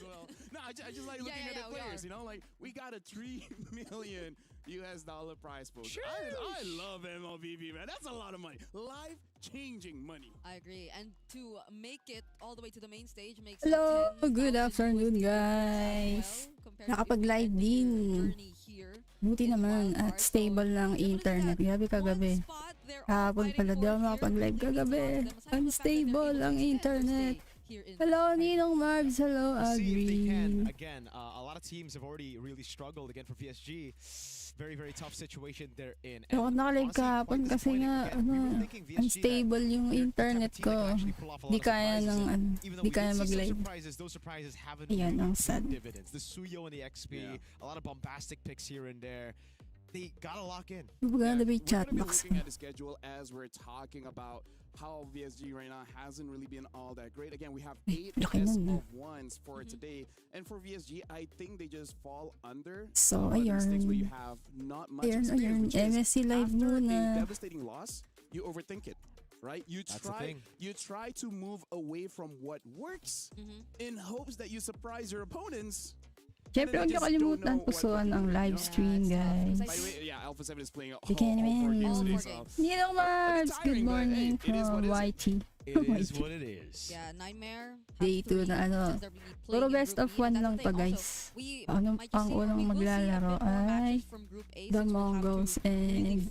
well. No, I just like looking at the players. You know, like we got a $3 million prize pool. I love MLBB, man. That's a lot of money. Life-changing money. I agree. And to make it all the way to the main stage makes Hello, good afternoon, guys. Nakapag-live din. Buti naman at stable ng internet. Grabe kagabi. Hapon pala daw makapag-live kagabi. Unstable ang internet. Hello, Ninong Marbs. Hello, Agri. Again, a lot of teams have already really struggled again for PSG. Very, very tough situation they're in. Ako nakalive kahapon kasi nga unstable yung internet ko. Di kaya mag-live. Yan ang sad. The Suyo and the XP, a lot of bombastic picks here and there. They gotta lock in. We're gonna be looking at the schedule as we're talking about how VSG right now hasn't really been all that great. Again, we have 8 best of ones for today, and for VSG, I think they just fall under. So ayun. Where you have not much experience. MSC live muna. A devastating loss, you overthink it. Right? You try to move away from what works in hopes that you surprise your opponents. Siyempre, huwag niyo kalimutan pusuan ang live stream, guys. By the way, yeah, Alpha 7 is playing all 4 games today. Ninong Marbs, good morning from YT. It is what it is. Yeah, Niightmare. Day 2 na ano. Puro best of 1 lang to, guys. Ang unang maglalaro ay the MongolZ and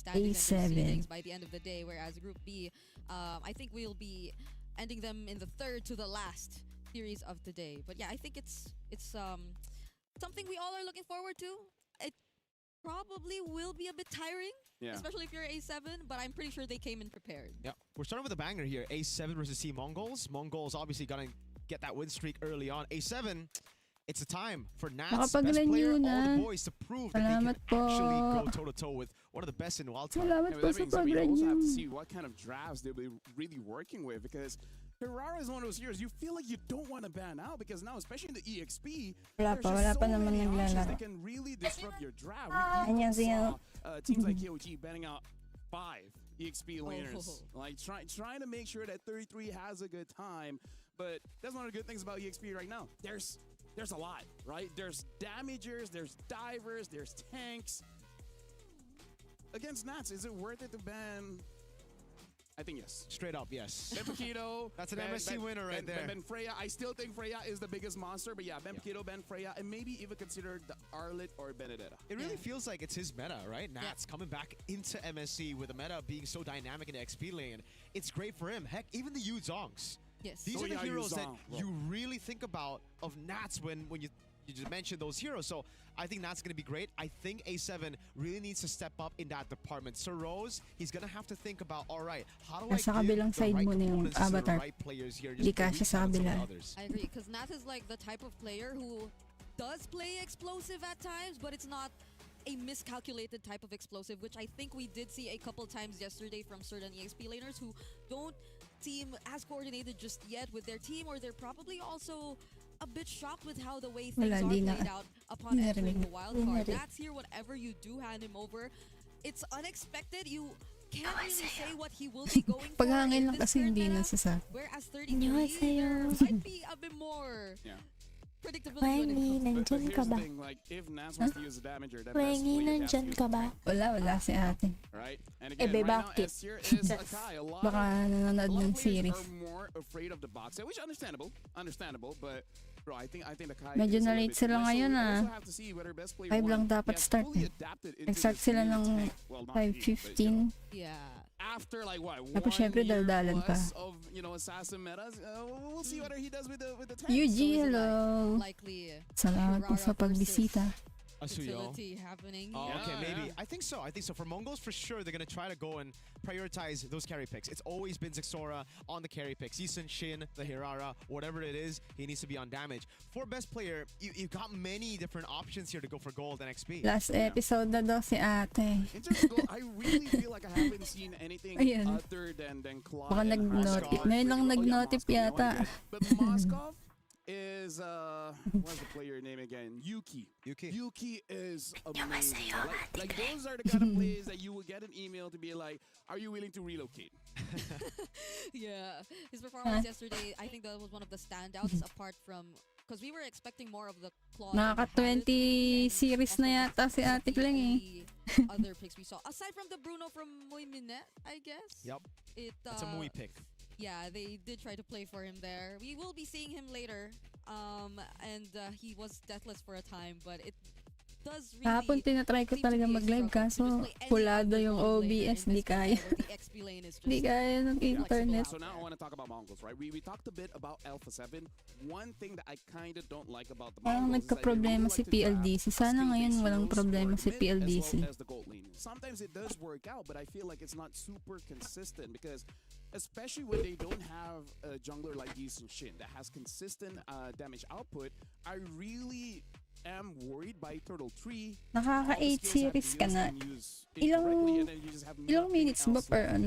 A7. By the end of the day, whereas Group B, I think we'll be ending them in the third to the last series of today. But yeah, I think it's something we all are looking forward to. It probably will be a bit tiring, especially if you're A7, but I'm pretty sure they came in prepared. Yeah, we're starting with a banger here. A7 versus C MongolZ. MongolZ obviously gonna get that win streak early on. A7, it's a time for Nats, best player, all the boys to prove that they can actually go toe-to-toe with one of the best in Wildcard. We also have to see what kind of drafts they'll be really working with, because Ferrara is one of those years you feel like you don't want to ban out, because now, especially in the EXP, there's just so many options that can really disrupt your draft. We saw teams like KOG banning out 5 EXP laners, like trying to make sure that 33 has a good time. But that's one of the good things about EXP right now. There's a lot, right? There's damagers, there's divers, there's tanks. Against Nats, is it worth it to ban? I think yes. Straight up, yes. Ben Paquito. That's an MSC winner right there. Ben Freya. I still think Freya is the biggest monster, but yeah, Ben Paquito, Ben Freya, and maybe even consider the Arlit or Benedetta. It really feels like it's his meta, right? Nats coming back into MSC with the meta being so dynamic in the XP lane. It's great for him. Heck, even the Yu Zongs. Yes. These are the heroes that you really think about of Nats when you just mentioned those heroes. So I think that's going to be great. I think A7 really needs to step up in that department. Sir Rose, he's going to have to think about, all right, how do I give the right components to the right players here? I agree, because Nats is like the type of player who does play explosive at times, but it's not a miscalculated type of explosive, which I think we did see a couple times yesterday from certain EXP laners who don't seem as coordinated just yet with their team, or they're probably also a bit shocked with how the way things are played out upon entering the wild card. That's here, whatever you do hand him over, it's unexpected. You can't really say what he will be going for in this third meta, whereas 33 might be a bit more Wengi, nandyan ka ba? Wengi, nandyan ka ba? Wala si ate. Ebe, bakit? Baka nanonood ng series. Which understandable, but bro, I think the Kai medyo na-late sila ngayon 5 lang dapat start. Nag-start sila ng 5:15. Yeah. After like what? Tapos syempre daldalan pa. Of, assassin metas. We'll see what he does with the tanks. UG, hello. Salamat po sa pagbisita. Happening. Oh, okay, maybe. I think so. For MongolZ, for sure, they're going to try to go and prioritize those carry picks. It's always been Zixora on the carry picks. Yisun, Shin, the Hirara, whatever it is, he needs to be on damage. For best player, you've got many different options here to go for gold and XP. Last episode na daw si ate. In terms of gold, I really feel like I haven't seen anything other than Claude. Baka nag-notif. Ngayon lang nag-notif yata. But Moskov, is what's the player name again? Yuki. Yuki is amazing. Like those are the kind of plays that you will get an email to be like, are you willing to relocate? Yeah, his performance yesterday, I think that was one of the standouts apart from, because we were expecting more of the Claude. Nakaka-20 series na yata si Ate Kling eh. Other picks we saw, aside from the Bruno from MENA, I guess. Yep. That's a Mui pick. Yeah, they did try to play for him there. We will be seeing him later. And he was deathless for a time, but it does really... Kahapon tinatry ko talaga mag-live kaso pulado yung OBS, di kaya. Di kaya ng internet. So now I want to talk about MongolZ, right? We talked a bit about Alpha 7. One thing that I kind of don't like about the Parang MongolZ nagka-problema si PLDC. Sana ngayon walang problema si PLDC. Sometimes it does work out, but I feel like it's not super consistent because especially when they don't have a jungler like Yisun Shin that has consistent damage output, I really am worried by Turtle 3. Nakaka-8 series ka na. Ilang minutes ba per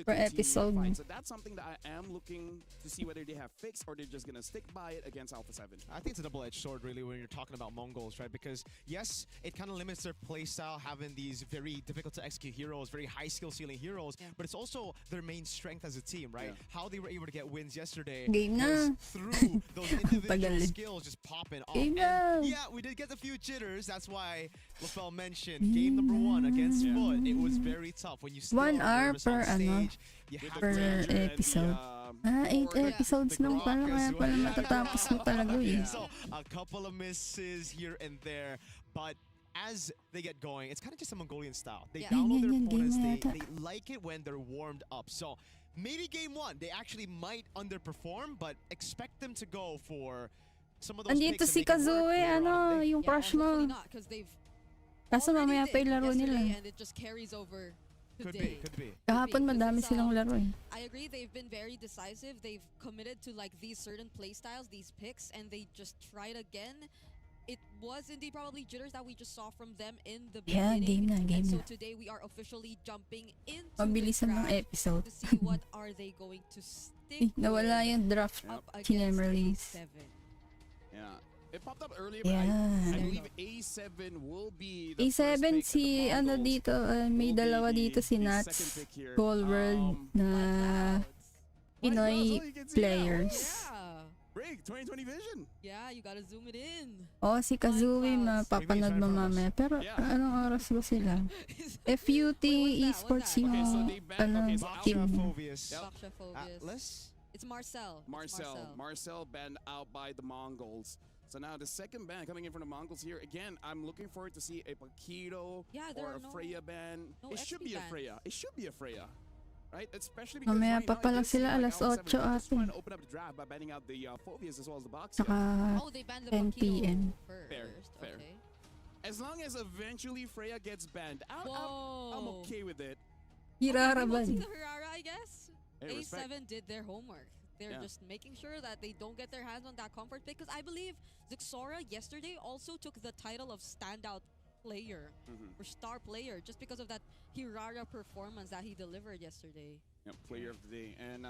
per episode? So that's something that I am looking to see whether they have fixed or they're just gonna stick by it against Alpha 7. I think it's a double-edged sword really when you're talking about MongolZ, right? Because yes, it kind of limits their playstyle having these very difficult to execute heroes, very high skill ceiling heroes, but it's also their main strength as a team, right? How they were able to get wins yesterday was through those individual skills just popping off. And yeah, we did get a few jitters. That's why LaFell mentioned game number 1 against FUT. It was very tough when you still 1 hour per per episode. 8 episodes lang pala, kaya pala matatapos mo talaga eh. So, a couple of misses here and there, but as they get going, it's kind of just a Mongolian style. They download their opponents, they like it when they're warmed up. So, maybe game 1, they actually might underperform, but expect them to go for some of those andito si Kazooie, yung crush mo. Kaso mamaya pa ilaro nila. And it just carries over. Could be. Kahapon madami silang laro eh. I agree, they've been very decisive. They've committed to like these certain play styles, these picks, and they just tried again. It was indeed probably jitters that we just saw from them in the beginning. Game na. So today we are officially jumping into mabilisan ng episode. to see what are they going to stick nawala yung draft kinemerlies. Yeah. It popped up earlier, but I believe A7 will be the A7 first pick si dito, may dalawa dito si Nats Gold World na Pinoy players. Break 2020 vision. Yeah, you gotta zoom it in. Si Kazooie mapapanood mo mamaya. Pero anong oras ba sila? FUT Esports yung team. It's Marcel. Marcel banned out by the Mongols. So now the second ban coming in from the Mongols here. Again, I'm looking forward to see a Paquito or a Freya ban. It should be a Freya. It should be a Freya. Right? Especially because mamaya pa pala sila alas 8 ate. Trying to open up the draft by banning out the Phobias as well as the box. They banned the 10 p.m. Fair. Okay. As long as eventually Freya gets banned out, I'm okay with it. Hirara ban. The Hirara, I guess. A7 did their homework. They're just making sure that they don't get their hands on that comfort pick, because I believe Zixora yesterday also took the title of standout player or star player just because of that Hirara performance that he delivered yesterday. Yeah, player of the day. And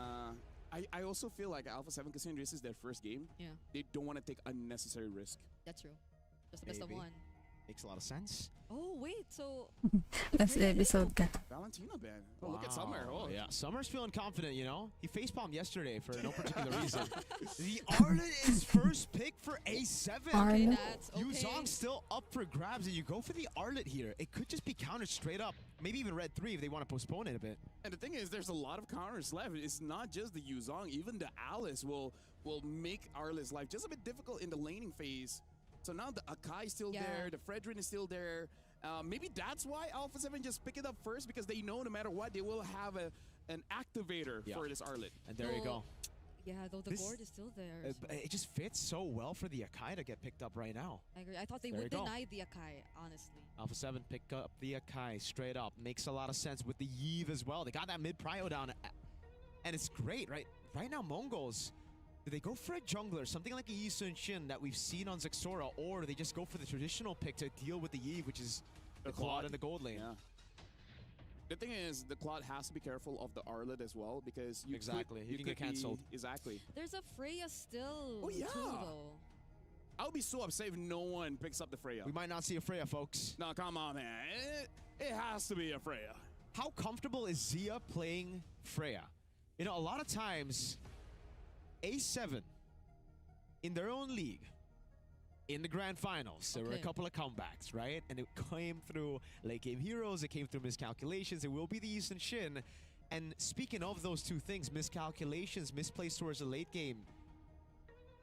I also feel like Alpha 7, considering this is their first game, they don't want to take unnecessary risk. That's true. Just the best of one. Makes a lot of sense. Oh, wait, so... Last episode ka. Valentina ban. Oh, look at Summer. Oh, yeah. Summer's feeling confident, you know? He facepalmed yesterday for no particular reason. The Arlet is first pick for A7. Okay, that's okay. Yuzong's still up for grabs, and you go for the Arlet here. It could just be countered straight up. Maybe even Red 3 if they want to postpone it a bit. And the thing is, there's a lot of counters left. It's not just the Yuzong. Even the Alice will make Arlet's life just a bit difficult in the laning phase. So now the Akai is still there, the Fredrin is still there. Maybe that's why Alpha 7 just pick it up first, because they know no matter what, they will have an activator for this Arlet. And there you go. Yeah, though the Gord is still there. It just fits so well for the Akai to get picked up right now. I agree. I thought they would deny the Akai, honestly. Alpha 7 pick up the Akai straight up. Makes a lot of sense with the Yeve as well. They got that mid prio down. And it's great, right? Right now, MongolZ, do they go for a jungler, something like a Yi Sun Shin that we've seen on Zixora, or do they just go for the traditional pick to deal with the Yeve, which is the Claude and the gold lane? Yeah. The thing is, the Claude has to be careful of the Arlet as well because you You can get cancelled. Exactly. There's a Freya still. Oh, yeah. Too, though. I would be so upset if no one picks up the Freya. We might not see a Freya, folks. No, come on, man. It has to be a Freya. How comfortable is Zia playing Freya? You know, a lot of times, A7 in their own league, in the grand finals, there were a couple of comebacks, right? And it came through late game heroes, it came through miscalculations, it will be the East and Shin. And speaking of those two things, miscalculations, misplays towards the late game,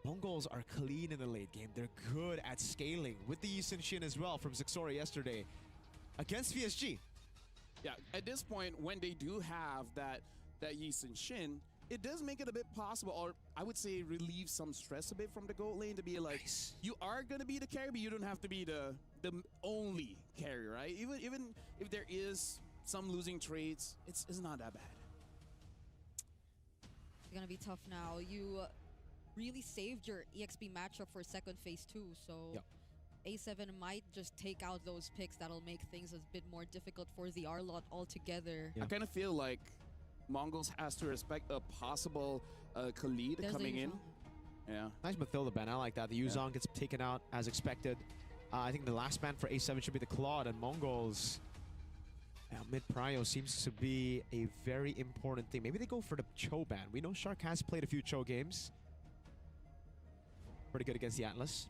Mongols are clean in the late game. They're good at scaling with the East and Shin as well from Zixora yesterday against VSG. Yeah, at this point, when they do have that Yeast and Shin, it does make it a bit possible, or I would say relieve some stress a bit from the gold lane to be like, you are going to be the carry, but you don't have to be the only carry, right? Even if there is some losing trades, it's not that bad. It's going to be tough now. You really saved your EXP matchup for second phase 2, so A7 might just take out those picks. That'll make things a bit more difficult for the R-Lot altogether. I kind of feel like Mongols has to respect a possible Khalid coming in. Yeah. Nice Mathilda ban. I like that. The Yuzong gets taken out as expected. I think the last ban for A7 should be the Claude, and Mongols mid-prio seems to be a very important thing. Maybe they go for the Cho ban. We know Shark has played a few Cho games. Pretty good against the Atlas.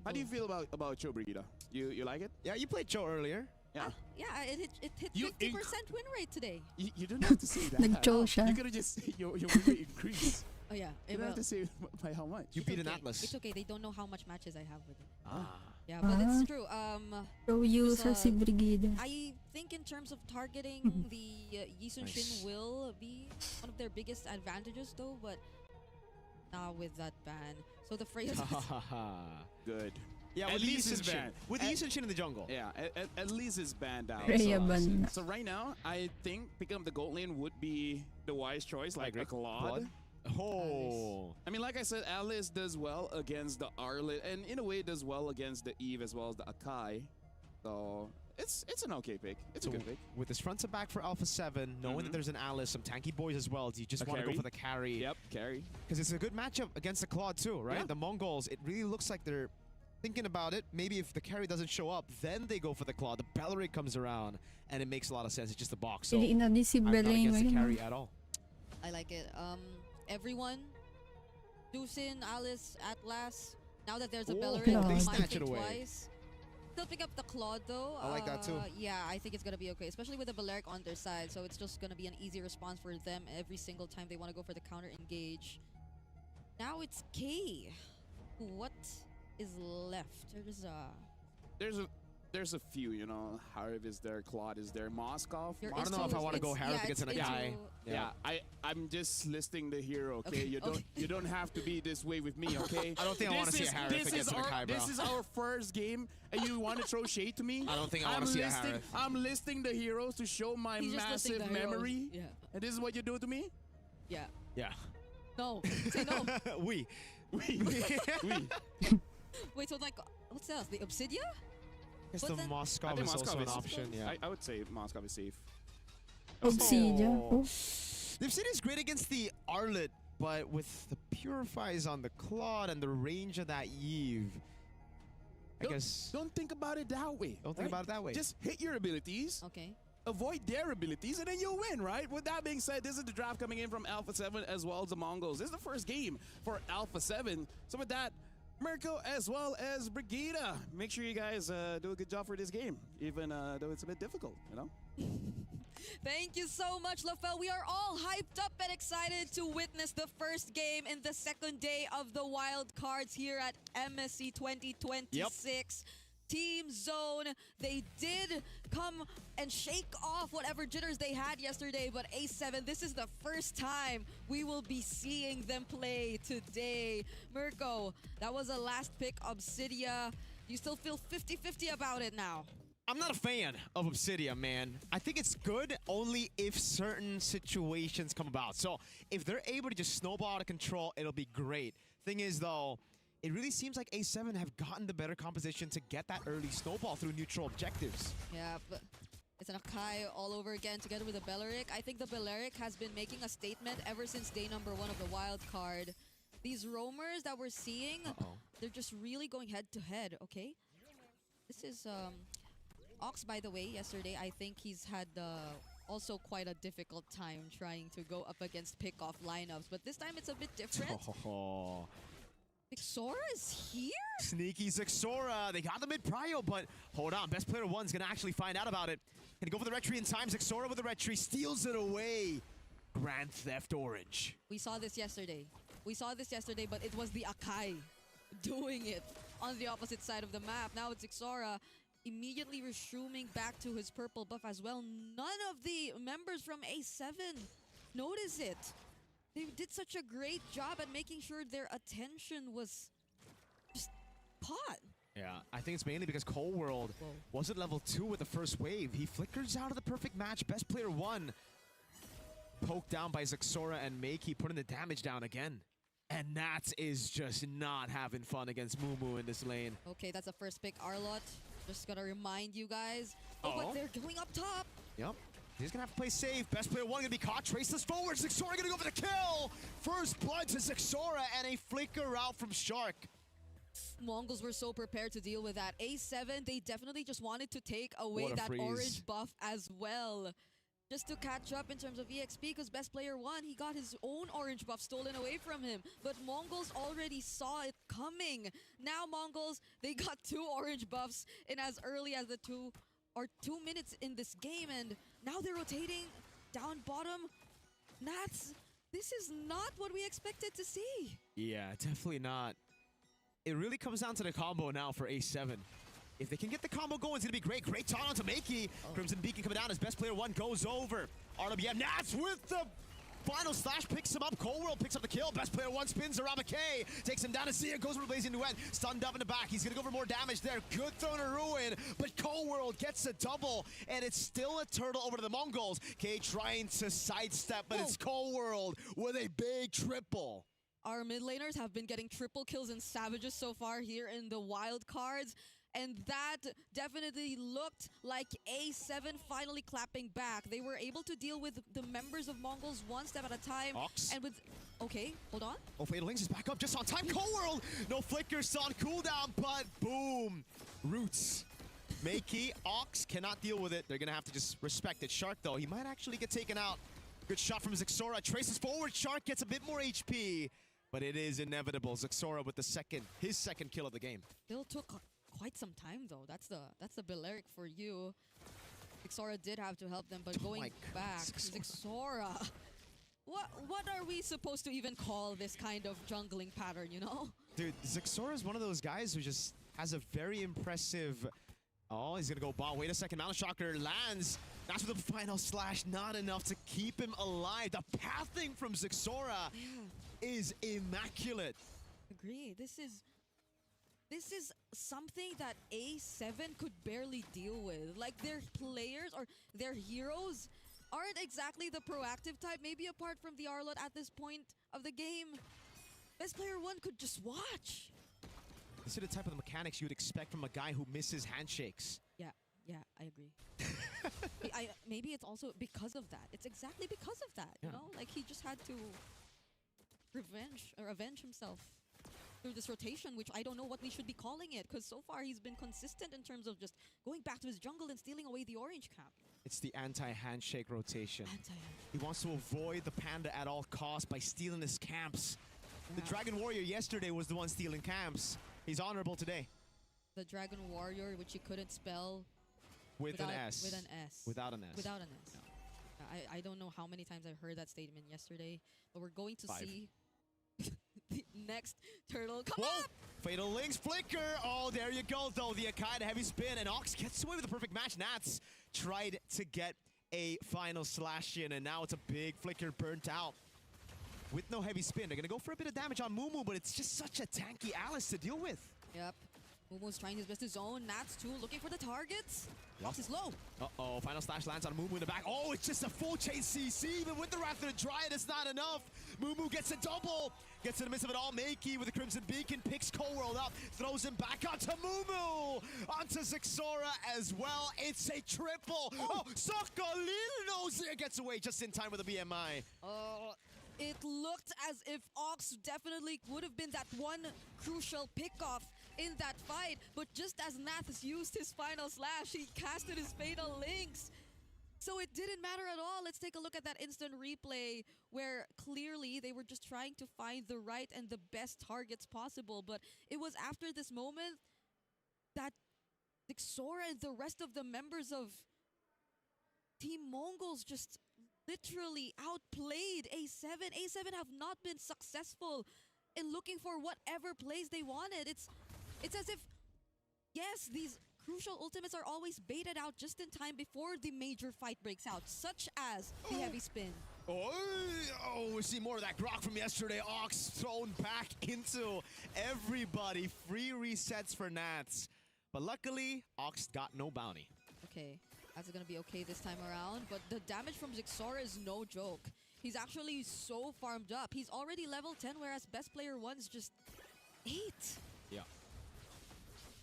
How do you feel about Cho, Brigida? You like it? Yeah, you played Cho earlier. Yeah. Yeah, it hit 50% win rate today. You don't have to say that. Nag-Cho siya. You could have just your win rate increased. Oh yeah. You don't have to say by how much. You beat an Atlas. It's okay. They don't know how much matches I have with it. Ah. Yeah, but it's true. Pro user si Brigida. I think in terms of targeting, the Yisun Shin will be one of their biggest advantages, though. But not with that ban. So the Freya. Good. Yeah, at least it's banned. With the East Shin in the jungle. Yeah, at least it's banned out. Freya ban. So right now, I think picking up the gold lane would be the wise choice, like a Claude. Oh. I mean, like I said, Alice does well against the Arlet, and in a way does well against the Eve as well as the Akai. So it's an okay pick. It's a good pick. With this front to back for Alpha 7, knowing that there's an Alice, some tanky boys as well, do you just want to go for the carry? Yep, carry. Because it's a good matchup against the Claude too, right? Yeah. The Mongols, it really looks like they're thinking about it. Maybe if the carry doesn't show up, then they go for the Claude. The Bellerig comes around, and it makes a lot of sense. It's just a box. So I'm not against the carry at all. I like it. Everyone, Dusin, Alice, Atlas. Now that there's a Bellerig, they might snatch it think away. twice. Still pick up the Claude though. I like that too. Yeah, I think it's gonna be okay, especially with the Bellerig on their side. So it's just gonna be an easy response for them every single time they want to go for the counter engage. Now it's K. What is left? There's a few, you know. Harv is there, Claude is there, Moskov. I don't know if I want to go Harv against an guy. Yeah, I'm just listing the hero, okay? You don't have to be this way with me, okay? I don't think I want to see a Harv against an Akai, bro. This is our first game, and you want to throw shade to me? I don't think I want to see a Harv. I'm listing the heroes to show my massive memory. Yeah. And this is what you do to me? Yeah. Yeah. No. Say no. We. Wait, so like, what's else? The Obsidia? I guess the Moskov is also an option. Yeah. I would say Moskov is safe. Obsidia. The Obsidia is great against the Arlet, but with the Purifies on the Claude and the range of that Eve, I guess... Don't think about it that way. Don't think about it that way. Just hit your abilities. Okay. Avoid their abilities, and then you'll win, right? With that being said, this is the draft coming in from Alpha 7 as well as the Mongols. This is the first game for Alpha 7. So with that, Mirko as well as Brigida, make sure you guys do a good job for this game, even though it's a bit difficult, you know? Thank you so much, LaFell. We are all hyped up and excited to witness the first game in the second day of the wild cards here at MSC 2026. Yep. Team Zone, they did come and shake off whatever jitters they had yesterday, but A7, this is the first time we will be seeing them play today. Mirko, that was a last pick, Obsidia. You still feel 50-50 about it now? I'm not a fan of Obsidia, man. I think it's good only if certain situations come about. So if they're able to just snowball out of control, it'll be great. Thing is, though, it really seems like A7 have gotten the better composition to get that early snowball through neutral objectives. Yeah, but It's an Akai all over again together with the Belleric. I think the Belleric has been making a statement ever since day number 1 of the wild card. These roamers that we're seeing, they're just really going head to head, okay? This is Ox, by the way, yesterday. I think he's had also quite a difficult time trying to go up against pick-off lineups. But this time it's a bit different. Zixora is here? Sneaky Zixora. They got the mid-prio, but hold on. Best player 1's going to actually find out about it. Gonna go for the red tree in time. Zixora with the red tree steals it away. Grand Theft Orange. We saw this yesterday. But it was the Akai doing it on the opposite side of the map. Now it's Zixora immediately resuming back to his purple buff as well. None of the members from A7 notice it. They did such a great job at making sure their attention was just caught. Yeah, I think it's mainly because Cold World wasn't level 2 with the first wave. He flickers out of the perfect match. Best player 1 poked down by Zixora and Makey putting the damage down again. And Nats is just not having fun against Mumu in this lane. Okay, that's a first pick, Arlott. Just gotta remind you guys. Oh, but they're going up top. Yep. He's gonna have to play safe. Best player 1 gonna be caught. Traceless forward. Zixora gonna go for the kill. First blood to Zixora and a flicker out from Shark. Mongols were so prepared to deal with that. A7, they definitely just wanted to take away that orange buff as well. Just to catch up in terms of EXP, because best player 1, he got his own orange buff stolen away from him. But Mongols already saw it coming. Now Mongols, they got 2 orange buffs in as early as the 2 minutes in this game. And now they're rotating down bottom. Nats, this is not what we expected to see. Yeah, definitely not. It really comes down to the combo now for A7. If they can get the combo going, it's going to be great. Great taunt onto Makey. Crimson Beacon coming down as best player 1 goes over. RWM Nats with the final slash picks him up. Cold World picks up the kill. Best player 1 spins around McKay. Takes him down to Sia. Goes over to Blazing Duet. Stunned up in the back. He's going to go for more damage there. Good throw to Ruin. But Cold World gets a double. And it's still a turtle over to the Mongols. K trying to sidestep, but it's Cold World with a big triple. Our mid laners have been getting triple kills and savages so far here in the wild cards. And that definitely looked like A7 finally clapping back. They were able to deal with the members of Mongols one step at a time. Ox. And with... Okay, hold on. Oh, Fatal Links is back up just on time. Cold World! No flicker, still on cooldown, but boom! Roots. Makey, Ox cannot deal with it. They're going to have to just respect it. Shark, though, he might actually get taken out. Good shot from Zixora. Traces forward. Shark gets a bit more HP. But it is inevitable. Zixora with his second kill of the game. Still took quite some time though. That's the Belleric for you. Zixora did have to help them, but going back, Zixora. What are we supposed to even call this kind of jungling pattern, you know? Dude, Zixora is one of those guys who just has a very impressive... Oh, he's gonna go ball. Wait a second. Mountain Shocker lands. That's with the final slash. Not enough to keep him alive. The pathing from Zixora is immaculate. Agree. This is something that A7 could barely deal with. Like, their players or their heroes aren't exactly the proactive type. Maybe apart from the Arlott at this point of the game. Best player 1 could just watch. These are the type of mechanics you would expect from a guy who misses handshakes. Yeah, I agree. Maybe it's also because of that. It's exactly because of that, you know? Like, he just had to avenge himself through this rotation, which I don't know what we should be calling it, because so far he's been consistent in terms of just going back to his jungle and stealing away the orange cap. It's the anti-handshake rotation. He wants to avoid the panda at all costs by stealing his camps. The Dragon Warrior yesterday was the one stealing camps. He's honorable today. The Dragon Warrior, which he couldn't spell without an S. Without an S. No. I don't know how many times I heard that statement yesterday, but we're going to see the next turtle come up. Fatal Links flicker. Oh, there you go, though. The Akai, the heavy spin, and Ox gets away with the perfect match. Nats tried to get a final slash in, and now it's a big flicker burnt out. With no heavy spin, they're going to go for a bit of damage on Mumu, but it's just such a tanky Alice to deal with. Yep. Momo's trying his best to zone. Nats too, looking for the targets. Yep. Box is low. Uh-oh, final slash lands on Mumu in the back. Oh, it's just a full chase CC. Even with the Wrath of the Dryad, it's not enough. Mumu gets a double. Gets in the midst of it all. Makey with the Crimson Beacon picks Cold up. Throws him back onto Mumu. Onto Zixora as well. It's a triple. Oh, Sokolino gets away just in time with a BMI. It looked as if Ox definitely would have been that one crucial pickoff in that fight, but just as Nath used his final slash, he casted his Fatal Links. So it didn't matter at all. Let's take a look at that instant replay where clearly they were just trying to find the right and the best targets possible. But it was after this moment that Zixora and the rest of the members of Team MongolZ just literally outplayed A7. A7 have not been successful in looking for whatever plays they wanted. It's as if, yes, these crucial ultimates are always baited out just in time before the major fight breaks out, such as the heavy spin. Oh, we see more of that grok from yesterday. Ox thrown back into everybody. Free resets for Nats. But luckily, Ox got no bounty. Okay, that's gonna be okay this time around, but the damage from Zixora is no joke. He's actually so farmed up. He's already level 10, whereas best player 1's just 8. Yeah.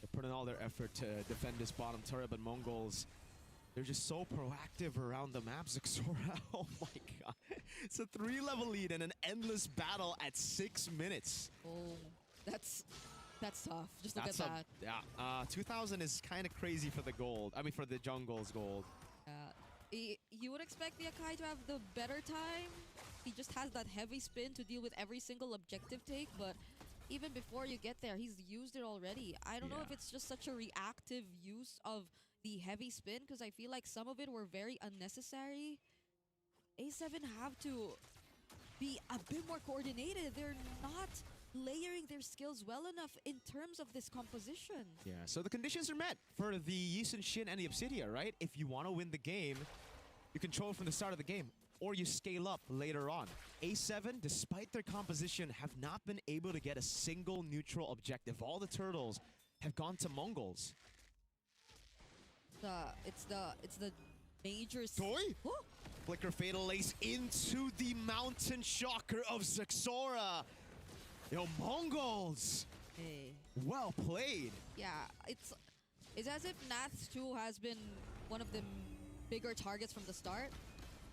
They're putting all their effort to defend this bottom turret, but MongolZ, they're just so proactive around the map. Zixora, oh my god. It's a 3-level lead and an endless battle at 6 minutes. Oh, that's tough. Just look at that. Yeah, 2000 is kind of crazy for the gold. I mean, for the jungle's gold. You would expect the Akai to have the better time. He just has that heavy spin to deal with every single objective take, but even before you get there, he's used it already. I don't know if it's just such a reactive use of the heavy spin, because I feel like some of it were very unnecessary. A7 have to be a bit more coordinated. They're not layering their skills well enough in terms of this composition. Yeah, so the conditions are met for the Yisun Shin and the Obsidia, right? If you want to win the game, you control from the start of the game, or you scale up later on. A7, despite their composition, have not been able to get a single neutral objective. All the turtles have gone to MongolZ. It's the major... Toy? Flicker Fatal Ace into the Mountain Shocker of Zixora. Yo, MongolZ! Hey. Well played. Yeah, it's as if Nath too has been one of the bigger targets from the start.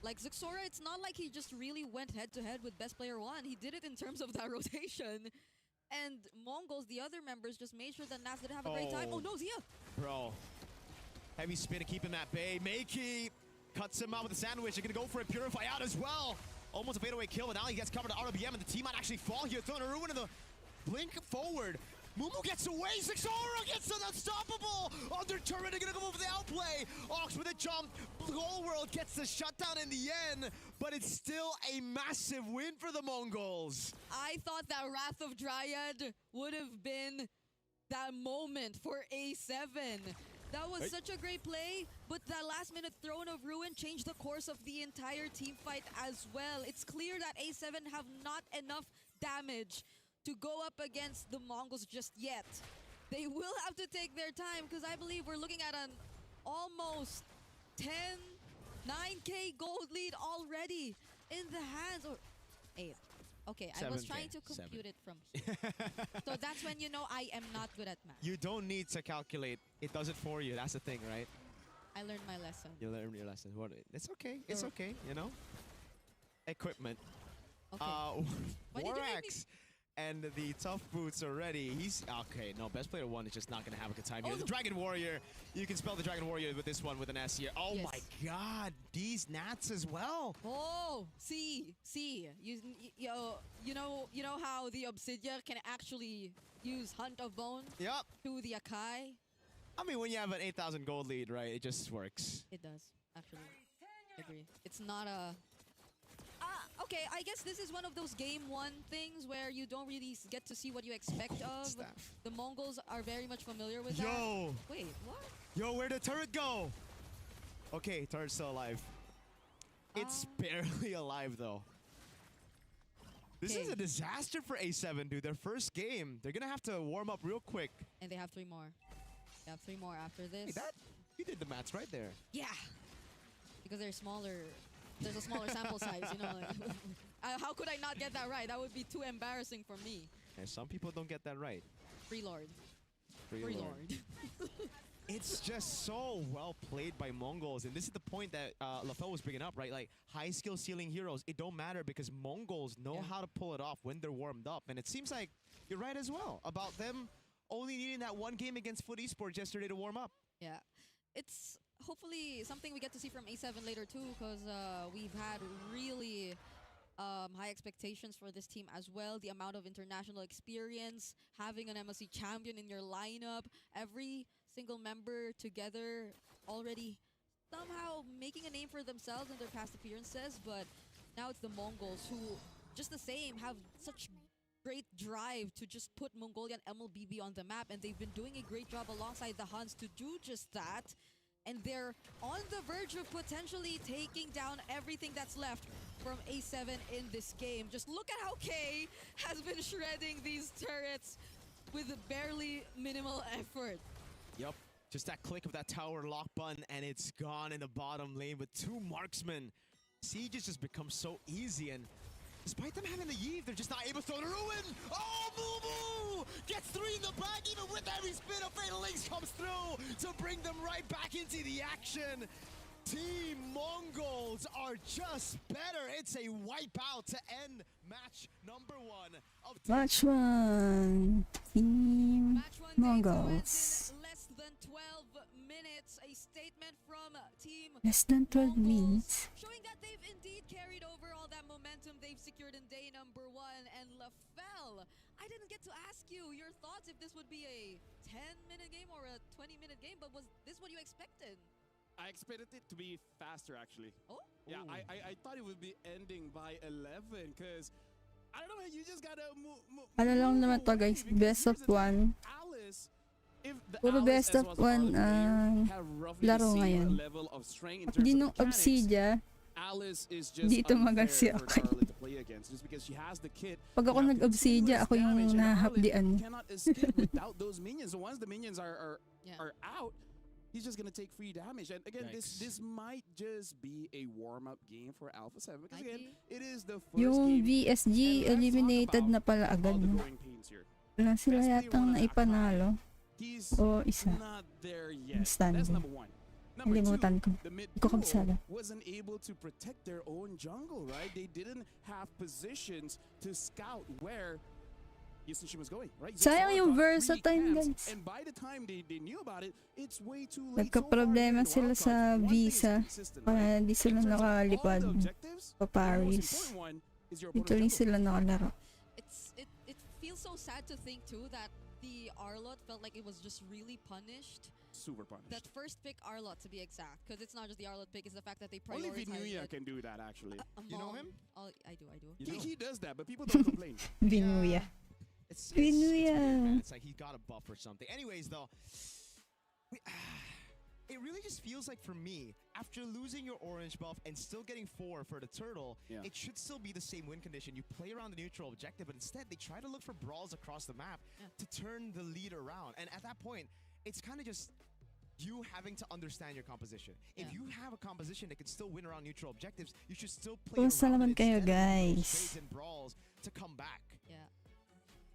Like Zixora, it's not like he just really went head-to-head with best player 1. He did it in terms of that rotation. And MongolZ, the other members, just made sure that Nath didn't have a great time. Oh no, Zia! Bro. Heavy spin to keep him at bay. Makey cuts him out with a sandwich. They're going to go for a Purify out as well. Almost a fadeaway kill, but now he gets covered to RBM, and the team might actually fall here. Throwing a ruin in the blink forward. Mumu gets away. Zixora gets an unstoppable under turret. They're going to go for the outplay. Ox with a jump. Whole world gets the shutdown in the end, but it's still a massive win for the MongolZ. I thought that Wrath of Dryad would have been that moment for A7. That was such a great play, but that last-minute Throne of Ruin changed the course of the entire team fight as well. It's clear that A7 have not enough damage to go up against the MongolZ just yet. They will have to take their time, because I believe we're looking at an almost 9K gold lead already in the hands. Or 8. Okay, I was trying to compute it from here. So that's when you know I am not good at math. You don't need to calculate. It does it for you. That's the thing, right? I learned my lesson. You learned your lesson. It's okay. It's okay, you know? Equipment. Okay. Warax and the tough boots already. He's okay. No, best player 1 is just not gonna have a good time here. The Dragon Warrior. You can spell the Dragon Warrior with this one with an S here. Oh my god, these Nats as well. Oh, see, you know how the Obsidia can actually use Hunt of Bone. Yep. To the Akai. I mean, when you have an 8,000 gold lead, right? It just works. It does, actually. Agree. It's not a. Okay, I guess this is one of those game 1 things where you don't really get to see what you expect of. Staff. The MongolZ are very much familiar with that. Yo! Wait, what? Yo, where'd the turret go? Okay, turret's still alive. It's barely alive, though. This is a disaster for A7, dude. Their first game. They're going to have to warm up real quick. And they have 3 more. They have 3 more after this. Hey, you did the maths right there. Yeah. Because they're smaller. There's a smaller sample size, you know. Like, how could I not get that right? That would be too embarrassing for me. And some people don't get that right. Free Lord. Free Lord. It's just so well played by MongolZ, and this is the point that LaFell was bringing up, right? Like, high skill ceiling heroes, it don't matter because MongolZ know how to pull it off when they're warmed up, and it seems like you're right as well about them only needing that one game against FUT Esports yesterday to warm up. Yeah, it's hopefully something we get to see from A7 later too, because we've had really high expectations for this team as well. The amount of international experience, having an MSC champion in your lineup, every single member together already somehow making a name for themselves in their past appearances, but now it's the Mongols who, just the same, have such great drive to just put Mongolian MLBB on the map, and they've been doing a great job alongside the Huns to do just that, and they're on the verge of potentially taking down everything that's left from A7 in this game. Just look at how K has been shredding these turrets with barely minimal effort. Yep. Just that click of that tower lock button, and it's gone in the bottom lane with 2 marksmen. Siege has just become so easy, and despite them having the Yeve, they're just not able to throw the ruin. Oh, Moo gets 3 in the bag, even with every spin of Fatal Links comes through to bring them right back into the action. Team MongolZ are just better. It's a wipeout to end match number 1 of Match 1. Team MongolZ. Less than 12 minutes. A statement from Team Less than 12 MongolZ, minutes. showing that they've indeed carried over all that momentum they've secured in day number 1. And LaFell, I didn't get to ask you your thoughts if this would be a 10-minute game or a 20-minute game, but was this what you expected? I expected it to be faster, actually. Oh? Yeah, I thought it would be ending by 11, because I don't know, you just gotta Ano lang naman to guys, best of 1. Alice, if the Puro Alice best of as was 1 Harley have roughly laro the same ngayon. level of strength in Hindi terms nung of mechanics, Obsidia, Alice is just dito unfair magasi for ako. Harley to play against, just because she has the kit. Pag ako You have nag-Obsidia, continuous ako yung damage, and Harley nahahapdian. cannot escape without those minions. So once the minions are out, he's just gonna take free damage. And again, this might just be a warm-up game for Alpha 7, because again, it is the first Yung game. VSG eliminated na pala agad. All the No? growing pains here. Wala sila Best player yatang wanna naipanalo. He's O isa. not there yet. Stand. That's number 1. Number 2, Nalimutan ko. the mid Hindi ko kabisado. duo wasn't able to protect their own jungle, right? They didn't have positions to scout where Yusushi was going, right? Sayang Yasuo yung got 3 versatile, camps, guys. and by the time they knew about it, it's way too late. Nagka-problema So far, sila sa One thing is visa. consistent, Kaya right? hindi sila In terms of all nakalipad the objectives, pa the most Paris. important one is your Dito opponent's rin jungle. sila nakalaro. It feels so sad to think too that the Arlot felt like it was just really punished. Super punished. That first pick Arlot, to be exact, because it's not just the Arlot pick; it's the fact that they Only prioritized Vinuya it. can do that, actually. You know him? I do. He does that, but people don't complain. Binuya. It's Binuya. weird, man. It's like he got a buff or something. Anyways, though, it really just feels like for me, after losing your orange buff and still getting 4 for the turtle, it should still be the same win condition. You play around the neutral objective, but instead they try to look for brawls across the map to turn the lead around. And at that point, it's kind of just you having to understand your composition. If you have a composition that can still win around neutral objectives, you should still play Kumusta around naman it kayo, instead of those guys? trades and brawls to come back. Yeah.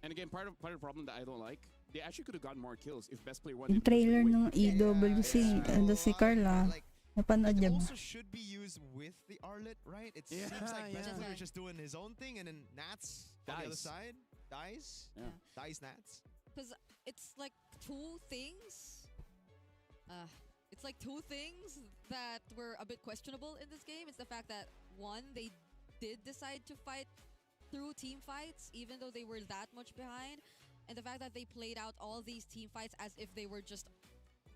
And again, part of the problem that I don't like, they actually could have gotten more kills if best player won. Yung trailer ng EWC, Yeah, si Carla. like, Napanood it niya ba? also should be used with the Arlet, right? It seems like best player is just doing his own thing, and then Nats on the other side dies. Yeah. Dies Nats. Because it's like two things. It's like two things that were a bit questionable in this game. It's the fact that, one, they did decide to fight through team fights, even though they were that much behind. And the fact that they played out all these team fights as if they were just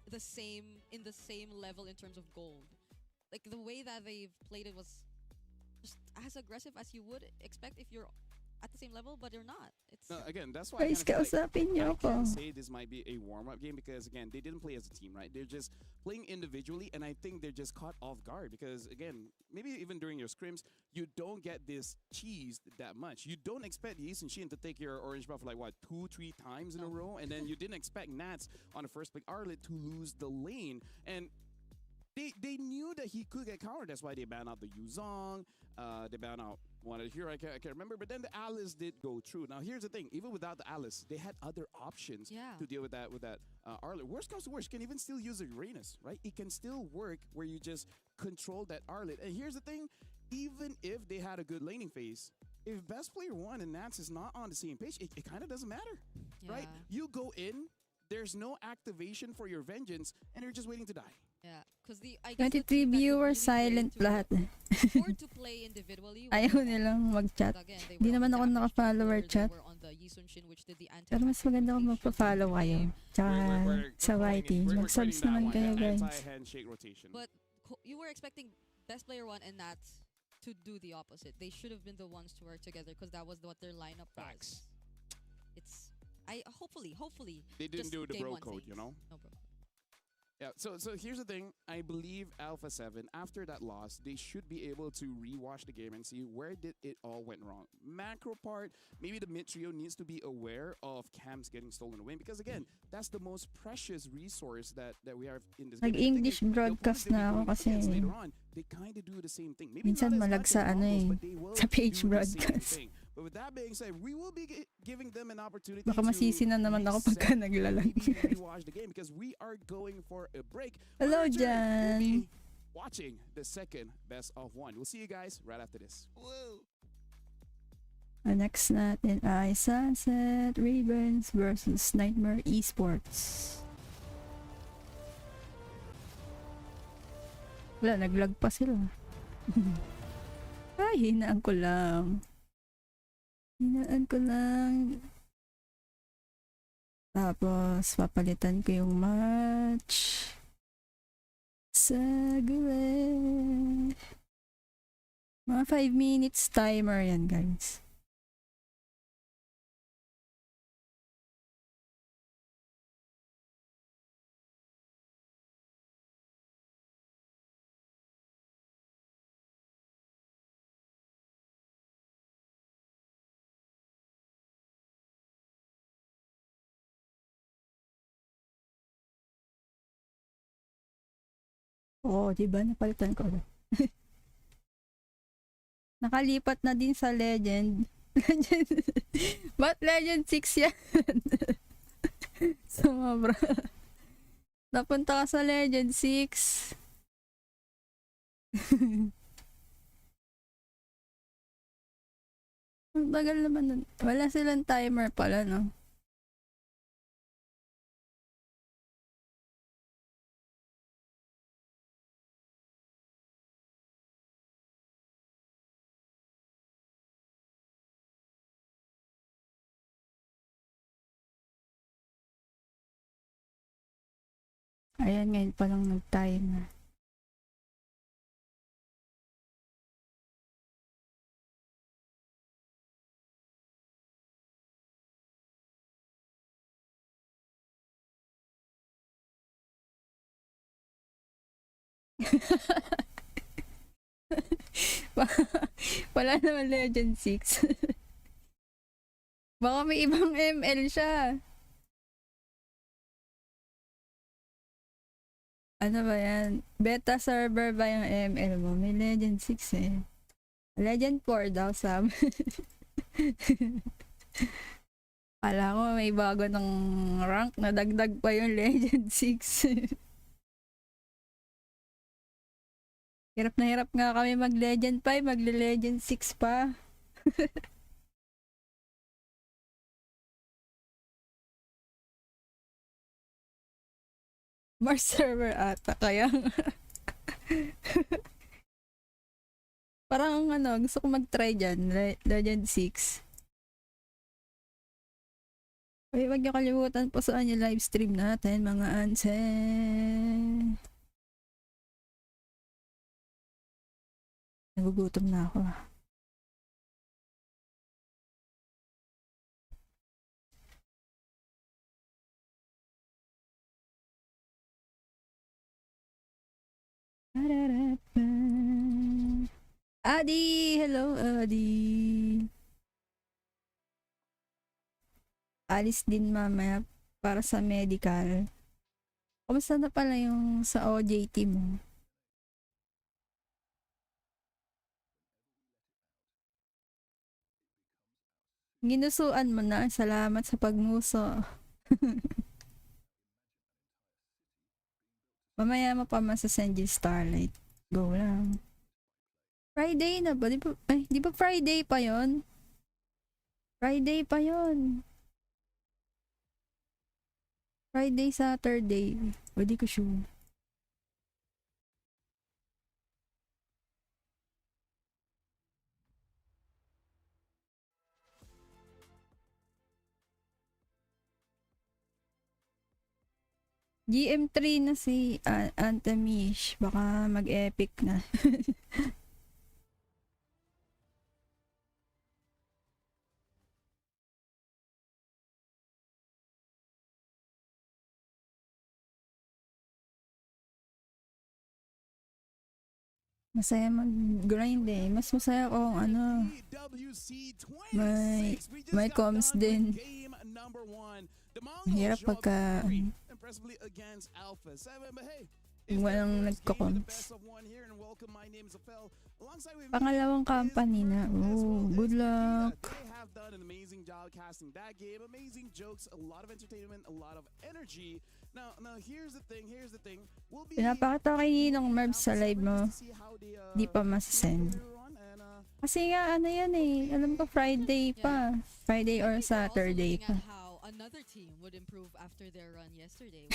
in the same level in terms of gold. Like, the way that they've played it was just as aggressive as you would expect if you're at the same level, but they're not. It's Again, that's why Guys, I kausapin niyo ako. can't say this might be a warm-up game because again, they didn't play as a team, right? They're just playing individually, and I think they're just caught off guard because again, maybe even during your scrims, you don't get this cheese that much. You don't expect Yi and Shin to take your orange buff like what 2-3 times in a row, and then you didn't expect Nats on the first pick Arlet to lose the lane, and they knew that he could get countered. That's why they banned out the Yuzong. They banned out one of the hero I can't remember. But then the Alice did go through. Now here's the thing: even without the Alice, they had other options to deal with that Arlet. Worst comes to worst, you can even still use a Uranus, right? It can still work where you just control that Arlet. And here's the thing: even if they had a good laning phase, if best player 1 and Nats is not on the same page, it kind of doesn't matter, right? You go in, there's no activation for your vengeance, and you're just waiting to die. Yeah, because the 23 viewers silent lahat. afford to play individually. Ayaw nilang mag-chat. Hindi naman ako naka-follower chat. Pero mas maganda kung magpa-follow kayo. Tsaka sa YT. Mag-subs naman kayo, guys. But you were expecting best player 1 and Nats to do the opposite. They should have been the ones to work together because that was what their lineup was. It's hopefully they didn't do the bro code, you know? No, bro. Yeah, so here's the thing. I believe Alpha 7, after that loss, they should be able to rewatch the game and see where did it all went wrong. Macro part, maybe the mid trio needs to be aware of camps getting stolen away because again, that's the most precious resource that we have in this game. Nag-English broadcast na ako kasi they kind of do the same thing. Maybe minsan not as malag much sa as ano Mongols, eh, but they will sa page do the same broadcast. thing. But with that being said, we will be giving them an opportunity Baka masisi na naman ako pagka naglalag. watch the game because we are going for a break. Hello, We'll Jan. be watching the second best of 1. We'll see you guys right after this. Woo. Ang next natin ay Sunset Ravens versus Niightmare Esports. Wala, naglag pa sila. Ay, hinaan ko lang. Tapos, papalitan ko yung match. Saglit. Mga 5 minutes timer yan, guys. Oo, diba? Napalitan ko. Nakalipat na din sa Legend. Ba't Legend 6 yan? Sumabra. Napunta ka sa Legend 6. Ang tagal naman nun. Wala silang timer pala, no? Ayan, ngayon pa lang nag-timer. Wala naman Legend 6. Baka may ibang ML siya. Ano ba yan? Beta server ba yung ML mo? May Legend 6 eh. Legend 4 daw, Sam. Kala ko may bago ng rank na dagdag pa yung Legend 6. Hirap na hirap nga kami mag-Legend 5, magle-Legend 6 pa. Mars server ata, kaya parang ano, gusto ko mag-try dyan, Legend 6. Uy, wag niyo kalimutan po saan yung live stream natin, mga anse. Nagugutom na ako. Adi! Hello, Adi! Alis din mamaya para sa medical. Kamusta na pala yung sa OJT mo? Ginusuan mo na. Salamat sa pagmuso. Mamaya mo pa masasend yung Starlight. Go lang. Friday na ba? Di ba Friday pa yon? Friday pa yon. Friday, Saturday. Pwede ko sure. GM3 na si Antamish. Baka mag-epic na. Masaya mag-grind eh. Mas masaya kung ano. May comms din. Hirap pagka walang nagko-comms. Pangalawang company na. Oh, good luck. They have done an amazing job casting that game. Amazing jokes, a lot of entertainment, a lot of energy. Now here's the thing. We'll be Pinapakita kay Ninong Merv sa live mo. Di pa masasend. Kasi nga ano yan eh. Alam ko Friday pa. Friday or Saturday pa. Another team would improve after their run yesterday.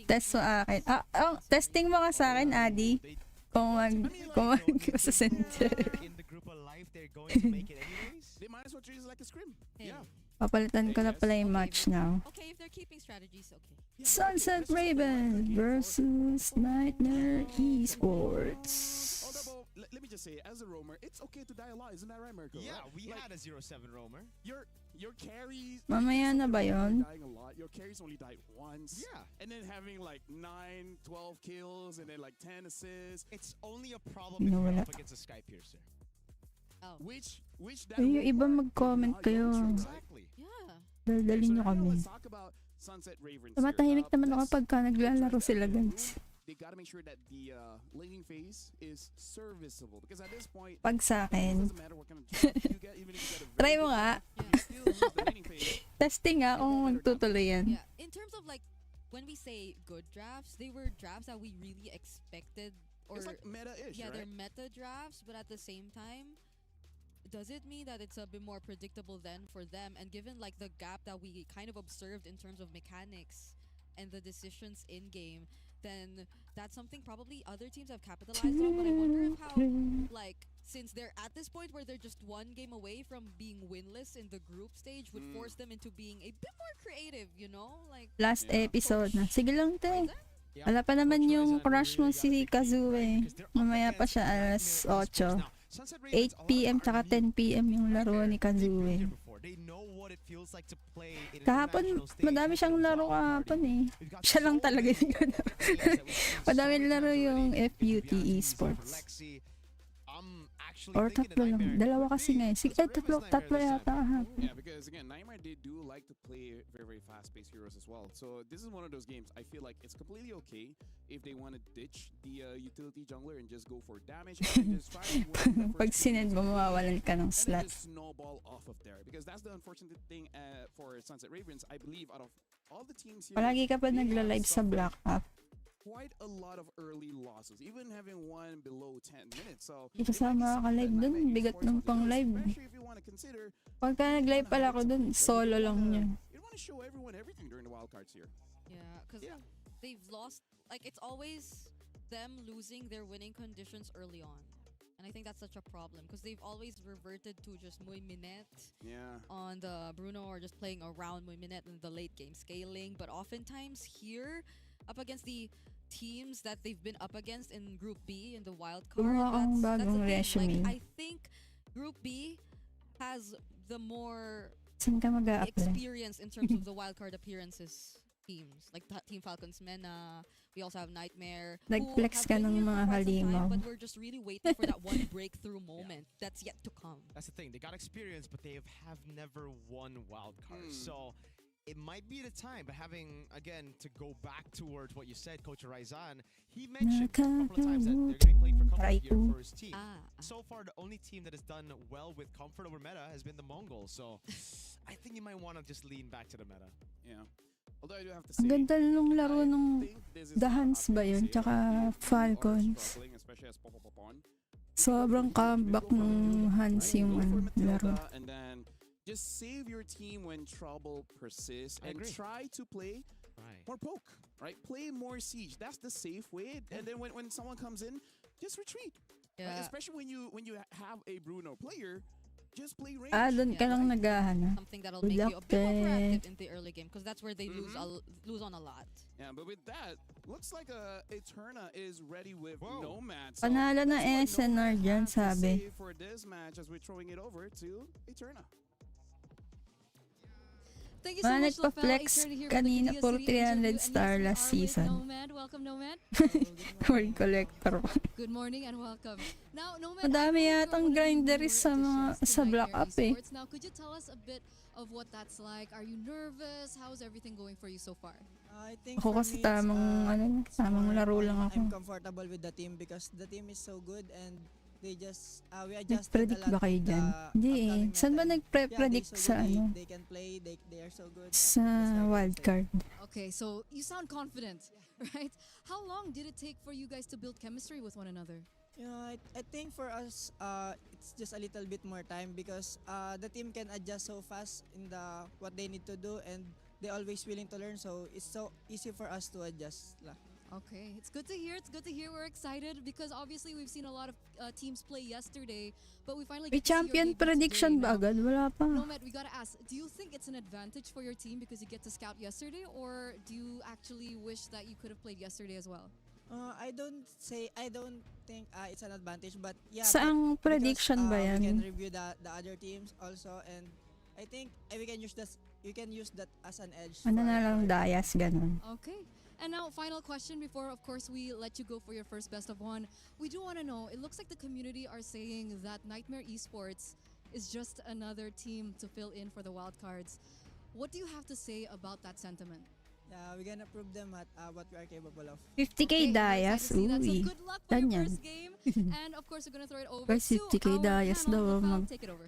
Test mo akin. Testing mo ka sa akin, Adi. Kung masasend. In the group of life, they're going to make it anyways. They might as well treat it like a scrim. Yeah. Papalitan ko na pala yung match now. Okay, if they're keeping strategies, okay. Sunset Raven versus Niightmare Esports. Although, let me just say, as a roamer, it's okay to die a lot. Isn't that right, Mirko? Yeah, Right? we Like, had a 0-7 roamer. your carries. Mamaya na ba yun? Dying a lot. Your carries only died once. Yeah. And then having like 9, 12 kills and then like 10 assists. It's only a problem if you're up against a Sky Piercer. Oh. Which that Ay, yung iba mag-comment kayo. Exactly. Yeah. Daldalin nyo kami. Let's talk about Sunset Ravens. Tumatahimik naman ako pagka naglalaro sila, guys. They gotta make sure that the laning phase is serviceable because at this point, Pag sa it akin, doesn't matter what kind of draft you get, even if you get a try very mo good nga. draft, you still lose the laning phase. Testing nga kung magtutuloy yan. Yeah. In terms of like when we say good drafts, they were drafts that we really expected, or It's like meta-ish, yeah, right? they're meta drafts, but at the same time, does it mean that it's a bit more predictable then for them? And given like the gap that we kind of observed in terms of mechanics and the decisions in game, then that's something probably other teams have capitalized on. But I wonder if how, like, since they're at this point where they're just one game away from being winless in the group stage, would force them into being a bit more creative, you know? Like, Last episode na. Sige lang, te. Yeah. Wala pa naman Coach yung Royce crush mo really si gotta take Kazu the lead, eh. because they're up Mamaya pa against siya Niightmare alas Esports. 8. Now, Sunset Ravens, 8 p.m. a lot of tsaka our league 10 p.m. yung laro ni They've Kazu been eh. here before. They know what it feels like to play in an Kahapon, international stage. madami siyang with a laro wild card. kahapon eh. We've got Siya lang so talaga many yung players that we've seen Madami so many laro times yung already. FUT Vian's easy Esports. for Lexi. I'm actually Or thinking tatlo that lang. Niightmare Dalawa could kasi be nga eh. Sunset Tatlo Ravens Niightmare this yata time. kahapon. Yeah, because again, Niightmare, they do like to play very, very fast-paced heroes as well. So this is one of those games. I feel like it's completely okay if they want to ditch the utility jungler and just go for damage and just try to win the Pag first sinend mo, game. mawawalan ka ng And then slot. just snowball off of there because that's the unfortunate thing for Sunset Ravens. I believe out of all the teams here, Palagi ka pa they have nagla-live sa suffered Black Ops. quite a lot of early losses, even having one below 10 minutes. So Di kasama ka live dun. Bigat ng pang live. especially if you want to consider Pagka nag-live pala ako dun, solo lang niya. you want to show everyone everything during the wildcards here. yeah, because Yeah. they've lost, like, it's always them losing their winning conditions early on. And I think that's such a problem because they've always reverted to just muy minute Yeah. on the Bruno or just playing around muy minute in the late game scaling. But oftentimes here, up against the teams that they've been up against in Group B in the wild card, Gumawa akong that's the bagong thing. resume. Like, I think Group B has the more Saan ka mag-a-apply? experience in terms of the wild card appearances teams like Team Falcons, MENA. We also have Niightmare. Nag-flex ka ng mga halimaw. But we're just really waiting for that one breakthrough moment that's yet to come. That's the thing. They got experience, but they have never won wildcard. So it might be the time, but having, again, to go back towards what you said, Coach Raizan, he mentioned a couple of times that they're going to be playing for comfort here for his team. So far, the only team that has done well with comfort over meta has been the Mongols. So I think you might want to just lean back to the meta. Yeah. Although I do have to say, Ang ganda nung laro nung The Huns ba yun? Tsaka Falcons. Sobrang comeback ng Huns yung laro. And then just save your team when trouble persists and try to play more poke, right? Play more siege. That's the safe way. And then when someone comes in, just retreat. Yeah. Right? Especially when you have a Bruno player, just play range. Doon ka lang naghahanap. Something that'll make you a bit more proactive in the early game because that's where they lose on a lot. Yeah, but with that, looks like Eterna is ready with Nomad. So Panalo na SNR dyan, sabi. for this match as we're throwing it over to Eterna. Thank you so much, nagpa-flex kanina for 300 star last season. Nomad, welcome Nomad. Word collector. Good morning and welcome. Now, Nomad, Madami yatang grinders sa block up eh. Now, could you tell us a bit of what that's like? Are you nervous? How's everything going for you so far? I think Ako for kasi me, tamang laro lang ako. I'm comfortable with the team because the team is so good and we adjusted Nag-predict a lot ba kayo with dyan? the Hindi eh. upcoming Saan ba meta. nagpre-predict Yeah, sa they can play, they are so good. sa wildcard? Okay, so you sound confident, right? How long did it take for you guys to build chemistry with one another? I think for us, it's just a little bit more time because the team can adjust so fast in what they need to do and they're always willing to learn. So it's so easy for us to adjust lah. Okay, it's good to hear. It's good to hear. We're excited because obviously we've seen a lot of teams play yesterday, but we finally May get to see your champion debut prediction today. ba Now, agad? Wala pa. Nomad, we gotta ask, do you think it's an advantage for your team because you get to scout yesterday, or do you actually wish that you could have played yesterday as well? I don't think it's an advantage, but yeah. Saang because, prediction ba yan? We can review the other teams also, and I think we can use that as an edge. Ano na lang dayas, ganun. Okay. And now, final question before, of course, we let you go for your first best of one. We do want to know, it looks like the community are saying that Niightmare Esports is just another team to fill in for the wildcards. What do you have to say about that sentiment? Yeah, we're gonna prove them at what we are capable of. 50k dayas, So uy. good luck for your Ganyan. first game. And of course, we're gonna throw it over Guys, to 50k our dayas panel. daw Take it over.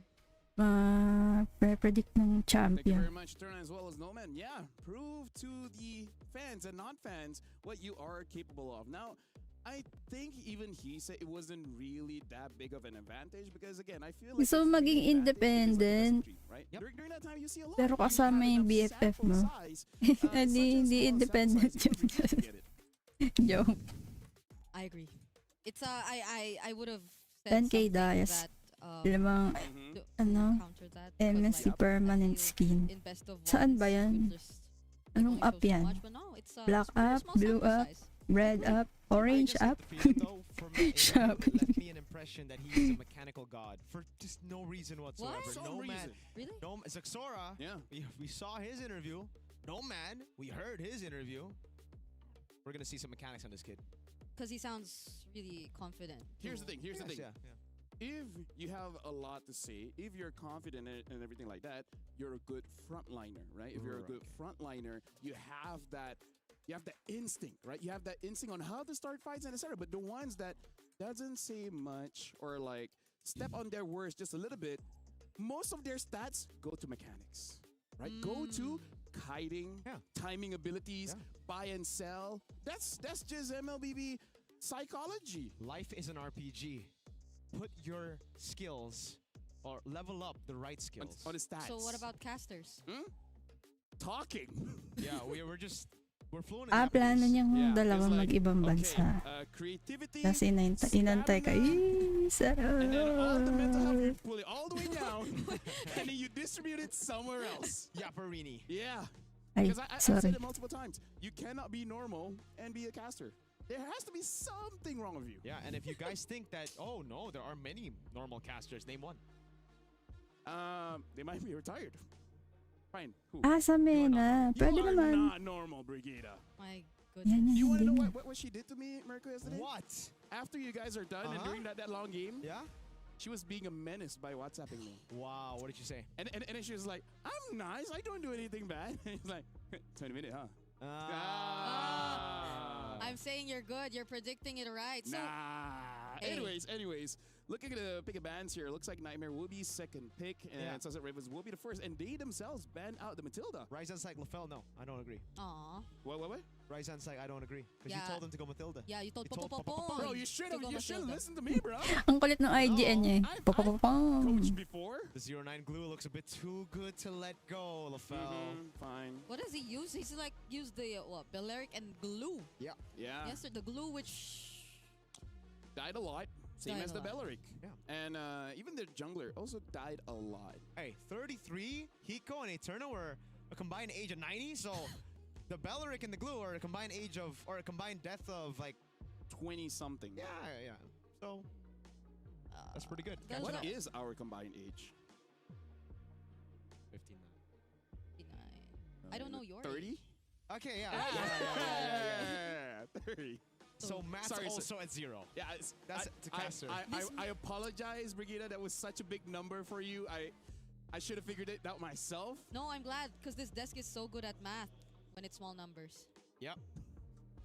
Pre-predict ng Thank you champion. very much, Eterna, as well as Nomad. Yeah, prove to the fans and non-fans what you are capable of. Now, I think even he said it wasn't really that big of an advantage because again, I feel like So, it's the maging advantage because of the independent. best streak, right? During that time, you see a lot. Pero You kasama have yung enough BFF sample mo. size, Hindi such a small sample independent size, you can really get it. Joke. I agree. It's I would have said 10k something dayas. that Lamang, to ano, counter that, because, MSC like, permanent I feel skin. in best of Saan ones, ba yan? we'll just Anong only up show so yan? much, but no, it's, Black it's really up, small blue sample up, size. red up, orange I just up. like the feeling, though, from my Shut interview, it left me an impression that he is a mechanical god for just no reason whatsoever. What? No Nomad, reason. Really? Zaxora, Yeah. we saw his interview. Nomad, we heard his interview. We're gonna see some mechanics on this kid. Because he sounds really confident. Here's the thing. Here's the thing. Yeah. If you have a lot to say, if you're confident and everything like that, you're a good frontliner, right? If you're a good frontliner, you have that instinct, right? You have that instinct on how to start fights and etc. But the ones that doesn't say much or like step on their words just a little bit, most of their stats go to mechanics, right? Go to kiting, timing abilities, buy and sell. That's just MLBB psychology. Life is an RPG. Put your skills or level up the right skills. On the stats. So what about casters? Talking? Yeah, we're fluent in Plano Japanese. niyang dalawang it's like, mag-ibang bansa. Creativity. Tapos inantay ka. stamina, and then all the mental health, you Sarap. pull it all the way down, and then you distribute it somewhere else. Yaparini. Yeah. Ay, Because I've sorry. said it multiple times. You cannot be normal and be a caster. There has to be something wrong with you. Yeah, and if you guys think that, oh no, there are many normal casters, name one. They might be retired. Fine. Who? Sa MENA. Pwede You are naman. not normal, Brigida. My Yan, goodness. You want to know hindi. what she did to me, Mirko, yesterday? What? After you guys are done and during that long game, Yeah? she was being a menace by WhatsApping me. Wow, what did you say? And then she was like, I'm nice. I don't do anything bad. And he's like, 20 minutes, huh? I'm saying you're good. You're predicting it right. So, Nah. Hey. Anyways, looking at the pick of bands here, looks like Niightmare will be second pick, and Yeah. Sunset Ravens will be the first, and they themselves ban out the Matilda. Ryzen's like, LaFell, no, I don't agree. aw. What? Ryzen's like, I don't agree. Because Yeah. you told him to go Matilda. Yeah, you told You told Popopopon. Bro, you should have Matilda. listened to me, bro. Ang kulit ng IGN niya eh. I've Popopopong. coached before. The 09 glue looks a bit too good to let go, LaFell. Fine. What does he use? He's like used the Balearic and glue. Yeah. Yeah. Yes, sir. The glue which Died a lot. Same Died as a the lot. Belleric. Yeah. And even the jungler also died a lot. Hey, 33, Hiko, and Eterna were a combined age of 90, so the Belleric and the glue are a combined age of, or a combined death of like, 20 something. yeah. So, that's pretty good. there's What a- is our combined age? 59. 59. I don't know your 30? age. Okay, yeah. Yeah, 30. So Matt's Sorry, also at 0. Yeah, That's to caster. I apologize, Brigida. That was such a big number for you. I should have figured it out myself. No, I'm glad because this desk is so good at math when it's small numbers. Yep.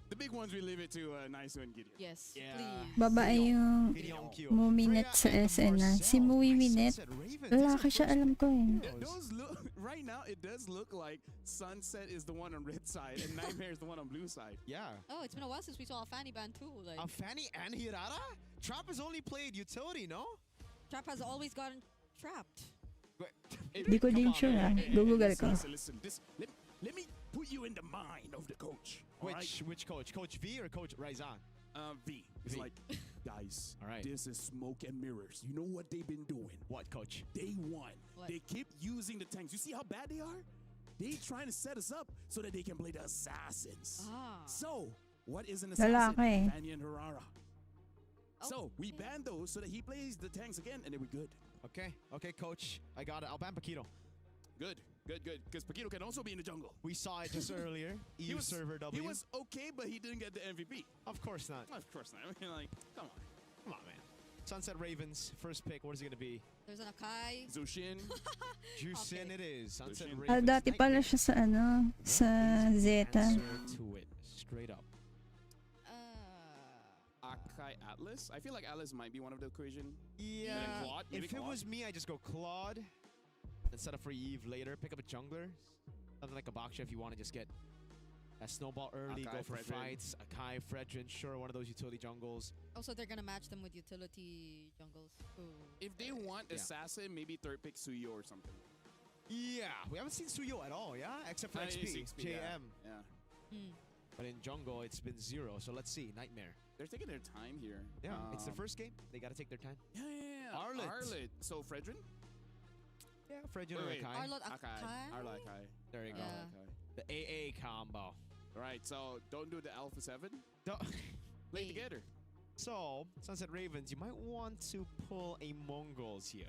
The big ones we leave it to Naisu and Gideon. Yes, Yeah. please. Babae yung Gideon Q. Muminet sa Freya and SN Si Marcel. Muminet. Sunset Ravens. Lalaki siya, alam ko eh. Those look right now. It does look like Sunset is the one on red side and Niightmare is the one on blue side. Yeah. Oh, it's been a while since we saw a Fanny band too. Like Fanny and Hirara? Trap has only played utility, no? Trap has always gotten trapped. Di ko din sure ah. Google ko. Listen. Let me put you in the mind of the coach. all right? Which coach? Coach V or Coach Ryzan? V. It's V. like, guys, All right. this is smoke and mirrors. You know what they've been doing? What, Coach? Day one. What? They keep using the tanks. You see how bad they are? They trying to set us up so that they can play the assassins. Ah. So, what is an assassin? Lalaki. Fanny and Harara. So, we ban those so that he plays the tanks again and then we're good. Okay, Coach. I got it. I'll ban Paquito. Good. Because Paquito can also be in the jungle. We saw it just earlier. EU server W. He was okay, but he didn't get the MVP. Of course not. Of course not. I mean, like, come on. Come on, man. Sunset Ravens, first pick. What is it going to be? There's an Akai. Zushin. Juicin Okay. it is. Sunset Zushin. Ravens. Dati pala siya sa ano, sa Zeta. Answer to it. Straight up. Akai Atlas. I feel like Atlas might be one of the equation. Yeah. Maybe Claude. Maybe If it Claude. was me, I just go Claude instead of for Eve later. Pick up a jungler. Something like a Baksha if you want to just get a snowball early, Akai, go for Fredrin. fights. Akai, Fredrin, sure, one of those utility jungles. Also, they're gonna match them with utility jungles. Ooh. If they want Yeah. assassin, maybe third pick Suyo or something. Yeah, we haven't seen Suyo at all, yeah? Except for XP, JM. Yeah. Hmm. But in jungle, it's been 0, so let's see. Niightmare. They're taking their time here. Yeah, it's the first game. They got to take their time. Yeah. Arlet. So Fredrin? Yeah, Fredrin or Wait. Akai. Arlot Akai. Arla Akai. There you go. Yeah. The AA combo. All right, so don't do the Alpha 7. Don't- Play Hey. together. So, Sunset Ravens, you might want to pull a MongolZ here.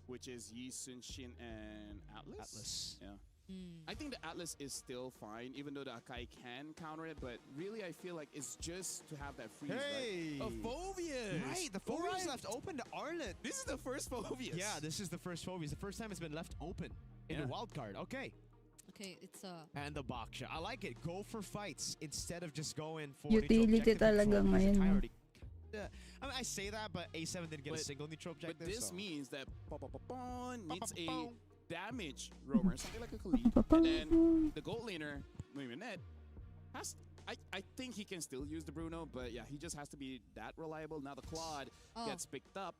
Which is Yi, Sun Shin, and Atlas? Atlas. Yeah. Hmm. I think the Atlas is still fine, even though the Akai can counter it, but really I feel like it's just to have that freeze, Hey! right? A Phobius! Right, the All Phobius right. left open to Arlet. This is the first Phobius. Yeah, this is the first Phobius. The first time it's been left open in Yeah. the wild card. Okay. Okay, it's And the Baksha. I like it. Go for fights instead of just going for Utility neutral objective talaga control, because ngayon, Akai no? already- I mean, I say that, but A7 didn't get a But- single neutral But objective. this so. means that Pon needs a Pon. damage roamer, something like a Khalid, and then the gold laner, Muimanet, has. I think he can still use the Bruno, but yeah, he just has to be that reliable. Now the Claude Oh. gets picked up.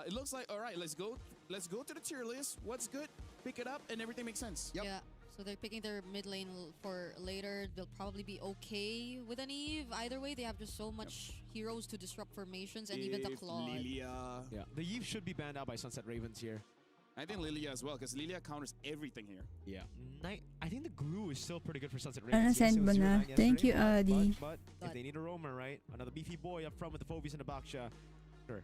It looks like all right. Let's go to the tier list. What's good? Pick it up, and everything makes sense. Yep. Yeah. So they're picking their mid lane for later. They'll probably be okay with an Eve. Either way, they have just so much heroes to disrupt formations and even the If Claw. Lilia. Yeah, the Eve should be banned out by Sunset Ravens here. I think Lilia as well, because Lilia counters everything here. Yeah. I think the glue is still pretty good for Sunset Ano, Ravens. send it was mo na. 0-9 Thank you, yesterday, Adi. But if they need a roamer, right? Another beefy boy up front with the Phobius and the Baksha. Sure.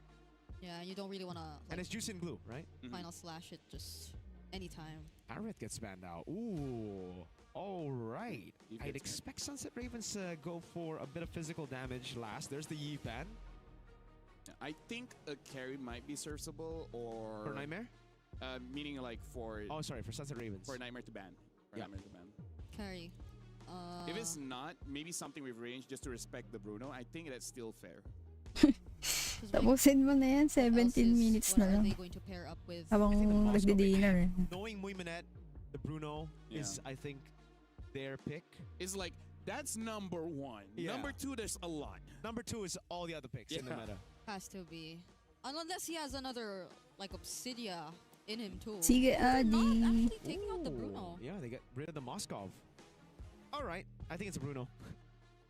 Yeah, you don't really want to And it's juice and glue, right? Mhm. final slash it just anytime. Parrot gets banned out. Ooh. All right. I'd expect Sunset Ravens to go for a bit of physical damage last. There's the Yi ban. I think a carry might be serviceable, or For Nightmare? meaning like for Oh, sorry, for Sunset Ravens. for Nightmare to ban. For Yeah. Nightmare to ban. Carry. If it's not, maybe something with range just to respect the Bruno. I think that's still fair. 'Cause, like, Tapusin mo na yan, what else 17 is- minutes what na are lang. they going to pair up with? Habang I think the Moscow nagdi-dinner. Knowing Muimanet, the Bruno is, I think, their pick. It's like that's number one. Yeah. Number two, there's a lot. Number 2 is all the other picks in the Yeah. meta. Has to be. Unless he has another like Obsidia in him too. Sige, They're not Adi. actually taking out the Bruno. Yeah, they get rid of the Moskov. All right, I think it's a Bruno.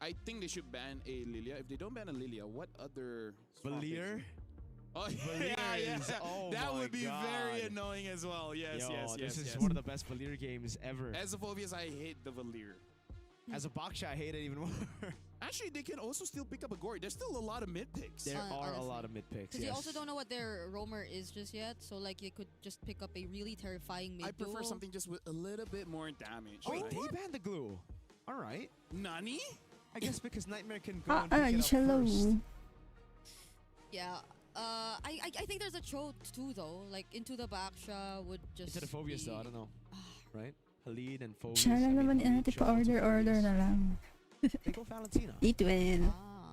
I think they should ban a Lilia. If they don't ban a Lilia, what other swamp Valier? is- Oh Valier yeah. is- oh that my would be very God. annoying as well. Yes, Yo, yes, this yes. is yes. one of the best Valier games ever. As a Phobias, I hate the Valier. As a Baksha, I hate it even more. Actually, they can also still pick up a Gory. There's still a lot of mid picks. There are a Honestly. lot of mid picks. Because you also don't know what their roamer is just yet, so like you could just pick up a really terrifying mid I prefer duo. something just with a little bit more damage. Wait, right? they banned the glue. All right. Nani? I guess because Nightmare can go and pick it up hello. first. Yeah. I think there's a Cho too though. Like Into the Baksha would just Into the Phobias be- though, I don't know. Right? Halid and Phobias. Siya I na mean, naman Halid, natin Cho, pa-order na lang. They go Valentina. D12. Ah.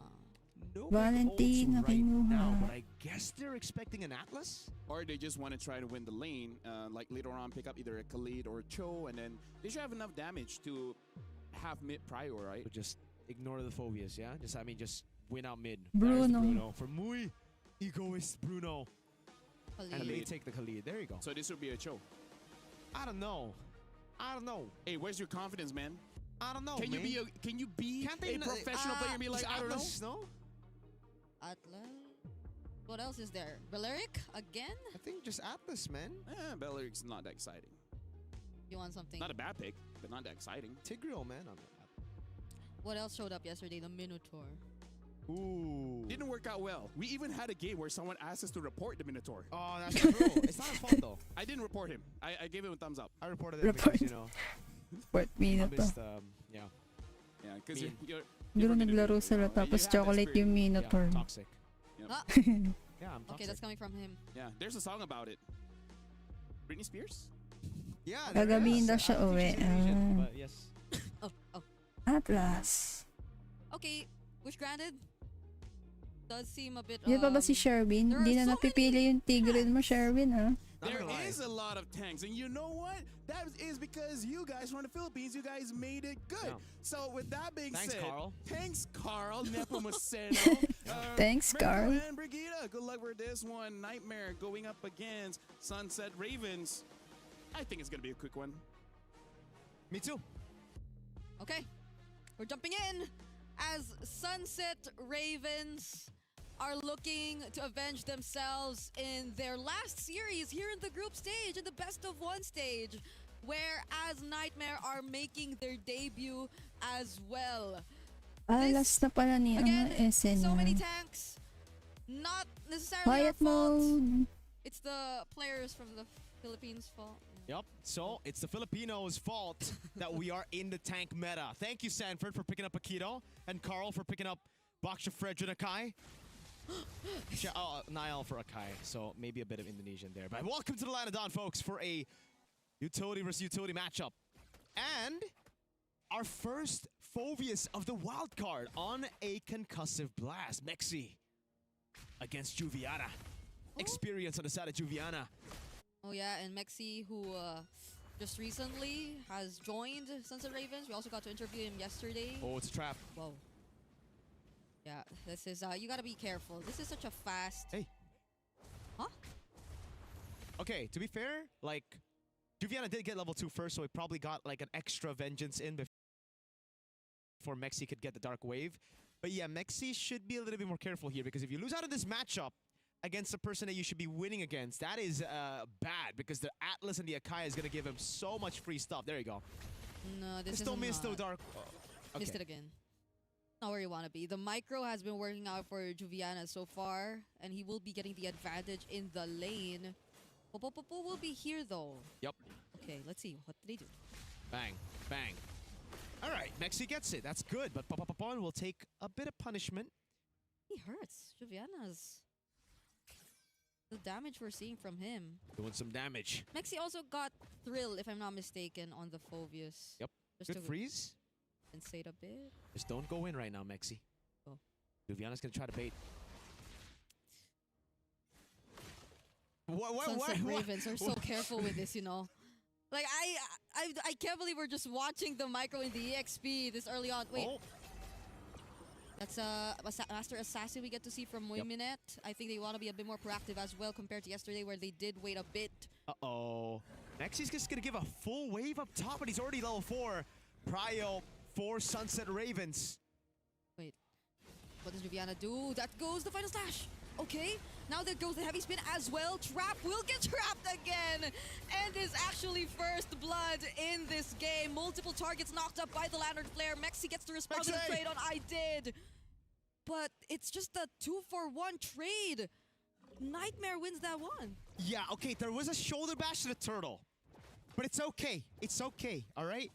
No Valentine na right kinuha. now, but I guess they're expecting an Atlas? Or they just want to try to win the lane. Like later on, pick up either a Khalid or a Cho, and then they should have enough damage to have mid prior, right? But just ignore the Phobias, yeah? Just win out mid. Bruno. There's the Bruno. For Mui, egoist Bruno. Khalid. And they Khalid. take the Khalid. There you go. So this would be a Cho. I don't know. Hey, where's your confidence, man? I don't know, Can man. you be Can't they a professional player and be like, is I don't know? Atlas, no? Atlas. What else is there? Valeric again? I think just Atlas, man. Belleric's not that exciting. You want something? Not a bad pick, but not that exciting. Tigreal, man. What else showed up yesterday? The Minotaur. Ooh. Didn't work out well. We even had a game where someone asked us to report the Minotaur. Oh, that's true. It's not his fault, though. I didn't report him. I gave him a thumbs up. I reported it Report. because, you know, What I minute to? missed, yeah. Yeah, because Me. you're Siguro forgetting naglaro it, sila you know? You tapos have that chocolate spirit. yung Minotaur. Yeah, toxic. Ah, Yeah, I'm toxic. okay, that's coming from him. Yeah, there's a song about it. Britney Spears? Yeah, there Gagabihin is. daw siya I don't think uwi. she's Indonesian, Ah. but yes. Oh. Atlas. Okay, wish granted. Does seem a bit. Di ba ba si Sherwin? there are Di na so napipili yung tigre mo, Sherwin, ha? Not There gonna lie. is a lot of tanks, and you know what? That is because you guys from the Philippines, you guys made it good. Yeah. So with that being Thanks, said, Carl. Thanks, Carl Nepomuceno. Thanks, Carl. And Brigida, good luck for this one. Nightmare going up against Sunset Ravens. I think it's gonna be a quick one. Me too. Okay, we're jumping in as Sunset Ravens are looking to avenge themselves in their last series here in the group stage, in the best of one stage, whereas Nightmare are making their debut as well. Alas na pala ni Again, SN. so many tanks, not necessarily Quiet our fault. mode. It's the players from the Philippines' fault. Yep. So it's the Filipinos' fault that we are in the tank meta. Thank you, Sanford, for picking up Akito, and Carl for picking up Baksha Fredrin Akai. Niall for Akai. So maybe a bit of Indonesian there. But welcome to the Line of Dawn, folks, for a utility versus utility matchup. And our first Phobias of the wild card on a concussive blast. Mexi against Juviana. Experience on the side of Juviana. Oh yeah, and Mexi, who just recently has joined Sunset Ravens. We also got to interview him yesterday. Oh, it's a trap. Whoa. Yeah, this is, you gotta be careful. This is such a fast... Hey. Huh? Okay, to be fair, like, Juviana did get level 2 first, so he probably got like an extra vengeance in before Mexi could get the Dark Wave. But yeah, Mexi should be a little bit more careful here, because if you lose out in this matchup against the person that you should be winning against, that is bad, because the Atlas and the Akai is going to give him so much free stuff. There you go. No, this is Still missed the not. Dark... Missed it okay. again. Not where you want to be. The micro has been working out for Juviana so far, and he will be getting the advantage in the lane. Popopopo will be here though. Yep. Okay, let's see. What did they do? Bang, bang. All right, Mexi gets it. That's good, but Papapapon will take a bit of punishment. He hurts. Joviana's. The damage we're seeing from him. Doing some damage. Mexi also got Thrill, if I'm not mistaken, on the Phobius. Yep. Just Good freeze. Compensate a bit. Just don't go in right now, Mexi. Oh. Juviana's gonna try to bait. Sunset Ravens are so careful with this, you know. Like I can't believe we're just watching the micro in the EXP this early on. Wait. Oh. That's Master Assassin we get to see from Moiminet. I think they want to be a bit more proactive as well compared to yesterday where they did wait a bit. Uh-oh. Mexi's just gonna give a full wave up top, but he's already level 4. Prio for Sunset Ravens. Wait. What does Joviana do? That goes the final slash. Okay. Now there goes the heavy spin as well. Trap will get trapped again. And is actually first blood in this game. Multiple targets knocked up by the Lantern Flare. Mexi gets to respond to the trade on I did. But it's just a 2-for-1 trade. Nightmare wins that one. Yeah, okay, there was a shoulder bash to the turtle. But it's okay. It's okay, all right?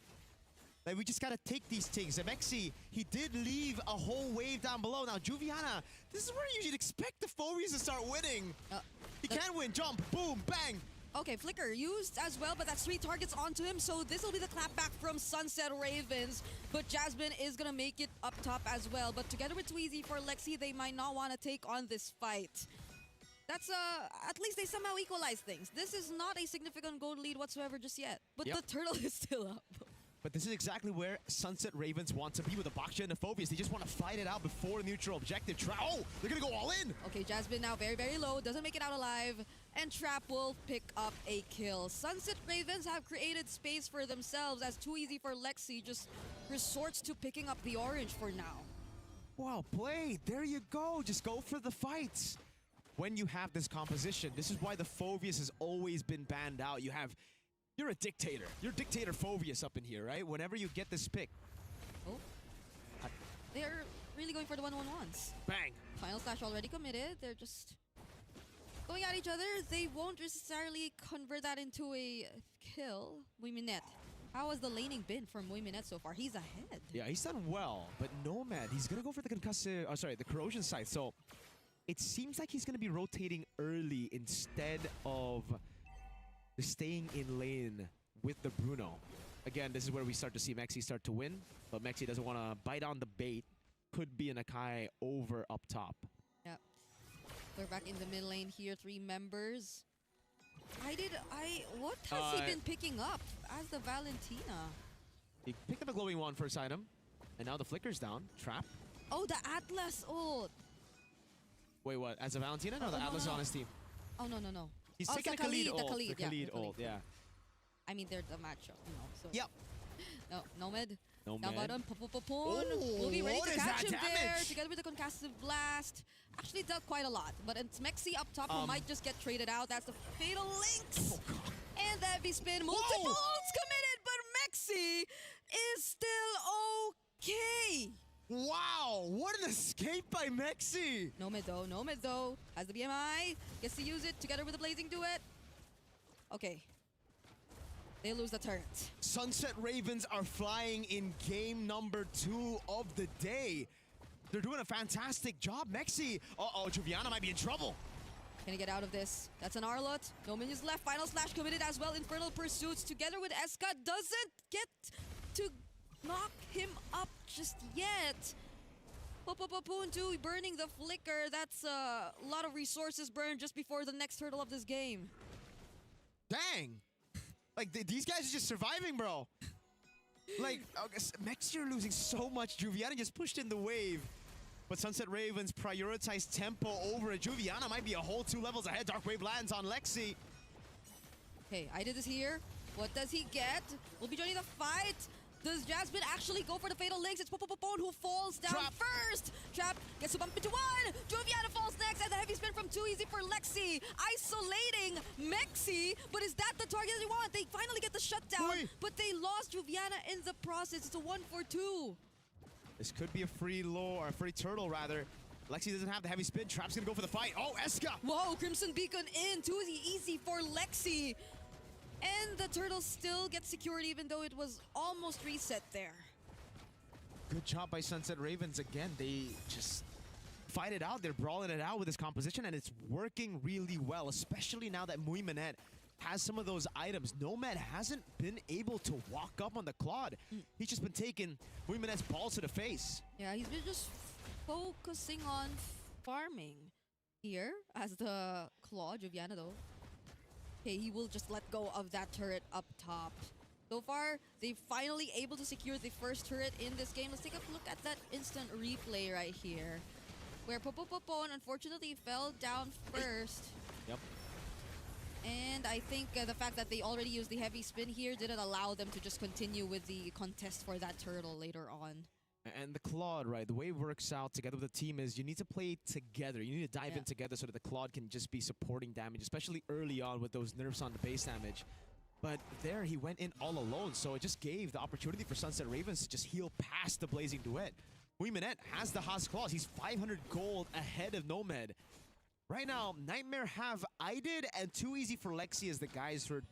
Like, we just gotta take these things. And Mexi, he did leave a whole wave down below. Now, Juviana, this is where you should expect the Phobias to start winning. He can win. Jump, boom, bang. Okay, Flicker used as well, but that's 3 targets onto him. So this will be the clapback from Sunset Ravens. But Jasmine is gonna make it up top as well. But together with Tweezy for Lexi, they might not want to take on this fight. That's at least they somehow equalize things. This is not a significant goal lead whatsoever just yet. But the turtle is still up. But this is exactly where Sunset Ravens want to be with the Baksha and the Phobias. They just want to fight it out before the neutral objective. Oh, they're going to go all in. Okay, Jasmine now very, very low. Doesn't make it out alive. And Trap will pick up a kill. Sunset Ravens have created space for themselves as Too Easy for Lexi just resorts to picking up the orange for now. Wow, played. There you go. Just go for the fights. When you have this composition, this is why the Phobias has always been banned out. You're a dictator. You're Dictator Phobias up in here, right? Whenever you get this pick. Oh. They're really going for the 1-1-1s. Bang. Final slash already committed. They're just going at each other. They won't necessarily convert that into a kill. Moiminet. How has the laning been for Moiminet so far? He's ahead. Yeah, he's done well. But Nomad, he's going to go for the concussive, the corrosion side. So it seems like he's going to be rotating early instead of staying in lane with the Bruno. Again, this is where we start to see Mexi start to win, but Mexi doesn't want to bite on the bait. Could be an Akai over up top. Yep. We're back in the mid lane here, 3 members. What has he been picking up as the Valentina? He picked up a glowing wand first item, and now the flicker's down. Trap. Oh, the Atlas ult. Wait, what? As a Valentina? No, the Atlas is on his team. Oh, no. He's taking the Khalid ult. The Khalid ult, yeah. I mean, they're the matchup, you know. So. Yep. No, Nomad. Nomad. Down bottom, Popopopon. We'll be ready to catch him there together with the concussive blast. Actually dealt quite a lot, but it's Mexi up top who might just get traded out. That's the Fatal Links. Oh, God. And the heavy spin. Multiple ults committed, but Mexi is still okay. Wow, what an escape by Mexi! Nomad though, has the BMI, gets to use it together with the Blazing Duet. Okay. They lose the turret. Sunset Ravens are flying in game number 2 of the day. They're doing a fantastic job. Mexi, Juviana might be in trouble. Can he get out of this? That's an Arlot. No minions left. Final slash committed as well. Infernal Pursuits together with Eska doesn't get to knock him up just yet. Popopopuntu burning the flicker. That's a lot of resources burned just before the next hurdle of this game. Dang. Like, these guys are just surviving, bro. Like, Mexi are losing so much. Juviana just pushed in the wave. But Sunset Ravens prioritize tempo over it. Juviana might be a whole 2 levels ahead. Dark Wave lands on Lexi. Okay, I did this here. What does he get? We'll be joining the fight. Does Jasmine actually go for the Fatal Links? It's Popopopon who falls down first. Trap gets to bump into 1. Juviana falls next, and the heavy spin from Too Easy for Lexi. Isolating Mexi, but is that the target that they want? They finally get the shutdown, but they lost Juviana in the process. It's a 1-for-2. This could be a free turtle rather. Lexi doesn't have the heavy spin. Trap's gonna go for the fight. Oh, Eska! Whoa, Crimson Beacon in. Too easy for Lexi. And the turtle still gets secured even though it was almost reset there. Good job by Sunset Ravens again. They just fight it out. They're brawling it out with this composition, and it's working really well, especially now that MENA has some of those items. Nomad hasn't been able to walk up on the Claude. He's just been taking MENA's balls to the face. Yeah, he's been just focusing on farming here as the Claw, Joviana though. Okay, he will just let go of that turret up top. So far, they're finally able to secure the first turret in this game. Let's take a look at that instant replay right here, where Popopopon unfortunately fell down first. Yep. And I think the fact that they already used the heavy spin here didn't allow them to just continue with the contest for that turtle later on. And the Claude, right, the way it works out together with the team is you need to play together. You need to dive in together so that the Claude can just be supporting damage, especially early on with those nerfs on the base damage. But there he went in all alone, so it just gave the opportunity for Sunset Ravens to just heal past the Blazing Duet. MENA has the Haas Claws. He's 500 gold ahead of Nomad. Right now, Niightmare have IDed and Too Easy for Lexi as the guys who are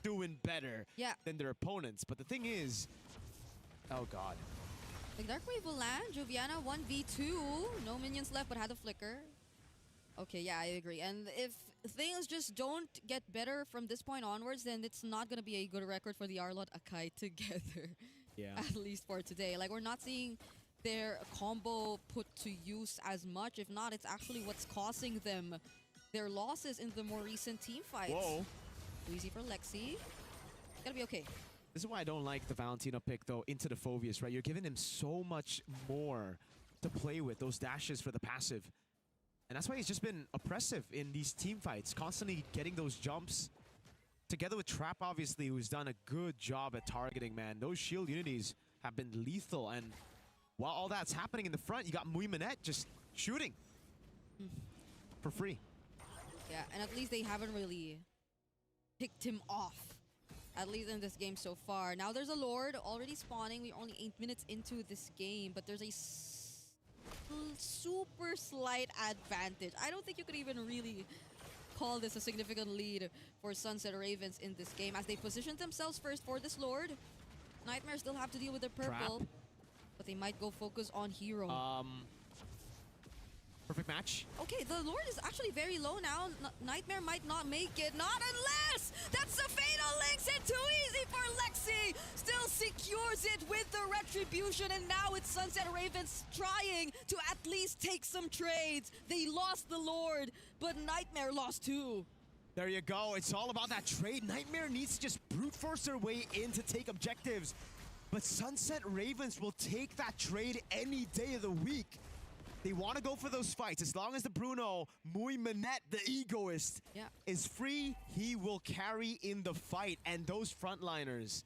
doing better than their opponents. But the thing is, oh god. Like Dark Wave will land. Joviana 1v2. No minions left, but had a flicker. Okay, yeah, I agree. And if things just don't get better from this point onwards, then it's not going to be a good record for the Arlot Akai together. Yeah. At least for today. Like, we're not seeing their combo put to use as much. If not, it's actually what's causing them their losses in the more recent team fights. Whoa. Too easy for Lexi. It's gonna be okay. This is why I don't like the Valentino pick, though, into the Phoveus, right? You're giving him so much more to play with, those dashes for the passive. And that's why he's just been oppressive in these team fights, constantly getting those jumps. Together with Trap, obviously, who's done a good job at targeting, man. Those shield unities have been lethal, and while all that's happening in the front, you got MENA just shooting for free. Yeah, and at least they haven't really picked him off, at least in this game so far. Now there's a Lord already spawning. We're only 8 minutes into this game, but there's a super slight advantage. I don't think you could even really call this a significant lead for Sunset Ravens in this game, as they positioned themselves first for this Lord. Niightmare still have to deal with their purple. Trap. But they might go focus on Hero. Perfect match. Okay, the Lord is actually very low now. Niightmare might not make it. Not unless! That's the Fatal Links and Too Easy for Lexi! Still secures it with the Retribution, and now it's Sunset Ravens trying to at least take some trades. They lost the Lord, but Niightmare lost too. There you go. It's all about that trade. Niightmare needs to just brute force their way in to take objectives. But Sunset Ravens will take that trade any day of the week. They want to go for those fights. As long as the Bruno, MENA, the egoist, is free, he will carry in the fight. And those frontliners,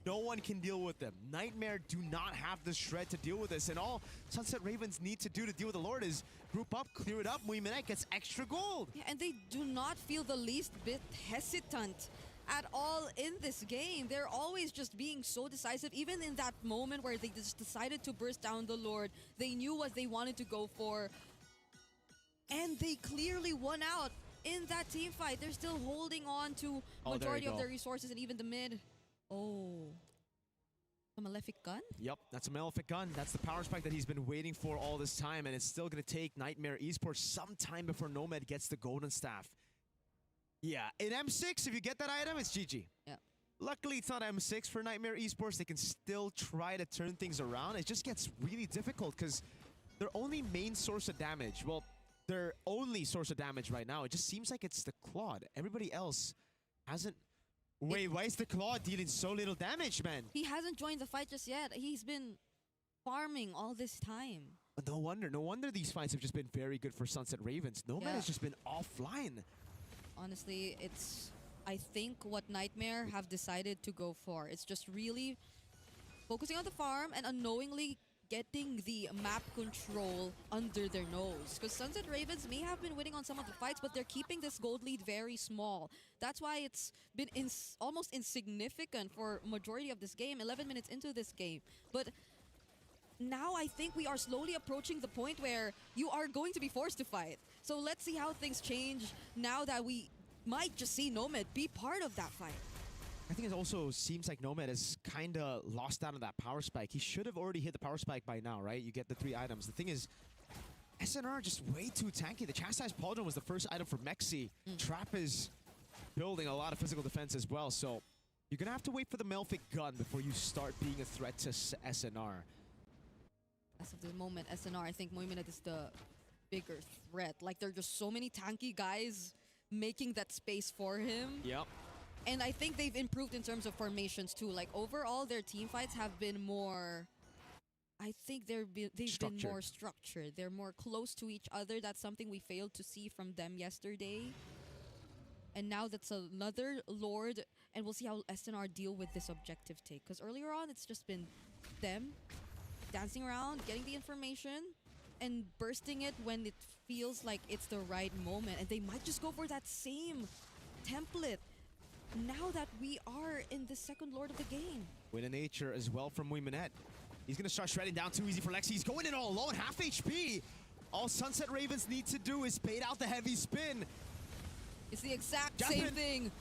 no one can deal with them. Niightmare do not have the shred to deal with this. And all Sunset Ravens need to do to deal with the Lord is group up, clear it up. MENA gets extra gold. Yeah, and they do not feel the least bit hesitant at all in this game. They're always just being so decisive. Even in that moment where they just decided to burst down the Lord, they knew what they wanted to go for. And they clearly won out in that team fight. They're still holding on to majority of their resources and even the mid. Oh. A Malefic Gun? Yep, that's a Malefic Gun. That's the power spike that he's been waiting for all this time, and it's still going to take Niightmare Esports some time before Nomad gets the Golden Staff. Yeah, in M6, if you get that item, it's GG. Yeah. Luckily, it's not M6 for Niightmare Esports. They can still try to turn things around. It just gets really difficult because their only main source of damage, well, their only source of damage right now, it just seems like it's the Claude. Everybody else hasn't... Wait, why is the Claude dealing so little damage, man? He hasn't joined the fight just yet. He's been farming all this time. No wonder these fights have just been very good for Sunset Ravens. Nomad has just been offline. Honestly, it's, I think, what Niightmare have decided to go for. It's just really focusing on the farm and unknowingly getting the map control under their nose. Because Sunset Ravens may have been winning on some of the fights, but they're keeping this gold lead very small. That's why it's been almost insignificant for majority of this game, 11 minutes into this game. But now I think we are slowly approaching the point where you are going to be forced to fight. So let's see how things change now that we might just see Nomad be part of that fight. I think it also seems like Nomad has kind of lost out on that power spike. He should have already hit the power spike by now, right? You get the 3 items. The thing is, SNR just way too tanky. The Chastised Pauldron was the first item for MENA. Trap is building a lot of physical defense as well, so you're going to have to wait for the Melfic gun before you start being a threat to SNR. As of the moment, SNR, I think MENA is the bigger threat. Like, there are just so many tanky guys making that space for him. Yep. And I think they've improved in terms of formations too. Like, overall, their team fights have been more... I think they've been more structured. They're more close to each other. That's something we failed to see from them yesterday. And now that's another Lord. And we'll see how SNR deal with this objective take. Because earlier on, it's just been them dancing around, getting the information, and bursting it when it feels like it's the right moment. And they might just go for that same template now that we are in the second Lord of the game. Win in nature as well from MENA. He's going to start shredding down too easy for Lexi. He's going in all alone, half HP. All Sunset Ravens need to do is bait out the heavy spin. It's the exact same thing.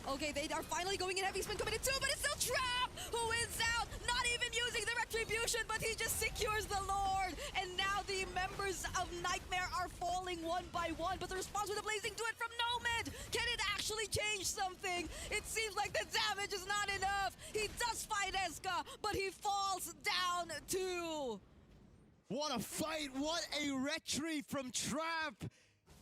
Okay, they are finally going in heavy spin committed too, but it's still Trap who wins out, not even using the Retribution, but he just secures the Lord. And now the members of Niightmare are falling one by one, but the response with the Blazing Duet from Nomad, can it actually change something? It seems like the damage is not enough. He does fight Eska, but he falls down too. What a fight, what a retry from Trap.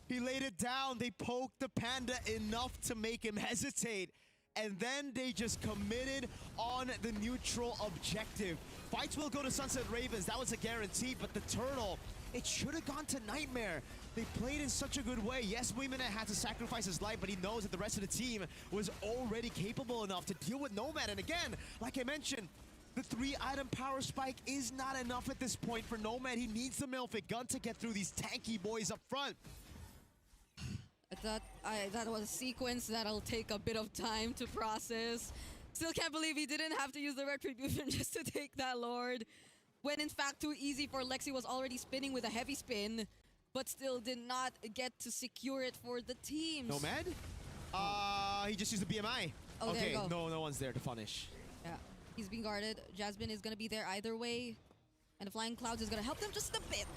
He laid it down. They poked the Panda enough to make him hesitate. And then they just committed on the neutral objective. Fights will go to Sunset Ravens. That was a guarantee. But the Turtle, it should have gone to Niightmare. They played in such a good way. Yes, MENA had to sacrifice his life, but he knows that the rest of the team was already capable enough to deal with Nomad. And again, like I mentioned, the 3-item power spike is not enough at this point for Nomad. He needs the Melfic gun to get through these tanky boys up front. That was a sequence that'll take a bit of time to process. Still can't believe he didn't have to use the Retribution just to take that Lord. When in fact too easy for Lexi was already spinning with a heavy spin, but still did not get to secure it for the teams. Nomad? He just used the BMI. Oh, okay, no one's there to punish. Yeah, he's being guarded. Jasmine is gonna be there either way. And the Flying Clouds is gonna help them just a bit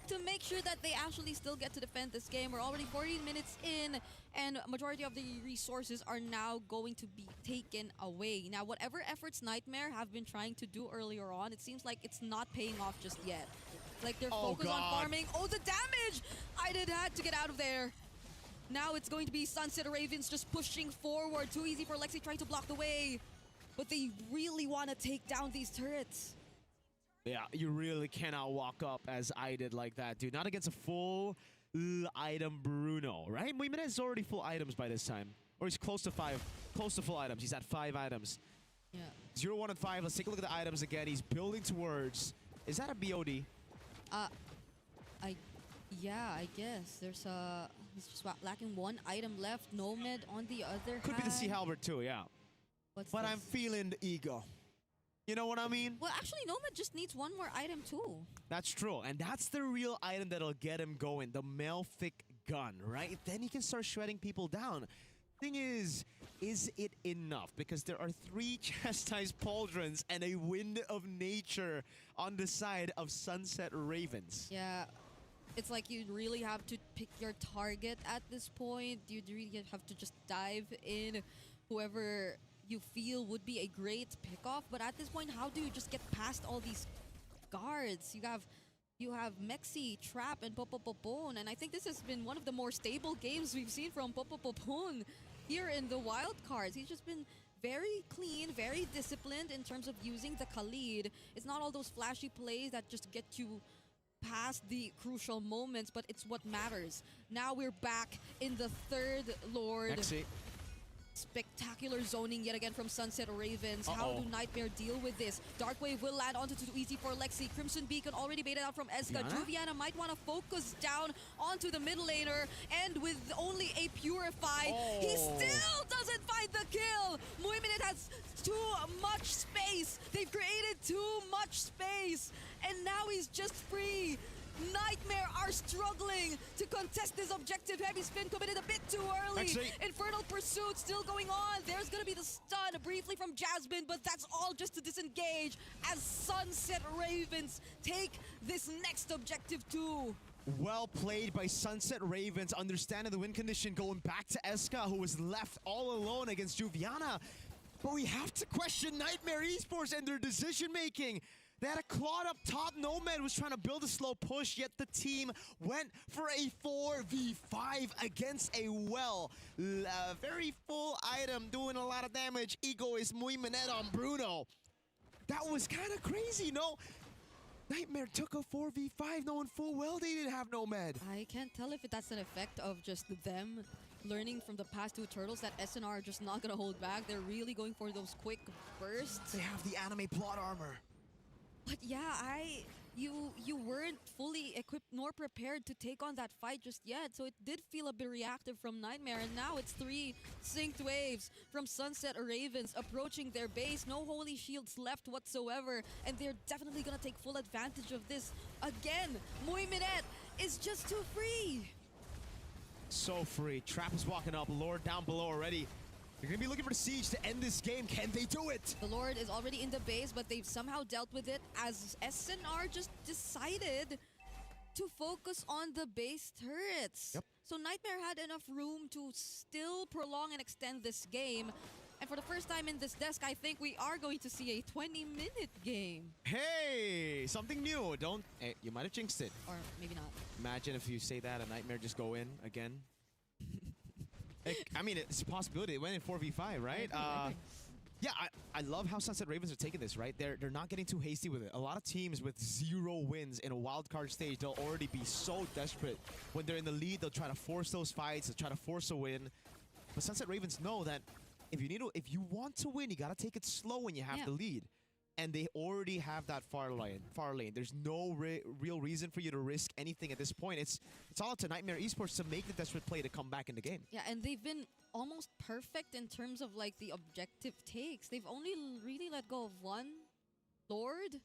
to make sure that they actually still get to defend this game. We're already 14 minutes in, and majority of the resources are now going to be taken away. Now, whatever efforts Niightmare have been trying to do earlier on, it seems like it's not paying off just yet. Like, they're focused on farming. Oh, the damage! I had to get out of there. Now it's going to be Sunset Ravens just pushing forward. Too easy for Lexi trying to block the way. But they really want to take down these turrets. Yeah, you really cannot walk up as I did like that, dude. Not against a full item Bruno, right? MENA is already full items by this time. Or he's close to full items. He's at 5 items. Yeah. 0, 1, and 5. Let's take a look at the items again. He's building towards... Is that a BOD? Yeah, I guess. He's just lacking 1 item left. Nomad on the other Could be the Sea Halberd too, yeah. But I'm feeling the ego. You know what I mean? Well, actually, Nomad just needs 1 more item too. That's true. And that's the real item that'll get him going. The Melfic gun, right? Then he can start shredding people down. Thing is it enough? Because there are 3 Chastised Pauldrons and a Wind of Nature on the side of Sunset Ravens. Yeah. It's like you really have to pick your target at this point. You really have to just dive in whoever you feel would be a great pickoff, but at this point, how do you just get past all these guards? You have Mexi, Trap, and Popopopon, and I think this has been one of the more stable games we've seen from Popopopon here in the wild cards. He's just been very clean, very disciplined in terms of using the Khalid. It's not all those flashy plays that just get you past the crucial moments, but it's what matters. Now we're back in the 3rd Lord. Mexi. Spectacular zoning yet again from Sunset Ravens. How do Niightmare deal with this? Darkwave will land onto too easy for Lexi. Crimson Beacon already baited out from Eska. Juviana might want to focus down onto the mid laner, and with only a Purify, he still doesn't find the kill. Muiminet has too much space. They've created too much space, and now he's just free. Niightmare are struggling to contest this objective. Heavy Spin committed a bit too early. Infernal Pursuit still going on. There's going to be the stun briefly from Jasmine, but that's all just to disengage as Sunset Ravens take this next objective too. Well played by Sunset Ravens, understanding the win condition, going back to Eska, who was left all alone against Juviana. But we have to question Niightmare Esports and their decision-making. They had a Claude up top. Nomad was trying to build a slow push, yet the team went for a 4v5 against a very full item, doing a lot of damage. Egoist Muiminet on Bruno. That was kind of crazy, no? Niightmare took a 4v5 knowing full well they didn't have Nomad. I can't tell if that's an effect of just them learning from the past two turtles that SNR are just not going to hold back. They're really going for those quick bursts. They have the anime plot armor. But yeah, you weren't fully equipped nor prepared to take on that fight just yet. So it did feel a bit reactive from Niightmare. And now it's 3 synced waves from Sunset Ravens approaching their base. No holy shields left whatsoever. And they're definitely going to take full advantage of this. Again, Muiminet is just too free. So free. Trap is walking up. Lord down below already. They're going to be looking for the siege to end this game. Can they do it? The Lord is already in the base, but they've somehow dealt with it as SNR just decided to focus on the base turrets. Yep. So Niightmare had enough room to still prolong and extend this game. And for the first time in this desk, I think we are going to see a 20-minute game. Hey, something new. Hey, you might have jinxed it. Or maybe not. Imagine if you say that, a Niightmare just go in again. I mean, it's a possibility. It went in 4v5, right? Yeah, I love how Sunset Ravens are taking this, right? They're not getting too hasty with it. A lot of teams with 0 wins in a wildcard stage, they'll already be so desperate. When they're in the lead, they'll try to force those fights, they'll try to force a win. But Sunset Ravens know that if you want to win, you gotta take it slow when you have the lead. And they already have that far lane. There's no real reason for you to risk anything at this point. It's all up to Niightmare Esports to make the desperate play to come back in the game. Yeah, and they've been almost perfect in terms of like the objective takes. They've only really let go of 1 Lord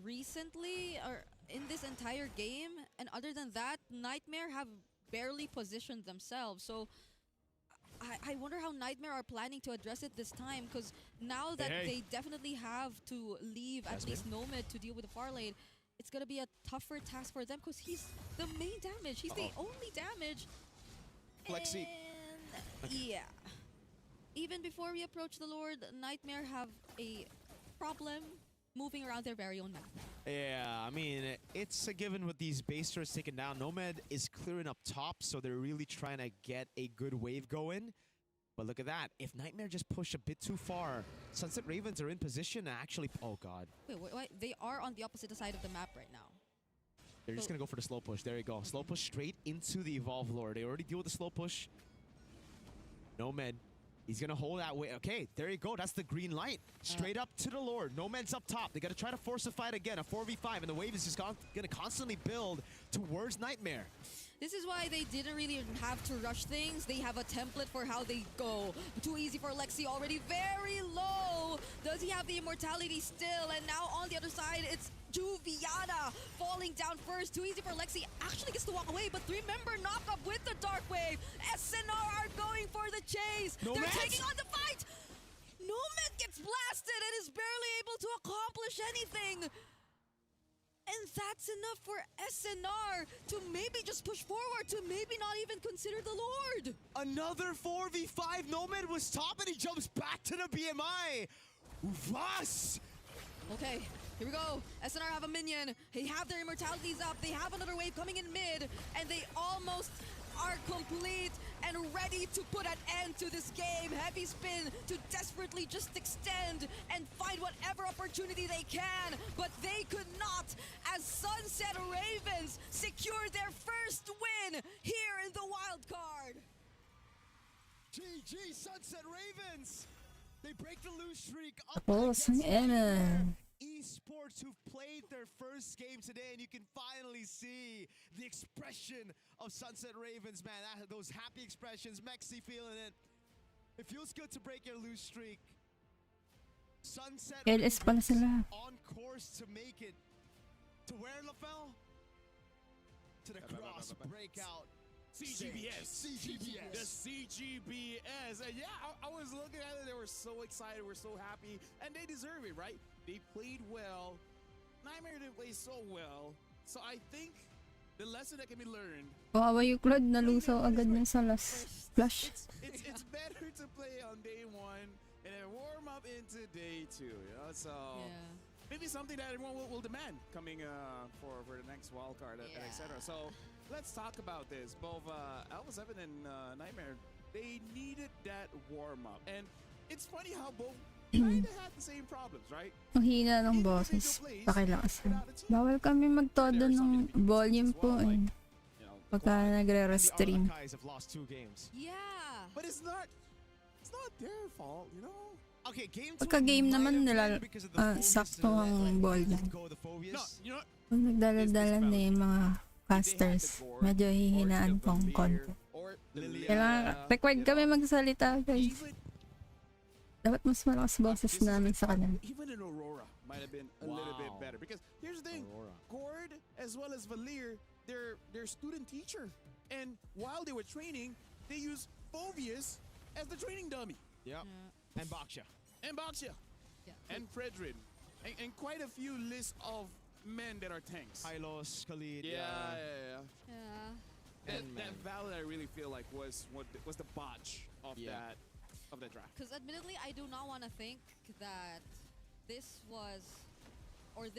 recently, or in this entire game. And other than that, Niightmare have barely positioned themselves. So I wonder how Niightmare are planning to address it this time, because now that they definitely have to leave at least Nomad to deal with the far lane, it's going to be a tougher task for them because he's the main damage. He's the only damage. Lexi. And yeah. Even before we approach the Lord, Niightmare have a problem moving around their very own map. Yeah, I mean, it's a given with these base turrets taken down. Nomad is clearing up top, so they're really trying to get a good wave going. But look at that. If Niightmare just push a bit too far, Sunset Ravens are in position to actually... Oh, God. Wait. They are on the opposite side of the map right now. They're just going to go for the slow push. There you go. Slow push straight into the Evolve Lord. They already deal with the slow push. Nomad. He's going to hold that way. Okay, there you go. That's the green light. Straight up to the Lord. Nomad's up top. They got to try to force a fight again. A 4v5, and the wave is just going to constantly build towards Niightmare. This is why they didn't really have to rush things. They have a template for how they go. Too easy for Lexi, already very low. Does he have the immortality still? And now on the other side, it's Juviana falling down first. Too easy for Lexi. Actually gets to walk away, but remember, knock up with the Dark Wave. SNR are going for the chase. They're taking on the fight. Nomad gets blasted and is barely able to accomplish anything. And that's enough for SNR to maybe just push forward, to maybe not even consider the Lord. Another 4v5. Nomad was top and he jumps back to the BMI. Vas! Okay, here we go. SNR have a minion. They have their immortalities up. They have another wave coming in mid. And they almost are complete and ready to put an end to this game. Heavy Spin to desperately just extend and find whatever opportunity they can. But they could not, as Sunset Ravens secure their first win here in the wild card. GG Sunset Ravens. They break the lose streak up Tapos ang against Niightmare Esports, who've played their first game today, and you can finally see the expression of Sunset Ravens, man. Those happy expressions, Mexi feeling it. It feels good to break your lose streak. Sunset LS pala Ravens sila. on course to make it to where, LaFell? To the cross breakout. CGBS. CGBS. The CGBS. And yeah, I was looking at it. They were so excited. We're so happy. And they deserve it, right? They played well. Niightmare didn't play so well. So I think the lesson that can be learned. Kawawa yung Claude, nalusaw agad ng sa last flash. It's better to play on day one and then warm up into day two. You know? So maybe something that everyone will demand coming for the next wild card and etc. So let's talk about this. Both Alpha 7 and Niightmare, they needed that warm up. And it's funny how both kind of had the same problems, right? Ang hina ng boses. Pakilakas. Bawal kami magtodo ng volume po eh. Pagka nagre-restream. Yeah. But it's not their fault, you know? Okay, game Pagka game naman nila, sakto ang volume. No, you know what? Pag nagdala-dala na yung mga casters, medyo hihinaan pong konti. Kailangan, required kami magsalita, guys. Dapat mas malakas boses namin sa kanila. Even in Aurora might have been a little bit better. Because here's the thing, Gord as well as Valir, they're student teacher. And while they were training, they used Phobius as the training dummy. Yep. And Baksha. And Baksha. Yeah. And Fredrin. And quite a few lists of men that are tanks. Hylos, Khalid. Yeah. That Valid, I really feel like was the botch of that draft. Because admittedly, I do not want to think that this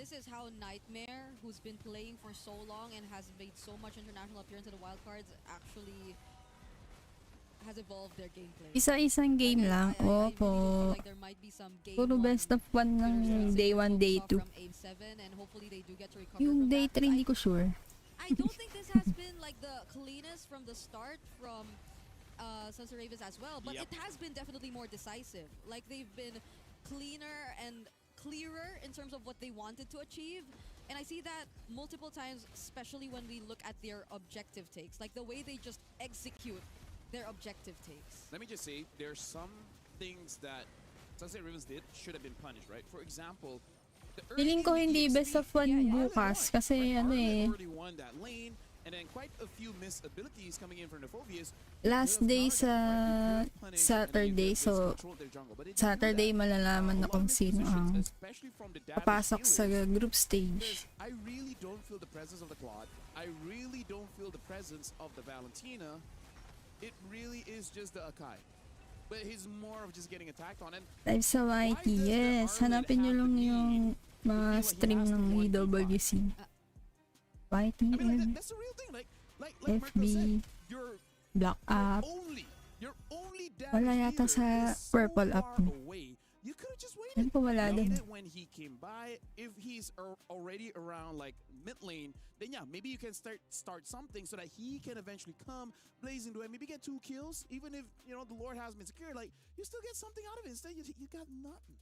is how Niightmare, who's been playing for so long and has made so much international appearance in the wildcards, actually has evolved their gameplay. Isa-isang game lang. Opo. Like there might be some game Puro best of 1 ng day 1, day 2. From Aim 7 and hopefully they do get to recover Yung from day that. 3 hindi ko sure. I don't think this has been like the cleanest from the start from Sunset Ravens as well, but it has been definitely more decisive. Like they've been cleaner and clearer in terms of what they wanted to achieve. And I see that multiple times, especially when we look at their objective takes, like the way they just execute their objective takes. Let me just say, there's some things that Sunset Ravens did should have been punished, right? For example, Feeling ko hindi best of 1 bukas kasi ano eh. And then quite a few missed abilities coming in from the Phobias. Last day sa Saturday, so Saturday malalaman na kung sino ang papasok sa group stage. I really don't feel the presence of the Claude. I really don't feel the presence of the Valentina. It really is just the Akai. But he's more of just getting attacked on. And Live sa YT, yes. Hanapin nyo lang yung mga stream ng EWC. YT, I mean, that's the real thing. Like FB, Marco said, Black Up. Your only Wala yata sa Purple Up. You could have just Yan waited. po wala din. When he came by, if he's already around like mid lane, then yeah, maybe you can start something so that he can eventually come blazing to it. Maybe get 2 kills, even if you know the Lord has been secured. Like you still get something out of it. Instead, you got nothing.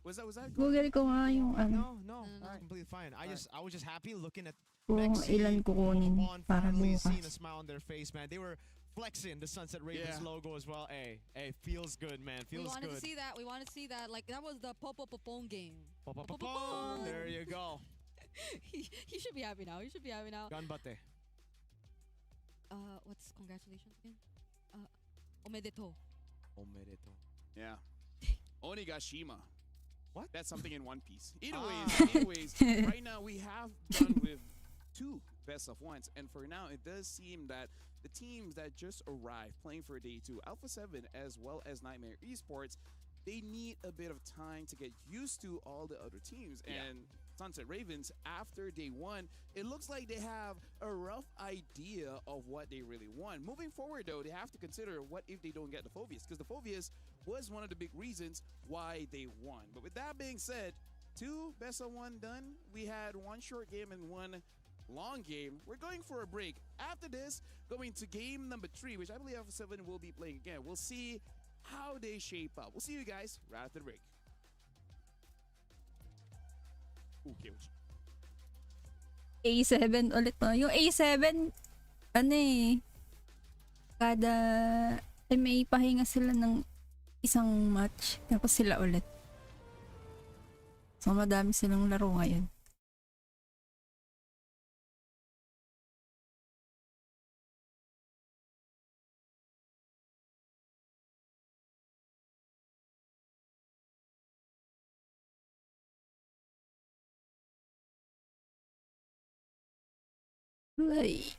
Was that Google ko nga yung ano. No, completely fine. I was just happy looking at Kung ilan kukunin para finally bukas. seeing a smile on their face, man. They were flexing the Sunset Ravens logo as well. Hey, feels good, man. Feels good. We wanted to see that. We wanted to see that. Like that was the Popo Popong game. Popopopong. There you go. He should be happy now. He should be happy now. Ganbate. What's congratulations again? Omedeto. Yeah. Onigashima. What? That's something in One Piece. Anyways, right now we have done with 2 best of 1s, and for now it does seem that the teams that just arrived playing for day 2, Alpha 7 as well as Niightmare Esports, they need a bit of time to get used to all the other teams. And Sunset Ravens, after day 1, it looks like they have a rough idea of what they really want. Moving forward, though, they have to consider what if they don't get the Phobias, because the Phobias was one of the big reasons why they won. But with that being said, 2 best of 1 done. We had 1 short game and 1 long game. We're going for a break. After this, going to game number 3, which I believe F7 will be playing again. We'll see how they shape up. We'll see you guys right after the break. Okay. A7 ulit no. Yung A7, ano eh, kada may pahinga sila ng isang match, tapos sila ulit. So, madami silang laro ngayon. Ay.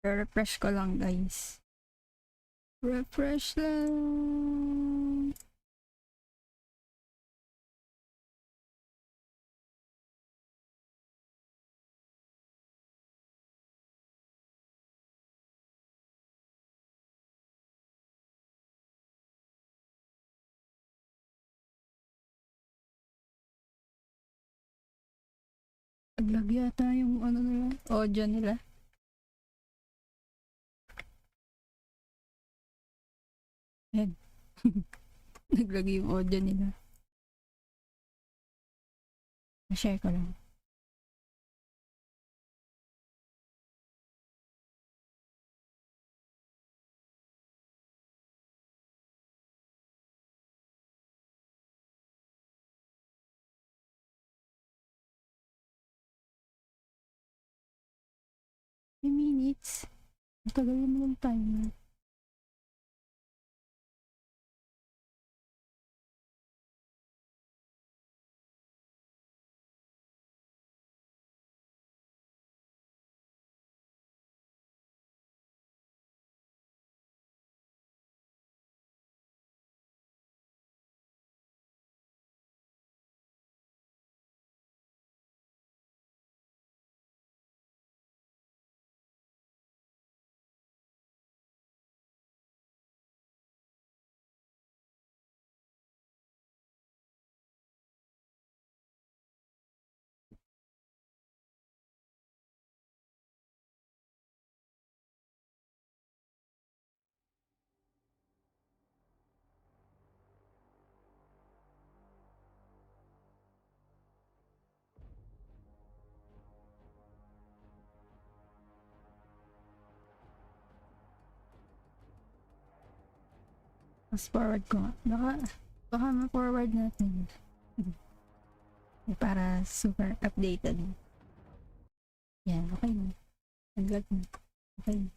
Refresh ko lang, guys. Refresh lang. Naglag yata yung ano nila, audio nila. Ayan. Naglag yung audio nila. Na-share ko lang. Minutes. Matagal naman ng timer. Mas forward ko nga. Baka ma-forward natin. Para super updated. Yan, okay na. Naglag na. Okay na.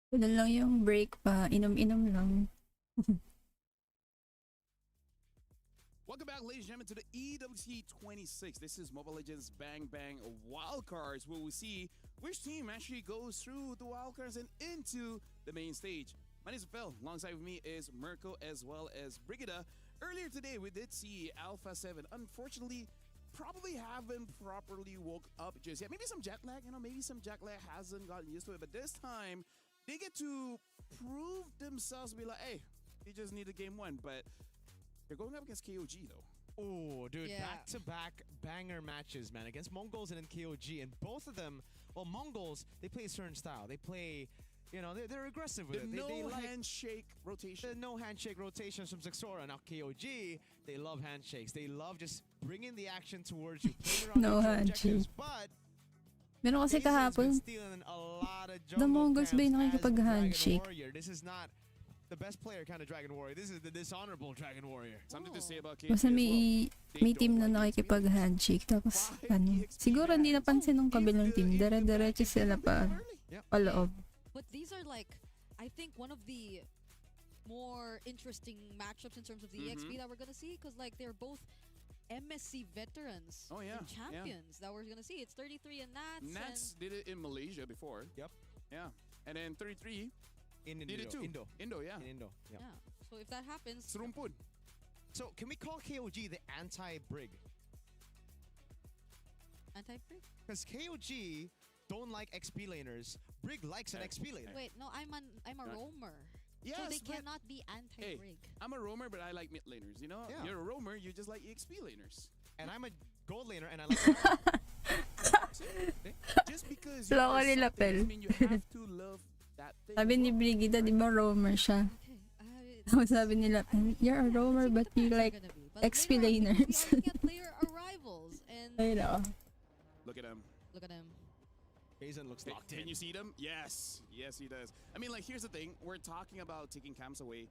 Ganun lang yung break pa. Inom-inom lang. Welcome back, ladies and gentlemen, to the EWC 26. This is Mobile Legends Bang Bang Wildcards, where we see which team actually goes through the wildcards and into the main stage. My name is Phil. Alongside with me is Mirko as well as Brigida. Earlier today, we did see Alpha 7. Unfortunately, probably haven't properly woke up just yet. Maybe some jet lag, maybe some jet lag hasn't gotten used to it. But this time, they get to prove themselves, be like, hey, you just need a game one. But they're going up against KOG, though. Oh, dude, Yeah. back-to-back banger matches, man, against MongolZ and then KOG. And both of them, well, MongolZ, they play a certain style. They play, they're aggressive with it. They like handshake rotation. the no handshake rotations from Zexora. Now, KOG, they love handshakes. They love just bringing the action towards you, playing around No neutral handshake. objectives. But Meron kasi Jason's been kahapon, stealing a lot of the jungle MongolZ ba yung camps as Dragon nakikipag-handshake? Warrior. This is not the best player kind of Dragon Warrior. This is the dishonorable Dragon Warrior. Something to say about KOG Basta as well. may They team don't na like EXP. nakikipag-handshake. Tapos, Why EXP siguro hindi fans? napansin ng kabilang If team. the Dire-diretso back sila is pa early. paloob. But these are like, I think one of the more interesting matchups in terms of the EXP that we're gonna see, because like they're both MSC veterans Oh, yeah, and yeah. champions that we're gonna see. It's 33 and Nats. Nats did it in Malaysia before. Yep. Yeah. And then 33 In did it too. Indo. Indo, yeah. In Indo. Yep. Yeah. So if that happens, Srumpun. So can we call KOG the anti-Brig? anti-break. Because KOG don't like XP laners. Brig likes an XP laner. Wait, no, I'm a Right. roamer. Yes, so they but cannot be anti-break. I'm a roamer, but I like mid laners. Yeah. You're a roamer, you just like EXP laners. And I'm a gold laner and I like Just because you Loko are nila, something doesn't Pel. mean you have to love that thing. Sabi ni Brigida, di ba roamer siya? Okay. Tapos sabi nila, you're a roamer but you like XP laners. We are looking at player arrivals, and Ay, nako. Look at him. look at him. Basin looks locked Can in. you see them? Yes. Yes, he does. I mean, like, here's the thing. We're talking about taking camps away.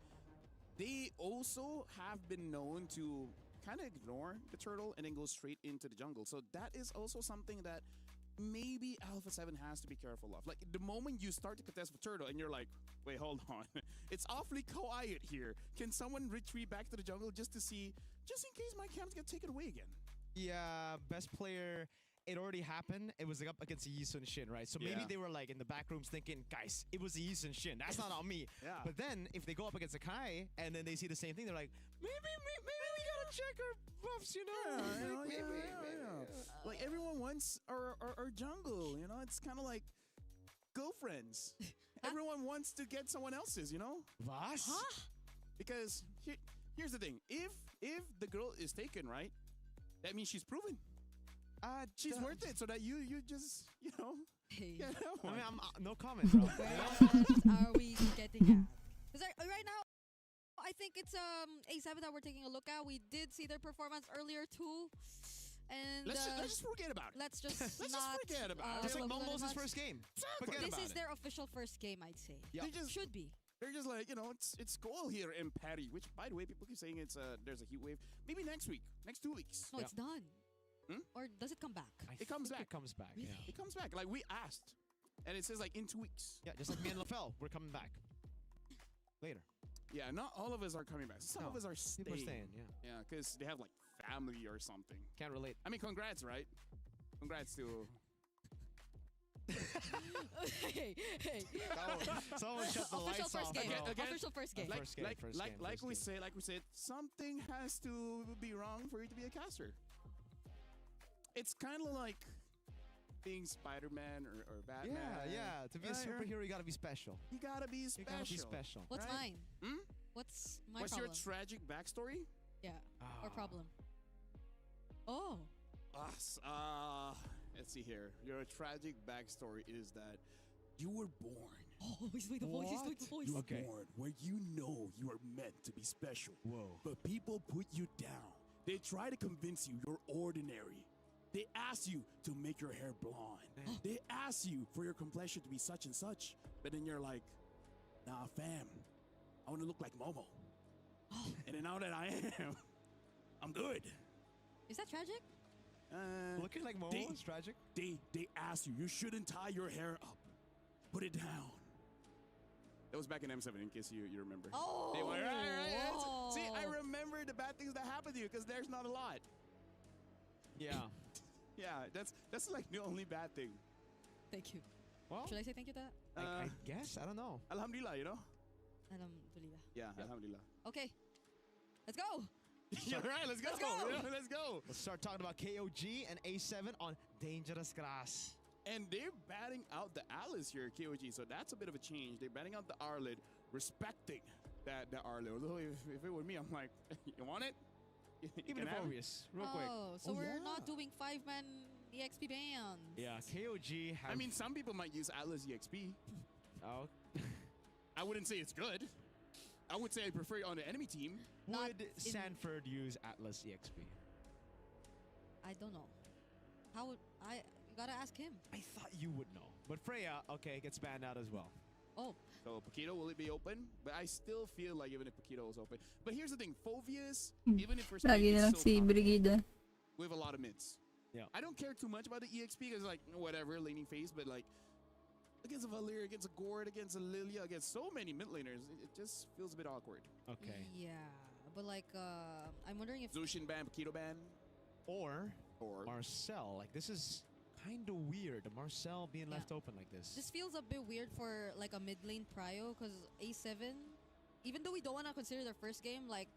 They also have been known to kind of ignore the turtle and then go straight into the jungle. So that is also something that maybe Alpha 7 has to be careful of. Like, the moment you start to contest with turtle and you're like, wait, hold on. It's awfully quiet here. Can someone retreat back to the jungle just to see, just in case my camps get taken away again? Yeah, best player. It already happened. It was like up against Yi Sun Shin, right? So maybe Yeah. they were like in the back rooms thinking, guys, it was Yi Sun Shin. That's not on me. Yeah. But then if they go up against a Kai and then they see the same thing, they're like, maybe we gotta check our buffs, you know? Like, maybe. Like, everyone wants our jungle, It's kind of like girlfriends. Everyone wants to get someone else's, Was? Because here's the thing. If the girl is taken, right, that means she's proven. She's worth it, so that you just, Hey. get that I one. mean, I'm no comment, bro. What are we getting at? Because right now, I think it's A7 that we're taking a look at. We did see their performance earlier too, and Let's just forget about it. let's just Let's just not forget about it. Just like focus on it MongolZ's much. first game. Forget This about is it. their official first game, I'd say. Yeah. They just, Should be. they're just like, it's cold here in Patty, which, by the way, people keep saying there's a heat wave. Maybe next week, next 2 weeks. No, it's done. Hmm? Or does it come back? It comes think back. It comes back. Really? Yeah. It comes back. Like, we asked, and it says, like, in 2 weeks. Yeah, just like me and LaFell, we're coming back later. Yeah, not all of us are coming back. Some No, of us are staying. People are staying. Yeah. Yeah, because they have, like, family or something. Can't relate. I mean, congrats, right? Congrats to... hey. Someone shut the Official lights first off, game. bro. Again? Official first game. First game, first game, like first game. we said, something has to be wrong for you to be a caster. It's kind of like being Spider-Man or Batman. Yeah. To be a Yeah, yeah. superhero, you gotta be special. You gotta be You special. gotta be special. What's Right? mine? Hmm? What's my What's problem? your tragic backstory? Yeah. Or Ah. problem? Oh. Let's see here. Your tragic backstory is that you were born. Oh, he's doing the voice. He's doing the voice. You were Okay. born where you know you are meant to be special. Whoa. But people put you down. They try to convince you you're ordinary. They ask you to make your hair blonde. They ask you for your complexion to be such and such. But then you're like, nah, fam, I want to look like Momo. And then now that I am, I'm good. Is that tragic? Looking like Momo They- is tragic. They ask you shouldn't tie your hair up. Put it down. That was back in M7, in case you remember. Oh! Right. Whoa. See, I remember the bad things that happened to you because there's not a lot. Yeah. Yeah, that's like the only bad thing. Thank you. Well, Should I say thank you to that? I guess. I don't know. Alhamdulillah, you know? Alhamdulillah. Yeah, alhamdulillah. Okay. Let's go. Yeah, right, let's go. Let's go. Yeah, let's go. Let's start talking about KOG and A7 on Dangerous Grass. And they're batting out the Alice here at KOG, so that's a bit of a change. They're batting out the Arlid, respecting that the Arlid. Although if it were me, I'm like, you want it? Even if obvious, real quick. So we're not doing 5-man EXP bands. Yeah, KOG have... I mean, some people might use Atlas EXP. Oh. I wouldn't say it's good. I would say I prefer it on the enemy team. Would Sanford use Atlas EXP? I don't know. How would I... You gotta ask him. I thought you would know. But Freya, okay, gets banned out as well. Oh. So Paquito, will it be open? But I still feel like even if Paquito was open. But here's the thing, Phovius, even if first Lagi na lang so si Brigida. we have a lot of mids. Yeah. I don't care too much about the EXP because like whatever, laning phase, but like against a Valir, against a Gord, against a Lilia, against so many mid laners, it just feels a bit awkward. Okay. Yeah. But like I'm wondering if Zushin ban, Paquito ban, Or or Marcel. Like, this is kind of weird. Marcel being left open like this. this feels a bit weird for like a mid lane prio because A7, even though we don't want to consider their first game, like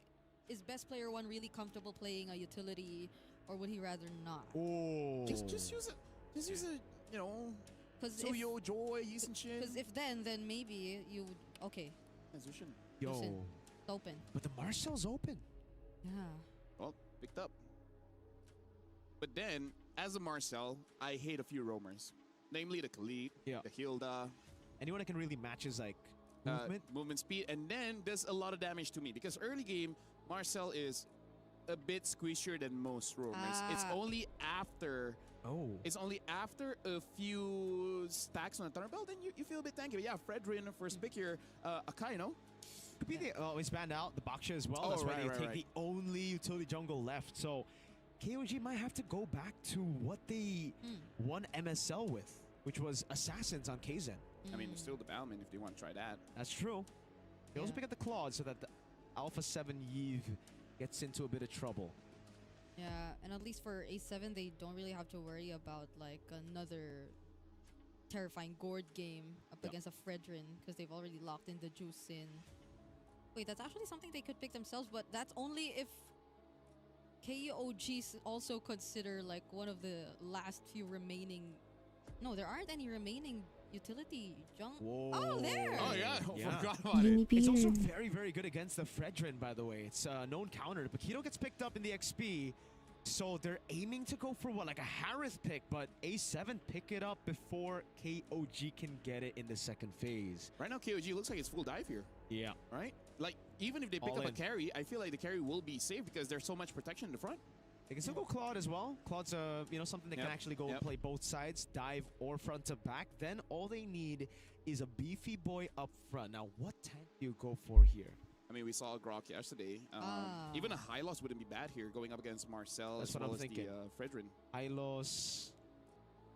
is best player one really comfortable playing a utility or would he rather not? Oh. just use it. Just use it, you know. Because Soyo, Joy, Yisun-Shin. Because if then maybe you would okay. Yeah, Zushin. Yo. Listen, it's open. But the Marcel's open. Yeah. Well, picked up. But then, as a Marcel, I hate a few roamers. Namely the Khalid, the Hilda. Anyone that can really match his, like, movement speed, and then does a lot of damage to me. Because early game, Marcel is a bit squishier than most roamers. It's only after... It's only after a few stacks on the Thunder Belt, then you feel a bit tanky. But yeah, Fredrin, first pick here, Akaino. Could be the... Oh, he's banned out. The Baksha as well. Oh, That's why right, they right, take right. the only utility jungle left. So, KOG might have to go back to what they won MSL with, which was Assassins on Kaizen. I mean, there's still the Balman if they want to try that. That's true. They also pick up the Claude so that the Alpha 7 Yves gets into a bit of trouble. Yeah, and at least for A7, they don't really have to worry about like another terrifying Gord game up against a Fredrin because they've already locked in the juice in. Wait, that's actually something they could pick themselves, but that's only if KOG also consider like one of the last few remaining. No, there aren't any remaining utility junk. Oh, there! Oh, yeah. Forgot about it. It's also very, very good against the Fredrin, by the way. It's a known counter. Paquito gets picked up in the XP. So they're aiming to go for what, like a Harith pick, but A7 pick it up before KOG can get it in the second phase. Right now, KOG looks like it's full dive here. Yeah. Right? Like, even if they pick up a carry, I feel like the carry will be safe because there's so much protection in the front. They can still go Claude as well. Claude's something that can actually go and play both sides, dive or front to back. Then all they need is a beefy boy up front. Now, what tank do you go for here? I mean, we saw Grok yesterday. Even a Hylos wouldn't be bad here, going up against Marcel as well as the Fredrin. Hylos,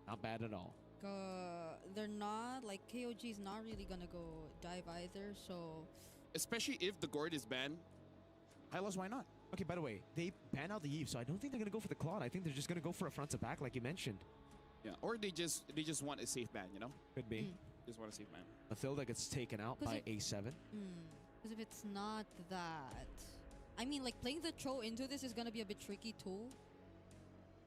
not bad at all. They're not, like, KOG's not really gonna go dive either, so... Especially if the Gord is banned. Hylos, why not? Okay, by the way, they ban out the Eve, so I don't think they're going to go for the Claude. I think they're just going to go for a front to back, like you mentioned. Yeah, or they just want a safe ban, you know? Could be. Just want a safe ban. Mathilda gets taken out by A7. Because if it's not that... I mean, like, playing the Cho into this is going to be a bit tricky, too.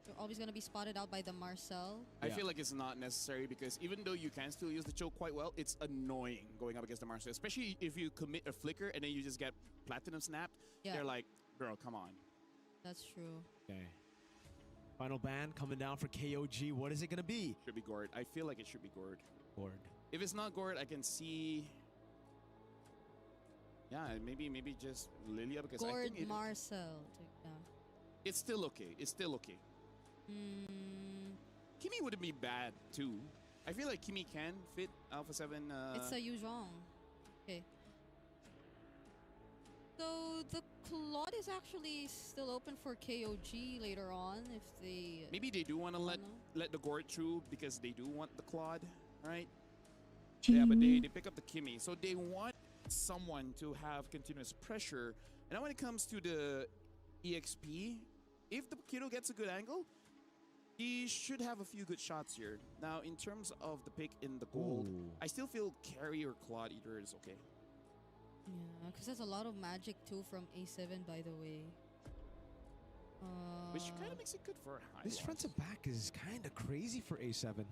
You're always going to be spotted out by the Marcel. I feel like it's not necessary because even though you can still use the Cho quite well, it's annoying going up against the Marcel. Especially if you commit a flicker and then you just get Platinum snapped. Yeah. They're like, girl, come on. That's true. Okay. Final ban coming down for KOG. What is it going to be? Should be Gord. I feel like it should be Gord. Gord. If it's not Gord, I can see... Yeah, maybe just Lilia because Gord, I think Marcel. it's still okay. It's still okay. Kimi wouldn't be bad too. I feel like Kimi can fit Alpha 7. It's a Yuzhong. Okay. So the Claude is actually still open for KOG later on if they... Maybe they do want to let the Gord through because they do want the Claude, right? Yeah, but they pick up the Kimmy. So they want someone to have continuous pressure. And now when it comes to the EXP, if the Paquito gets a good angle, he should have a few good shots here. Now, in terms of the pick in the gold, I still feel Carry or Claude Eater is okay. Yeah, because there's a lot of magic too from A7, by the way. Which kind of makes it good for high. This front to back is kind of crazy for A7.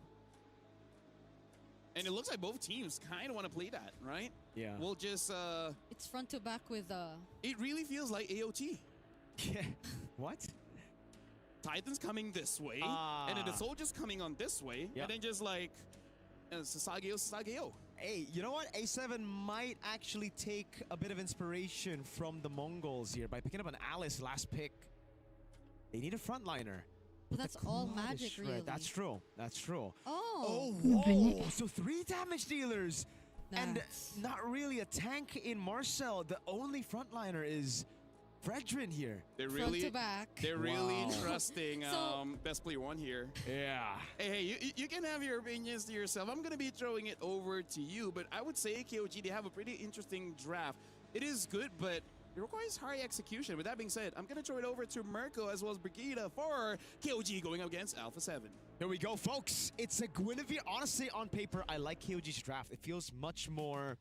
And it looks like both teams kind of want to play that, right? Yeah. We'll just... it's front to back with... It really feels like AOT. Yeah. What? Titan's coming this way, and then the Soldier's coming on this way, and then just like... Sasageo. Hey, you know what? A7 might actually take a bit of inspiration from the MongolZ here by picking up an Alice last pick. They need a frontliner. But that's all magic, really. That's true. That's true. Oh. Whoa. So 3 damage dealers. Nice. And not really a tank in Marcel. The only frontliner is Fredrin here. They're Front really, to back. They're really trusting best player one here. Yeah. Hey, you can have your opinions to yourself. I'm going to be throwing it over to you, but I would say KOG, they have a pretty interesting draft. It is good, but it requires high execution. With that being said, I'm going to throw it over to Mirko as well as Brigida for KOG going up against Alpha 7. Here we go, folks. It's a Guinevere. Honestly, on paper, I like KOG's draft. It feels much more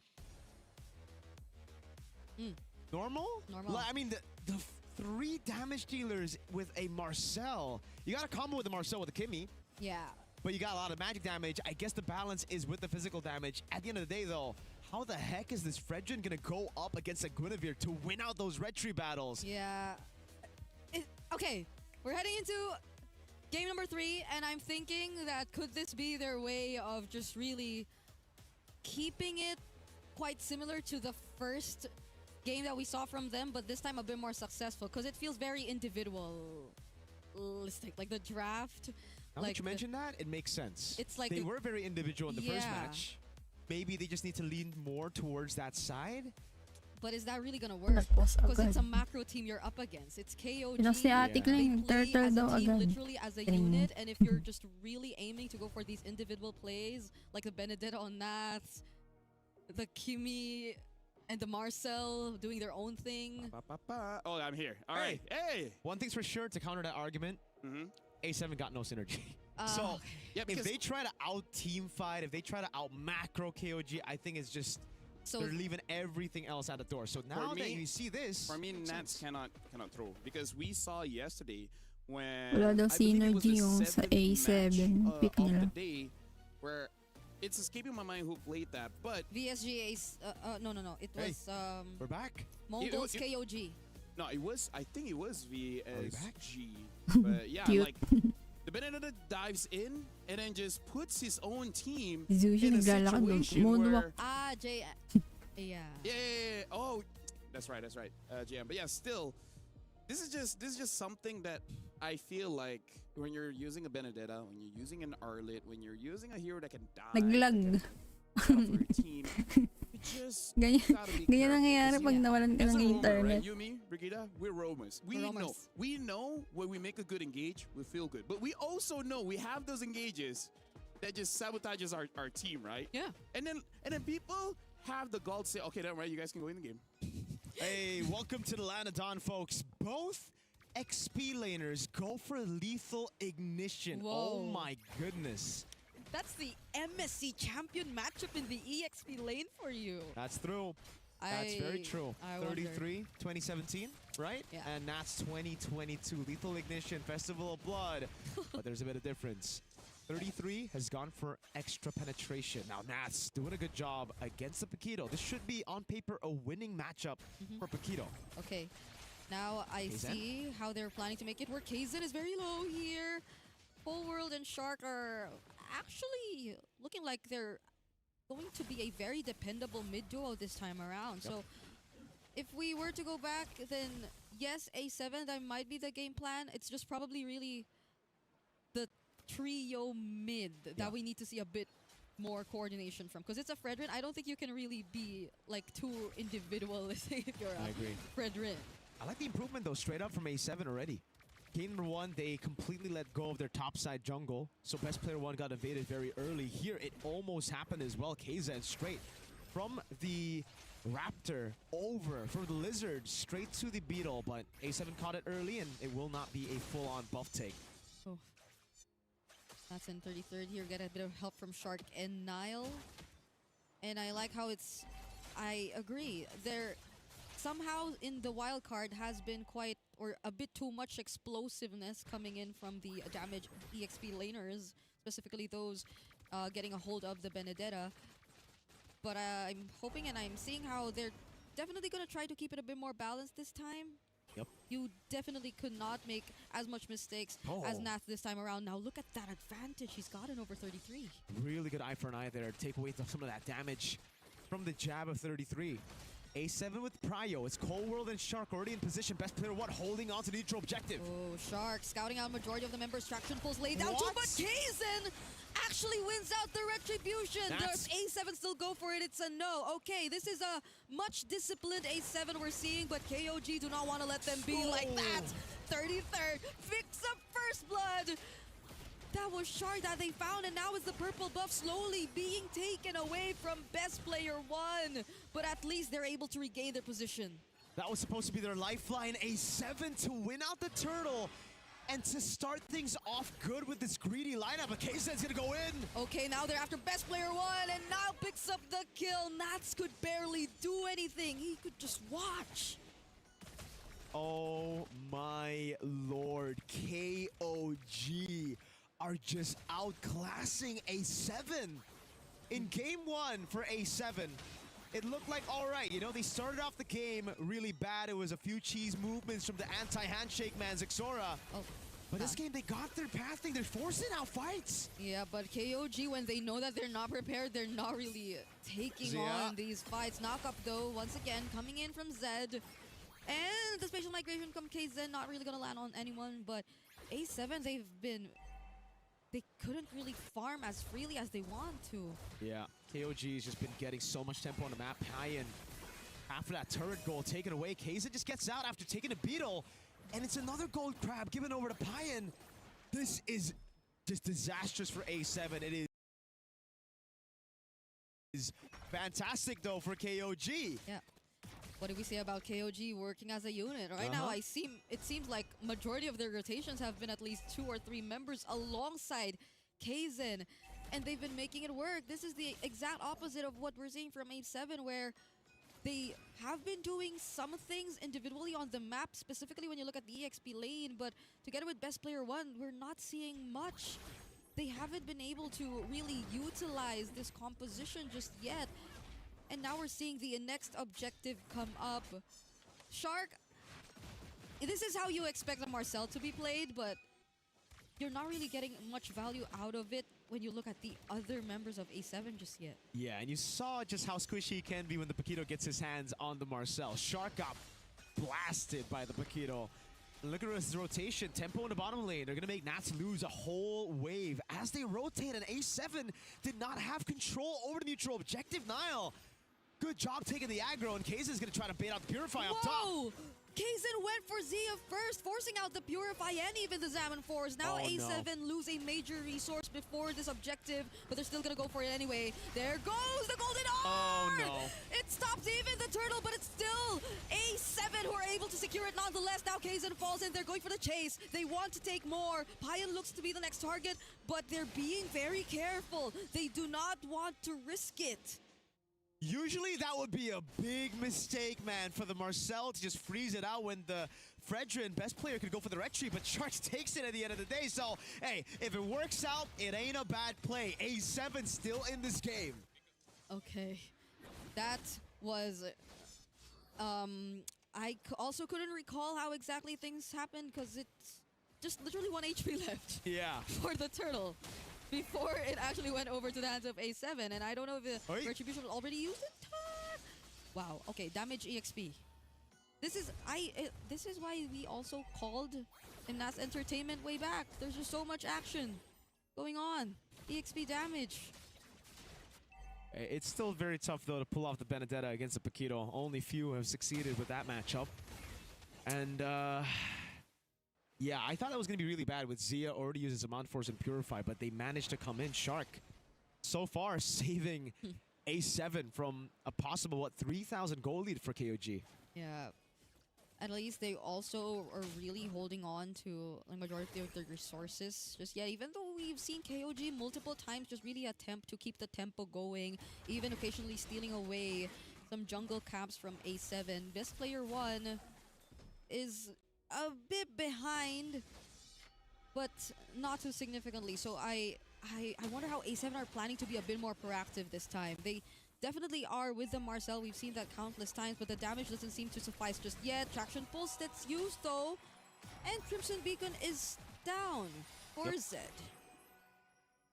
normal. Like, I mean, the 3 damage dealers with a Marcel. You got a combo with the Marcel with the Kimmy. Yeah. But you got a lot of magic damage. I guess the balance is with the physical damage. At the end of the day, though, how the heck is this Fredrin gonna go up against a Guinevere to win out those red tree battles? Yeah. Okay, we're heading into game number 3, and I'm thinking that could this be their way of just really keeping it quite similar to the first game that we saw from them, but this time a bit more successful, because it feels very individualistic. Like the draft. Now that you mentioned that, it makes sense. It's like they were very individual in the first match. Maybe they just need to lean more towards that side. But is that really gonna work? Because it's a macro team you're up against. It's KOG. They play as a team, literally as a unit, and if you're just really aiming to go for these individual plays, like the Benedetta on Nats, the Kimmy, and the Marcel doing their own thing. Oh, I'm here. All right. Hey! One thing's for sure, to counter that argument, A7 got no synergy. So, if they try to out-team fight, if they try to out-macro KOG, I think it's just... they're leaving everything else at the door. So now that you see this... For me, Nats cannot throw. Because we saw yesterday when... Wala daw synergy yung sa A7. Pick nila. Of the day where it's escaping my mind who played that, but... VSG Ace... no. It was... we're back. MongolZ KOG. No, it was... I think it was VSG. But yeah, like... The Benedetta dives in and then just puts his own team in a situation where... Yeah. Yeah. Oh, that's right. JM. But yeah, still, this is just something that I feel like when you're using a Benedetta, when you're using an Arlet, when you're using a hero that can die, naglag. Ganyan nangyayari pag nawalan ka ng internet. You, me, Brigida, we're roamers. We know when we make a good engage, we feel good. But we also know we have those engages that just sabotages our team, right? Yeah. And then people have the gall to say, okay, then right, you guys can go in the game. Hey, welcome to the Land of Dawn, folks. Both XP laners go for lethal ignition. Whoa. Oh my goodness. That's the MSC champion matchup in the EXP lane for you. That's true. That's very true. 33, 2017, right? Yeah. And that's 2022. Lethal Ignition, Festival of Blood. But there's a bit of difference. 33 has gone for extra penetration. Now Nats doing a good job against the Paquito. This should be, on paper, a winning matchup for Paquito. Okay. Now I see how they're planning to make it work. Kaizen is very low here. Whole World and Shark are actually looking like they're going to be a very dependable mid duo this time around. So if we were to go back, then yes, A7, that might be the game plan. It's just probably really the trio mid that we need to see a bit more coordination from. Because it's a Fredrin. I don't think you can really be like too individualistic if you're a Fredrin. I like the improvement though, straight up from A7 already. game number 1, they completely let go of their topside jungle. So best player 1 got invaded very early. Here, it almost happened as well. KZ straight from the Raptor over, from the Lizard straight to the Beetle. But A7 caught it early, and it will not be a full-on buff take. Oh. That's in 33rd here. Get a bit of help from Shark and Nile. And I like how it's... I agree. There somehow in the wild card has been quite, or a bit too much explosiveness coming in from the damage EXP laners, specifically those getting a hold of the Benedetta. But I'm hoping and I'm seeing how they're definitely going to try to keep it a bit more balanced this time. Yep. You definitely could not make as much mistakes as Nath this time around. Now look at that advantage he's gotten over 33. Really good eye for an eye there. Take away some of that damage from the jab of 33. A7 with Prio. It's Cold World and Shark already in position. Best player 1 holding on to the neutral objective. Oh, Shark scouting out majority of the members. Traction pulls laid down too, but Kaizen actually wins out the retribution. Does A7 still go for it? It's a no. Okay, this is a much disciplined A7 we're seeing, but KOG do not want to let them be like that. 33rd picks up first blood. That was Shark that they found, and now is the purple buff slowly being taken away from best player 1. But at least they're able to regain their position. That was supposed to be their lifeline. A7 to win out the turtle and to start things off good with this greedy lineup. But KZ's gonna go in. Okay, now they're after best player 1, and now picks up the kill. Nats could barely do anything. He could just watch. Oh my lord. KOG are just outclassing A7. In game 1 for A7, it looked like, all right, you know, they started off the game really bad. It was a few cheese movements from the anti-handshake man, Zixora. But this game, they got their pathing. They're forcing out fights. Yeah, but KOG, when they know that they're not prepared, they're not really taking on these fights. Knockup, though, once again, coming in from Zed. And the spatial migration from KZ, not really going to land on anyone. But A7, they couldn't really farm as freely as they want to. Yeah, KOG has just been getting so much tempo on the map. Payan, after that turret goal taken away, KZ just gets out after taking a Beetle. And it's another gold crab given over to Payan. This is just disastrous for A7. It is fantastic, though, for KOG. Yeah. What do we say about KOG working as a unit? Right now, it seems like majority of their rotations have been at least 2 or 3 members alongside Kaizen, and they've been making it work. This is the exact opposite of what we're seeing from A7, where they have been doing some things individually on the map, specifically when you look at the EXP lane, but together with best player 1, we're not seeing much. They haven't been able to really utilize this composition just yet. And now we're seeing the next objective come up. Shark, this is how you expect a Marcel to be played, but you're not really getting much value out of it when you look at the other members of A7 just yet. Yeah, and you saw just how squishy he can be when the Paquito gets his hands on the Marcel. Shark got blasted by the Paquito. And look at his rotation, tempo in the bottom lane. They're gonna make Nats lose a whole wave as they rotate, and A7 did not have control over the neutral objective. Nile, good job taking the aggro, and Kaizen's gonna try to bait out the Purify up top. Kaizen went for Zia first, forcing out the Purify and even the Zaman Force. Now A7 lose a major resource before this objective, but they're still gonna go for it anyway. There goes the Golden Orb! Oh no. It stops even the turtle, but it's still A7 who are able to secure it nonetheless. Now Kaizen falls in, they're going for the chase. They want to take more. Payan looks to be the next target, but they're being very careful. They do not want to risk it. Usually that would be a big mistake, man, for the Marcel to just freeze it out when the Fredrin, best player, could go for the retry, but Sharks takes it at the end of the day. So, hey, if it works out, it ain't a bad play. A7 still in this game. Okay. That was... I also couldn't recall how exactly things happened because it's just literally 1 HP left. Yeah. For the turtle. Before it actually went over to the hands of A7, and I don't know if the retribution was already used in time. Wow. Okay, damage EXP. This is why we also called in Nats Entertainment way back. There's just so much action going on. EXP damage. It's still very tough though to pull off the Benedetta against the Paquito. Only few have succeeded with that matchup, and Yeah, I thought that was going to be really bad with Zia already uses Amount Force and Purify, but they managed to come in. Shark, so far, saving A7 from a possible, what, 3,000 goal lead for KOG. Yeah. At least they also are really holding on to the majority of their resources. Just yeah, even though we've seen KOG multiple times just really attempt to keep the tempo going, even occasionally stealing away some jungle camps from A7. Best player 1 is a bit behind, but not too significantly. So I wonder how A7 are planning to be a bit more proactive this time. They definitely are with the Marcel. We've seen that countless times, but the damage doesn't seem to suffice just yet. Traction Pulse that's used though, and Crimson Beacon is down for Zed.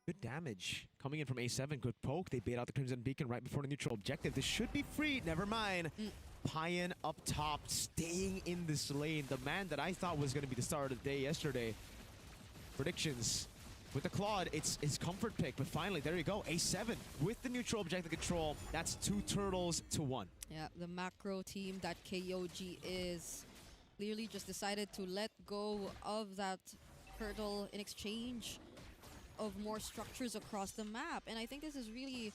Good damage coming in from A7. Good poke. They bait out the Crimson Beacon right before the neutral objective. This should be free. Never mind. Payan up top, staying in this lane. The man that I thought was going to be the star of the day yesterday. Predictions. With the Claude, it's his comfort pick. But finally, there you go. A7 with the neutral objective control. That's 2 turtles to 1. Yeah, the macro team that KOG is clearly just decided to let go of that turtle in exchange of more structures across the map. And I think this is really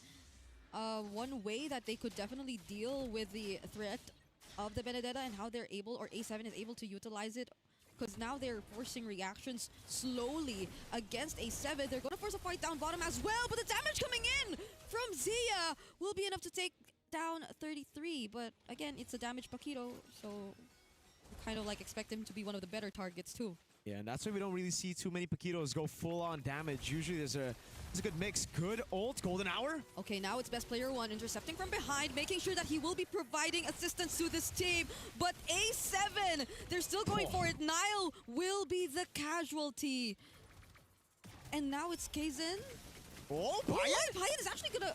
one way that they could definitely deal with the threat of the Benedetta and how they're able, or A7 is able to utilize it. Because now they're forcing reactions slowly against A7. They're going to force a fight down bottom as well, but the damage coming in from Zia will be enough to take down 33. But again, it's a damage Paquito, so kind of like expect him to be one of the better targets too. Yeah, and that's why we don't really see too many Paquitos go full-on damage. Usually there's a good mix. Good ult, golden hour. Okay, now it's best player 1 intercepting from behind, making sure that he will be providing assistance to this team. But A7, they're still going for it. Nile will be the casualty. And now it's Kaizen. Oh, Payan? Payan is actually gonna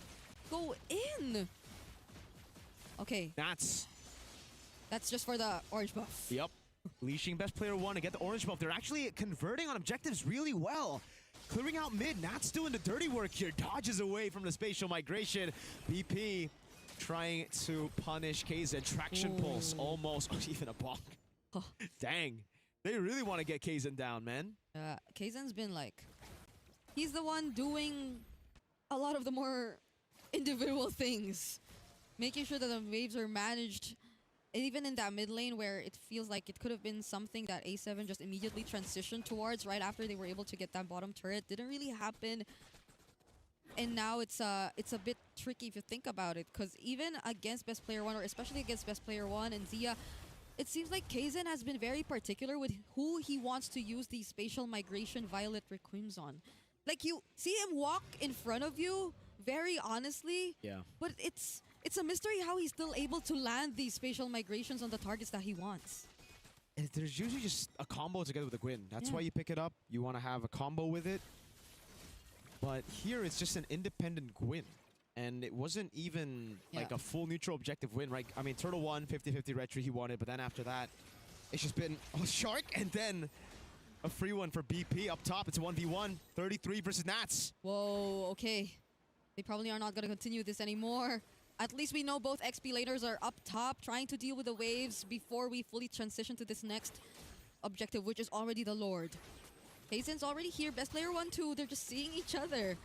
go in. Okay. That's just for the orange buff. Yep. Leashing best player 1 to get the orange buff. They're actually converting on objectives really well. Clearing out mid. Nat's doing the dirty work here. Dodges away from the spatial migration. BP trying to punish Kaizen. Traction pulse almost. Even a bonk. Oh. Dang. They really want to get Kaizen down, man. Kaizen's been like, he's the one doing a lot of the more individual things. Making sure that the waves are managed. Even in that mid lane where it feels like it could have been something that A7 just immediately transitioned towards right after they were able to get that bottom turret. Didn't really happen. And now it's a bit tricky if you think about it. Because even against best player 1, or especially against best player 1 and Zia, it seems like Kaizen has been very particular with who he wants to use the spatial migration Violet Requims on. Like, you see him walk in front of you, very honestly. Yeah. But it's a mystery how he's still able to land these spatial migrations on the targets that he wants. And there's usually just a combo together with a Gwyn. That's why you pick it up. You want to have a combo with it. But here it's just an independent Gwyn. And it wasn't even like a full neutral objective win, right? I mean, Turtle won, 50-50 retry he wanted, but then after that, it's just been a Shark and then a free one for BP up top. It's a 1v1, 33 versus Nats. Whoa, okay. They probably are not going to continue this anymore. At least we know both XP laners are up top, trying to deal with the waves before we fully transition to this next objective, which is already the Lord. Kaizen's already here. Best player 1, 2. They're just seeing each other.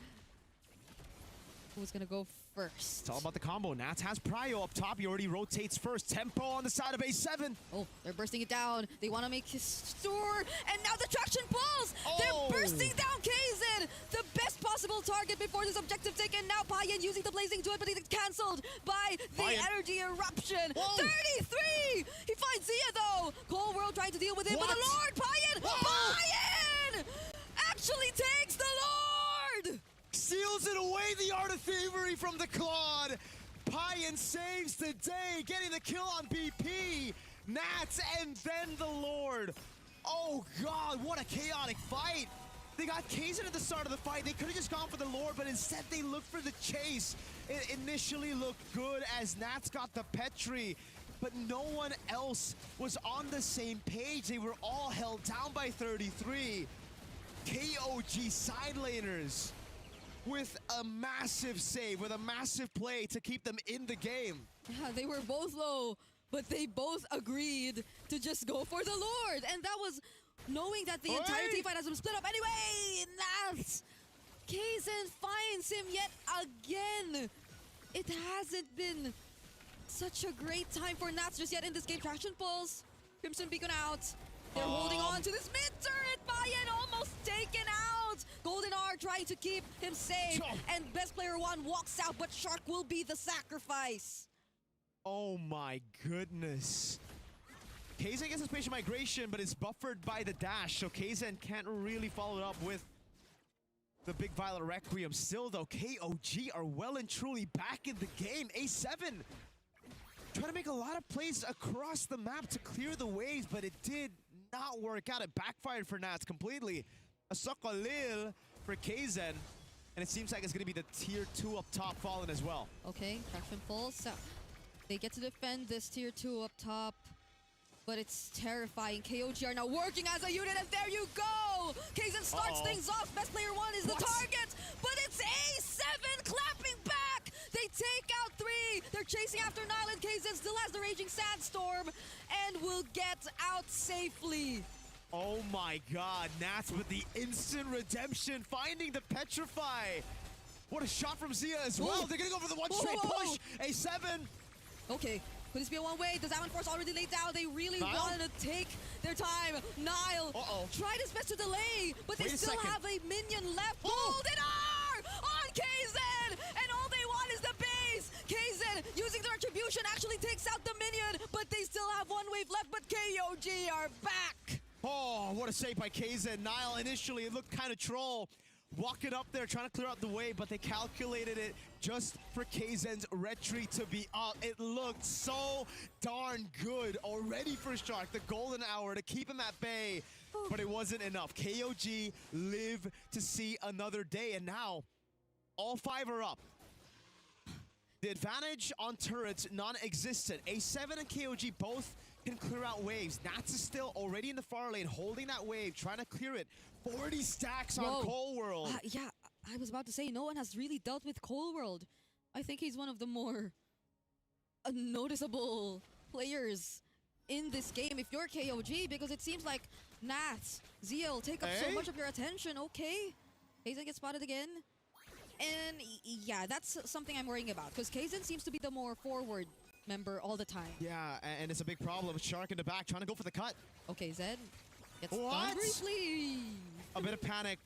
Who's going to go first? It's all about the combo. Nats has Prio up top. He already rotates first. Tempo on the side of A7. Oh, they're bursting it down. They want to make his store. And now the traction pulls. They're bursting down Kaizen. The best possible target before this objective taken. Now Payan using the blazing to it, but he's cancelled by the energy eruption. Whoa. 33! He finds Zia though. Cold World trying to deal with him, but the Lord, Payan! Payan! Actually takes the Lord! Seals it away, the Art of Thievery from the Claude. Payan saves the day, getting the kill on BP. Nats and then the Lord. Oh God, what a chaotic fight. They got Kaizen at the start of the fight. They could have just gone for the Lord, but instead they looked for the chase. It initially looked good as Nats got the Petri, but no one else was on the same page. They were all held down by 33. KOG side laners with a massive save, with a massive play to keep them in the game. Yeah, they were both low, but they both agreed to just go for the Lord. And that was knowing that the entire team fight has been split up anyway. Nats, Kaizen finds him yet again. It hasn't been such a great time for Nats just yet in this game. Traction pulls. Crimson Beacon out. They're holding on to this mid-turret. Bayan almost taken out. Golden R trying to keep him safe. And best player one walks out, but Shark will be the sacrifice. Oh my goodness. Kaizen gets a spatial migration, but it's buffered by the dash, so Kaizen can't really follow it up with the big Violet Requiem. Still though, KOG are well and truly back in the game. A7 trying to make a lot of plays across the map to clear the waves, but it did not work out. It backfired for Nats completely. A Sokolil for Kaizen, and it seems like it's going to be the tier 2 up top fallen as well. Okay, traction pulls. So they get to defend this tier 2 up top, but it's terrifying. KOG are now working as a unit, and there you go! Kaizen starts things off. Best player one is the target, but it's A7 clapping back! They take out 3. They're chasing after Nile, and Kaizen still has the Raging Sandstorm and will get out safely. Oh my god, Nats with the instant redemption, finding the Petrify. What a shot from Zia as well. They're gonna go for the one straight push. A7. Okay, could this be a one-way? Does Diamond Force already laid down? They really wanted to take their time. Nile tried his best to delay, but they still have a minion left. Golden R on Kaizen! And all they want is the base! Kaizen, using the retribution, actually takes out the minion, but they still have one wave left, but KOG are back! Oh, what a save by Kaizen. Nile initially, it looked kind of troll. Walking up there, trying to clear out the way, but they calculated it just for Kaizen's retreat to be up. It looked so darn good already for Shark. The golden hour to keep him at bay, but it wasn't enough. KOG live to see another day, and now all 5 are up. The advantage on turrets, non-existent. A7 and KOG both can clear out waves. Nats is still already in the far lane, holding that wave, trying to clear it. 40 stacks on Cold World. Yeah, I was about to say, no one has really dealt with Cold World. I think he's one of the more noticeable players in this game if you're KOG, because it seems like Nats, Zeal take up so much of your attention. Okay, Kaizen gets spotted again. And yeah, that's something I'm worrying about, because Kaizen seems to be the more forward member all the time. Yeah, and it's a big problem. Shark in the back trying to go for the cut. Okay, Zed gets done briefly. A bit of panic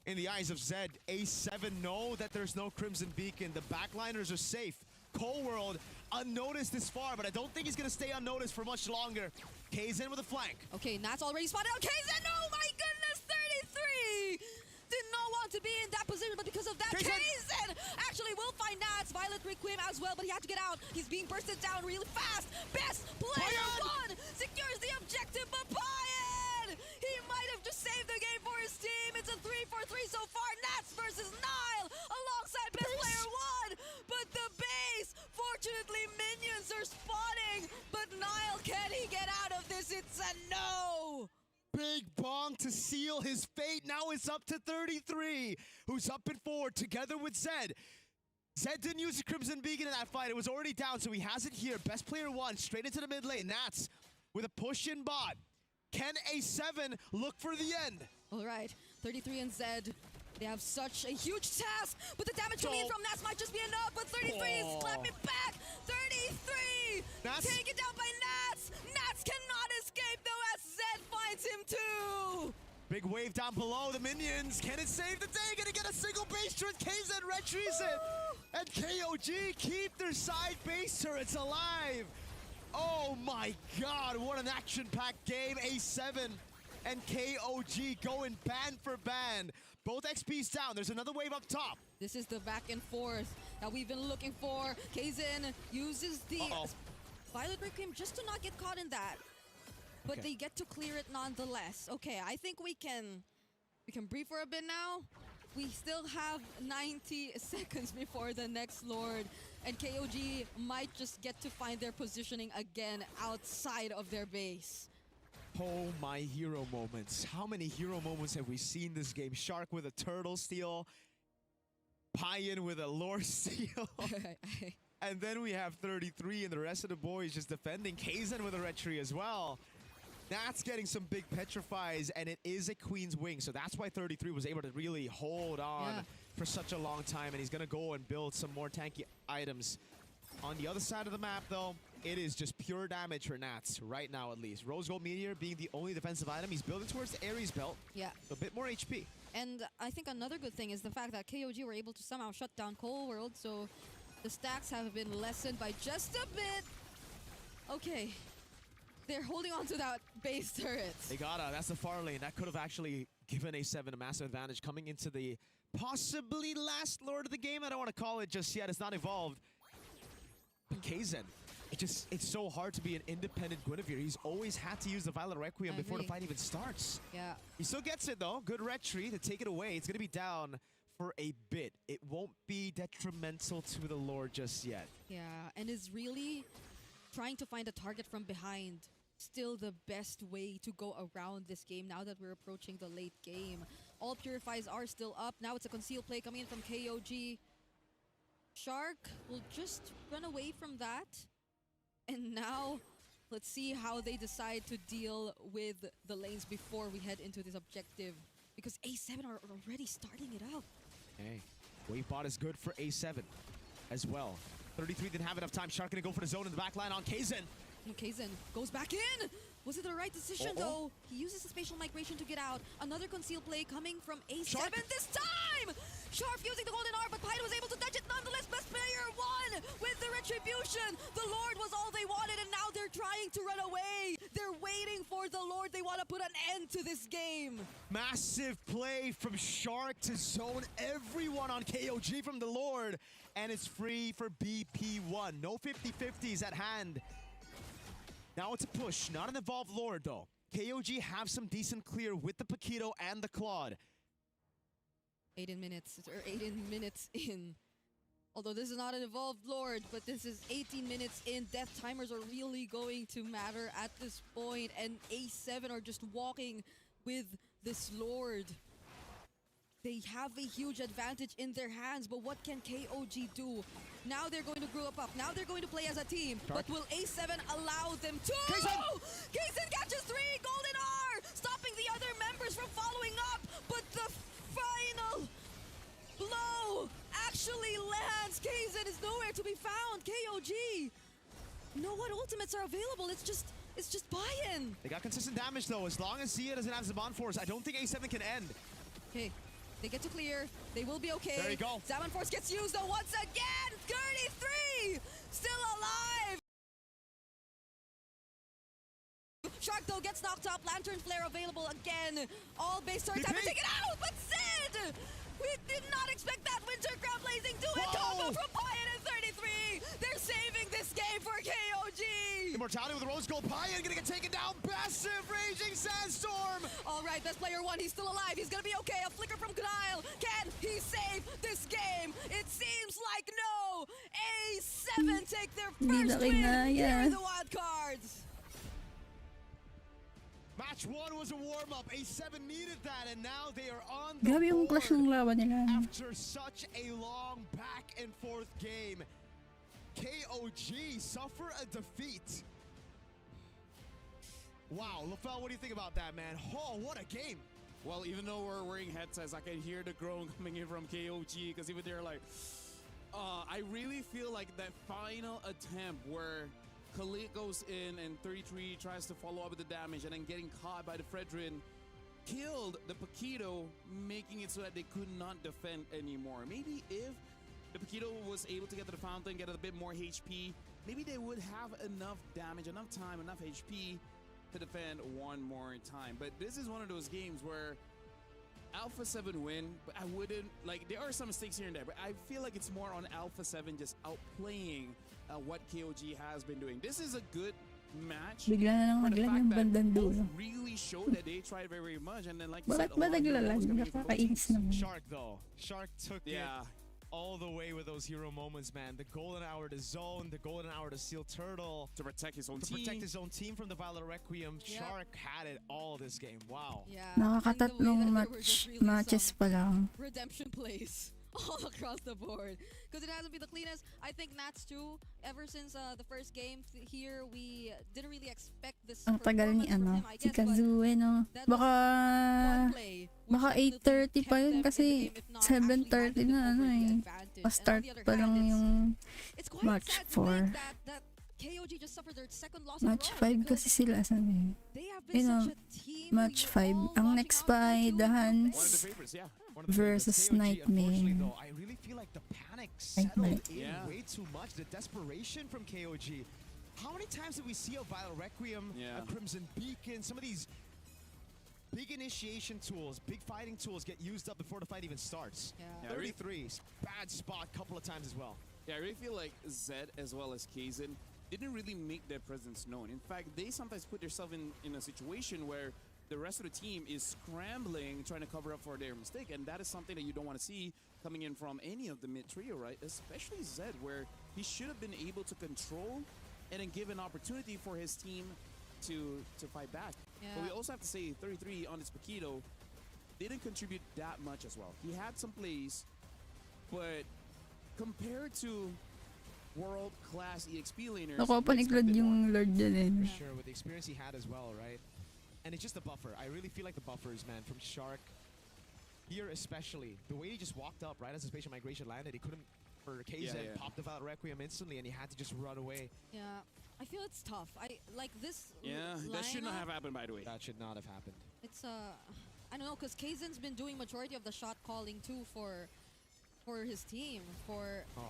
in the eyes of Zed. A7 know that there's no Crimson Beacon. The backliners are safe. Cold World unnoticed this far, but I don't think he's going to stay unnoticed for much longer. Kaizen with a flank. Okay, Nats already spotted out. Kaizen, oh my goodness, 33! Did not want to be in that position, but because of that, Kaizen actually will find Nats. Violet Requiem as well, but he had to get out. He's being bursted down really fast. Best player one secures the objective, but Bayan! He might have just saved the game for his team. It's a 3-4-3 so far. Nats versus Nile alongside best player one. But the base, fortunately, minions are spawning. But Nile, can he get out of this? It's a no. Big Bong to seal his fate. Now it's up to 33, who's up in 4 together with Zed. Zed didn't use the Crimson Beacon in that fight. It was already down, so he has it here. Best player one, straight into the mid lane. Nats with a push in bot. Can A7 look for the end? All right, 33 and Zed. They have such a huge task, but the damage coming in from Nats might just be enough, but 33 is clapping back. 33! Taken down by Nats! Nats cannot escape, though, as Zed finds him too! Big wave down below. The minions. Can it save the day? Gonna get a single base turret. KZ retrieves it. And KOG keep their side base turrets alive. Oh my god, what an action-packed game. A7 and KOG going band for band. Both XPs down. There's another wave up top. This is the back and forth that we've been looking for. Kaizen uses the Violet Requiem just to not get caught in that. But they get to clear it nonetheless. Okay, I think we can breathe for a bit now. We still have 90 seconds before the next Lord, and KOG might just get to find their positioning again outside of their base. Oh, my hero moments. How many hero moments have we seen this game? Shark with a turtle steal, Payan with a lore steal. And then we have 33 and the rest of the boys just defending. Kaizen with a retry as well. That's getting some big petrifies, and it is a Queen's Wing, so that's why 33 was able to really hold on for such a long time, and he's going to go and build some more tanky items. On the other side of the map, though, it is just pure damage for Nats right now, at least. Rose Gold Meteor being the only defensive item. He's building towards the Ares belt. Yeah. A bit more HP. And I think another good thing is the fact that KOG were able to somehow shut down Cold World, so the stacks have been lessened by just a bit. Okay. They're holding on to that base turret. They gotta. That's the far lane. That could have actually given A7 a massive advantage coming into the possibly last Lord of the game. I don't want to call it just yet. It's not evolved. But Kaizen, it's so hard to be an independent Guinevere. He's always had to use the Violet Requiem before the fight even starts. Yeah. He still gets it, though. Good retry to take it away. It's going to be down for a bit. It won't be detrimental to the Lord just yet. Yeah, and is really trying to find a target from behind still the best way to go around this game now that we're approaching the late game. All Purifies are still up. Now it's a concealed play coming in from KOG. Shark will just run away from that. And now, let's see how they decide to deal with the lanes before we head into this objective. Because A7 are already starting it up. Hey, wave bot is good for A7 as well. 33 didn't have enough time. Shark gonna go for the zone in the back line on Kaizen. And Kaizen goes back in. Was it the right decision though? He uses the spatial migration to get out. Another concealed play coming from A7 Shark. this time! Sharp using the golden R, but Pyda was able to dodge it nonetheless. Best player won with the retribution. The Lord was all they wanted, and now they're trying to run away. They're waiting for the Lord. They want to put an end to this game. Massive play from Shark to zone everyone on KOG from the Lord. And it's free for BP1. No 50-50s at hand. Now it's a push, not an evolved Lord though. KOG have some decent clear with the Paquito and the Claude. 18 minutes in. Although this is not an evolved Lord, but this is 18 minutes in. Death timers are really going to matter at this point, and A7 are just walking with this Lord. They have a huge advantage in their hands, but what can KOG do? Now they're going to group up. Now they're going to play as a team. But will A7 allow them to? Kaizen catches 3! Golden R! Stopping the other members from following up. But the final blow actually lands. Kaizen is nowhere to be found. KOG. No one ultimates are available. It's just buy-in. They got consistent damage though. As long as Zia doesn't have Zaman Force, I don't think A7 can end. Okay. They get to clear. They will be okay. There you go. Zaman Force gets used though once again. 33 still alive. Shark though gets knocked up. Lantern Flare available again. All base turrets have to take it out. But Sid, we did not expect that. Winter Crown Blazing do it. Combo from Pyan and 33. They're saving this game for KOG. Immortality with the Rose Gold. Pyan gonna get taken down. Massive Raging Sandstorm. All right, best player won. He's still alive. He's gonna be okay. A flicker from Guile. Can he save this game? It seems like no. A7 take their first win. Here are the wild cards. Match 1 was a warm-up. A7 needed that, and now they are on the Grabe yung clash ng laban nila. after such a long back-and-forth game. KOG suffer a defeat. Wow, LaFell, what do you think about that, man? Oh, what a game. Well, even though we're wearing headsets, I can hear the groan coming in from KOG, because even they're like, I really feel like that final attempt where Khalid goes in and 33 tries to follow up with the damage and then getting caught by the Fredrin killed the Paquito, making it so that they could not defend anymore. Maybe if the Paquito was able to get to the fountain, get a bit more HP, maybe they would have enough damage, enough time, enough HP to defend one more time. But this is one of those games where Alpha 7 win, but I wouldn't, like, there are some mistakes here and there, but I feel like it's more on Alpha 7 just outplaying what KOG has been doing. This is a good match. Bigla na lang naglag yung bandang dulo. Really showed that they tried very much, and then like you Bakit said, ba naglalag? Nakakainis naman. Shark, though. Shark took it all the way with those hero moments, man. The golden hour to zone, the golden hour to seal turtle. to protect his own To team. protect his own team from the Violet Requiem. Shark had it all this game. Wow. Yeah. Nakakatatlong matches pa lang. Redemption plays all across the board because it hasn't been the cleanest. I think Nats too. Ever since the first game here, we didn't really expect this. Ang tagal ni performance from him, I si guess, but Kazue, no? that was one play, which Baka definitely 8:30 pa kept yun them in the kasi game, if not actually 7:30 handed na them over the eh. advantage. And on Pa-start the other pa lang hand, yung it's quite match sad to 4. think that KOG just suffered their second loss in a Match row 5 kasi because sila sabi. they have been You know, such a team match we're 5. all Ang watching next out pa for ay to the have Huns One of the this. favorites, yeah. One of the favorites. versus KOG, unfortunately, Niightmare. though, I really feel like the panic Niightmare. settled in Yeah. way too much. The desperation from KOG. How many times did we see a Violet Requiem, Yeah. a Crimson Beacon, some of these big initiation tools, big fighting tools get used up before the fight even starts? Yeah. Yeah, I really- 33, bad spot couple of times as well. Yeah, I really feel like Zed as well as Kaizen didn't really make their presence known. In fact, they sometimes put themselves in a situation where the rest of the team is scrambling, trying to cover up for their mistake, and that is something that you don't want to see coming in from any of the mid trio, right? Especially Zed, where he should have been able to control and then give an opportunity for his team to fight back. But we Yeah. also have to say 33 on this Paquito didn't contribute that much as well. He had some plays, but compared to world-class EXP laners, Ako we paniglad expected more. yung Lord dyan eh. For sure, with the experience he had as well, right? And it's just the buffer. I really feel like the buffers, man, from Shark. Here especially, the way he just walked up right as the spatial migration landed, he couldn't, for KZ, Yeah. pop the Violet Requiem instantly, and he had to just run away. Yeah. I feel it's tough. I like this. Yeah, that should not lineup, have happened, by the way. That should not have happened. It's I don't know, because Kaizen's been doing majority of the shot calling too for his team. Oh.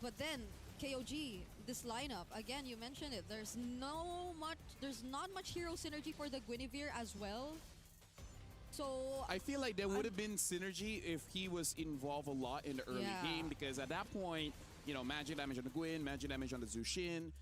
But then KOG, this lineup again, you mentioned it. There's not much hero synergy for the Guinevere as well. So I feel like there would have been synergy if he was involved a lot in the early Yeah. game, because at that point, you know, magic damage on the Gwyn, magic damage on the Zushin,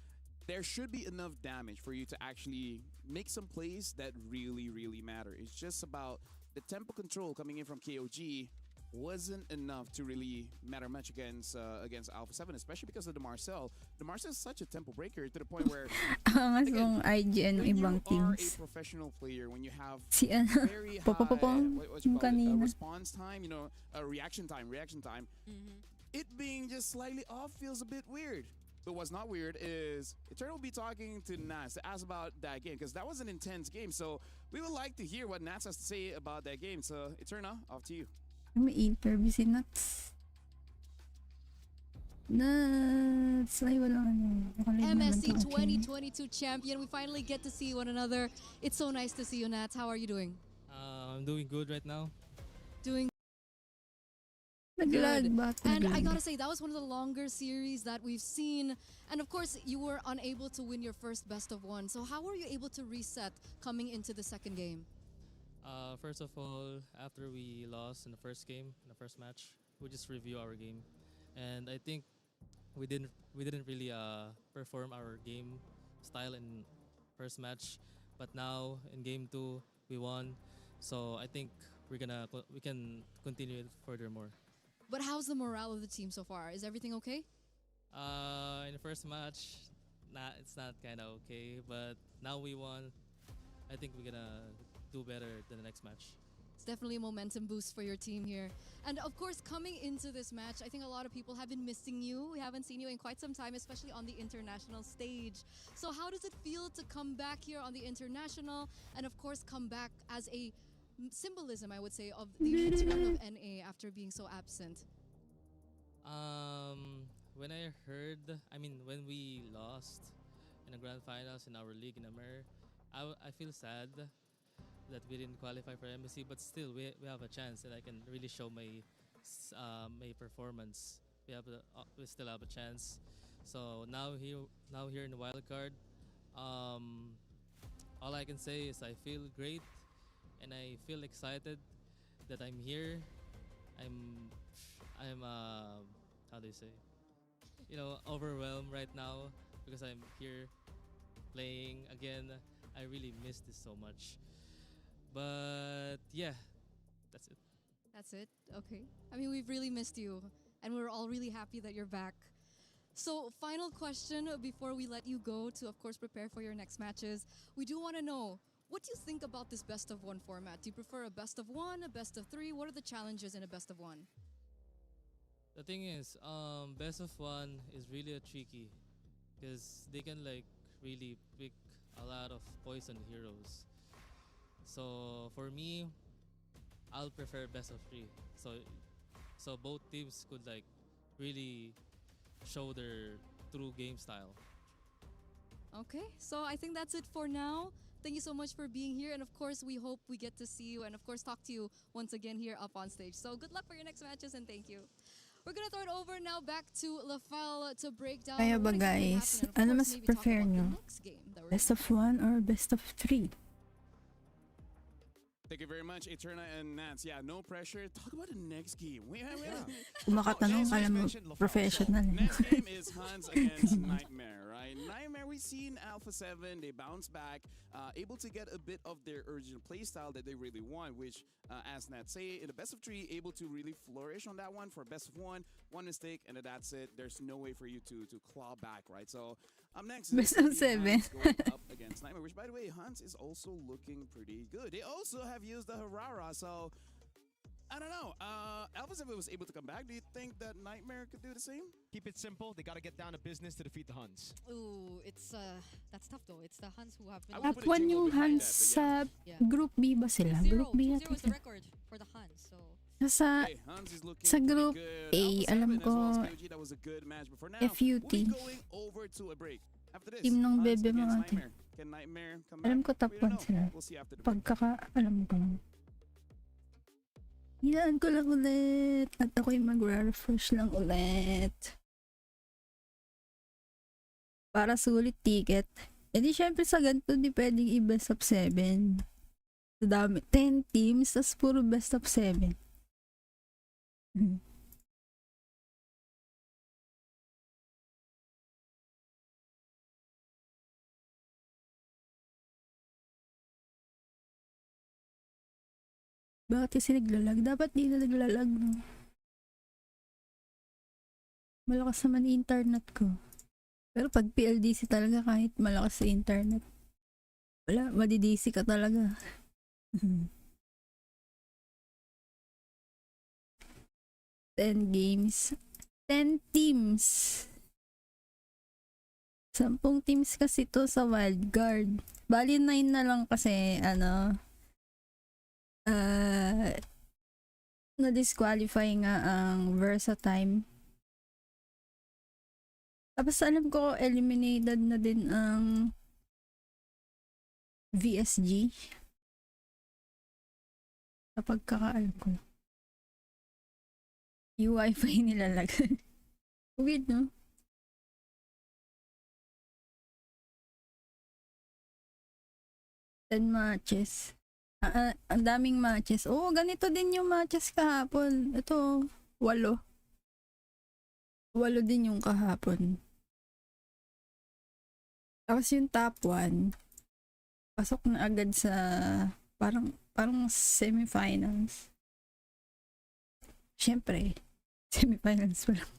there should be enough damage for you to actually make some plays that really, really matter. It's just about the tempo control coming in from KOG wasn't enough to really matter much against Alpha 7, especially because of the Marcel. The Marcel is such a tempo breaker to the point where Angas Again, mong IGN ng when you ibang are a teams. professional player, when you have Si ano, very high Popopopong what you yung call it, kanina. response time, you know, reaction time. mhm. It being just slightly off feels a bit weird. But what's not weird is Eternal will be talking to Nats to ask about that game, because that was an intense game. So we would like to hear what Nats has to say about that game. So Eternal, off to you. May interview si Nuts. Nuts! Ay, walang ano. Nakalive naman MSC to, okay. 2022 champion. We finally get to see one another. It's so nice to see you, Nats. How are you doing? I'm doing good right now. Doing Naglag good. ba? And I Naglag. gotta say, that was one of the longer series that we've seen. And of course, you were unable to win your first best of one. So how were you able to reset coming into the second game? First of all, after we lost in the first game, in the first match, we just review our game, and I think we didn't really perform our game style in first match, but now in game 2 we won, so I think we can continue it furthermore. But how's the morale of the team so far? Is everything okay? In the first match, it's not kind of okay, but now we won. I think we're gonna do better than the next match. It's definitely a momentum boost for your team here. And of course, coming into this match, I think a lot of people have been missing you. We haven't seen you in quite some time, especially on the international stage. So how does it feel to come back here on the international and of course come back as a symbolism, I would say, of the return of NA after being so absent? When when we lost in the grand finals in our league in America, I feel sad that we didn't qualify for MSC, but still we have a chance, and I can really show my performance. We still have a chance. So now here in the wild card, all I can say is I feel great, and I feel excited that I'm here. I'm how do you say? Overwhelmed right now because I'm here playing again. I really miss this so much. But yeah, that's it. That's it? Okay. I mean, we've really missed you, and we're all really happy that you're back. So, final question before we let you go to, of course, prepare for your next matches. We do want to know, What do you think about this best of one format? Do you prefer a best of one, a best of three? What are the challenges in a best of one? The thing is, best of one is really a tricky because they can like really pick a lot of poison heroes. So for me, I'll prefer best of three. So both teams could like really show their true game style. Okay, so I think that's it for now. Thank you so much for being here, and of course, we hope we get to see you and of course talk to you once again here up on stage. So good luck for your next matches and thank you. We're gonna throw it over now back to Lafel to break down. Kaya ba what exactly guys, happened and of ano course, mas maybe talk prefer about the nyo? next game that we're Best of 1 or best of 3? Thank you very much, Eterna and Nats. Yeah, no pressure. Talk about the next game. Makatanong ka lang professional. Next game is Huns against Niightmare, right? Niightmare, we've seen Alpha 7. They bounce back, able to get a bit of their original playstyle that they really want, which, as Nat say, in the best of 3, able to really flourish on that one. For best of 1, one mistake, and then that's it. There's no way for you to claw back, right? So, up next is Best of 7. going up against Niightmare, which, by the way, Huns is also looking pretty good. They also have used the Harara, so I don't know. Alpha 7 was able to come back. Do you think that Niightmare could do the same? Keep it simple. They got to get down to business to defeat the Huns. Ooh, it's that's tough though. It's the Huns who have been. I would Top put a 1 jingle yung behind Huns that, sa Yeah. Group B ba sila? 2-0. Group B 2-0 yata is the sila. record for the Huns. So Sa Hey, Huns is looking sa pretty group good. A, Alpha 7 alam as well as ko, KOG, that was a good match before. Now, FUT. we'll be going over to a break. After this, Team ng Huns Bebe against mga Niightmare. Can Niightmare come back? Alam ko top We don't 1 know. sila. We'll see after the break. Alam ko lang. Hinaan ko lang ulit. At ako'y mag-refresh lang ulit. Para sulit ticket. E di syempre sa ganito, di pwedeng i-best of 7. Sa dami. 10 teams, tas puro best of 7. Bakit kasi naglalag? Dapat di na naglalag, no? Malakas naman yung internet ko. Pero pag PLDC talaga, kahit malakas sa internet, wala, madidisi ka talaga. 10 games. 10 teams. 10 teams kasi to sa wildcard. Bali 9 na lang kasi, na-disqualify nga ang Versatime. Tapos alam ko, eliminated na din ang VSG. Sa pagkakaalam ko. Yung wifi nilalagay. Weird, no? Matches. Ang daming matches. Oo, ganito din yung matches kahapon. Ito, 8. 8 din yung kahapon. Tapos yung top 1, pasok na agad sa parang semifinals. Siyempre, semifinals pa lang.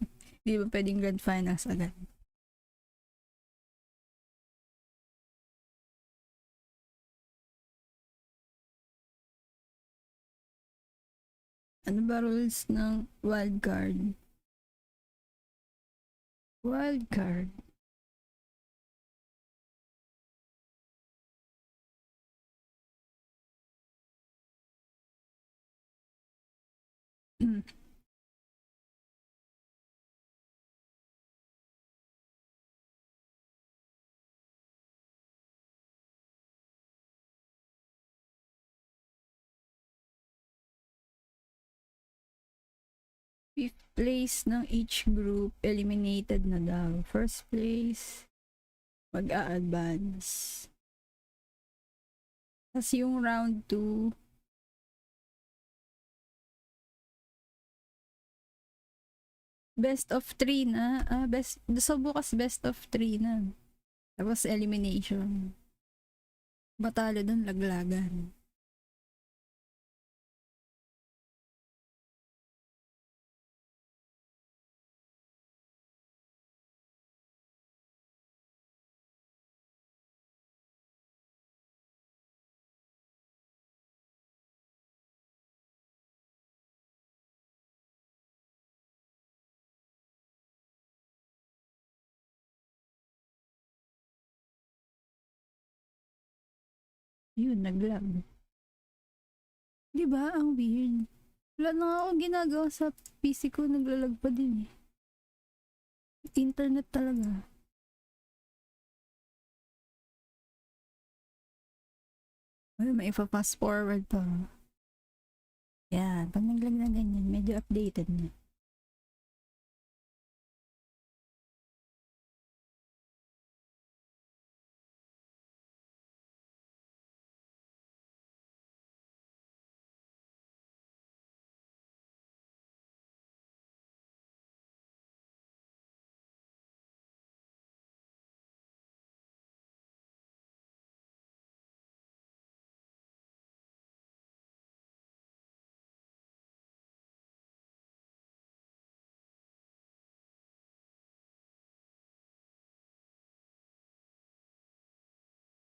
Hindi ba pwedeng grand finals agad? Ano ba rules ng wildcard? Wildcard. Fifth place ng each group, eliminated na daw. First place, mag-a-advance. Tapos yung round 2, best of 3 na. So bukas best of 3 na. Tapos elimination. Batalo dun, laglagan. Yun, naglag. Diba? Ang weird. Wala na nga akong ginagawa sa PC ko, naglalag pa din eh. Internet talaga. Well, may ipa-fast forward pa. Yan, pag naglag na ganyan, medyo updated na.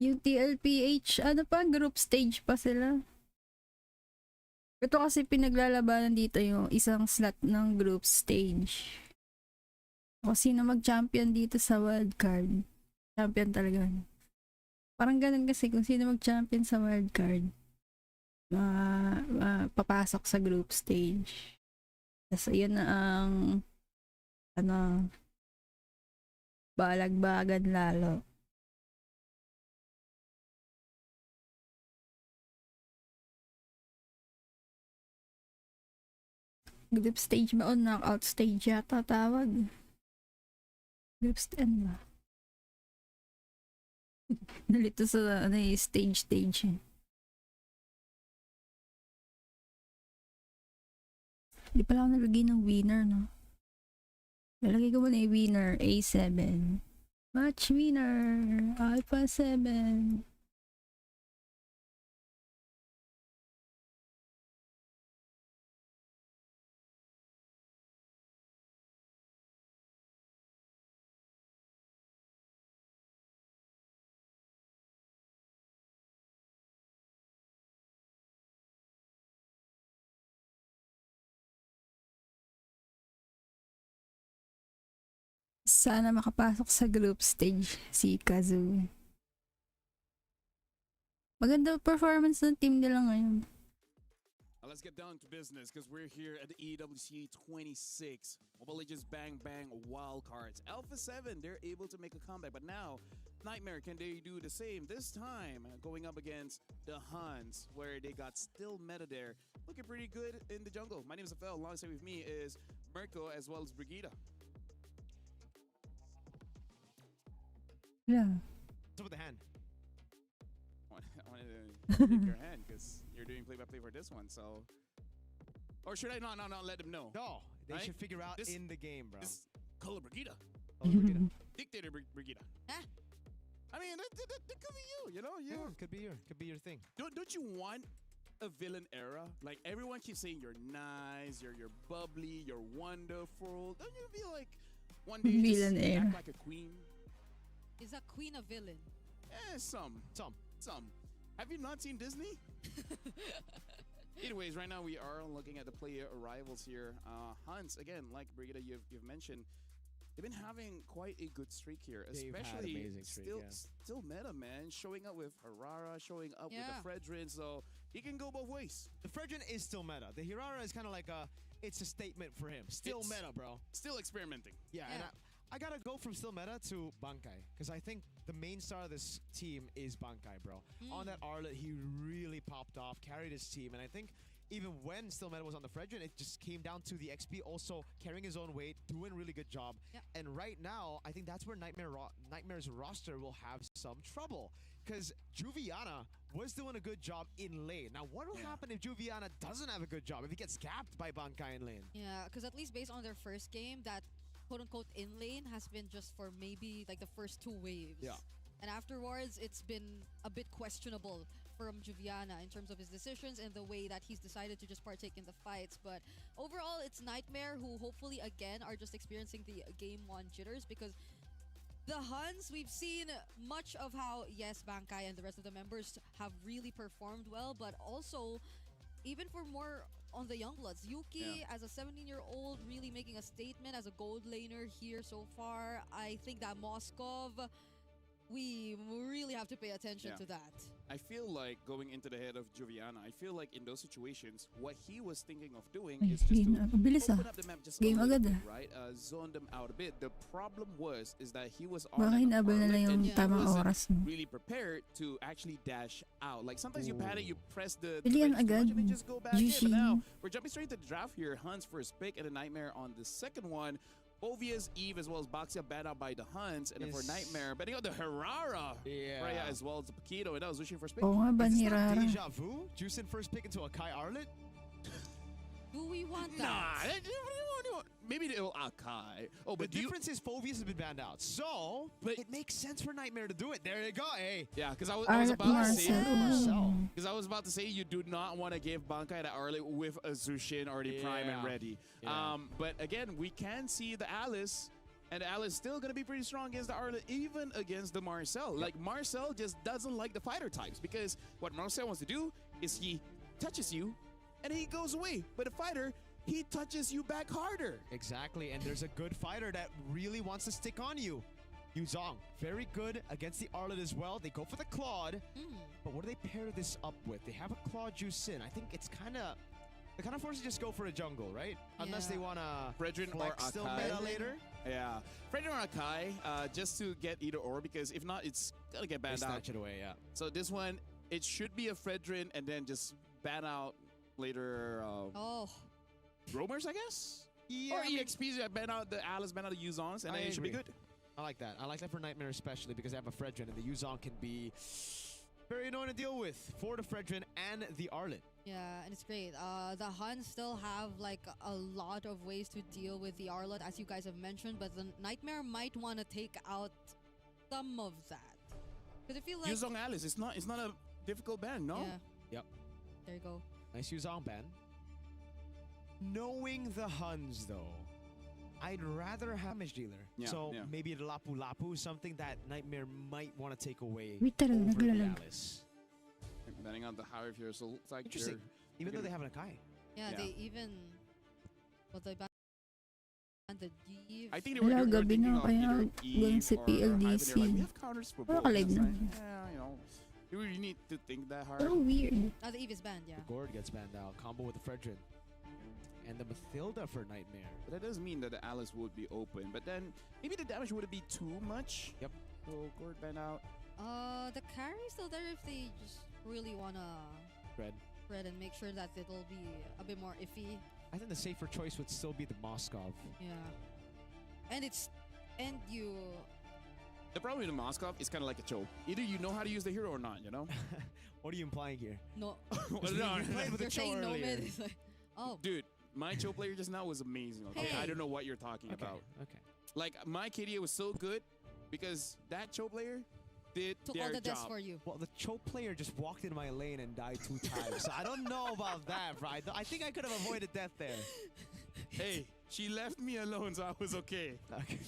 Yung TLPH, ano pa, group stage pa sila. Ito kasi pinaglalabanan dito yung isang slot ng group stage. O sino mag-champion dito sa wildcard. Champion talaga. Parang ganun kasi kung sino mag-champion sa wildcard. Papasok sa group stage. Tapos yun na ang balagbagan lalo. Group stage ba o knockout stage yata tawag? Group stage ba? Nalito sa stage eh. Di pala ako nalagay ng winner, no? Nalagay ko muna yung winner, A7. Match winner, Alpha 7. Sana makapasok sa group stage si Kazu. Maganda performance ng team nila ngayon. Let's get down to business because we're here at the EWC 26 Mobile Legends Bang Bang Wildcards. Alpha 7, they're able to make a comeback, but now Niightmare, can they do the same? This time going up against the Huns, where they got still meta there. Looking pretty good in the jungle. My name is Afel. Alongside with me is Mirko as well as Brigida. Yeah. What's up with the hand? I wanted to pick your hand because you're doing play-by-play for this one, so... Or should I not let them know? No, they Right? should figure out This- in the game, bro. This Color Brigida. Oh, look at it. Dictator Brigida. Huh? I mean, that could be you know? Yeah, could be your thing. Don't you want a villain era? Like, everyone keeps saying you're nice, you're bubbly, you're wonderful. Don't you feel like one day you just Villain era. act like a queen? Is a queen a villain? Some. Have you not seen Disney? Anyways, right now we are looking at the player arrivals here. Huns, again, like Brigida, you've mentioned, they've been having quite a good streak here, They've had especially amazing streak, still meta, man, showing up with Harara, showing up with Yeah. the Fredrin, so he can go both ways. The Fredrin is still meta. The Hirara is kind of like it's a statement for him. Still It's- meta, bro. Still experimenting. Yeah, and Yeah. I gotta go from still meta to Bankai, because I think the main star of this team is Bankai, bro. On that Arlet, he really popped off, carried his team, and I think even when still meta was on the Fredrin, it just came down to the XP also carrying his own weight, doing a really good job. Yeah. And right now, I think that's where Nightmare's roster will have some trouble, because Juviana was doing a good job in lane. Now, what will Yeah. happen if Juviana doesn't have a good job, if he gets capped by Bankai in lane? Yeah, because at least based on their first game, that quote-unquote in lane has been just for maybe like the first 2 waves. Yeah. And afterwards, it's been a bit questionable from Juviana in terms of his decisions and the way that he's decided to just partake in the fights. But overall, it's Niightmare who hopefully again are just experiencing the game 1 jitters, because the Huns, we've seen much of how, yes, Bankai and the rest of the members have really performed well, but also even for more on the Youngbloods. Yuki, as a 17-year-old, really making a statement as a gold laner here so far. I think that Moskov we really have to pay attention to that. I feel like going into the head of Joviana, I feel like in those situations, what he was thinking of doing Ay, is just game to na. Bilis open up the map just a Game little agad bit, ah. right? Zone them out a bit. The problem is that he was on Baka an hinabol na lang armlet yung and he tamang wasn't oras mo. really prepared to actually dash out. Like sometimes you panic, you press the Pilihan buttons too agad. much and then just go back in. Yushi. But now we're jumping straight to the draft here. Huns first pick and a Nightmare on the second one. Ovia's Eve as well as Baxia banned out by the Huns, and then for Nightmare betting out the Herrera, Freya as well as the Paquito, and that was Wishing first pick. Oo nga, Is this not Banhirara. deja vu? Juicing first pick into a Kai Arlet? Do we want Nah, that? maybe they'll Akai. Oh, The but do you, difference is Phoveus has been banned out. So, But- it makes sense for Nightmare to do it. There you go. Hey. yeah, because I was Arlet about to say, Marcel. because I was about to say you do not want to give Bankai the Arlet with a Zushin already prime and Yeah. ready. Yeah. But again, we can see the Alice. And the Alice still going to be pretty strong against the Arlet, even against the Marcel. Like, Marcel just doesn't like the fighter types because what Marcel wants to do is he touches you and he goes away. But a fighter, he touches you back harder. Exactly, and there's a good fighter that really wants to stick on you. Yuzong, very good against the Arlet as well. They go for the Claude, but what do they pair this up with? They have a Claude Juicin. I think it's kind of... They're kind of forced to just go for a jungle, right? Unless they want to Fredrin or flex still Akai. meta later. Yeah. Fredrin or Akai, just to get either or, because if not, it's going to get They banned out. snatch it away, yeah. So this one, it should be a Fredrin and then just ban out later Oh, roamers, I guess? Yeah, Or I mean, EXPs that ban out the Alice, ban out the Yuzons, and I then it should be agree. good. I like that. I like that for Nightmare especially because they have a Fredrin and the Yuzong can be very annoying to deal with for the Fredrin and the Arlet. yeah, and it's great. The Huns still have like a lot of ways to deal with the Arlet, as you guys have mentioned, but the Nightmare might want to take out some of that. Because I feel like... Yuzong Alice, it's not a difficult ban, no? Yeah. Yep. There you go. Nice Yuzong ban. Knowing the Huns though, I'd rather have damage dealer. Yeah, So yeah. maybe the Lapu Lapu, something that Nightmare might want to take away Wait, talaga, over the naglalag. Alice. Banning out the Higher here, so it looks like Interesting. Even though they have an Akai. Yeah, Yeah. they even... Well, they banned the Jeeve. I think they were Wala, they're gabi thinking na, of kaya either galing Eve sa or Hyven. They're PLDC. like, we have counters for Wala both. ka-live It's na. like, yeah, you know, you really need to think that hard. So weird. The Eve is banned, yeah. Gord gets banned out. Combo with the Fredrin. And the Mathilda for Nightmare. But that does mean that the Alice would be open. But then maybe the damage wouldn't be too much. Yep. So Gord ban out. The carry's still there if they just really wanna Red. spread and make sure that it'll be a bit more iffy. I think the safer choice would still be the Moskov. Yeah. And you... The problem with the Moskov is kind of like a choke. Either you know how to use the hero or not, you know? What are you implying here? No. Well, We no, played with the You're Cho saying earlier. Nomad is like... Oh. Dude, my Cho player just now was amazing, okay? Hey. I don't know what you're talking Okay. about. Okay. Like, my KDA was so good because that Cho player did Took their all the deaths job. for you. Well, the Cho player just walked into my lane and died 2 times. So I don't know about that, bro. I think I could have avoided death there. Hey, she left me alone, so I was okay. Okay.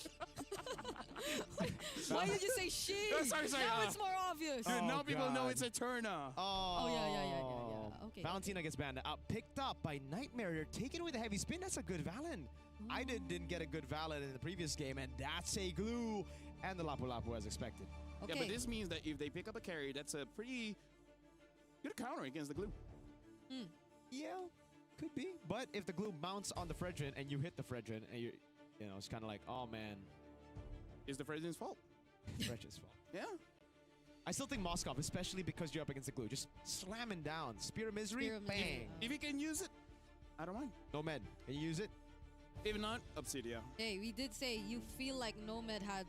Why did you say she? Oh, sorry, Now it's more obvious. Dude, Oh, now people know God. it's Eterna. Oh, yeah. Okay. Valentina gets banned out. Picked up by Nightmare. They're taking away the heavy spin. That's a good Valen. I didn't get a good Valen in the previous game, and that's a glue. And the Lapu Lapu as expected. Okay. Yeah, but this means that if they pick up a carry, that's a pretty good counter against the glue. Yeah, could be. But if the glue mounts on the Fredrin and you hit the Fredrin, and you know, it's kind of like, oh man, It's the Fredrin's fault. Fredrin's fault. Yeah. I still think Moskov, especially because you're up against the glue, just slamming down. Spear of Misery, Spear of Misery. bang. If you can use it, I don't mind. Nomad, can you use it? If not, Obsidia. Hey, we did say you feel like Nomad had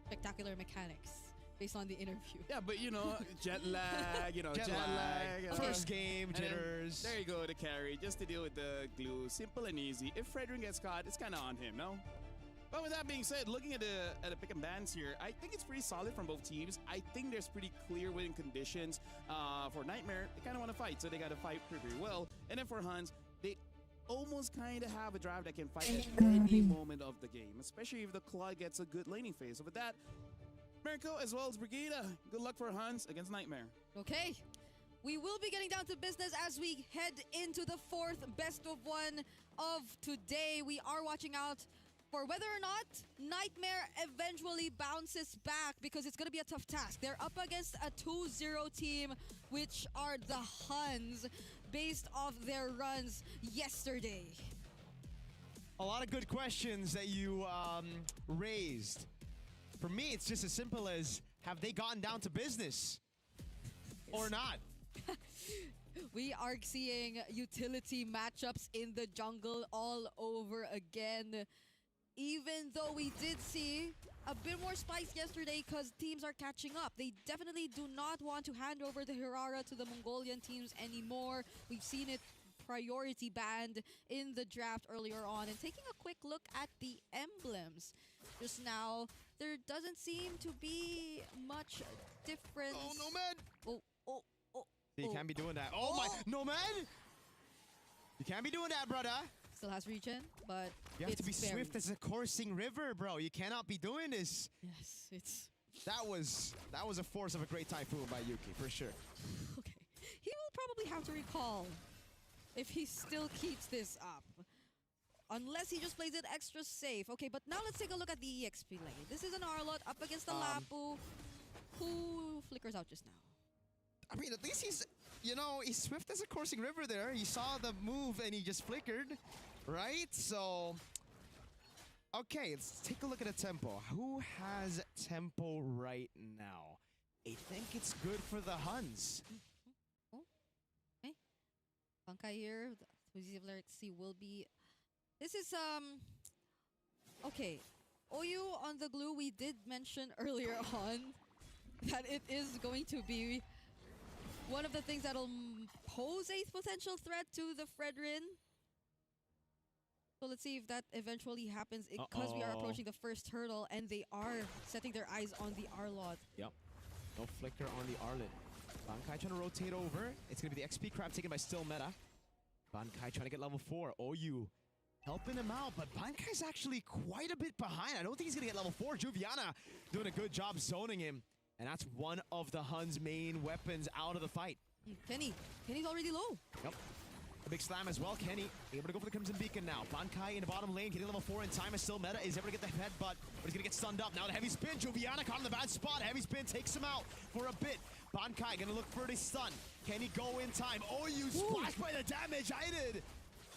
spectacular mechanics based on the interview. Yeah, but you know, jet lag, you know, Jet lag. you know. First game, And then jitters. there you go, the carry, just to deal with the glue. Simple and easy. If Fredrin gets caught, it's kind of on him, no? But with that being said, looking at the pick and bans here, I think it's pretty solid from both teams. I think there's pretty clear winning conditions. For Nightmare, they kind of want to fight, so they got to fight pretty well. And then for Huns, they almost kind of have a drive that can fight at any moment of the game, especially if the Claw gets a good laning phase. So with that, Mirko as well as Brigida, good luck for Huns against Nightmare. Okay. We will be getting down to business as we head into the 4th best of 1 of today. We are watching out for whether or not Niightmare eventually bounces back, because it's going to be a tough task. They're up against a 2-0 team, which are the Huns, based off their runs yesterday. A lot of good questions that you raised. For me, it's just as simple as, have they gotten down to business or not? We are seeing utility matchups in the jungle all over again. Even though we did see a bit more spice yesterday because teams are catching up. They definitely do not want to hand over the Hirara to the Mongolian teams anymore. We've seen it priority banned in the draft earlier on. And taking a quick look at the emblems just now, there doesn't seem to be much difference. Oh, no, man! You Oh. can't be doing that. Oh, my... No, man! You can't be doing that, brother. Still has regen, but You have to be very... swift as a coursing river, bro. You cannot be doing this. Yes, it's... That was a force of a great typhoon by Yuki, for sure. Okay. He will probably have to recall if he still keeps this up. Unless he just plays it extra safe. Okay, but now let's take a look at the EXP lane. This is an Arlot up against the Lapu, who flickers out just now. I mean, at least he's, you know, he's swift as a coursing river there. He saw the move and he just flickered, right? So, okay, let's take a look at the tempo. Who has tempo right now? I think it's good for the Huns. Oh, okay. Bankai here. The will be... This is, okay. OU on the glue, we did mention earlier on that it is going to be one of the things that'll pose a potential threat to the Fredrin. So let's see if that eventually happens, because we are approaching the first hurdle and they are setting their eyes on the Arlot. Yep. No flicker on the Arlot. Bankai trying to rotate over. It's going to be the XP crab taken by Still Meta. Bankai trying to get level 4. OU helping him out, but Bankai's actually quite a bit behind. I don't think he's going to get level 4. Juviana doing a good job zoning him. And that's one of the Huns' main weapons out of the fight. Kenny's already low. Yep. A big slam as well. Kenny able to go for the Crimson Beacon now. Bankai in the bottom lane, getting level 4 in time. Is Still Meta is able to get the headbutt, but he's going to get stunned up. Now the heavy spin. Juviana caught in the bad spot. Heavy spin takes him out for a bit. Bankai going to look for the stun. Can he go in time? OU splashed by the damage. I did.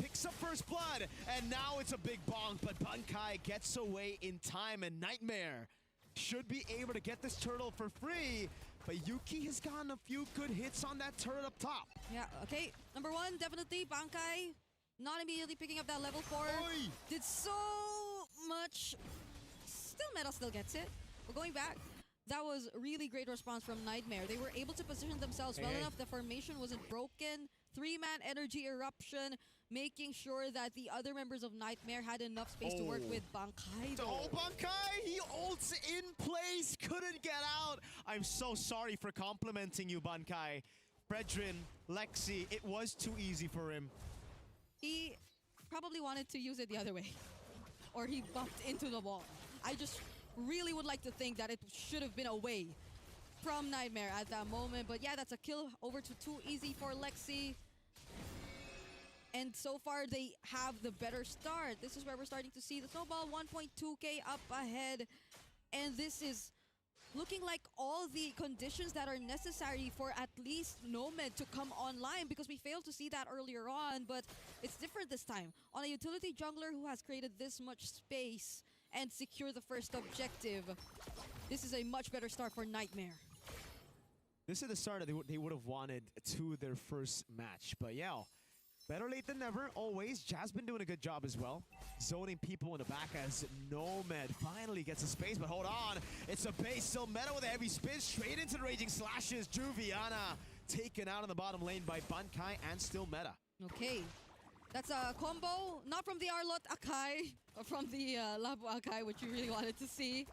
Picks up first blood, and now it's a big bonk, but Bankai gets away in time, and Niightmare should be able to get this turtle for free, but Yuki has gotten a few good hits on that turret up top. Yeah, okay. Number one, definitely Bankai not immediately picking up that level 4. Oi! Did so much. Still Meta still gets it. But going back, that was really great response from Niightmare. They were able to position themselves well enough. The formation wasn't broken. 3-man energy eruption, making sure that the other members of Niightmare had enough space to work with Bankai. Oh, Bankai! He ults in place, couldn't get out. I'm so sorry for complimenting you, Bankai. Fredrin, Lexi, it was too easy for him. He probably wanted to use it the other way. Or he bumped into the wall. I just really would like to think that it should have been away from Niightmare at that moment. But yeah, that's a kill over to too easy for Lexi. And so far, they have the better start. This is where we're starting to see the snowball. 1.2k up ahead. And this is looking like all the conditions that are necessary for at least Nomad to come online, because we failed to see that earlier on. But it's different this time. On a utility jungler who has created this much space and secure the first objective, this is a much better start for Niightmare. This is the start that they would have wanted to their first match. But yeah, better late than never, always. Jasmine doing a good job as well. Zoning people in the back as Nomad finally gets a space, but hold on. It's a base, Still Meta with a heavy spin, straight into the Raging Slashes. Juviana taken out in the bottom lane by Bankai and Still Meta. Okay. That's a combo, not from the Arlot Akai, but from the Labu Akai, which you really wanted to see.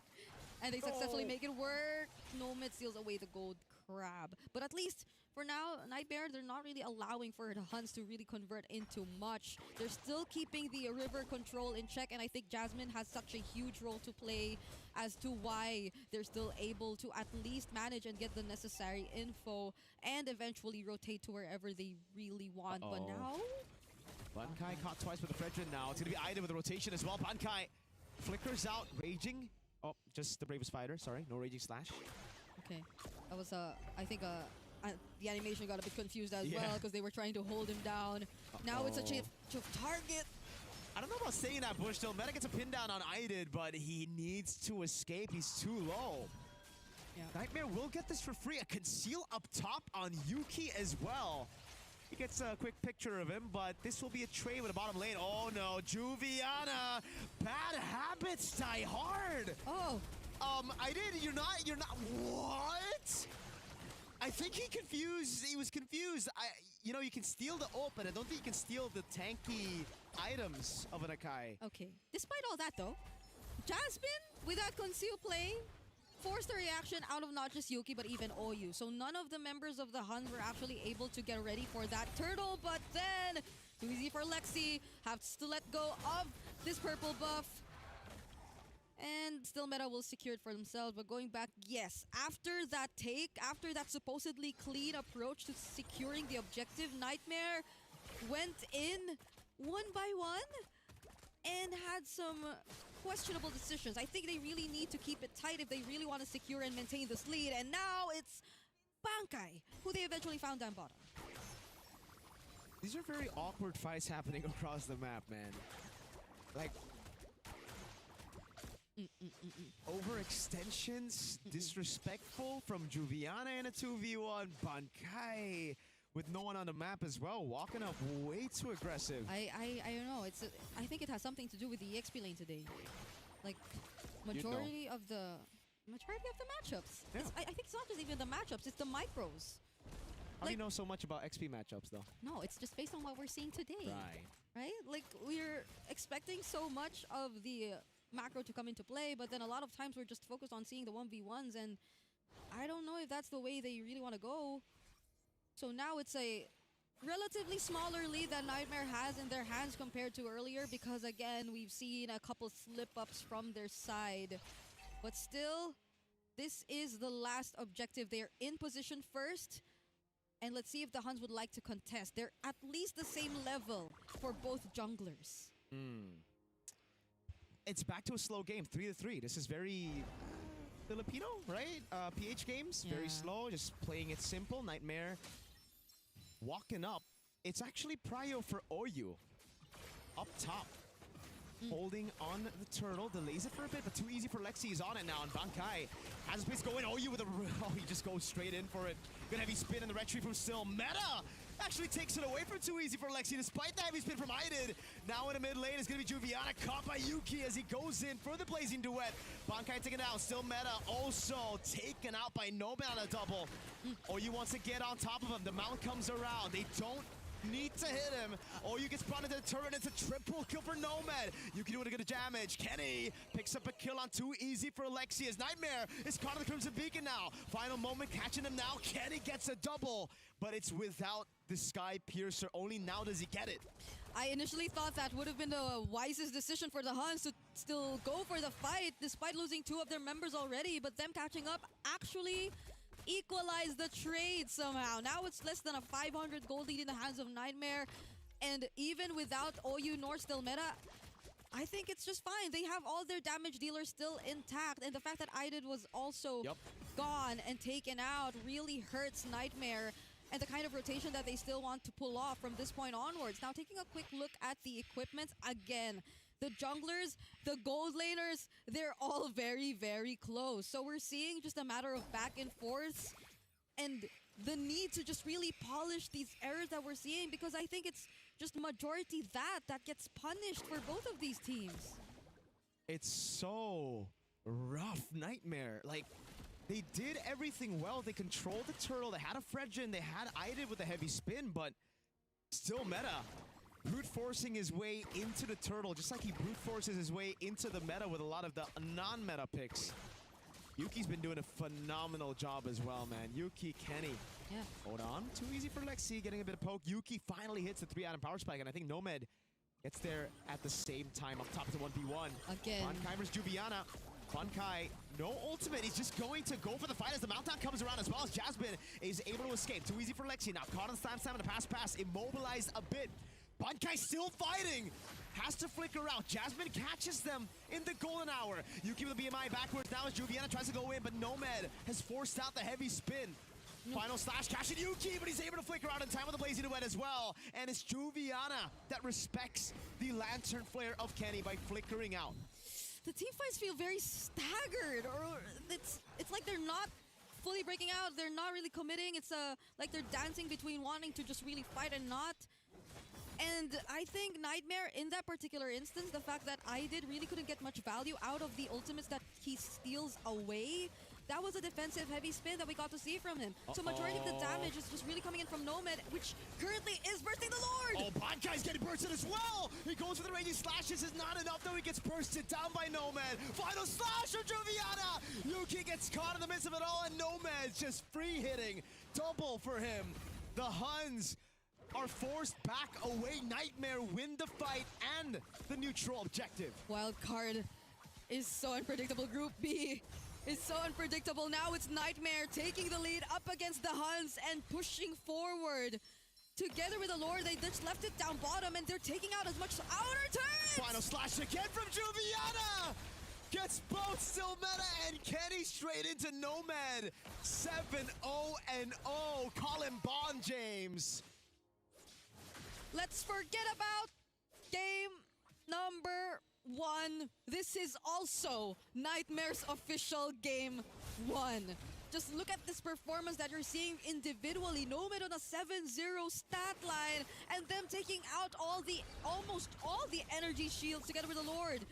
And they successfully make it work. Nomad steals away the gold crab. But at least for now, Niightmare, they're not really allowing for the Huns to really convert into much. They're still keeping the river control in check, and I think Jasmine has such a huge role to play as to why they're still able to at least manage and get the necessary info and eventually rotate to wherever they really want. But now... Bankai caught twice with the Fredrin now. It's going to be Ida with the rotation as well. Bankai Flickers out, raging. Oh, just the bravest fighter. Sorry, no raging slash. Okay, that was I think the animation got a bit confused as well because they were trying to hold him down. Now it's a change of target. I don't know about staying in that bush still. MENA gets a pin down on Idid, but he needs to escape. He's too low. Yeah. Niightmare will get this for free. A conceal up top on Yuki as well. He gets a quick picture of him, but this will be a trade with a bottom lane. Oh no, Juviana. Bad habits die hard. Oh. Idid, you're not, what? I think he was confused. You know, you can steal the ult, but I don't think you can steal the tanky items of an Akai. Okay. Despite all that though, Jasmine, with that conceal play, forced a reaction out of not just Yuki, but even Oyu. So none of the members of the Huns were actually able to get ready for that turtle, but then too easy for Lexi, has to let go of this purple buff. And still MENA will secure it for themselves, but going back, yes, after that take, after that supposedly clean approach to securing the objective, Niightmare went in one by one and had some questionable decisions. I think they really need to keep it tight if they really want to secure and maintain this lead, and now it's Bankai, who they eventually found down bottom. These are very awkward fights happening across the map, man. Like, overextensions, disrespectful from Juviana in a 2v1. Bankai with no one on the map as well, walking up way too aggressive. I don't know. I think it has something to do with the EXP lane today. Like majority of the matchups. Yeah. I think it's not just even the matchups, it's the micros. How do you know so much about XP matchups though? No, it's just based on what we're seeing today. Right. Right? Like we're expecting so much of the macro to come into play, but then a lot of times we're just focused on seeing the 1v1s, and I don't know if that's the way they really want to go. So now it's a relatively smaller lead that Niightmare has in their hands compared to earlier, because again, we've seen a couple slip-ups from their side. But still, this is the last objective. They're in position first, and let's see if the Huns would like to contest. They're at least the same level for both junglers. It's back to a slow game, 3-3. This is very Filipino, right? PH games, very slow, just playing it simple. Niightmare walking up. It's actually prio for Oyu. Up top. Holding on the turtle, delays it for a bit, but too easy for Lexi. He's on it now, and Bankai has space going. Oyu with a... Oh, he just goes straight in for it. Good heavy spin in the retreat from Still. MENA actually takes it away from too easy for Lexi, despite the heavy spin from Idid. Now in the mid lane is going to be Juviana, caught by Yuki as he goes in for the blazing duet. Bankai taken down, Still MENA also taken out by Nomad on a double. Oyu wants to get on top of him. The mount comes around. They don't need to hit him. Oyu gets brought into the turret. It's a triple kill for Nomad. Yuki doing a good damage. Kenny picks up a kill on too easy for Lexi as Niightmare is caught on the Crimson Beacon now. Final moment catching him now. Kenny gets a double, but it's without the Sky Piercer. Only now does he get it. I initially thought that would have been the wisest decision for the Huns to still go for the fight despite losing 2 of their members already, but them catching up actually equalize the trade somehow. Now it's less than a 500 gold lead in the hands of Niightmare, and even without Oyu nor Still MENA, I think it's just fine. They have all their damage dealers still intact, and the fact that Idid was also gone and taken out really hurts Niightmare and the kind of rotation that they still want to pull off from this point onwards. Now taking a quick look at the equipment again. The junglers, the gold laners, they're all very, very close. So we're seeing just a matter of back and forth and the need to just really polish these errors that we're seeing, because I think it's just majority that gets punished for both of these teams. It's so rough. Niightmare. Like, they did everything well. They controlled the turtle. They had a Fredgen. They had Idid with a heavy spin, but still MENA brute forcing his way into the turtle, just like he brute forces his way into the meta with a lot of the non-meta picks. Yuki's been doing a phenomenal job as well, man. Yuki, Kenny. Yeah. Hold on. Too easy for Lexi, getting a bit of poke. Yuki finally hits the 3-atom power spike, and I think Nomad gets there at the same time. Up top is a 1v1. Again. Bankai versus Juviana. Bankai, no ultimate. He's just going to go for the fight as the Mountdown comes around, as well as Jasmine is able to escape. Too easy for Lexi now. Caught on the slam and a pass, immobilized a bit. Bankai still fighting. has to flicker out. Jasmine catches them in the golden hour. Yuki with the BMI backwards now as Juviana tries to go in, but Nomad has forced out the heavy spin. Final slash, catching Yuki, but he's able to flicker out in time with the Blazing Duet as well. And it's Juviana that respects the Lantern Flare of Kenny by flickering out. The team fights feel very staggered, or it's like they're not fully breaking out. They're not really committing. It's like they're dancing between wanting to just really fight and not. And I think Niightmare, in that particular instance, the fact that IDID really couldn't get much value out of the ultimates that he steals away, that was a defensive heavy spin that we got to see from him. So majority of the damage is just really coming in from Nomad, which currently is bursting the Lord! Oh, Bankai's getting bursted as well! He goes for the raging slash. This is not enough, though. He gets bursted down by Nomad. Final slash from Juviana! Yuki gets caught in the midst of it all, and Nomad's just free hitting. Double for him. The Huns are forced back away. Niightmare win the fight and the neutral objective. Wildcard is so unpredictable. Group B is so unpredictable. Now it's Niightmare taking the lead up against the Huns and pushing forward. Together with the Lord, they just left it down bottom and they're taking out as much outer turrets! Final slash again from Juviana! Gets both still meta and Kenny straight into Nomad. 7-0-0. Call him Bond James. Let's forget about game number 1. This is also Niightmare's official game 1. Just look at this performance that you're seeing individually. Nomad on a 7-0 stat line and them taking out almost all the energy shields together with the Lord.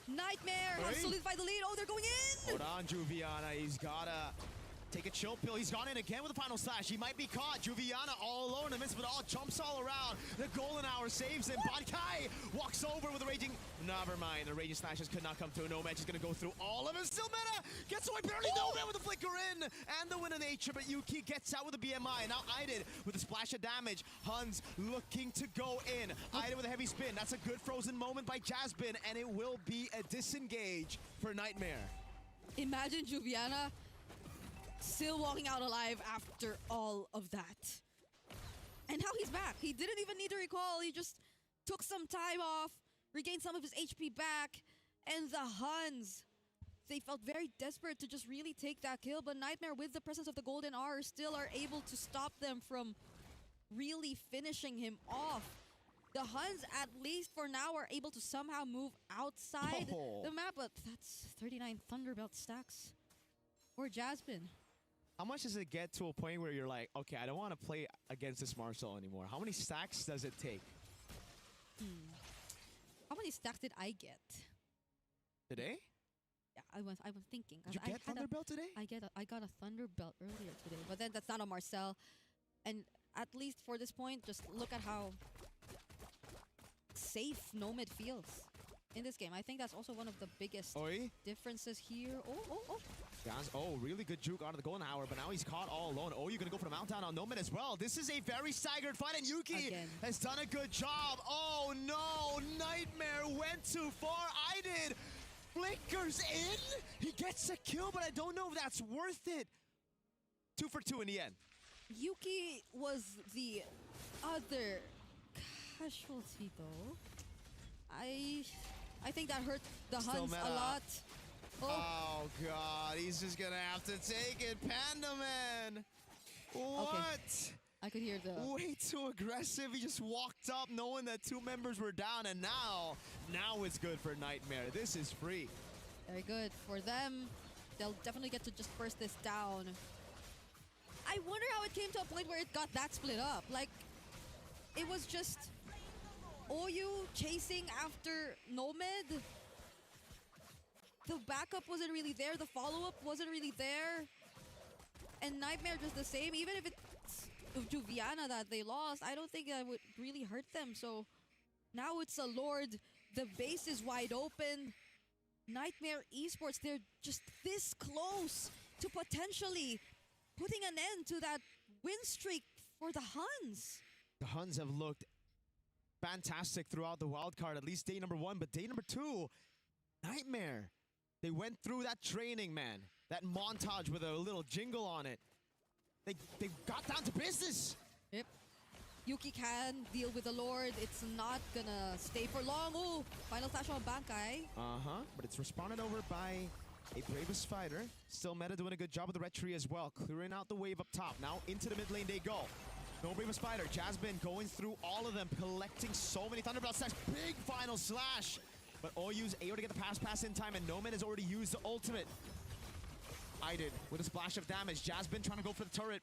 Niightmare has solidified the lead. Oh, they're going in! Hold on, Juviana. He's gotta take a chill pill. He's gone in again with the final slash. He might be caught. Juviana all alone in the midst of it all. Jumps all around. The golden hour saves him. Bankai walks over with a raging... Never mind. The raging slashes could not come through. Nomad is going to go through all of it. Still meta. Gets away barely. Nomad with the flicker in. And the win of nature. But Yuki gets out with the BMI. Now IDID with a splash of damage. Huns looking to go in. IDID with a heavy spin. That's a good frozen moment by Jasmine. And it will be a disengage for Niightmare. Imagine Juviana still walking out alive after all of that. And now he's back. He didn't even need to recall. He just took some time off, regained some of his HP back, and the Huns, they felt very desperate to just really take that kill, but Niightmare, with the presence of the Golden Hour, still are able to stop them from really finishing him off. The Huns, at least for now, are able to somehow move outside the map, but that's 39 Thunderbelt stacks for Jasmine. How much does it get to a point where you're like, okay, I don't want to play against this Marcel anymore? How many stacks does it take? How many stacks did I get today? Yeah, I was thinking. Did you get Thunderbelt today? I got a Thunderbelt earlier today, but then that's not a Marcel. And at least for this point, just look at how safe Nomad feels in this game. I think that's also one of the biggest differences here. Guys, really good juke out of the golden hour, but now he's caught all alone. You're gonna go for the mount down on Nomad as well. This is a very staggered fight, and Yuki has done a good job. Oh no, Niightmare went too far. IDID flickers in. He gets a kill, but I don't know if that's worth it. 2 for 2 in the end. Yuki was the other casualty though. I think that hurt the Huns a lot. Oh god, he's just gonna have to take it. Panda Man! What? Okay. I could hear the... Way too aggressive. He just walked up knowing that 2 members were down, and now it's good for Niightmare. This is free. Very good. For them, they'll definitely get to just burst this down. I wonder how it came to a point where it got that split up. Like, it was just Oyu chasing after Nomad. The backup wasn't really there. The follow-up wasn't really there. And Niightmare just the same. Even if it's Juviana that they lost, I don't think that would really hurt them. So now it's a Lord. The base is wide open. Niightmare Esports, they're just this close to potentially putting an end to that win streak for the Huns. The Huns have looked fantastic throughout the wildcard, at least day number 1. But day number 2, Niightmare. They went through that training, man. That montage with a little jingle on it. They got down to business. Yep. Yuki can deal with the Lord. It's not gonna stay for long. Ooh, final flash on Bankai. But it's responded over by a Bravest fighter. Still MENA doing a good job with the red tree as well. Clearing out the wave up top. Now into the mid lane they go. No Bravest fighter. Jasmine going through all of them. Collecting so many Thunderbolt stacks. Big final slash. But OU's able to get the pass in time. And Nomad has already used the ultimate. Aiden with a splash of damage. Jasmine trying to go for the turret.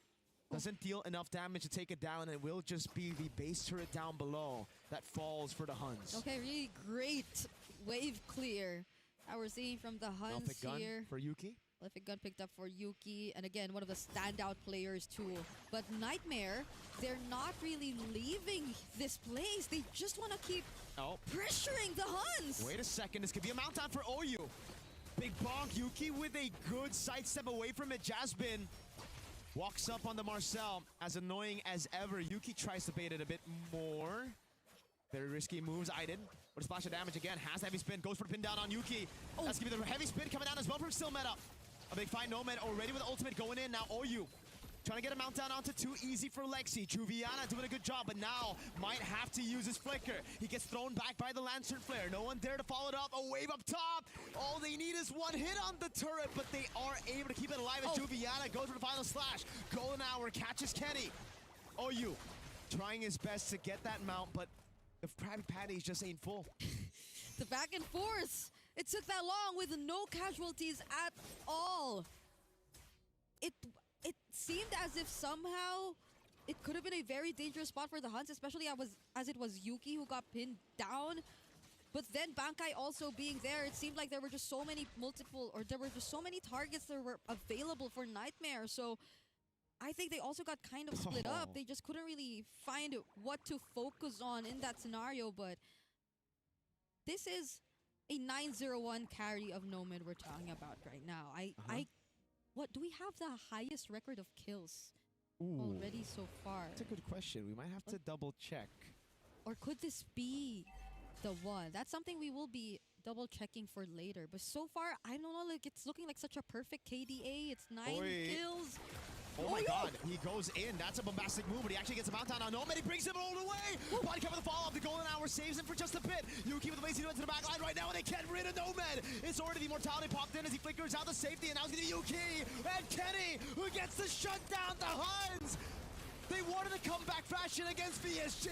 Doesn't deal enough damage to take it down. And it will just be the base turret down below that falls for the Huns. Okay, really great wave clear. We're seeing from the Huns here. For Yuki. Electric gun picked up for Yuki, and again, one of the standout players too. But Niightmare, they're not really leaving this place. They just want to keep pressuring the Huns. Wait a second, this could be a mount down for OU. Big bonk, Yuki with a good sidestep away from it. Jasmine walks up on the Marcel, as annoying as ever. Yuki tries to bait it a bit more. Very risky moves, Aiden. With a splash of damage again, has the heavy spin, goes for the pin down on Yuki. That's gonna be the heavy spin coming down as well from still MENA. A big fight, Nomad already with the ultimate going in. Now OU trying to get a mount down onto too easy for Lexi. Juviana doing a good job, but now might have to use his flicker. He gets thrown back by the Lantern Flare. No one there to follow it up. A wave up top. All they need is one hit on the turret, but they are able to keep it alive as Juviana goes for the final slash. Golden Hour catches Kenny. OU trying his best to get that mount, but the private patties just ain't full. The back and forth. It took that long with no casualties at all. It seemed as if somehow it could have been a very dangerous spot for the Huns, especially as it was Yuki who got pinned down. But then Bankai also being there, it seemed like there were just so many targets that were available for Niightmare. So I think they also got kind of split up. They just couldn't really find what to focus on in that scenario. But this is a 9-0-1 carry of Nomad we're talking about right now. What do we have the highest record of kills already so far? That's a good question. We might have to double check. Or could this be the one? That's something we will be double checking for later. But so far, I don't know, like it's looking like such a perfect KDA. It's 9 kills. Oh my god, he goes in. That's a bombastic move, but he actually gets a mount down on Nomad. He brings him all the way. Body cover the fall off. The Golden Hour saves him for just a bit. Yuki with the lazy into the back line right now, and they can't rid of Nomad. It's already the immortality popped in as he flickers out the safety, and now it's going to be Yuki and Kenny who gets to shut down the Huns. They wanted to come back fashion against VSG.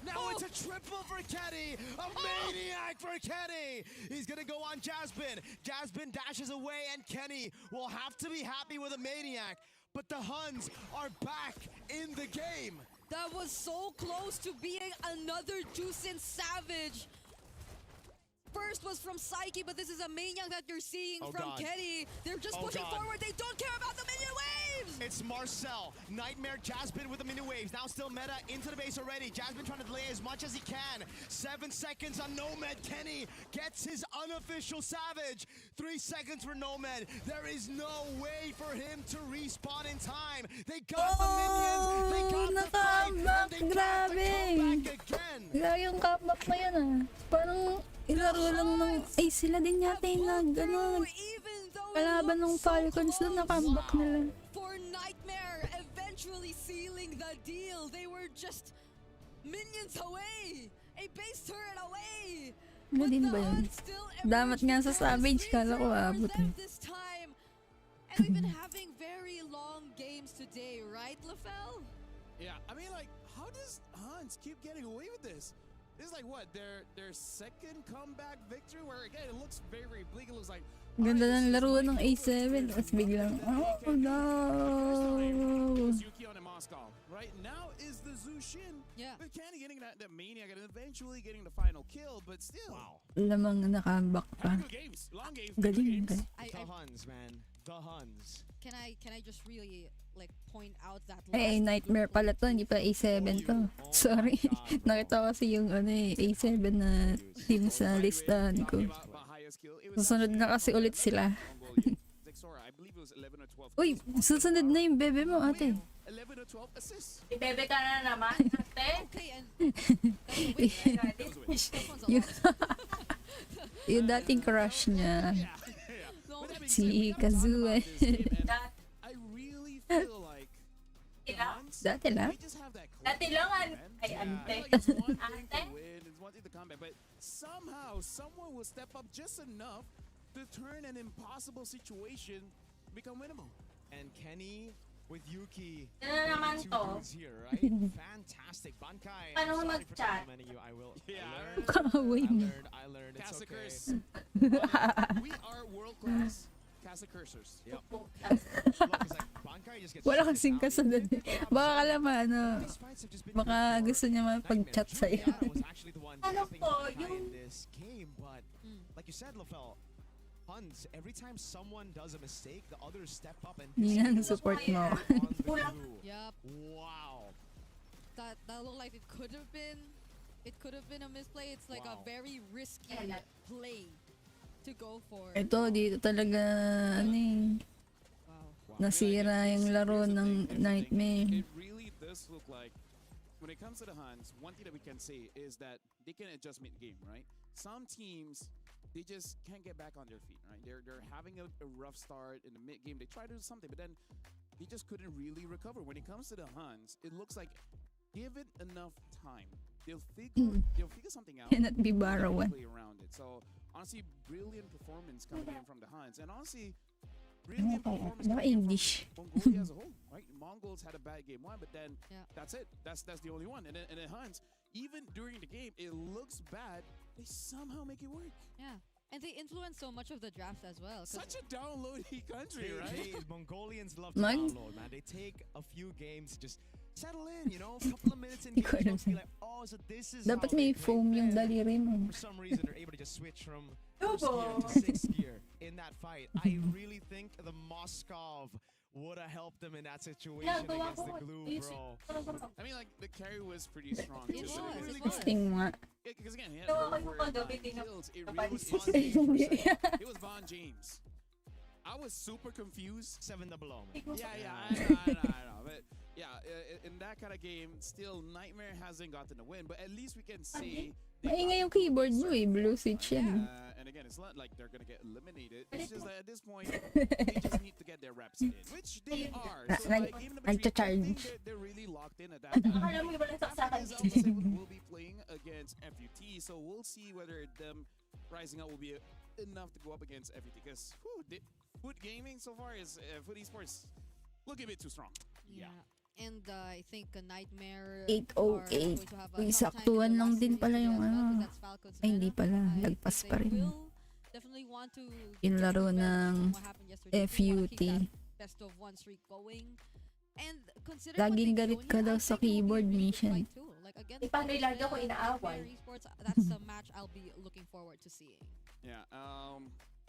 Now it's a triple for Kenny. A maniac for Kenny. He's going to go on Jasmine. Jasmine dashes away, and Kenny will have to be happy with a maniac. But the Huns are back in the game. That was so close to being another Juicin Savage. First was from Psyche, but this is a maniac that you're seeing from Kenny. They're just pushing forward. They don't care about the minion waves. It's Marcel, Niightmare, Jasmine with the minion waves. Now still MENA into the base already. Jasmine trying to delay as much as he can. 7 seconds on Nomad. Kenny gets his unofficial Savage. 3 seconds for Nomad. There is no way for him to respawn in time. They got the minions. They got the fight. And they got to come back again. Yung comeback na yan ah. Parang ilaro lang ng... Ay, sila din yata yung nag-ganon. Kalaban ng Falcons doon na comeback nila. For Niightmare eventually sealing the deal. They were just minions away. A base turret away. Ano din ba yun? Damat nga sa Savage, kala ko abot eh. And we've been having very long games today, right, LaFell? Yeah, I mean, like, how does Huns keep getting away with this? This is like what, their second comeback victory, where again it looks very bleak. It looks like ganda ng laro ng A7, tapos biglang oh no. Yuki on in Moscow. Right now is the Zushin. Yeah. But Kenny getting that maniac and eventually getting the final kill, but still. Wow. Lamang nakambak pa. Games, long games. Galing. The Huns, man. The Huns. Can I just really like point out that hey, Niightmare pala to, hindi pa A7 to. Sorry. Nakita ko kasi yung A7 na team sa listahan ko. Susunod na kasi ulit sila. Uy, susunod na yung bebe mo, ate. 11 or 12 assists. Bebe ka na naman, ate. Okay, and yung dating crush niya. Si Kazue. I really feel like the Huns Dati lang. they just have that Dati clutch, lang, man. ay, Yeah, ante. like it's one thing to Ante? win, it's one thing to come back, but somehow someone will step up just enough to turn an impossible situation become winnable. And Kenny with Yuki. Yan na naman two to. dudes here, right? Fantastic. Bankai. Paano I'm mo sorry for mag-chat? complimenting you. I will. Yeah, Kaaway niya. I learned. It's Casa okay. curse. We are world class Casa cursors. Yep. Look, it's like Bankai just gets Wala shut kasing down. kasunod. Baka kalaman, ano, These fights have just been baka for gusto niya mapag-chat Nightmare. sa'yo. Juliana was actually the one Ano helping po, Bankai in yung- this game, but like you said, Lafel, Huns, every time someone does a mistake, the others step up and Ninang support mo. on the glue. Yep. Wow. That looked like it could have been a misplay. It's like Wow. a very risky play to go for. Ito, dito talaga, ano eh, Wow. nasira yung laro ng Nightmare. It really does look like, when it comes to the Huns, one thing that we can say is that they can adjust mid-game, right? Some teams, they just can't get back on their feet, right? They're having a rough start in the mid-game. They try to do something, but then they just couldn't really recover. When it comes to the Huns, it looks like give it enough time, they'll figure something out. Cannot be borrowed. Play around it. So honestly, brilliant performance coming in from the Huns, and honestly, brilliant performance coming in Naka-English. from Mongolia as a whole. Right, Mongols had a bad game one, but then Yeah. that's it. That's the only one. And then Huns, even during the game, it looks bad. They somehow make it work. Yeah. And they influence so much of the draft as well. 'cause Such a downloady country, right? Mongolians love to Mag- download, man. They take a few games, just settle in, you know, a couple of minutes in Di ko alam games, be sa'yo. like, oh, so this is Dapat how may they play foam yung fair. daliri mo. For some reason, they're able to just switch from first gear to sixth gear in that fight. I really think the Moskov would have helped them in that situation Ginagawa against ko. the glue, Ayusin bro. ko. I mean, like the carry was pretty strong. It too, but was, really it was. Testing nga. Because again, he had Tawakan over mo pa, 9 gamitin na- kills. It Kapalis. really was Von James. It was Von James. I was super confused. 7 double O. Yeah, I know. But yeah, in that kind of game, still Nightmare hasn't gotten a win. But at least we can see. Maingay yung keyboard mo eh, blue switch yan. And again, it's not like they're gonna get eliminated. It's just that at this point, they just need to get their reps in, which they are. So like even the Nagcha-charge. I think they're really locked in at that time. Akala mo iba lang sa After saksakan. this, LC will be playing against FUT, so we'll see whether them rising up will be enough to go up against FUT. Because FUT gaming so far is FUT Esports looking a bit too strong. Yeah. And I think a Nightmare 808. are going to have a Uy, tough time saktuhan in the lang last din pala series yung as well, 'cause ano. that's Falcons Ay, hindi MENA. pala. I think Lagpas pa they rin. will definitely want to Yung get laro revenge ng from what happened yesterday. They wanna keep FUT. that best of one streak going. And considering Laging what they've galit shown ka here, daw I sa think it will be a keyboard really good mission. fight too. Like against Di pa rin lagi ako Nightmare inaaway. Esports, that's the match I'll be looking forward to seeing. Yeah.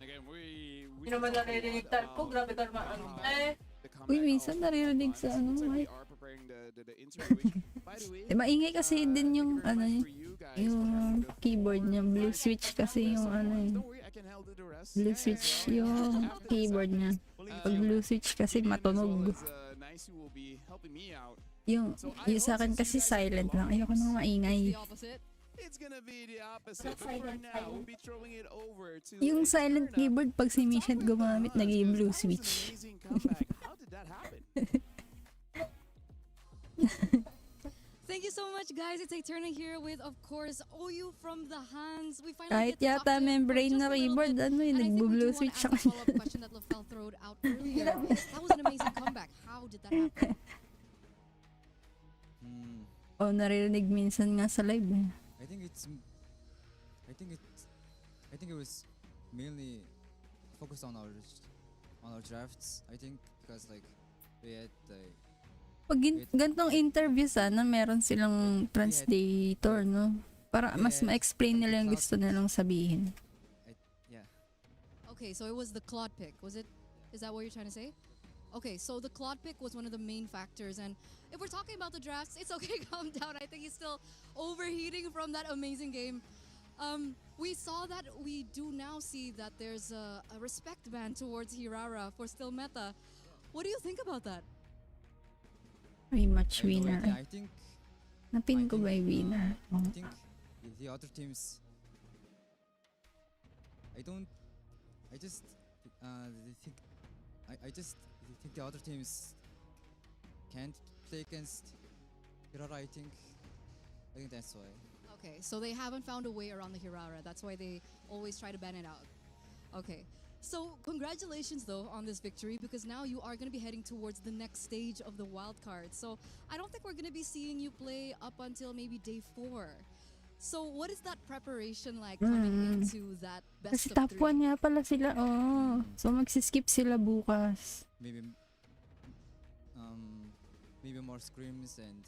Again, we Hindi naman talk a naririnig lot ko. about Grabe ka naman. how Eh, the Uy, comeback minsan of naririnig Huns. sa ano, Looks like we mic. are preparing the interview, which, by the way, Eh, maingay kasi din thank yung you very ano much eh, for you guys yung for having the keyboard niya, floor. blue switch kasi yung ano eh. Don't worry, I can handle the rest. Blue Yeah, switch so, yeah, yung after this keyboard niya. Pag blue switch kasi Ian as well matunog. as, Nice will be helping me out. Yung sa akin kasi silent lang. Ayoko nang It's maingay. the opposite. It's gonna be the opposite. But for now, we'll be throwing it over to Yung a silent Kurna. keyboard pag si Mishat gumamit, naging blue That was an switch. amazing comeback. How did that happen? Thank you so much, guys. It's Eterna here with, of course, OU from the Huns. We Kahit finally get to talk yata to him for membrane just na a little keyboard, bit. ano eh, And I think we do nagbo-blue wanna switch ask siya. the follow-up question that Lafel throwed out earlier. That was an amazing comeback. How did that happen? Oh, naririnig minsan nga sa live eh. I think it was mainly focused on our drafts. I think because like we had like Pag gantong interview sana, meron silang translator, no? Para mas ma-explain nila yung gusto nilang sabihin. yeah. Okay, so it was the Claude pick. Was it? Is that what you're trying to say? Okay, so the Claude pick was one of the main factors. And if we're talking about the drafts, it's okay, calm down. I think he's still overheating from that amazing game. We saw that, we do now see that there's a respect ban towards Hirara for still meta. What do you think about that? May match I have no winner. idea. I think Napin ko ba yung winner? Oh. I think the other teams. I just think the other teams can't stay against Hirara, I think that's why. Okay, so they haven't found a way around the Hirara. That's why they always try to ban it out. Okay, so congratulations though on this victory, because now you are going to be heading towards the next stage of the wild card. So I don't think we're going to be seeing you play up until maybe day 4. So what is that preparation like coming into that best Kasi of top 3? 1 nga pala sila. Oh. So magsiskip sila bukas. Maybe more scrims and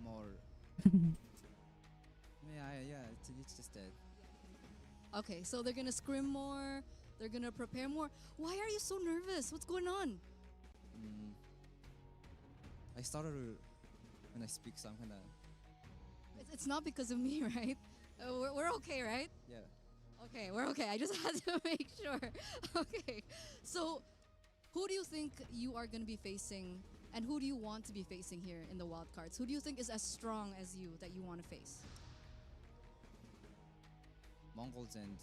more. Yeah, it's just that. Okay, so they're gonna scrim more, they're gonna prepare more. Why are you so nervous? What's going on? I started when I speak, so I'm kinda. It's not because of me, right? We're okay, right? Yeah. Okay, we're okay. I just had to make sure. Okay, so who do you think you are gonna be facing, and who do you want to be facing here in the wildcards? Who do you think is as strong as you that you want to face? MongolZ and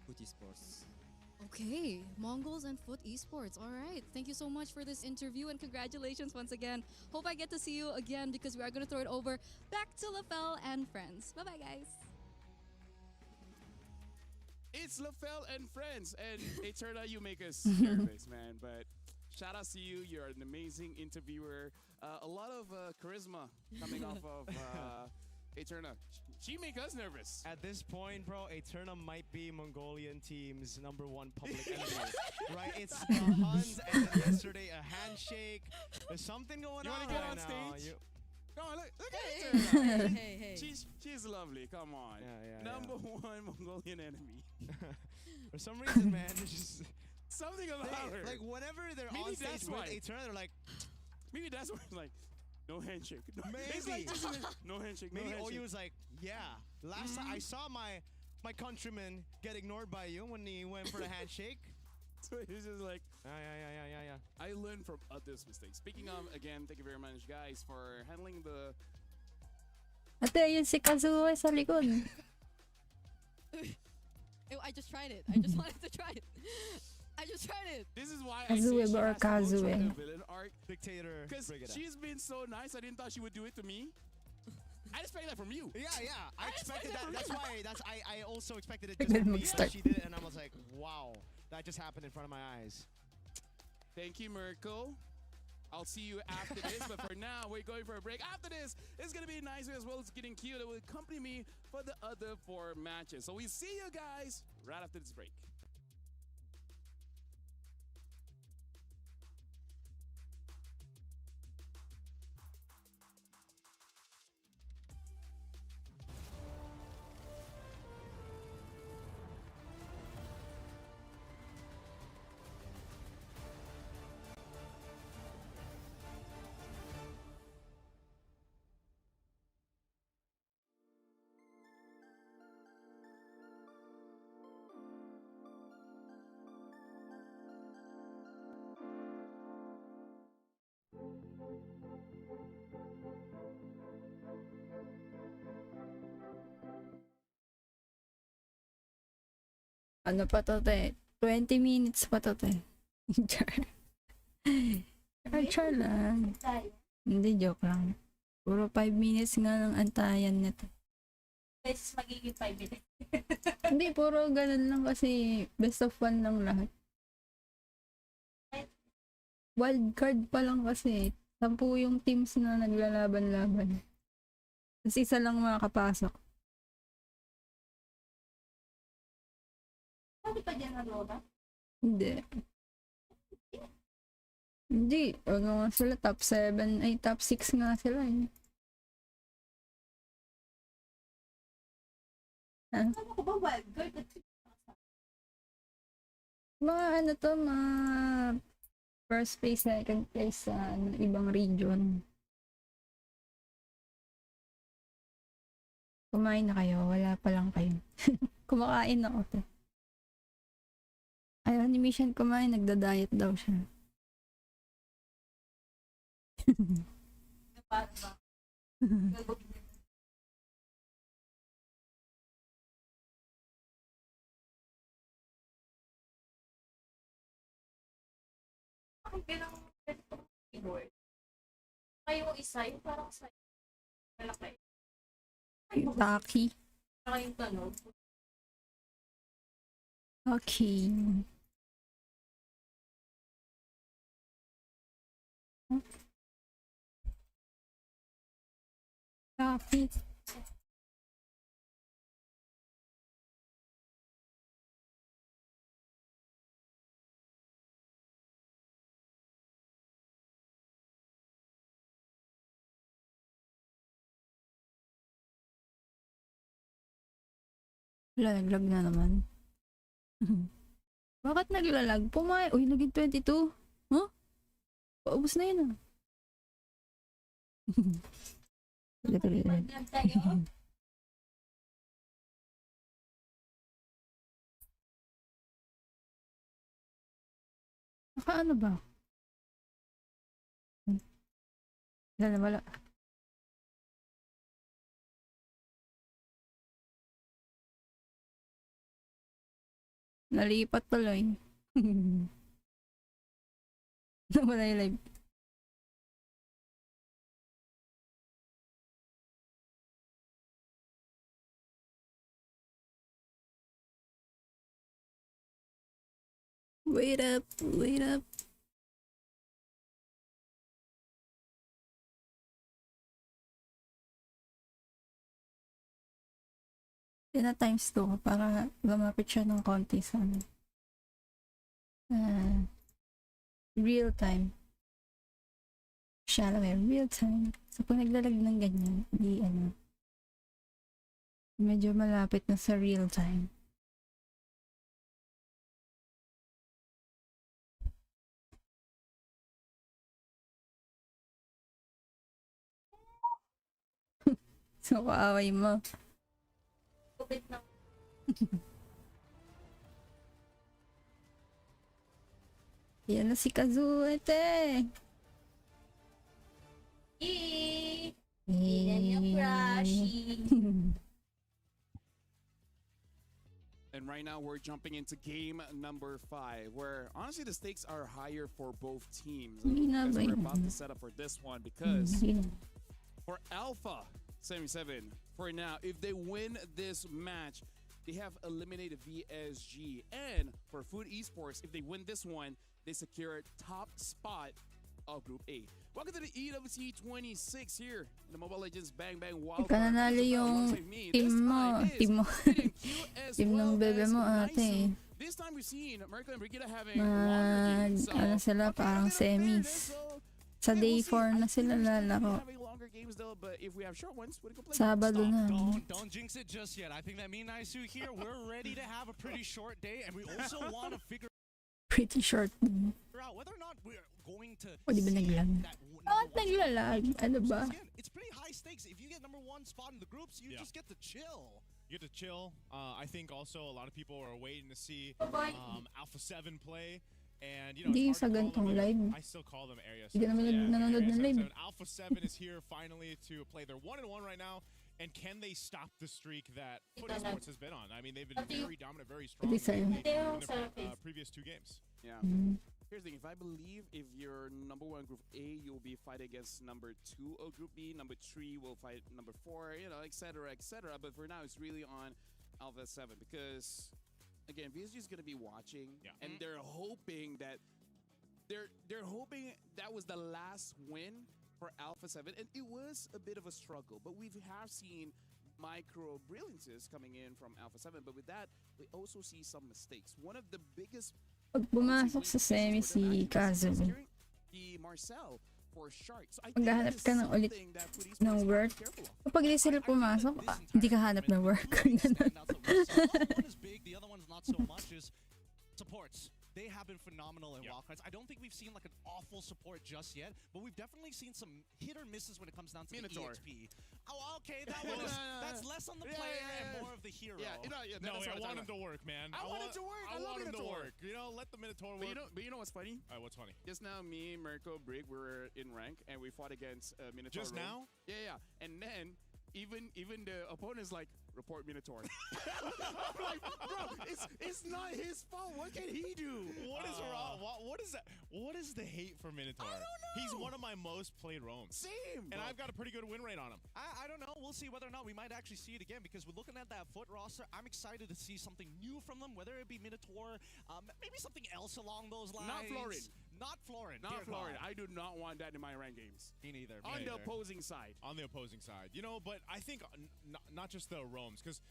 FUT Esports. Okay, MongolZ and FUT Esports. All right. Thank you so much for this interview, and congratulations once again. Hope I get to see you again, because we are going to throw it over back to LaFell and friends. Bye-bye, guys. It's LaFell and friends, and Eterna, you make us nervous, man. But shout out to you. You're an amazing interviewer. A lot of charisma coming off of Eterna. She make us nervous. At this point, bro, Eterna might be Mongolian team's #1 public enemy. Right? It's the Huns, and then yesterday a handshake. There's something going on. You want to get right on now. stage? Come on, look at Hey, Eterna. hey. She's lovely. Come on. Yeah. #1 Mongolian enemy. For some reason, man, there's just Something about her. like whenever they're Maybe on stage that's with why. Eterna, they're like, Maybe that's why it's like, no handshake. No, Maybe. it's like just no handshake. maybe no handshake. OU was like, yeah. Last time I saw my countryman get ignored by you when he went for the handshake. So he's just like, Yeah. I learned from others' mistakes. Speaking of, again, thank you very much, guys, for handling the. Ate, yun si Kazuo sa likod. I just tried it. I just wanted to try it. I just tried it. This is why I Kazuo say she or has to go through Kazuo? the villain arc. Dictator. Because bring it up. she's been so nice, I didn't thought she would do it to me. I expect that from you. Yeah. I expected that. That's why. I also expected it Then just from me. mag-start. She did it, and I was like, wow, that just happened in front of my eyes. Thank you, Merkel. I'll see you after this, but for now, we're going for a break. After this, it's going to be nice as well as getting cute. That will accompany me for the other 4 matches. So we see you guys right after this break. Ano pa to, te? 20 minutes pa to, te. Char lang. Hindi, joke lang. Puro 5 minutes nga lang antayan nito. Guys, magiging 5 minutes. Hindi, puro ganun lang kasi best of 1 lang lahat. Wild card pa lang kasi. 10 yung teams na naglalaban-laban. Tapos isa lang makakapasok. Hindi pa dyan na Hindi. Hindi. Ano nga sila? Top 7. Ay, top 6 nga sila eh. Ano ko ba wild card? Mga ano to, mga first place, second place sa ibang region. Kumain na kayo. Wala pa lang kayo. Kumakain na ako to. Ayaw ni Mission kumain. Nagda-diet daw siya. Para ba? Okay, pero keyboard. Kaya yung isa, yung parang sa malaki. Taki. Saka yung tunog. Okay. Taki. Wala, naglag na naman. Bakit naglalag? Uy, naging 22. Huh? Paubos na yun ah. Mag-vlog tayo. Ano ba? Wala na, wala. Nalipat tuloy. Nawala yung live. Wait up, wait up. Yan na times 2 para lumapit siya ng konti sa real time. Siya alam real time. So pag naglalag ng ganyan, di medyo malapit na sa real time. So kaaway mo. Kupit na. Yan na si Kazuete. Yan yung crushy. And right now we're jumping into game number 5, where honestly the stakes are higher for both teams. As we're about to set up for this one, because for Alpha 77, for now, if they win this match, they have eliminated VSG. And for FUT Esports, if they win this one, they secure top spot of Group A. Welcome to the EWC 26 here in the Mobile Legends Bang Bang Wildcard. Nanalo yung team mo. Team ng bebe mo ate. This time we've seen America and Brigida having longer games. Ano sila, parang semis. Sa day 4 na sila lalaro. Sabado na. Don't jinx it just yet. I think that me and Isu here, we're ready to have a pretty short day, and we also want to figure Pretty short. out whether or not we're going to Di ba naglag? Naglalag? Ano ba? It's pretty high stakes. If you get number 1 spot in the groups, you just get to chill. You get to chill. I think also a lot of people are waiting to see Alpha 7 play. And you know, Hindi sa ganitong live. I still call them Area 7. Hindi naman nanonood ng live. Alpha 7 is here finally to play their 1-1 right now. And can they stop the streak that FUT Esports has been on? I mean, they've been very dominant, very strong in the previous 2 games. Yeah. Here's the thing. If I believe if you're number 1 Group A, you'll be fighting against number 2 of Group B. Number 3 will fight number 4, you know, etc., etc. But for now, it's really on Alpha 7 because, again, VSG is going to be watching, and they're hoping that was the last win for Alpha 7, and it was a bit of a struggle, but we have seen micro brilliances coming in from Alpha 7, but with that, we also see some mistakes. One of the biggest Pag pumasok sa semi si Kazu, maghahanap ka ng ulit ng work. Kapag di sila pumasok, hindi ka hanap ng work. One is big, the other one's not so much. Is supports. They have been phenomenal in wildcards. I don't think we've seen like an awful support just yet, but we've definitely seen some hit or misses when it comes down to Minotaur. the EXP. Oh, okay, that's less on the player and more of the hero. I want him to work, man. I want him to work. I love him to work. You know, let the Minotaur work. But you know what's funny? What's funny? Just now, me, Mirko, Brig, we were in rank, and we fought against Minotaur. Just now? Yeah. And then, even the opponent's like, report Minotaur. I'm like, bro, it's not his fault. What can he do? What is wrong? what is that? What is the hate for Minotaur? I don't know. He's one of my most played roams. Same. And I've got a pretty good win rate on him. I don't know. We'll see whether or not we might actually see it again, because we're looking at that FUT roster. I'm excited to see something new from them, whether it be Minotaur, maybe something else along those lines. Not Florin. Not Florin. Not Florin. I do not want that in my ranked games. Me neither. On the opposing side. On the opposing side. You know, but I think not just the roams, because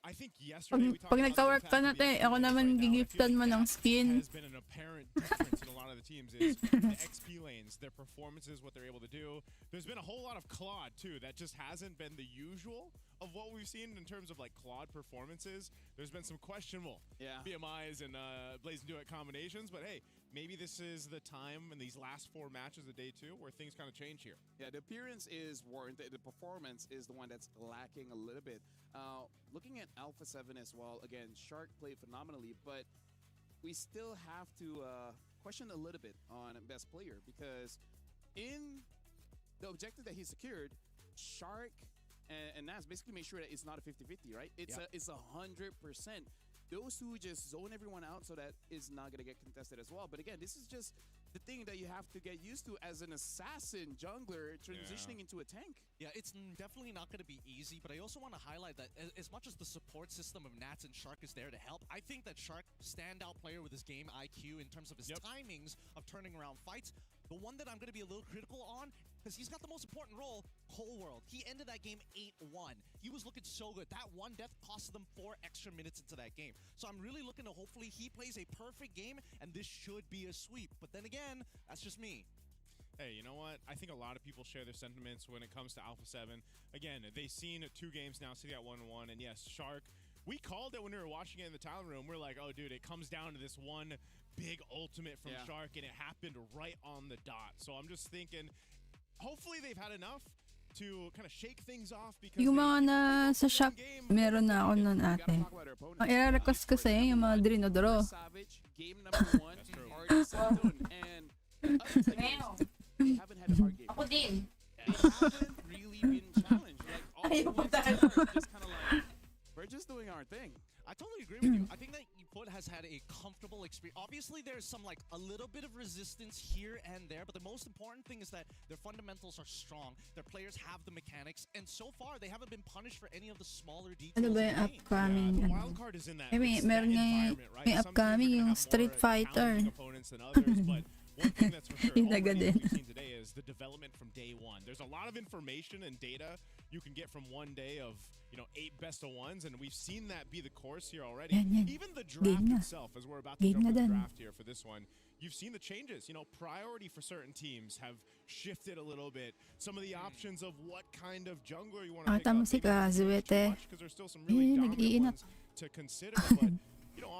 I think yesterday we talked Pag nagka-work ka na, te, ako naman gigiftan mo ng skin. Has been an apparent difference in a lot of the teams is the XP lanes, their performances, what they're able to do. There's been a whole lot of Claude too that just hasn't been the usual of what we've seen in terms of like Claude performances. There's been some questionable BMIs and Blaze and Duet combinations, but hey, maybe this is the time in these last 4 matches of day 2 where things kind of change here. Yeah, the appearance is warranted. The performance is the one that's lacking a little bit. Looking at Alpha 7 as well, again, Shark played phenomenally, but we still have to question a little bit on best player, because in the objective that he secured, Shark and Nas basically made sure that it's not a 50-50, right? It's it's 100%. Those two just zone everyone out so that it's not going to get contested as well. But again, this is just the thing that you have to get used to as an assassin jungler transitioning into a tank. Yeah, it's definitely not going to be easy, but I also want to highlight that as much as the support system of Nats and Shark is there to help, I think that Shark, standout player with his game IQ in terms of his timings of turning around fights. The one that I'm going to be a little critical on, because he's got the most important role, Whole World. He ended that game 8-1. He was looking so good. That one death costed them 4 extra minutes into that game. So I'm really looking to hopefully he plays a perfect game, and this should be a sweep. But then again, that's just me. Hey, you know what? I think a lot of people share their sentiments when it comes to Alpha 7. Again, they've seen 2 games now, so they got 1-1. And yes, Shark, we called it when we were watching it in the talent room. We're like, oh, dude, it comes down to this one big ultimate from Shark, and it happened right on the dot. So I'm just thinking, hopefully they've had enough to kind of shake things off, because Yung mga na sa shop, meron na ako nun ate. Ang i-request ko sa'yo yung mga Drinodoro. Savage, game number 1, already set done. And they haven't had a hard game. Ako din. They haven't really been challenged. Like, all the wins are just kind of like, we're just doing our thing. I totally agree with you. I think that FUT has had a comfortable experience. Obviously, there's some like a little bit of resistance here and there, but the most important thing is that their fundamentals are strong. Their players have the mechanics, and so far they haven't been punished for any of the smaller details. Ano ba yung upcoming? the wild card is in that, Meron nga may upcoming yung Street Fighter. Opponents than others, but one thing that's for sure, already what we've seen today is the development from day 1. There's a lot of information and data you can get from one day of 8 best of 1s, and we've seen that be the course here already. Even the draft itself, as we're about to jump into the draft here for this one, you've seen the changes. Priority for certain teams have shifted a little bit. Some of the options of what kind of jungler you want to pick up, because there's still some really dominant ones to consider,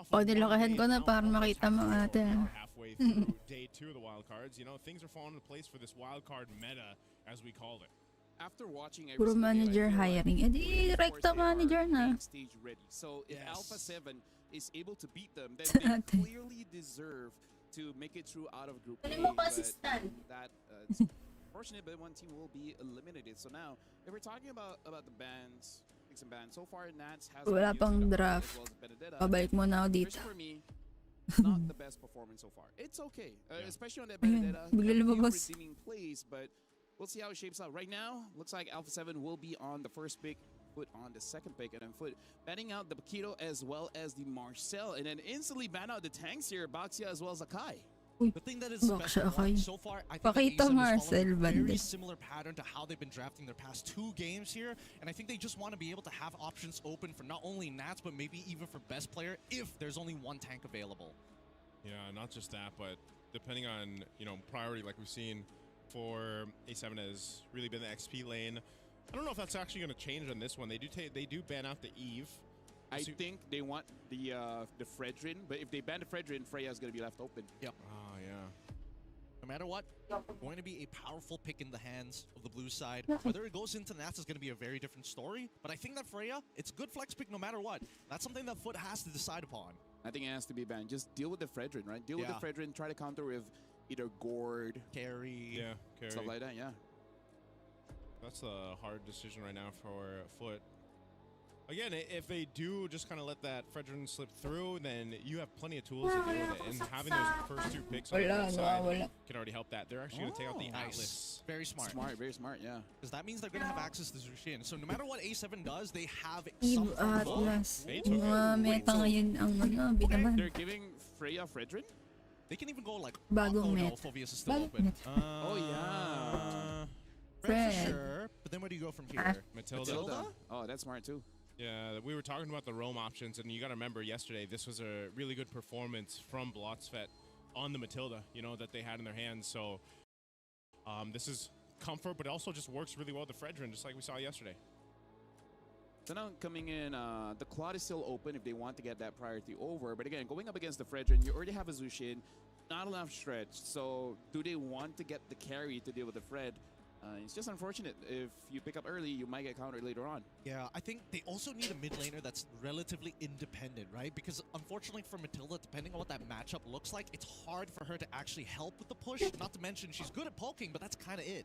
but nilokahan ko na para makita mo ate. Halfway through day 2 of the wild cards, things are falling into place for this wild card meta, as we called it. After watching Puro manager hiring. Direkta manager na. Stage ready. So if Alpha 7 is able to beat them, then they clearly deserve to make it through out of Group A. But that it's unfortunate, but one team will be eliminated. So now, if we're talking about the bans, picks and bans, so far Nats has wala pang draft. Pabalik mo na ako dito. For me, not the best performance so far. It's okay, especially on that Benedetta. Redeeming plays, but we'll see how it shapes out. Right now, looks like Alpha 7 will be on the first pick, FUT on the second pick, and then FUT banning out the Bakito as well as the Marcel, and then instantly ban out the tanks here, Baxia as well as Akai. The thing that is special so far, I think Pakita Marcel a very similar pattern to how they've been drafting their past 2 games here, and I think they just want to be able to have options open for not only Nats, but maybe even for best player if there's only one tank available. Yeah, not just that, but depending on, priority, like we've seen for A7 has really been the XP lane. I don't know if that's actually going to change on this one. They do ban out the Eve. I think they want the Fredrin, but if they ban the Fredrin, Freya's going to be left open. Yep. Oh, yeah. No matter what, going to be a powerful pick in the hands of the blue side. Whether it goes into Nats is going to be a very different story, but I think that Freya, it's a good flex pick no matter what. That's something that FUT has to decide upon. I think it has to be banned. Just deal with the Fredrin, right? Deal with the Fredrin, try to counter with either Gord, carry, stuff like that, That's a hard decision right now for FUT. Again, if they do just kind of let that Fredrin slip through, then you have plenty of tools to deal with it. And having those first 2 picks on the right side can already help that. They're actually going to take out the Atlas. Very smart. Very smart, yeah. Because that means they're going to have access to Zushin. So no matter what A7 does, they have Eve some Atlas. They Yung took mga meta ngayon ang ano, binaban. They're giving Freya Fredrin? They can even go like Bagong no, meta. Phobius is still open. Oh, yeah. Fred for sure. But then where do you go from here? Matilda? Oh, that's smart too. Yeah, we were talking about the roam options, and you got to remember yesterday, this was a really good performance from Blotsvet on the Matilda, you know, that they had in their hands. So this is comfort, but it also just works really well with the Fredrin, just like we saw yesterday. So now coming in, the Claude is still open if they want to get that priority over. But again, going up against the Fredrin, you already have a Zushin, not enough stretch. So do they want to get the carry to deal with the Fred? It's just unfortunate. If you pick up early, you might get countered later on. Yeah, I think they also need a mid laner that's relatively independent, right? Because unfortunately for Matilda, depending on what that matchup looks like, it's hard for her to actually help with the push. Not to mention she's good at poking, but that's kind of it.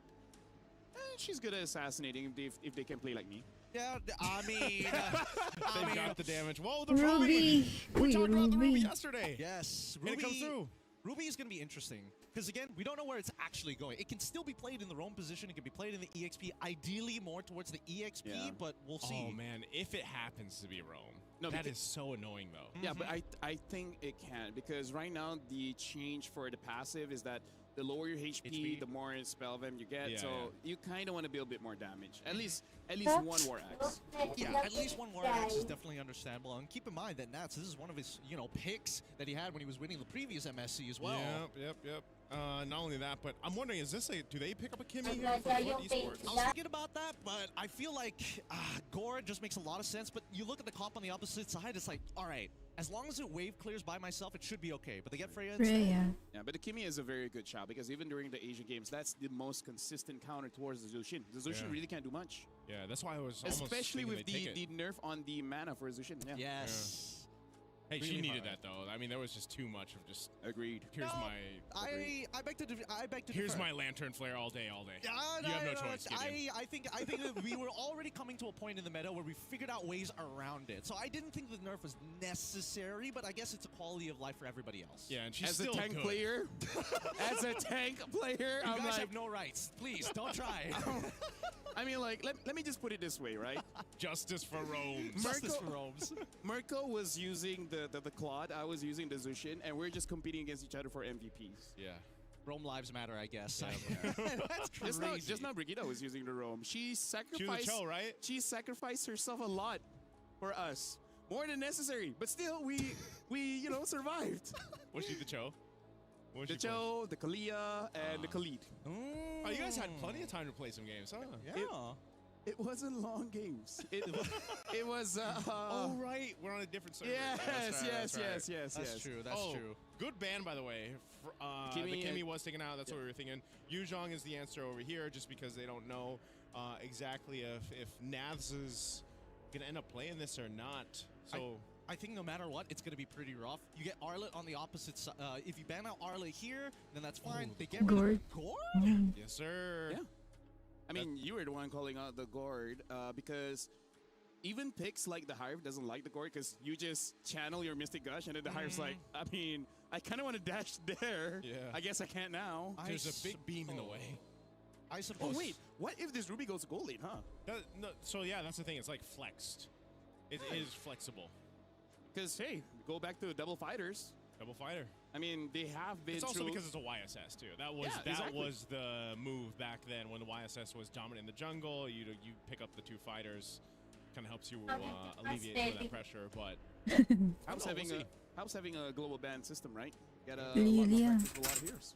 She's good at assassinating if they can play like me. Yeah, I mean... They've got the damage. Whoa, the Ruby! We talked about the Ruby Ruby. yesterday. Yes, And it comes through. Ruby is going to be interesting. Because again, we don't know where it's actually going. It can still be played in the roam position. It can be played in the EXP. Ideally more towards the EXP, but we'll see. Oh, man. If it happens to be roam. No, that is so annoying, though. Yeah, but I think it can. Because right now, the change for the passive is that the lower your HP, the more spell them you get. Yeah, so yeah. you kind of want to build a bit more damage. At least one War Axe. Yeah, at least one War Axe is definitely understandable. And keep in mind that Nats, this is one of his, picks that he had when he was winning the previous MSC as well. Yep. Not only that, but I'm wondering, is this do they pick up a Kimmy here for FUT Esports? I was thinking about that, but I feel like Gore just makes a lot of sense. But you look at the comp on the opposite side, it's like, all right, as long as it wave clears by myself, it should be okay. But they get Freya instead. Yeah, but the Kimmy is a very good shot because even during the Asian games, that's the most consistent counter towards the Zushin. The Zushin really can't do much. Yeah, that's why I was almost especially with the nerf on the mana for Zushin. Yeah. Yes. Hey, Really she needed hard. that though. I mean, there was just too much of just. Agreed. Here's I beg to Here's differ. my lantern flare all day. You have no choice. I think that we were already coming to a point in the meta where we figured out ways around it. So I didn't think the nerf was necessary, but I guess it's a quality of life for everybody else. Yeah, and she's as still a tank good. player, as a tank player, You I'm guys like, have no rights. Please don't try. I mean, like, let me just put it this way, right? Justice for roams. Justice for roams. Mirko was using the Claude, I was using the Zushin, and we're just competing against each other for MVPs. Yeah. Rome lives matter, I guess. That's crazy. Just now, Brigitte was using the Rome. She sacrificed. She was a Cho, right? She sacrificed herself a lot for us, more than necessary. But still, we survived. Was she the Cho? The Cho, the Kalia, and the Khalid. Oh, you guys had plenty of time to play some games, huh? Yeah. It wasn't long games. It was. Oh right, we're on a different server. Yes. That's true. That's true. Good ban, by the way. The Kimmy was taken out. That's what we were thinking. Yuzhong is the answer over here, just because they don't know exactly if Navs is gonna end up playing this or not. So. I think no matter what, it's going to be pretty rough. You get Arlet on the opposite side. If you ban out Arlet here, then that's fine. They get rid of Gord? Yes, sir. Yeah. I mean, you were the one calling out the Gord because even picks like the Hive doesn't like the Gord because you just channel your Mystic Gush and then the Hive's like, I mean, I kind of want to dash there. Yeah. I guess I can't now. There's a big beam in the way. I suppose. Oh, wait. What if this Ruby goes gold lane, huh? No, so, yeah, that's the thing. It's like flexed. It is flexible. Because, hey, go back to Double Fighters. Double Fighter. I mean, they have been It's also through... because it's a YSS, too. That was the move back then when the YSS was dominant in the jungle. You pick up the two fighters. Kind of helps you alleviate some of that pressure, but... helps having a global ban system, right? Get a Lilia. lot of heroes.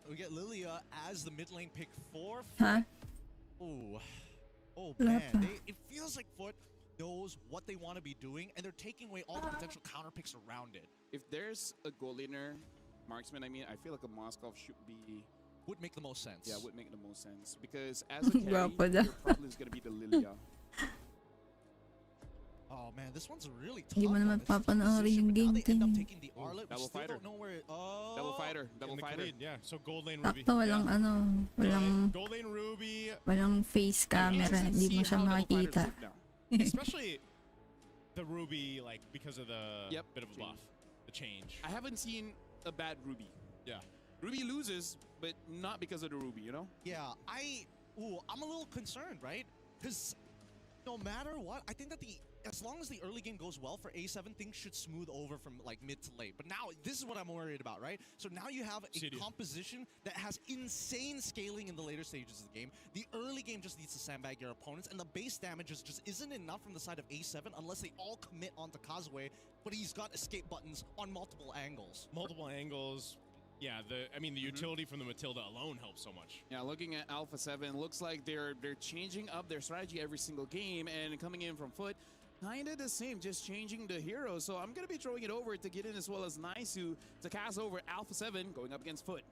We get Lilia as the mid lane pick 4. Huh? Oh man. It feels like FUT knows what they want to be doing, and they're taking away all the potential counter picks around it. If there's a goal laner, marksman, I feel like a Moskov should be... Would make the most sense. Yeah, would make the most sense. Because as a carry, your problem is going to be the Lilia. Oh man, this one's really tough. Hindi mo naman papanoorin yung game They end up taking the Arlet. Double fighter. Don't know where Double fighter. Double fighter. Yeah, so gold lane Ruby. Sakto, walang Gold lane Ruby. walang face camera, hindi mo siya makikita. Especially the Ruby, like, because of the bit of a buff, the change. I haven't seen a bad Ruby. Yeah. Ruby loses, but not because of the Ruby, you know? Yeah, I'm a little concerned, right? Because no matter what, I think that as long as the early game goes well for A7, things should smooth over from like mid to late. But now, this is what I'm worried about, right? So now you have a composition that has insane scaling in the later stages of the game. The early game just needs to sandbag your opponents, and the base damage just isn't enough from the side of A7 unless they all commit onto Kazue, but he's got escape buttons on multiple angles. Multiple angles. Yeah, the utility from the Matilda alone helps so much. Yeah, looking at Alpha 7, looks like they're changing up their strategy every single game, and coming in from FUT, kind of the same, just changing the hero. So I'm going to be throwing it over to Gideon as well as Naisu to cast over Alpha 7 going up against FUT.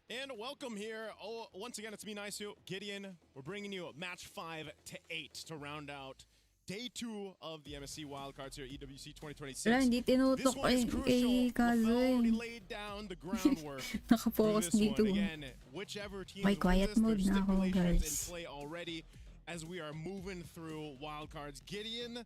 And welcome here. Oh, once again, it's me, Naisu. Gideon, we're bringing you match 5 to 8 to round out Day 2 of the MSC wildcards here at EWC 2026. Wala, hindi tinutok kay Kazue. already laid down the groundwork. Nakafocus dito. Again, whichever team May quiet mode na ako, guys. in play already as we are moving through wildcards. Gideon,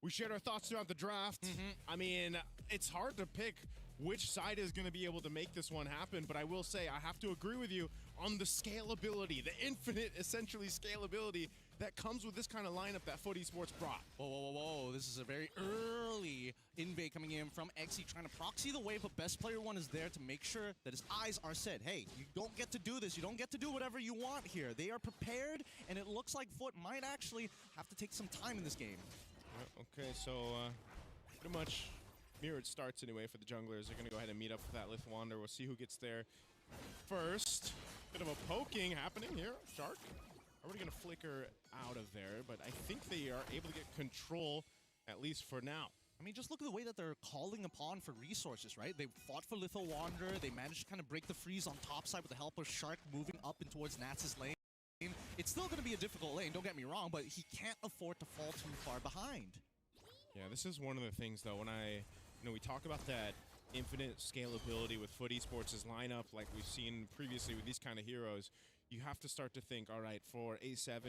we shared our thoughts throughout the draft. I mean, it's hard to pick which side is going to be able to make this one happen, but I will say I have to agree with you on the scalability, the infinite, essentially, scalability that comes with this kind of lineup that FUT Esports brought. Whoa, whoa, whoa, whoa. This is a very early invade coming in from XE, trying to proxy the wave, but Best Player 1 is there to make sure that his eyes are set. Hey, you don't get to do this. You don't get to do whatever you want here. They are prepared, and it looks like FUT might actually have to take some time in this game. Okay, so pretty much mirrored starts anyway for the junglers. They're going to go ahead and meet up for that Lithuander. We'll see who gets there first. Bit of a poking happening here. Shark already going to flicker out of there, but I think they are able to get control, at least for now. I mean, just look at the way that they're calling upon for resources, right? They fought for Litho Wanderer. They managed to kind of break the freeze on top side with the help of Shark moving up and towards Nats' lane. It's still going to be a difficult lane, don't get me wrong, but he can't afford to fall too far behind. Yeah, this is one of the things, though, when we talk about that infinite scalability with FUT Esports' lineup, like we've seen previously with these kind of heroes, you have to start to think, all right, for A7,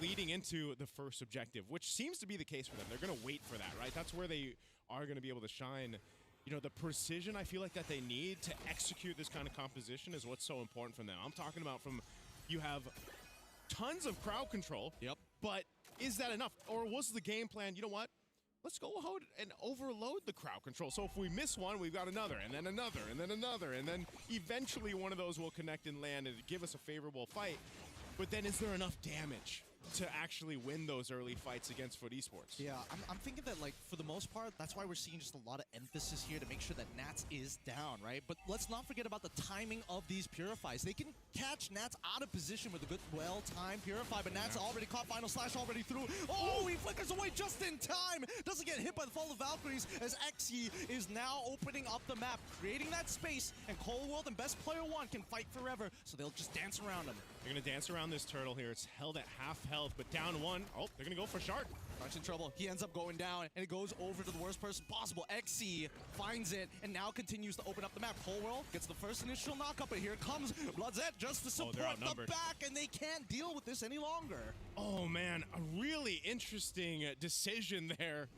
leading into the first objective, which seems to be the case for them. They're going to wait for that, right? That's where they are going to be able to shine. The precision I feel like that they need to execute this kind of composition is what's so important for them. I'm talking about you have tons of crowd control, but is that enough? Or was the game plan, you know what? Let's go ahead and overload the crowd control. So if we miss one, we've got another, and then another, and then another, and then eventually one of those will connect and land and give us a favorable fight. But then is there enough damage to actually win those early fights against FUT Esports? Yeah, I'm thinking that, like, for the most part, that's why we're seeing just a lot of emphasis here to make sure that Nats is down, right? But let's not forget about the timing of these Purifies. They can catch Nats out of position with a good, well-timed Purify, but Nats already caught Final Slash already through. Oh, he flickers away just in time! Doesn't get hit by the Fall of Valkyries as XE is now opening up the map, creating that space, and Coldworld and Best Player 1 can fight forever, so they'll just dance around him. They're going to dance around this turtle here. It's held at half health, but down one. Oh, they're going to go for Shark. Shark's in trouble. He ends up going down, and it goes over to the worst person possible. XE finds it, and now continues to open up the map. Coldworld gets the first initial knockup, but here comes mobilelegendsbangbang just to support the back, and they can't deal with this any longer. Oh, man, a really interesting decision there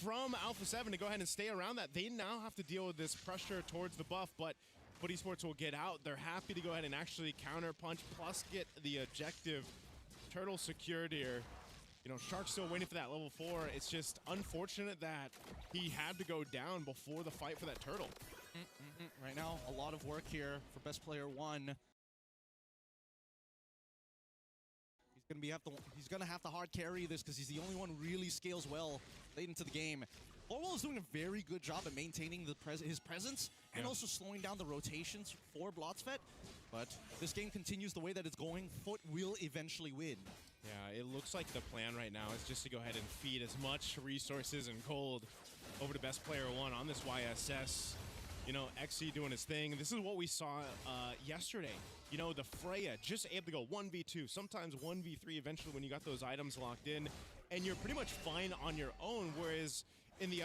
from Alpha 7 to go ahead and stay around that. They now have to deal with this pressure towards the buff, but FUT Esports will get out. They're happy to go ahead and actually counter-punch, plus get the objective. Turtle secured here. Shark's still waiting for that level 4. It's just unfortunate that he had to go down before the fight for that turtle. Right now, a lot of work here for Best Player 1. He's gonna have to hard carry this because he's the only one who really scales well late into the game. Orwell is doing a very good job at maintaining his presence and also slowing down the rotations for Blotzfett. But this game continues the way that it's going. FUT will eventually win. Yeah, it looks like the plan right now is just to go ahead and feed as much resources and gold over to Best Player 1 on this YSS. XE doing his thing. This is what we saw yesterday. The Freya just able to go 1v2, sometimes 1v3 eventually when you got those items locked in, and you're pretty much fine on your own, whereas in the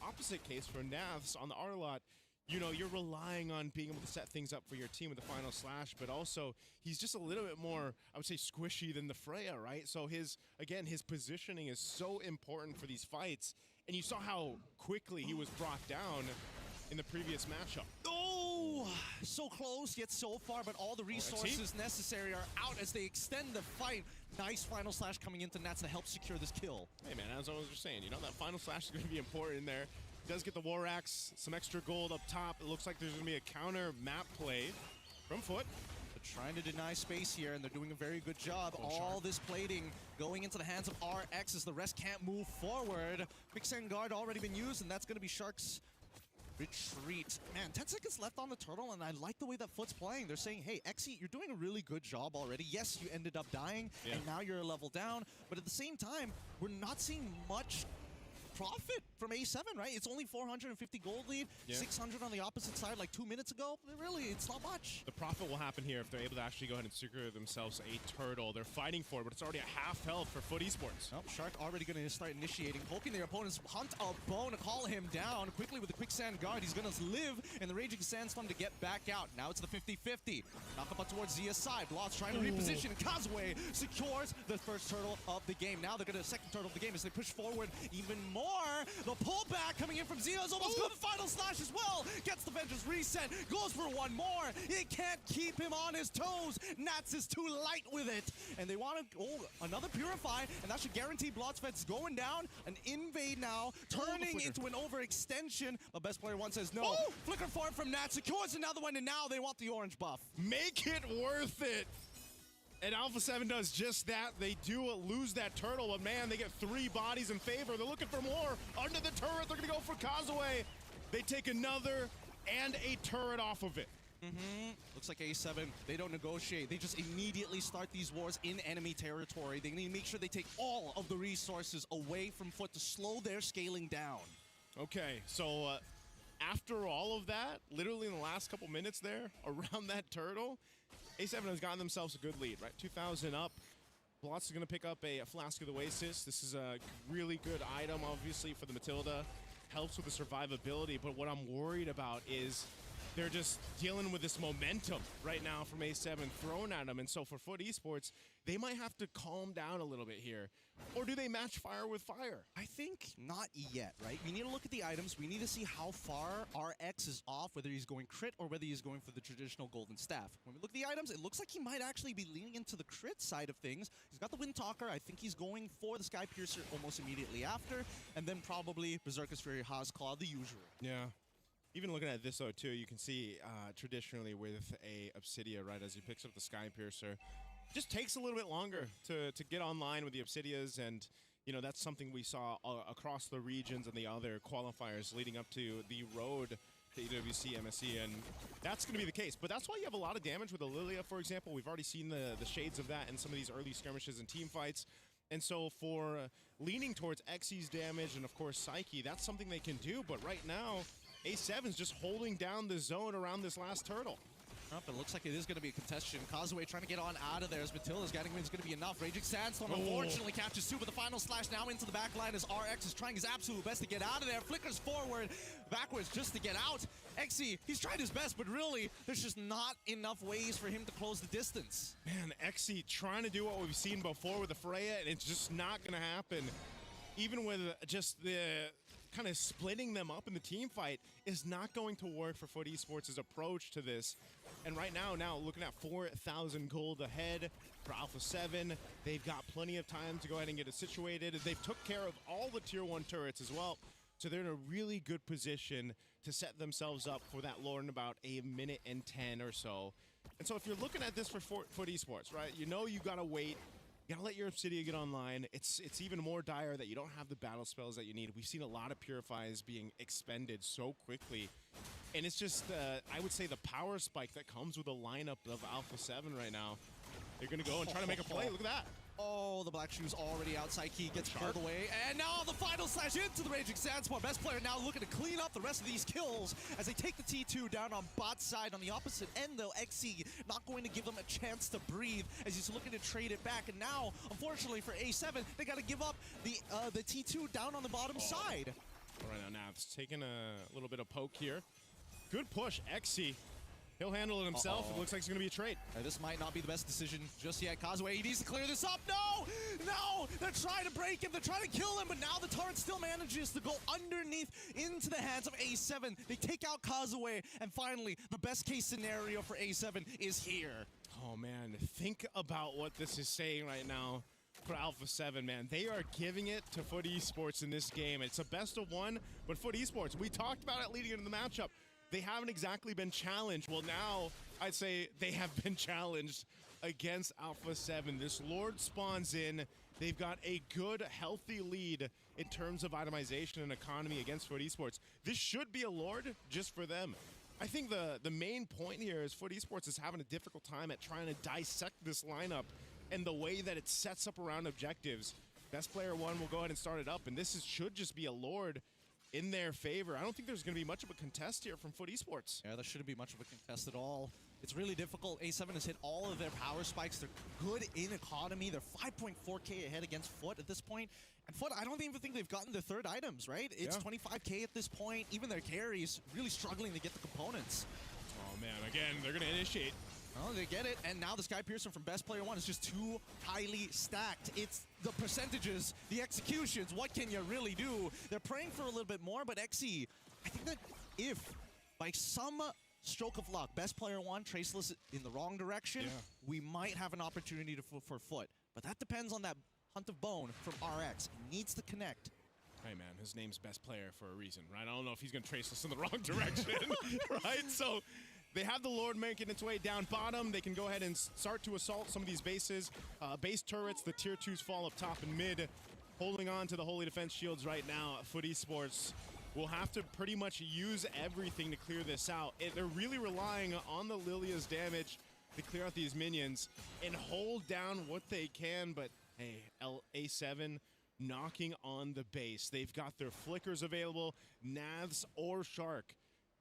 opposite case for Navs on the R lot, you know, you're relying on being able to set things up for your team with the final slash, but also he's just a little bit more, I would say, squishy than the Freya, right? So his positioning is so important for these fights, and you saw how quickly he was brought down in the previous matchup. Oh, so close yet so far, but all the resources necessary are out as they extend the fight. Nice final slash coming into Nats to help secure this kill. Hey man, as I was just saying, you know, that final slash is going to be important in there. Does get the War Axe, some extra gold up top. It looks like there's going to be a counter map play from FUT. They're trying to deny space here, and they're doing a very good job. All this plating going into the hands of RX as the rest can't move forward. Quicksand Guard already been used, and that's going to be Shark's retreat. Man, 10 seconds left on the turtle, and I like the way that FUT's playing. They're saying, hey, Xe, you're doing a really good job already. Yes, you ended up dying, and now you're a level down, but at the same time, we're not seeing much profit from A7, right? It's only 450 gold lead, 600 on the opposite side like 2 minutes ago. Really, it's not much. The profit will happen here if they're able to actually go ahead and secure themselves a turtle. They're fighting for it, but it's already a half health for FUT Esports. Oh, Shark already going to start initiating, poking their opponents, hunt a bone to call him down quickly with the Quicksand Guard. He's going to live in the Raging Sandstorm to get back out. Now it's the 50-50. Knock up towards Zia's side. Blotz trying to reposition. Kazue secures the first turtle of the game. Now they're going to second turtle of the game as they push forward even more. The pullback coming in from Zia is almost good. The final slash as well. Gets the Vengeance reset. Goes for one more. It can't keep him on his toes. Nats is too light with it. And they want to another Purify, and that should guarantee Blotsfed's going down. An invade now, turning into an overextension. The best player one says no. Flicker for it from Nats. Secures another one, and now they want the orange buff. Make it worth it. And Alpha 7 does just that. They do lose that turtle, but man, they get 3 bodies in favor. They're looking for more. Under the turret, they're going to go for Kazue. They take another and a turret off of it. Looks like A7, they don't negotiate. They just immediately start these wars in enemy territory. They need to make sure they take all of the resources away from FUT to slow their scaling down. Okay, so after all of that, literally in the last couple minutes there, around that turtle, A7 has gotten themselves a good lead, right? 2,000 up. Blotz is going to pick up a Flask of the Oasis. This is a really good item, obviously, for the Matilda. Helps with the survivability, but what I'm worried about is they're just dealing with this momentum right now from A7 thrown at them. And so for FUT Esports, they might have to calm down a little bit here. Or do they match fire with fire? I think not yet, right? We need to look at the items. We need to see how far RX is off, whether he's going crit or whether he's going for the traditional golden staff. When we look at the items, it looks like he might actually be leaning into the crit side of things. He's got the Wind Talker. I think he's going for the Sky Piercer almost immediately after. And then probably Berserker's Fury, Haas Claw, the usual. Yeah. Even looking at this, though, too, you can see traditionally with a Obsidia, right, as he picks up the Sky Piercer, just takes a little bit longer to get online with the Obsidias, and, you know, that's something we saw across the regions and the other qualifiers leading up to the road to EWC, MSC, and that's going to be the case. But that's why you have a lot of damage with the Lilia, for example. We've already seen the shades of that in some of these early skirmishes and team fights. And so for leaning towards Xy's damage and, of course, Psyche, that's something they can do. But right now, A7's just holding down the zone around this last turtle. It looks like it is going to be a contestation. Kazue trying to get on out of there as Matilda's getting is going to be enough. Raging Sandstorm unfortunately catches 2, but the final slash now into the back line as RX is trying his absolute best to get out of there. Flickers forward, backwards just to get out. Xe, he's tried his best, but really, there's just not enough ways for him to close the distance. Man, Xe trying to do what we've seen before with the Freya, and it's just not going to happen. Even with just the kind of splitting them up in the team fight is not going to work for FUT Esports' approach to this. And right now looking at 4,000 gold ahead for Alpha 7. They've got plenty of time to go ahead and get it situated. They've took care of all the tier 1 turrets as well. So they're in a really good position to set themselves up for that lore in about a minute and 10 or so. And so if you're looking at this for FUT Esports, right, you know you gotta wait. You gotta let your Obsidia get online. It's even more dire that you don't have the battle spells that you need. We've seen a lot of Purifies being expended so quickly. And it's just, I would say, the power spike that comes with a lineup of Alpha 7 right now. They're gonna go and try to make a play. Look at that. Oh, the Black Shoe's already outside. Key gets pulled away. And now the final slash into the Raging Sandstorm. Best player now looking to clean up the rest of these kills as they take the T2 down on bot side. On the opposite end, though, Xe not going to give them a chance to breathe as he's looking to trade it back. And now, unfortunately for A7, they got to give up the T2 down on the bottom side. All right, now it's taking a little bit of poke here. Good push, XC. He'll handle it himself. It looks like it's going to be a trade. This might not be the best decision just yet. Kazuya, he needs to clear this up. No! No! They're trying to break him. They're trying to kill him, but now the turret still manages to go underneath into the hands of A7. They take out Kazuya, and finally, the best case scenario for A7 is here. Oh, man. Think about what this is saying right now for Alpha 7, man. They are giving it to FUT Esports in this game. It's a best of one, but FUT Esports, we talked about it leading into the matchup. They haven't exactly been challenged. Well, now I'd say they have been challenged against Alpha 7. This Lord spawns in. They've got a good, healthy lead in terms of itemization and economy against FUT Esports. This should be a Lord just for them. I think the main point here is FUT Esports is having a difficult time at trying to dissect this lineup and the way that it sets up around objectives. Best player one will go ahead and start it up, and this should just be a Lord in their favor. I don't think there's going to be much of a contest here from FUT Esports. Yeah, there shouldn't be much of a contest at all. It's really difficult. A7 has hit all of their power spikes. They're good in economy. They're 5.4k ahead against FUT at this point. And FUT, I don't even think they've gotten their third items, right? It's 25k at this point. Even their carries really struggling to get the components. Oh man, again, they're going to initiate. Oh, they get it, and now the Sky Pearson from Best Player 1 is just too highly stacked. It's the percentages, the executions, what can you really do? They're praying for a little bit more, but XE, I think that if, by some stroke of luck, Best Player 1 traceless in the wrong direction, we might have an opportunity for FUT. But that depends on that Hunt of Bone from RX. It needs to connect. Hey man, his name's Best Player for a reason, right? I don't know if he's going to trace us in the wrong direction, right? So they have the Lord making its way down bottom. They can go ahead and start to assault some of these bases. Base turrets, the tier 2s fall up top and mid. Holding on to the Holy Defense Shields right now. FUT Esports will have to pretty much use everything to clear this out. They're really relying on the Lilia's damage to clear out these minions and hold down what they can, but hey, A7 knocking on the base. They've got their flickers available. Navs or Shark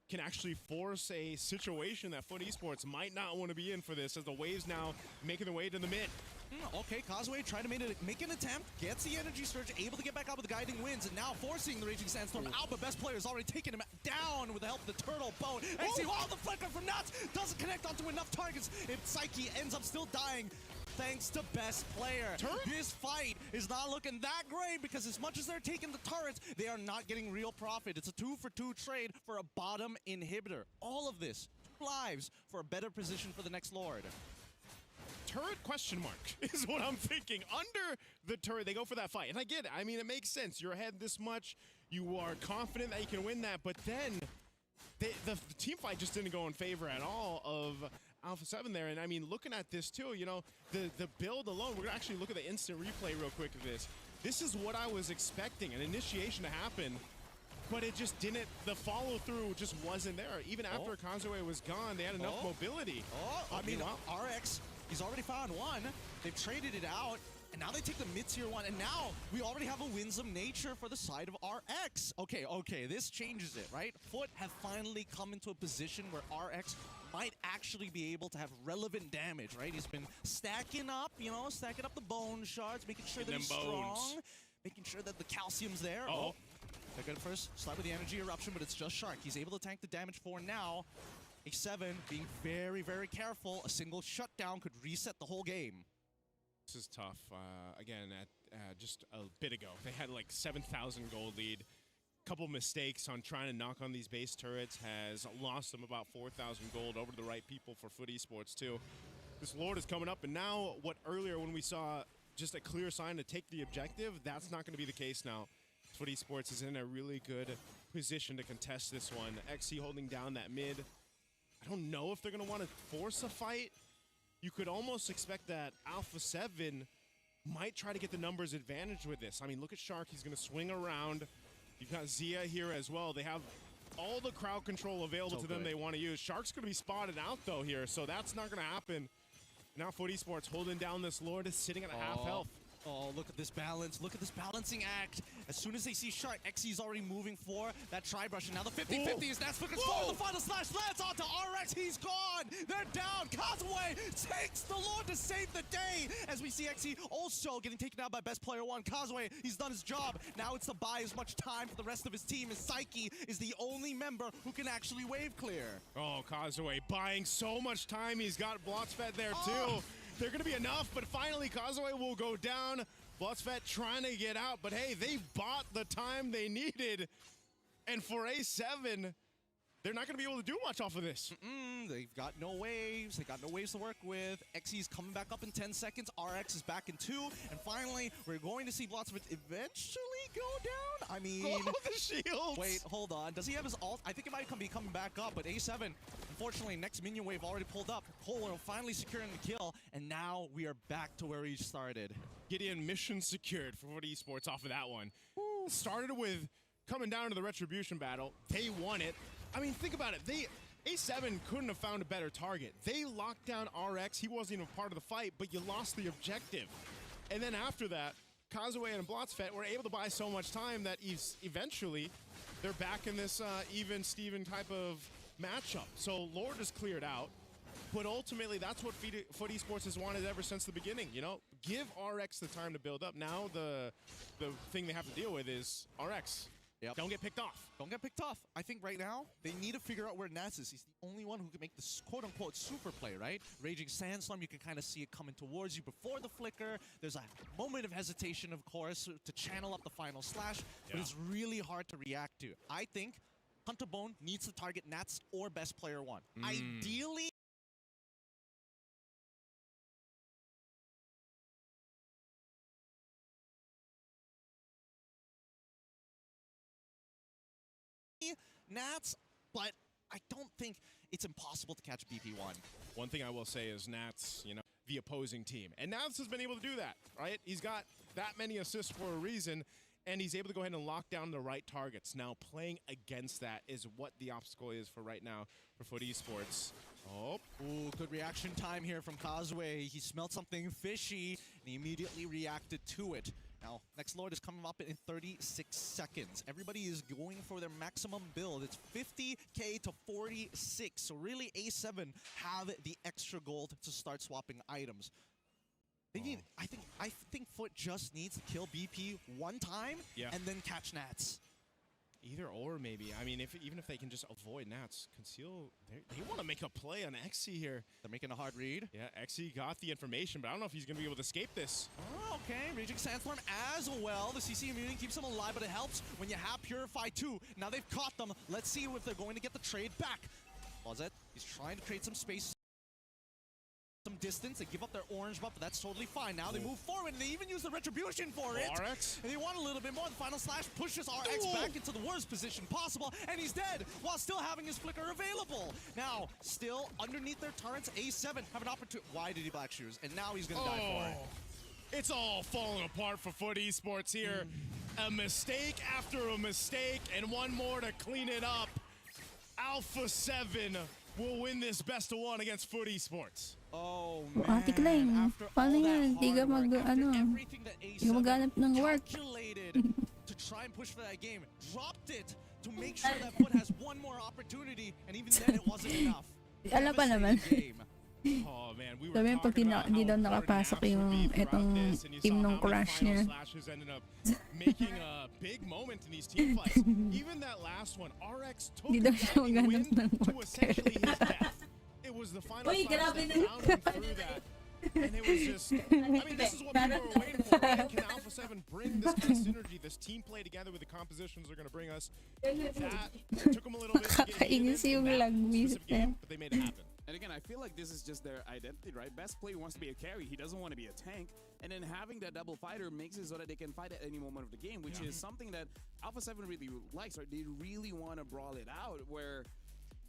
can actually force a situation that FUT Esports might not want to be in for this, as the waves now making their way to the mid. Okay, Kazuya trying to make an attempt, gets the energy surge, able to get back out with the guiding winds, and now forcing the Raging Sandstorm out, but Best Player has already taken him down with the help of the Turtle Bone. And see, wow, the flicker from Nuts doesn't connect onto enough targets. If Psyche ends up still dying, thanks to Best Player. This fight is not looking that great because as much as they're taking the turrets, they are not getting real profit. It's a 2-for-2 trade for a bottom inhibitor. All of this, 2 lives for a better position for the next Lord. Turret question mark is what I'm thinking. Under the turret, they go for that fight. And I get it. I mean, it makes sense. You're ahead this much. You are confident that you can win that. But then the team fight just didn't go in favor at all of Alpha 7 there. And I mean, looking at this too, you know, the build alone, we're gonna actually look at the instant replay real quick of this. This is what I was expecting, an initiation to happen, but it just didn't, the follow through just wasn't there. Even after Kazuya was gone, they had enough mobility. I mean, RX, he's already found one. They've traded it out. And now they take the mid-tier one, and now we already have a winsome nature for the side of RX. Okay, this changes it, right? FUT have finally come into a position where RX might actually be able to have relevant damage, right? He's been stacking up, you know, stacking up the bone shards, making sure that he's strong, making sure that the calcium's there. They're good first, slide with the energy eruption, but it's just Shark. He's able to tank the damage for now. A7 being very, very careful. A single shutdown could reset the whole game. This is tough. Again, just a bit ago, they had like 7,000 gold lead. Couple mistakes on trying to knock on these base turrets has lost them about 4,000 gold over to the right people for FUT Esports too. This Lord is coming up, and now what earlier when we saw just a clear sign to take the objective, that's not going to be the case now. FUT Esports is in a really good position to contest this one. XC holding down that mid. I don't know if they're going to want to force a fight. You could almost expect that Alpha 7 might try to get the numbers advantage with this. I mean, look at Shark. He's going to swing around. You've got Zia here as well. They have all the crowd control available to them they want to use. Shark's going to be spotted out, though, here, so that's not going to happen. Now FUT Esports holding down this Lord is sitting at a half health. Oh, look at this balance. Look at this balancing act. As soon as they see Shark, XE's already moving for that tri-brush. And now the 50-50 is Nats looking for the final slash. Lands onto RX. He's gone. They're down. Kazaway takes the Lord to save the day. As we see XE also getting taken out by best player one. Kazaway, he's done his job. Now it's to buy as much time for the rest of his team. As Psyche is the only member who can actually wave clear. Oh, Kazaway buying so much time. He's got Blotsfet there too. They're going to be enough, but finally Kazaway will go down. Blotsfet trying to get out, but hey, they bought the time they needed. And for A7, they're not going to be able to do much off of this. They've got no waves. They got no waves to work with. XE's coming back up in 10 seconds. RX is back in 2. And finally, we're going to see Blotsfet eventually go down. I mean... Oh, the shields! Wait, hold on. Does he have his ult? I think it might be coming back up, but A7, unfortunately, next minion wave already pulled up. Cole finally securing the kill, and now we are back to where we started. Gideon, mission secured for FUT Esports off of that one. Started with coming down to the Retribution battle. They won it. I mean, think about it. A7 couldn't have found a better target. They locked down RX. He wasn't even part of the fight, but you lost the objective. And then after that, Kazaway and Blotsfet were able to buy so much time that eventually they're back in this even-Steven type of matchup. So Lord is cleared out, but ultimately that's what FUT Esports has wanted ever since the beginning. You know, give RX the time to build up. Now the thing they have to deal with is RX. Yep. Don't get picked off. Don't get picked off. I think right now, they need to figure out where Nats is. He's the only one who can make this quote-unquote super play, right? Raging Sandstorm, you can kind of see it coming towards you before the flicker. There's a moment of hesitation, of course, to channel up the final slash, but it's really hard to react to. I think Hunter Bone needs to target Nats or best player one. Ideally, Nats, but I don't think it's impossible to catch BP1. One thing I will say is Nats, you know, the opposing team. And Nats has been able to do that, right? He's got that many assists for a reason, and he's able to go ahead and lock down the right targets. Now, playing against that is what the obstacle is for right now for FUT Esports. Oh. Ooh, good reaction time here from Kazaway. He smelled something fishy, and he immediately reacted to it. Now, next Lord is coming up in 36 seconds. Everybody is going for their maximum build. It's 50k to 46. So really, A7 have the extra gold to start swapping items. I think FUT just needs to kill BP one time and then catch Nats. Either or, maybe. I mean, even if they can just avoid Nats, Conceal, they want to make a play on XE here. They're making a hard read. Yeah, XE got the information, but I don't know if he's going to be able to escape this. Oh, okay. Raging Sandstorm as well. The CC immunity keeps them alive, but it helps when you have Purify too. Now they've caught them. Let's see if they're going to get the trade back. MongolZ, he's trying to create some space, some distance. They give up their orange buff, but that's totally fine. Now they move forward, and they even use the Retribution for it. RX? And they want a little bit more. The final slash pushes RX back into the worst position possible, and he's dead while still having his flicker available. Now, still underneath their turrets, A7 have an opportunity. Why did he black shoes? And now he's going to die for it. It's all falling apart for FUT Esports here. A mistake after a mistake, and one more to clean it up. Alpha 7 will win this best of one against FUT Esports. Oh, Atik lang. Paano yan? Hindi ka maghanap ng work. To try and push for that game, dropped it to make sure that FUT has one more opportunity, and even then it wasn't enough. Alam pa naman. Oh man, we were Sabi pag di daw nakapasok yung etong team nung crush niya. Ended up making a big moment in these team fights. Even that last one, RX took Di daw siya maghanap ng to work. essentially his death. It was the final slash that found him through that. And it was just, I mean, this is what people were waiting for, right? Can Alpha 7 bring this kind of synergy, this team play together with the compositions they're going to bring us? That took them a little bit to get yung specific game, but they made it happen. And again, I feel like this is just their identity, right? Best player wants to be a carry. He doesn't want to be a tank. And then having that double fighter makes it so that they can fight at any moment of the game, which is something that Alpha 7 really likes, right? They really want to brawl it out, where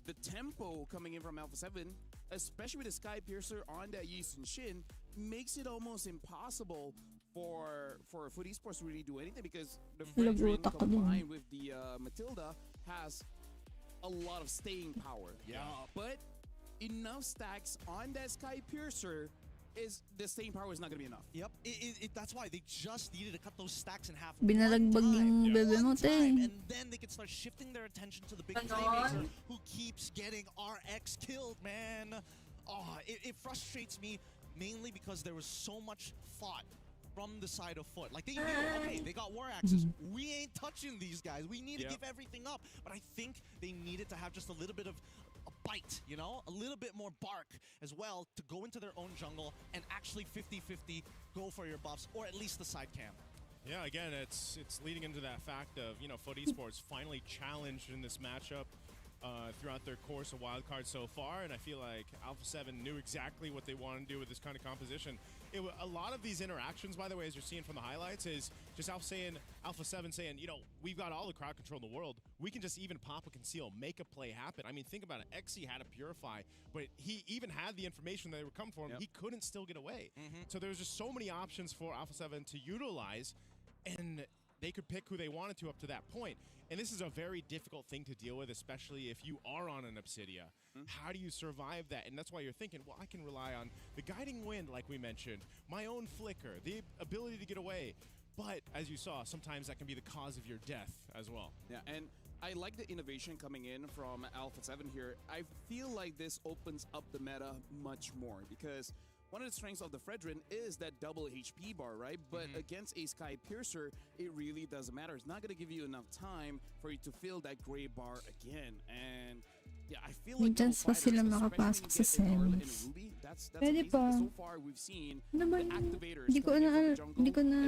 the tempo coming in from Alpha 7, especially with the Sky Piercer on that Yeast Shin, makes it almost impossible for FUT Esports to really do anything, because the Fredrin combined with the Matilda has a lot of staying power. But enough stacks on that Sky Piercer is the staying power is not going to be enough. Yep, that's why they just needed to cut those stacks in half. Binalagbag yung bebe mo, te. And then they can start shifting their attention to the big playmaker who keeps getting RX killed, man. Oh, it frustrates me mainly because there was so much thought from the side of FUT. Like, they knew, okay, they got war axes. We ain't touching these guys. We need to give everything up. But I think they needed to have just a little bit of a bite, you know? A little bit more bark as well to go into their own jungle and actually 50-50 go for your buffs, or at least the side camp. Yeah, again, it's leading into that fact of, you know, FUT Esports finally challenged in this matchup throughout their course of wildcards so far, and I feel like Alpha 7 knew exactly what they wanted to do with this kind of composition. A lot of these interactions, by the way, as you're seeing from the highlights, is just Alpha 7 saying, you know, we've got all the crowd control in the world. We can just even pop a conceal, make a play happen. I mean, think about it. XE had to purify, but he even had the information that they were coming for him. He couldn't still get away. So there was just so many options for Alpha 7 to utilize, and they could pick who they wanted to up to that point. And this is a very difficult thing to deal with, especially if you are on an Obsidia. How do you survive that? And that's why you're thinking, well, I can rely on the guiding wind, like we mentioned, my own flicker, the ability to get away. But as you saw, sometimes that can be the cause of your death as well. Yeah, and I like the innovation coming in from Alpha 7 here. I feel like this opens up the meta much more because one of the strengths of the Fredrin is that double HP bar, right? But against a Sky Piercer, it really doesn't matter. It's not going to give you enough time for you to fill that gray bar again. And yeah, I feel like Diyan pa sila makapasok sa semis. Pwede pa. So far, we've seen Naman, the activators hindi ko na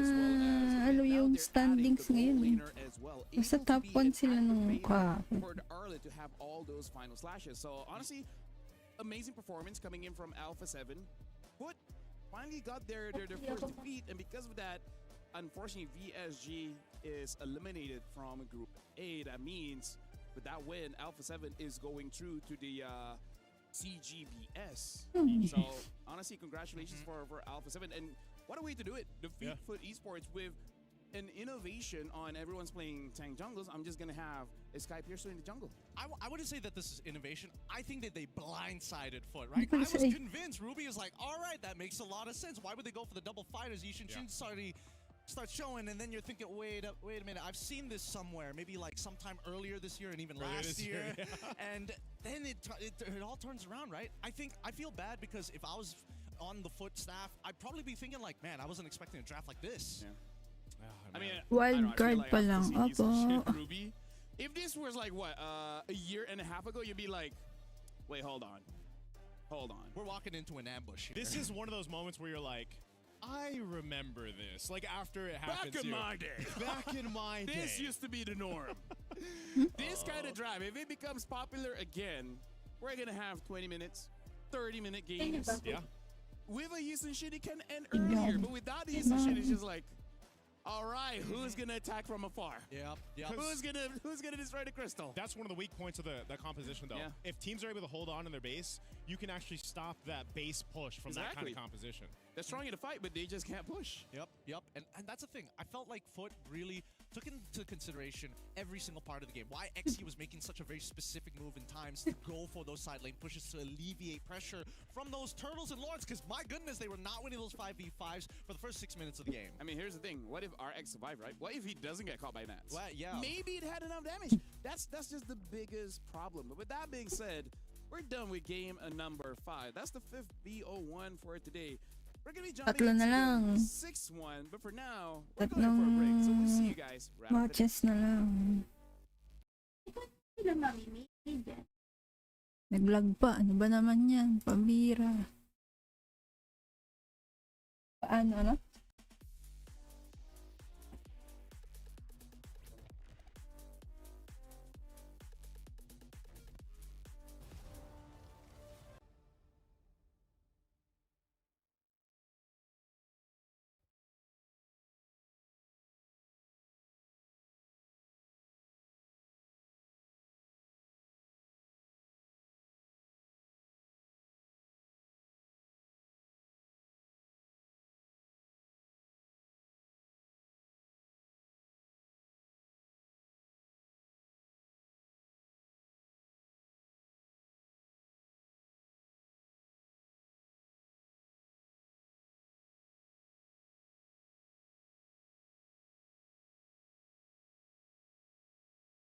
ano yung standings ngayon. Nasa top 1 sila nung kahapon. For the Arlet to have all those final slashes. So honestly, amazing performance coming in from Alpha 7. FUT finally got their first defeat, and because of that, unfortunately, VSG is eliminated from Group A. That means with that win, Alpha 7 is going through to the CGBS. So honestly, congratulations for Alpha 7, and what a way to do it! Defeat FUT Esports with an innovation on everyone's playing tank jungles. I'm just gonna have a Sky Piercer in the jungle. I wouldn't say that this is innovation. I think that they blindsided FUT, right? I was convinced. Ruby is like, all right, that makes a lot of sense. Why would they go for the double fighters? Yishin starts showing, and then you're thinking, wait a minute, I've seen this somewhere, maybe like sometime earlier this year and even last year. And then it all turns around, right? I feel bad because if I was on the FUT staff, I'd probably be thinking like, man, I wasn't expecting a draft like this. I mean, wild card pa lang. Ruby. If this was like what a year and a half ago, you'd be like, wait, hold on. We're walking into an ambush here. This is one of those moments where you're like, I remember this. Like after it happens. Back in my day. Back in my day. This used to be the norm. This kind of drive, if it becomes popular again, we're gonna have 20 minutes, 30-minute games. Yeah. With a Yushin Shin, it can end earlier, but without the Yushin Shin, it's just like, all right, who's gonna attack from afar? Yep. Who's gonna destroy the crystal? That's one of the weak points of the composition, though. If teams are able to hold on in their base, you can actually stop that base push from that kind of composition. They're strong in the fight, but they just can't push. Yep. And that's the thing. I felt like FUT really took into consideration every single part of the game. Why XE was making such a very specific move in times to go for those side lane pushes to alleviate pressure from those turtles and lords. Because my goodness, they were not winning those 5v5s for the first 6 minutes of the game. I mean, here's the thing. What if RX survived, right? What if he doesn't get caught by Nats? Well, yeah. Maybe it had enough damage. That's just the biggest problem. But with that being said, we're done with game number 5. That's the 5th BO1 for today. We're gonna be jumping into 6-1, but for now, we're going for a break. So we'll see you guys. Matches na lang. Nag-lag pa. Ano ba naman yan? Pambira. Ano?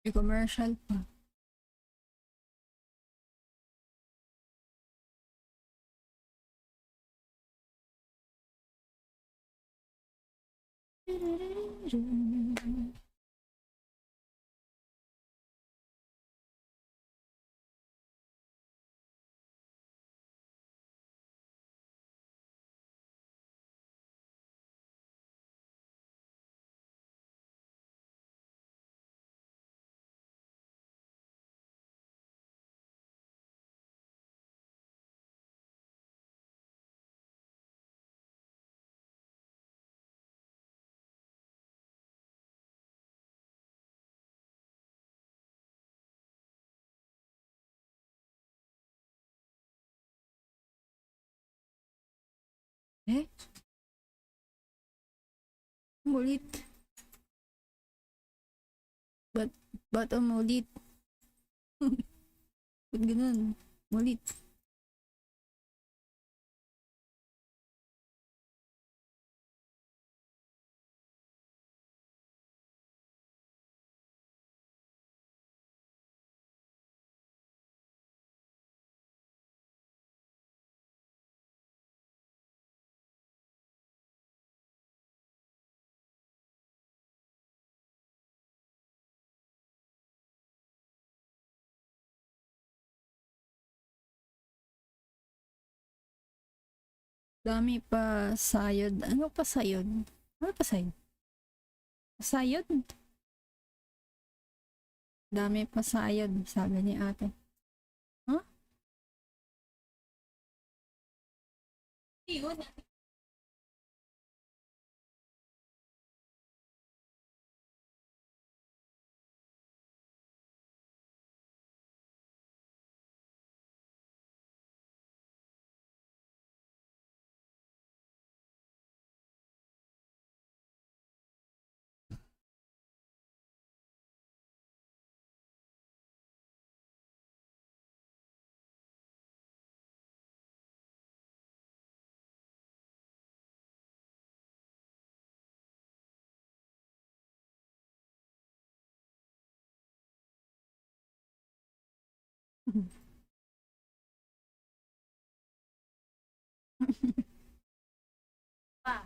May commercial pa. Eh? Mulit. Ba't umulit? Ba't ganun? Mulit. Dami pa sayod. Ano pa sayod? Ano pa sayod? Sayod? Dami pa sayod, sabi ni ate. Huh? Yun. Pa.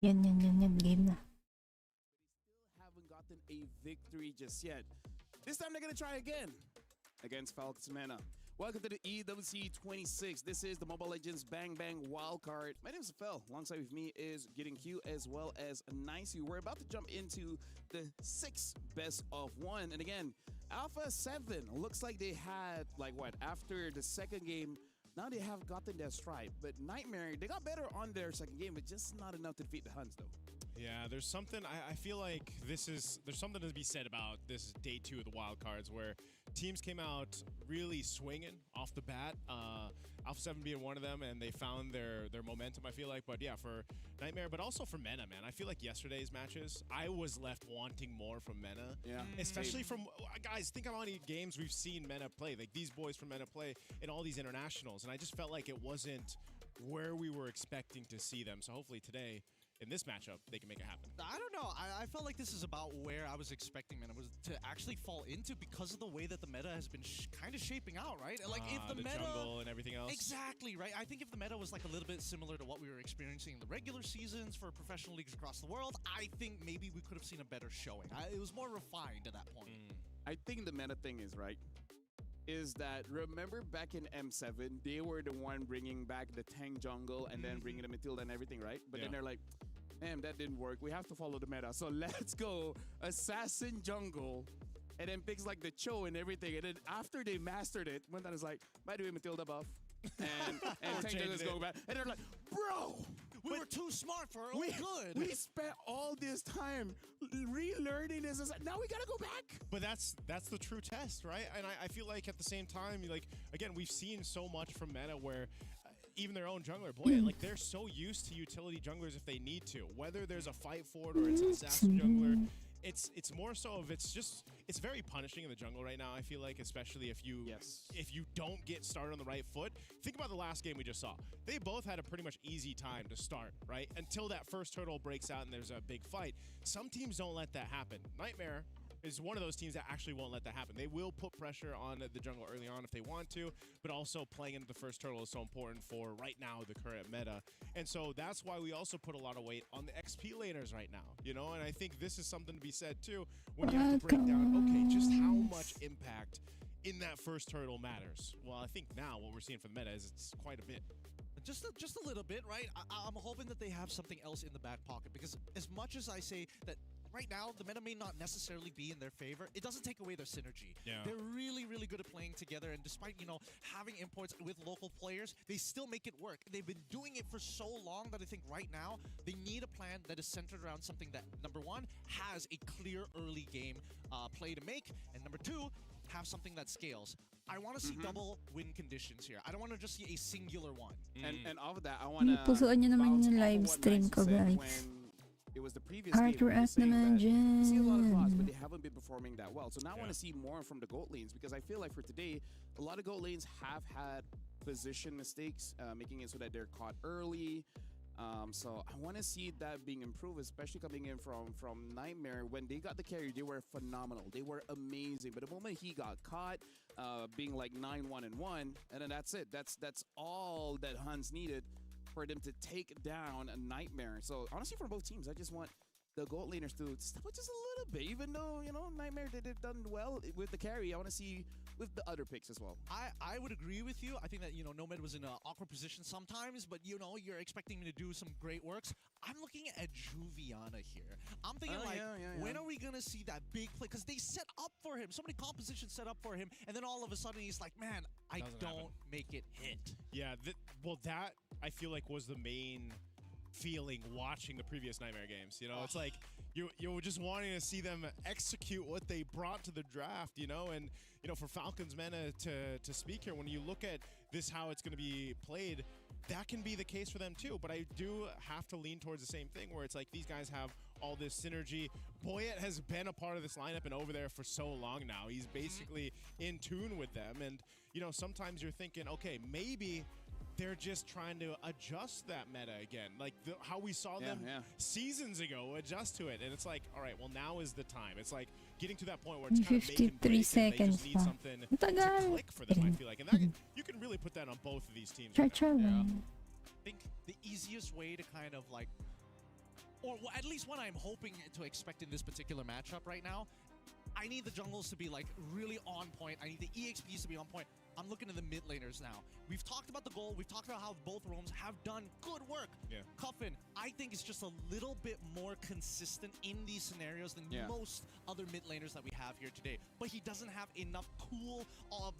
Yan, game na. Haven't gotten a victory just yet. This time they're gonna try again against Falcons MENA. Welcome to the EWC 26. This is the Mobile Legends Bang Bang Wildcard. My name is Phil. Alongside with me is Getting Q as well as Nicey. We're about to jump into the 6 best of 1. And again, Alpha 7 looks like they had, after the second game, now they have gotten their stride. But Niightmare, they got better on their second game, but just not enough to defeat the Huns, though. Yeah, there's something, I feel like there's something to be said about this day 2 of the wild cards where teams came out really swinging off the bat. Alpha 7 being one of them, and they found their momentum, I feel like. But yeah, for Niightmare, but also for MENA, man. I feel like yesterday's matches, I was left wanting more from MENA. Yeah. Especially from, guys, think how many games we've seen MENA play. Like, these boys from MENA play in all these internationals, and I just felt like it wasn't where we were expecting to see them. So hopefully today, in this matchup, they can make it happen. I don't know. I felt like this is about where I was expecting MENA was to actually fall into because of the way that the meta has been kind of shaping out, right? Like if the meta jungle and everything else. Exactly, right? I think if the meta was like a little bit similar to what we were experiencing in the regular seasons for professional leagues across the world, I think maybe we could have seen a better showing. It was more refined at that point. I think the meta thing is right. Is that remember back in M7, they were the one bringing back the tank jungle and then bringing the Matilda and everything, right? But then they're like, damn, that didn't work. We have to follow the meta. So let's go assassin jungle and then picks like the Cho and everything. And then after they mastered it, one time is like, by the way, Matilda buff. And tank jungle is going back. And they're like, bro! We were too smart for our own good. We spent all this time relearning this. Now we gotta go back. But that's the true test, right? And I feel like at the same time, like, again, we've seen so much from MENA where even their own jungler, boy, like they're so used to utility junglers if they need to. Whether there's a fight for it or it's an assassin jungler, it's more so of it's very punishing in the jungle right now. I feel like, especially if you don't get started on the right foot. Think about the last game we just saw. They both had a pretty much easy time to start, right? Until that first turtle breaks out and there's a big fight. Some teams don't let that happen. Niightmare is one of those teams that actually won't let that happen. They will put pressure on the jungle early on if they want to, but also playing into the first turtle is so important for right now the current meta. And so that's why we also put a lot of weight on the XP laners right now, you know? And I think this is something to be said too, when you have to break down, okay, just how much impact in that first turtle matters. Well, I think now what we're seeing for the meta is it's quite a bit. Just a little bit, right? I'm hoping that they have something else in the back pocket, because as much as I say that right now, the meta may not necessarily be in their favor, it doesn't take away their synergy. Yeah. They're really, really good at playing together, and despite, you know, having imports with local players, they still make it work. They've been doing it for so long that I think right now, they need a plan that is centered around something that, number one, has a clear early game play to make, and number two, have something that scales. I want to see double win conditions here. I don't want to just see a singular one. And off of that, I want to pusuan nyo naman yung live stream ko, guys. It was the previous Arthur game. F naman dyan. We see a lot of claws, but they haven't been performing that well. So now I want to see more from the goat lanes, because I feel like for today, a lot of goat lanes have had position mistakes, making it so that they're caught early. So I want to see that being improved, especially coming in from Niightmare. When they got the carry, they were phenomenal. They were amazing. But the moment he got caught, being like 9-1-1, and then that's it. That's all that Huns needed for them to take down a Niightmare. So honestly, for both teams, I just want the gold laners to step up just a little bit. Even though, you know, Niightmare did done well with the carry, I want to see with the other picks as well. I would agree with you. I think that, you know, Nomad was in an awkward position sometimes, but, you know, you're expecting him to do some great works. I'm looking at Juviana here. I'm thinking, when are we going to see that big play? Because they set up for him. So many compositions set up for him, and then all of a sudden he's like, man, I don't make it hit. Yeah, well, that, I feel like, was the main feeling watching the previous Niightmare games. You know, it's like you were just wanting to see them execute what they brought to the draft, you know, and, you know, for Falcons MENA to speak here, when you look at this, how it's going to be played, that can be the case for them too. But I do have to lean towards the same thing, where it's like these guys have all this synergy. Boyet has been a part of this lineup and over there for so long now. He's basically in tune with them. And, you know, sometimes you're thinking, okay, maybe they're just trying to adjust that meta again. Like how we saw them seasons ago adjust to it. And it's like, all right, well, now is the time. It's like getting to that point where it's kind of make and break, 53 seconds they just need something to click for them, I feel like. And that, you can really put that on both of these teams. I think the easiest way to kind of like, or at least what I'm hoping to expect in this particular matchup right now, I need the jungles to be like really on point. I need the EXPs to be on point. I'm looking at the mid laners now. We've talked about the goal. We've talked about how both roams have done good work. Yeah. Cuffin, I think, is just a little bit more consistent in these scenarios than most other mid laners that we have here today. But he doesn't have enough cool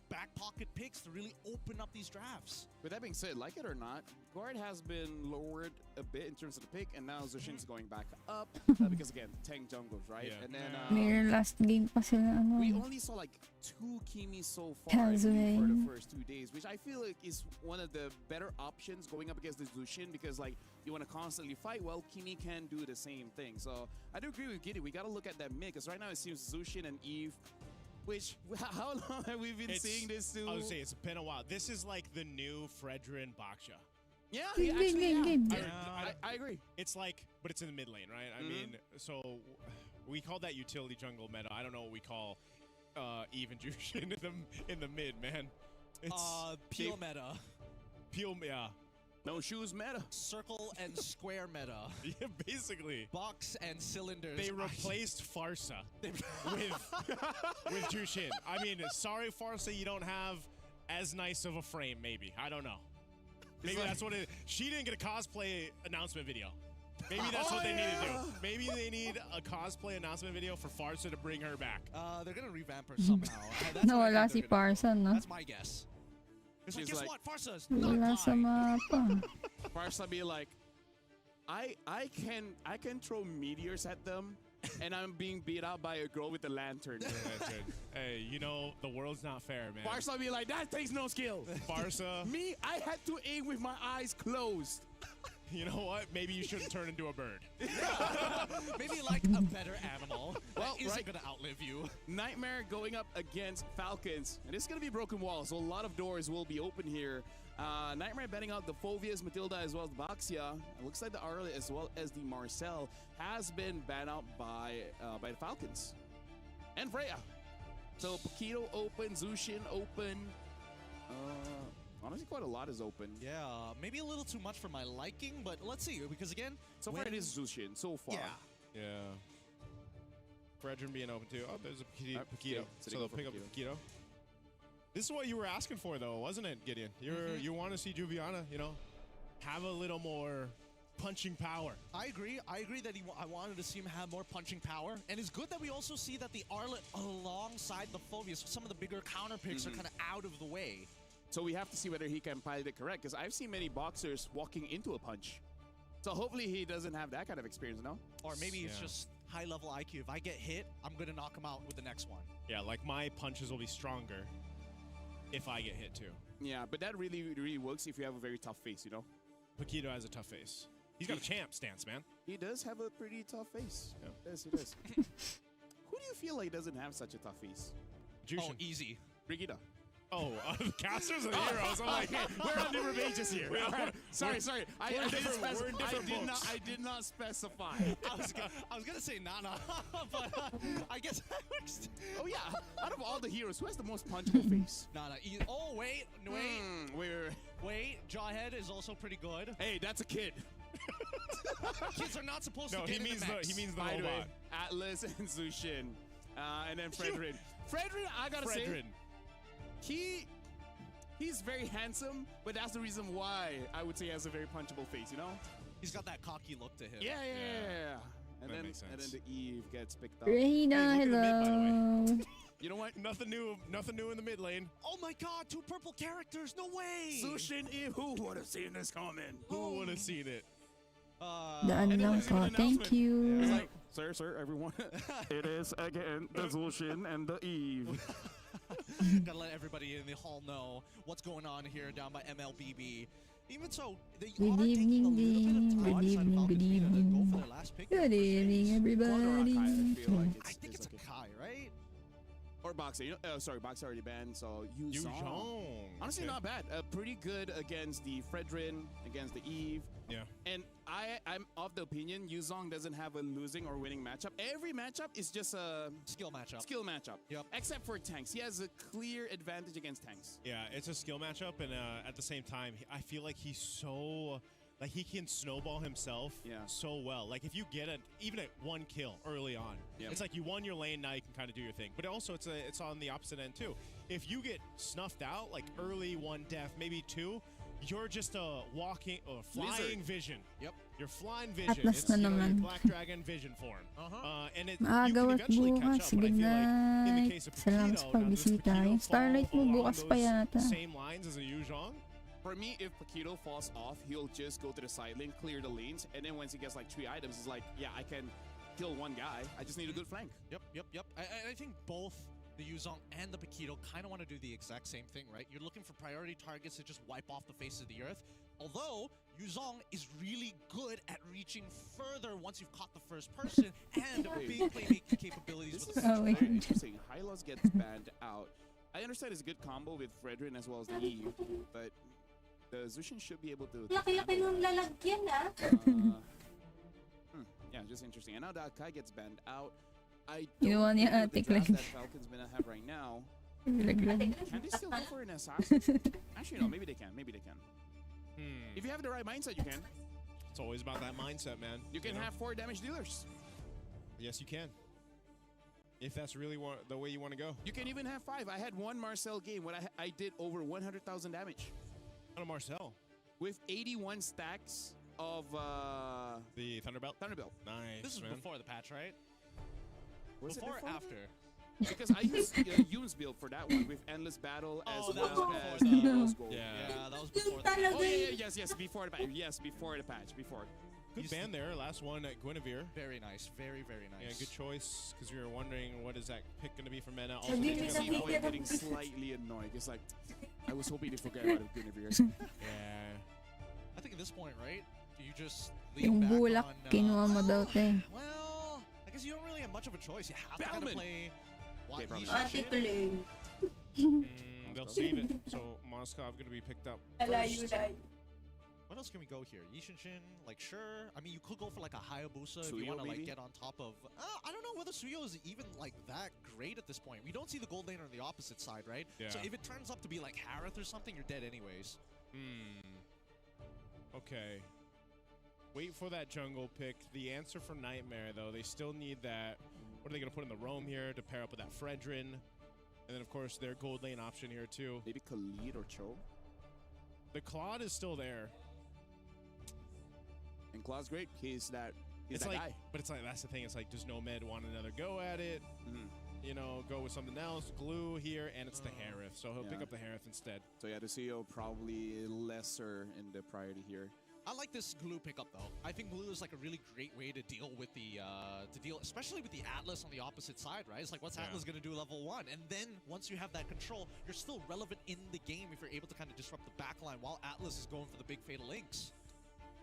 back pocket picks to really open up these drafts. With that being said, like it or not, Guard has been lowered a bit in terms of the pick, and now Zushin's going back up because again, tank jungles, right? Yeah. And then May last game pa sila, ano. we only saw like 2 Kimi so far I believe, for the first 2 days, which I feel like is one of the better options going up against the Zushin, because like you want to constantly fight. Well, Kimi can do the same thing. So I do agree with Giddy. We got to look at that mid, because right now it seems Zushin and Eve. Which, how long have we been seeing this too? I would say it's been a while. This is like the new Fredrin Baksha. Yeah, Game. I agree. It's like, but it's in the mid lane, right? I mean, so we call that utility jungle meta. I don't know what we call Eve and Jushin in the mid, man. It's Peel meta. Peel, yeah. No shoes meta. Circle and square meta. Yeah, basically. Box and cylinders. They replaced Farsa with Jushin. I mean, sorry, Farsa, you don't have as nice of a frame, maybe. I don't know. Maybe that's what it is. She didn't get a cosplay announcement video. Maybe that's what they need to do. Maybe they need a cosplay announcement video for Farsa to bring her back. They're going to revamp her somehow. Nawala si Farsa, no? That's my guess. It's like, guess what? Farsa's Wala not sa mine. mapa. Farsa be like, I can throw meteors at them, and I'm being beat out by a girl with a lantern. Hey, you know, the world's not fair, man. Farsa be like, that takes no skill. Farsa. Me, I had to aim with my eyes closed. You know what? Maybe you shouldn't turn into a bird. Maybe like a better animal. Well, that isn't going to outlive you. Niightmare going up against Falcons. And it's going to be broken walls, so a lot of doors will be open here. Niightmare betting out the Phovias, Matilda, as well as the Baxia. It looks like the Arla as well as the Marcel has been banned out by the Falcons. And Freya. So Paquito open, Zushin open. Honestly, quite a lot is open. Yeah, maybe a little too much for my liking, but let's see. Because again, so far it is Zushin, so far. Yeah. Fredrin being open too. Oh, there's a Paquito. So they'll they'll pick up Paquito. This is what you were asking for, though, wasn't it, Gideon? You want to see Juviana, you know, have a little more punching power. I agree. I agree that I wanted to see him have more punching power. And it's good that we also see that the Arlet alongside the Phobias, some of the bigger counter picks are kind of out of the way. So we have to see whether he can pilot it correct, because I've seen many boxers walking into a punch. So hopefully he doesn't have that kind of experience, no? Or maybe it's just high-level IQ. If I get hit, I'm going to knock him out with the next one. Yeah, like my punches will be stronger if I get hit too. Yeah, but that really works if you have a very tough face, you know? Paquito has a tough face. He's got a champ stance, man. He does have a pretty tough face. Yeah. Yes, he does. Who do you feel like doesn't have such a tough face? Jushin. Oh, easy. Brigitte. Oh, the casters and the heroes. I'm like, we're on different pages here. Sorry. I did not specify. I was gonna say Nana, but I guess that works. Oh yeah, out of all the heroes, who has the most punchable face? Nana. Oh wait. Wait. Jawhead is also pretty good. Hey, that's a kid. Kids are not supposed to get he means the By robot. the way, Atlas and Zushin, and then Fredrin. Fredrin, I gotta say. He's very handsome, but that's the reason why I would say he has a very punchable face, you know? He's got that cocky look to him. Yeah. And That then makes sense. the Eve gets picked up. Reina, Hey, look at the mid, by hello. You know what? Nothing new in the mid lane. Oh my god, 2 purple characters, no way! Zushin, Eve, who would have seen this coming? Who would have seen it? Daan lang po. Thank you. It's like, sir, everyone. It is again the Zushin and the Eve. Gotta let everybody in the hall know what's going on here down by MLBB. Even so, they Good are taking a evening, little bit of time good inside evening, Falcons good Arena to go evening. for their last pick. Good evening, everybody. I think it's a Kai, right? Or Boxer. Sorry, Boxer already banned, so Yuzhong. Honestly, not bad. Pretty good against the Fredrin, against the Eve. Yeah. And I'm of the opinion Yuzhong doesn't have a losing or winning matchup. Every matchup is just a skill matchup. Yep. Except for tanks. He has a clear advantage against tanks. Yeah, it's a skill matchup, and at the same time, I feel like he's so... Like, he can snowball himself so well. Like, if you get even at 1 kill early on, it's like you won your lane, now you can kind of do your thing. But also, it's on the opposite end, too. if you get snuffed out, like early one death, maybe two, you're just a walking or flying vision. Yep. You're flying vision. Atlas It's na your naman. Black Dragon vision form. And it, you can Maagawat eventually catch bukas. up, Sige but I feel na. like in the case of Salamat sa Paquito, now does pagbisita. Paquito Yung Starlight fall mo along bukas pa those yata. same lines as a Yuzhong? For me, if Paquito falls off, he'll just go to the side lane, clear the lanes, and then once he gets like 3 items, he's like, yeah, I can kill one guy. I just need a good flank. Yep. I think both the Yuzhong and the Paquito kind of want to do the exact same thing, right? You're looking for priority targets to just wipe off the face of the earth. Although, Yuzhong is really good at reaching further once you've caught the first person and big playmaking capabilities This with is the very interesting. Hylos gets banned out. I understand it's a good combo with Fredrin as well as the EU, but the Zushin should be able to... Laki-laki nung lalagyan, ah. Yeah, just interesting. And now that Kai gets banned out, I Ginawa don't niya think with the Atik draft lang. that Falcons gonna have right now. Laglag. Can they still go for an assassin? Actually, no. Maybe they can. Maybe they can. If you have the right mindset, you can. It's always about that mindset, man. You can have 4 damage dealers. Yes, you can. If that's really the way you want to go. You can even have 5. I had one Marcel game when I did over 100,000 damage. On a Marcel. With 81 stacks of the Thunderbolt. Nice. This is man. before the patch, right? Was before it or after? Because I used Yoon's build for that one with Endless Battle as that well was as before the Hero's Gold. Yeah, that was before the patch. Oh yes, before the patch. Yes, before the patch. Before. Good ban there. Last one at Guinevere. Very nice. Very nice. Yeah, good choice. Because we were wondering what is that pick going to be for MENA. Also, you can see Boy getting slightly annoyed. It's like, I was hoping to forget about Guinevere. Yeah. I think at this point, right? You just lean Yung back bulak, on, kinuha mo daw, te. Well, I guess you don't really have much of a choice. You have to kind of play what probably Yishin. They'll save it. So Moskov going to be picked up first. What else can we go here? Yishin, like sure. I mean, you could go for like a Hayabusa if Suyo, you want to like maybe? get on top of. I don't know whether Suyo is even like that great at this point. We don't see the gold laner on the opposite side, right? Yeah. So if it turns up to be like Harith or something, you're dead anyways. Okay. Wait for that jungle pick. The answer for Nightmare, though, they still need that. What are they going to put in the roam here to pair up with that Fredrin? And then, of course, their gold lane option here, too. Maybe Khalid or Cho. The Claude is still there. And Claude's great. He's that guy. But it's like, that's the thing. It's like, does Nomad want another go at it? You know, go with something else. Glue here, and it's the Harith. So he'll pick up the Harith instead. So yeah, the CEO probably lesser in the priority here. I like this glue pickup though. I think glue is like a really great way to deal with the especially with the Atlas on the opposite side, right? It's like what's Atlas gonna do level 1? And then once you have that control, you're still relevant in the game if you're able to kind of disrupt the backline while Atlas is going for the big fatal links.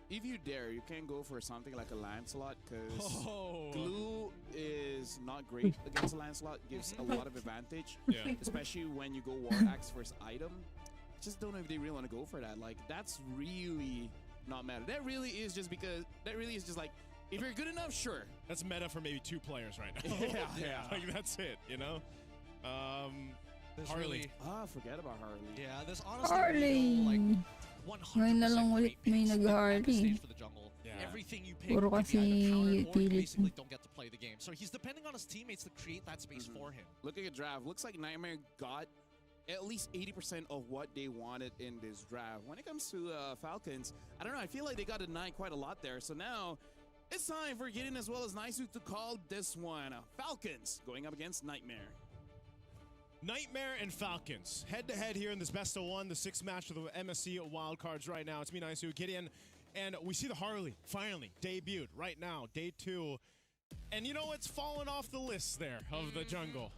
If you dare, you can go for something like a Lancelot, because glue is not great against a Lancelot. Gives a lot of advantage, especially when you go War Axe first item. Just don't know if they really want to go for that. Like, that's really not meta. That really is just like, if you're good enough, sure. That's meta for maybe 2 players right now. Yeah. Like, that's it, you know? Harley. Forget about Harley. Yeah, there's honestly Harley! no, like, 100% Ngayon na lang ulit great may picks nag-Harley. for the jungle. Yeah. Everything you pick Puro can be either countered or you utility. basically don't get to play the game. So he's depending on his teammates to create that space for him. Looking at draft, looks like Nightmare got at least 80% of what they wanted in this draft. When it comes to Falcons, I don't know, I feel like they got denied quite a lot there. So now it's time for Gideon as well as Naisu to call this one. Falcons going up against Nightmare. Nightmare and Falcons head-to-head here in this best-of-1, the 6th match of the MSC wildcards right now. It's me, Naisu, Gideon, and we see the Harley finally debuted right now, day 2. And you know what's fallen off the list there of the jungle.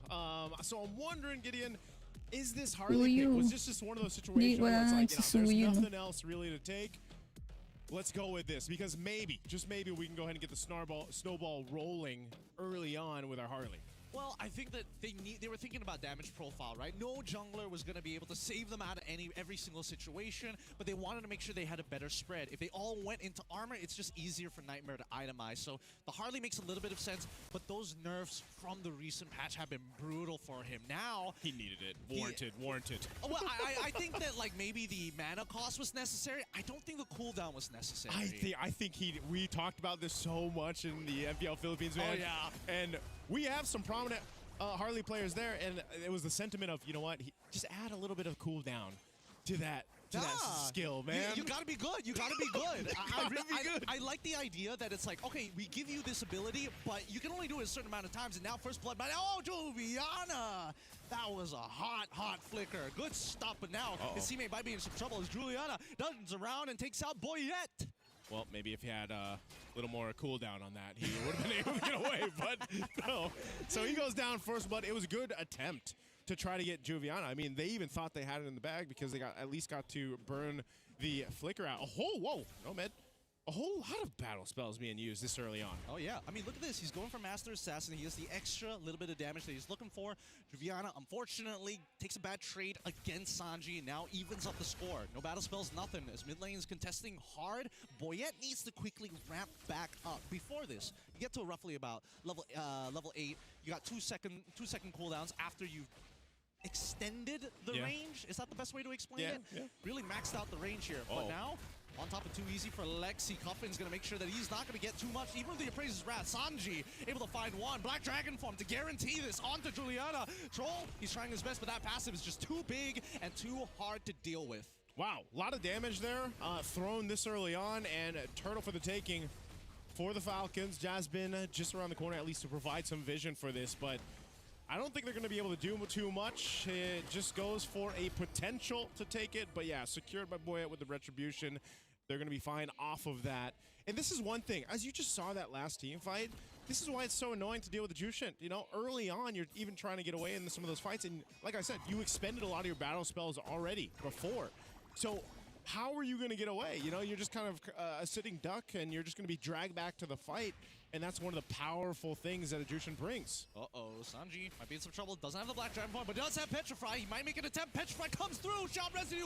So I'm wondering, Gideon, is this Harley pick, was this just one of those situations where it's like, there's nothing else really to take? Let's go with this, because maybe, just maybe, we can go ahead and get the snowball rolling early on with our Harley. Well, I think that they were thinking about damage profile, right? No jungler was going to be able to save them out of every single situation, but they wanted to make sure they had a better spread. If they all went into armor, it's just easier for Nightmare to itemize. So the Harley makes a little bit of sense, but those nerfs from the recent patch have been brutal for him. Now he needed it. Warranted. Well, I think that like maybe the mana cost was necessary. I don't think the cooldown was necessary. I think we talked about this so much in the MPL Philippines, man. Oh yeah. And we have some prominent Harley players there, and it was the sentiment of, you know what, just add a little bit of cooldown to that skill, man. You gotta be good. You gotta be good. I like the idea that it's like, okay, we give you this ability, but you can only do it a certain amount of times. And now first blood, oh, Juliana! That was a hot flicker. Good stop, but now his teammate might be in some trouble as Juliana turns around and takes out Boyette. Well, maybe if he had a little more cooldown on that, he would have been able to get away, but no. So he goes down first blood. It was a good attempt to try to get Juviana. I mean, they even thought they had it in the bag because they at least got to burn the flicker out. Whoa, no med. A whole lot of battle spells being used this early on. Oh, yeah. I mean, look at this. He's going for Master Assassin. He has the extra little bit of damage that he's looking for. Juviana, unfortunately, takes a bad trade against Sanji and now evens up the score. No battle spells, nothing. As mid lane is contesting hard, Boyette needs to quickly ramp back up. Before this, you get to roughly about level 8. You got 2 second cooldowns after you've extended the range. Is that the best way to explain it? Yeah. Really maxed out the range here. But now, on top of too easy for Lexi, Cuffin's going to make sure that he's not going to get too much. Even with the Appraiser's Wrath, Sanji able to find one. Black Dragon form to guarantee this onto Juliana. Troll, he's trying his best, but that passive is just too big and too hard to deal with. Wow, a lot of damage there thrown this early on, and Turtle for the taking for the Falcons. Jasmine just around the corner, at least to provide some vision for this, but I don't think they're going to be able to do too much. It just goes for a potential to take it. But yeah, secured by Boyette with the Retribution. They're going to be fine off of that. And this is one thing. As you just saw that last team fight, this is why it's so annoying to deal with the Jushin. You know, early on, you're even trying to get away in some of those fights. And like I said, you expended a lot of your battle spells already before. So how are you going to get away? You know, you're just kind of a sitting duck, and you're just going to be dragged back to the fight. And that's one of the powerful things that a Jushin brings. Sanji might be in some trouble. Doesn't have the Black Dragon form, but does have Petrify. He might make an attempt. Petrify comes through. Shout Residue.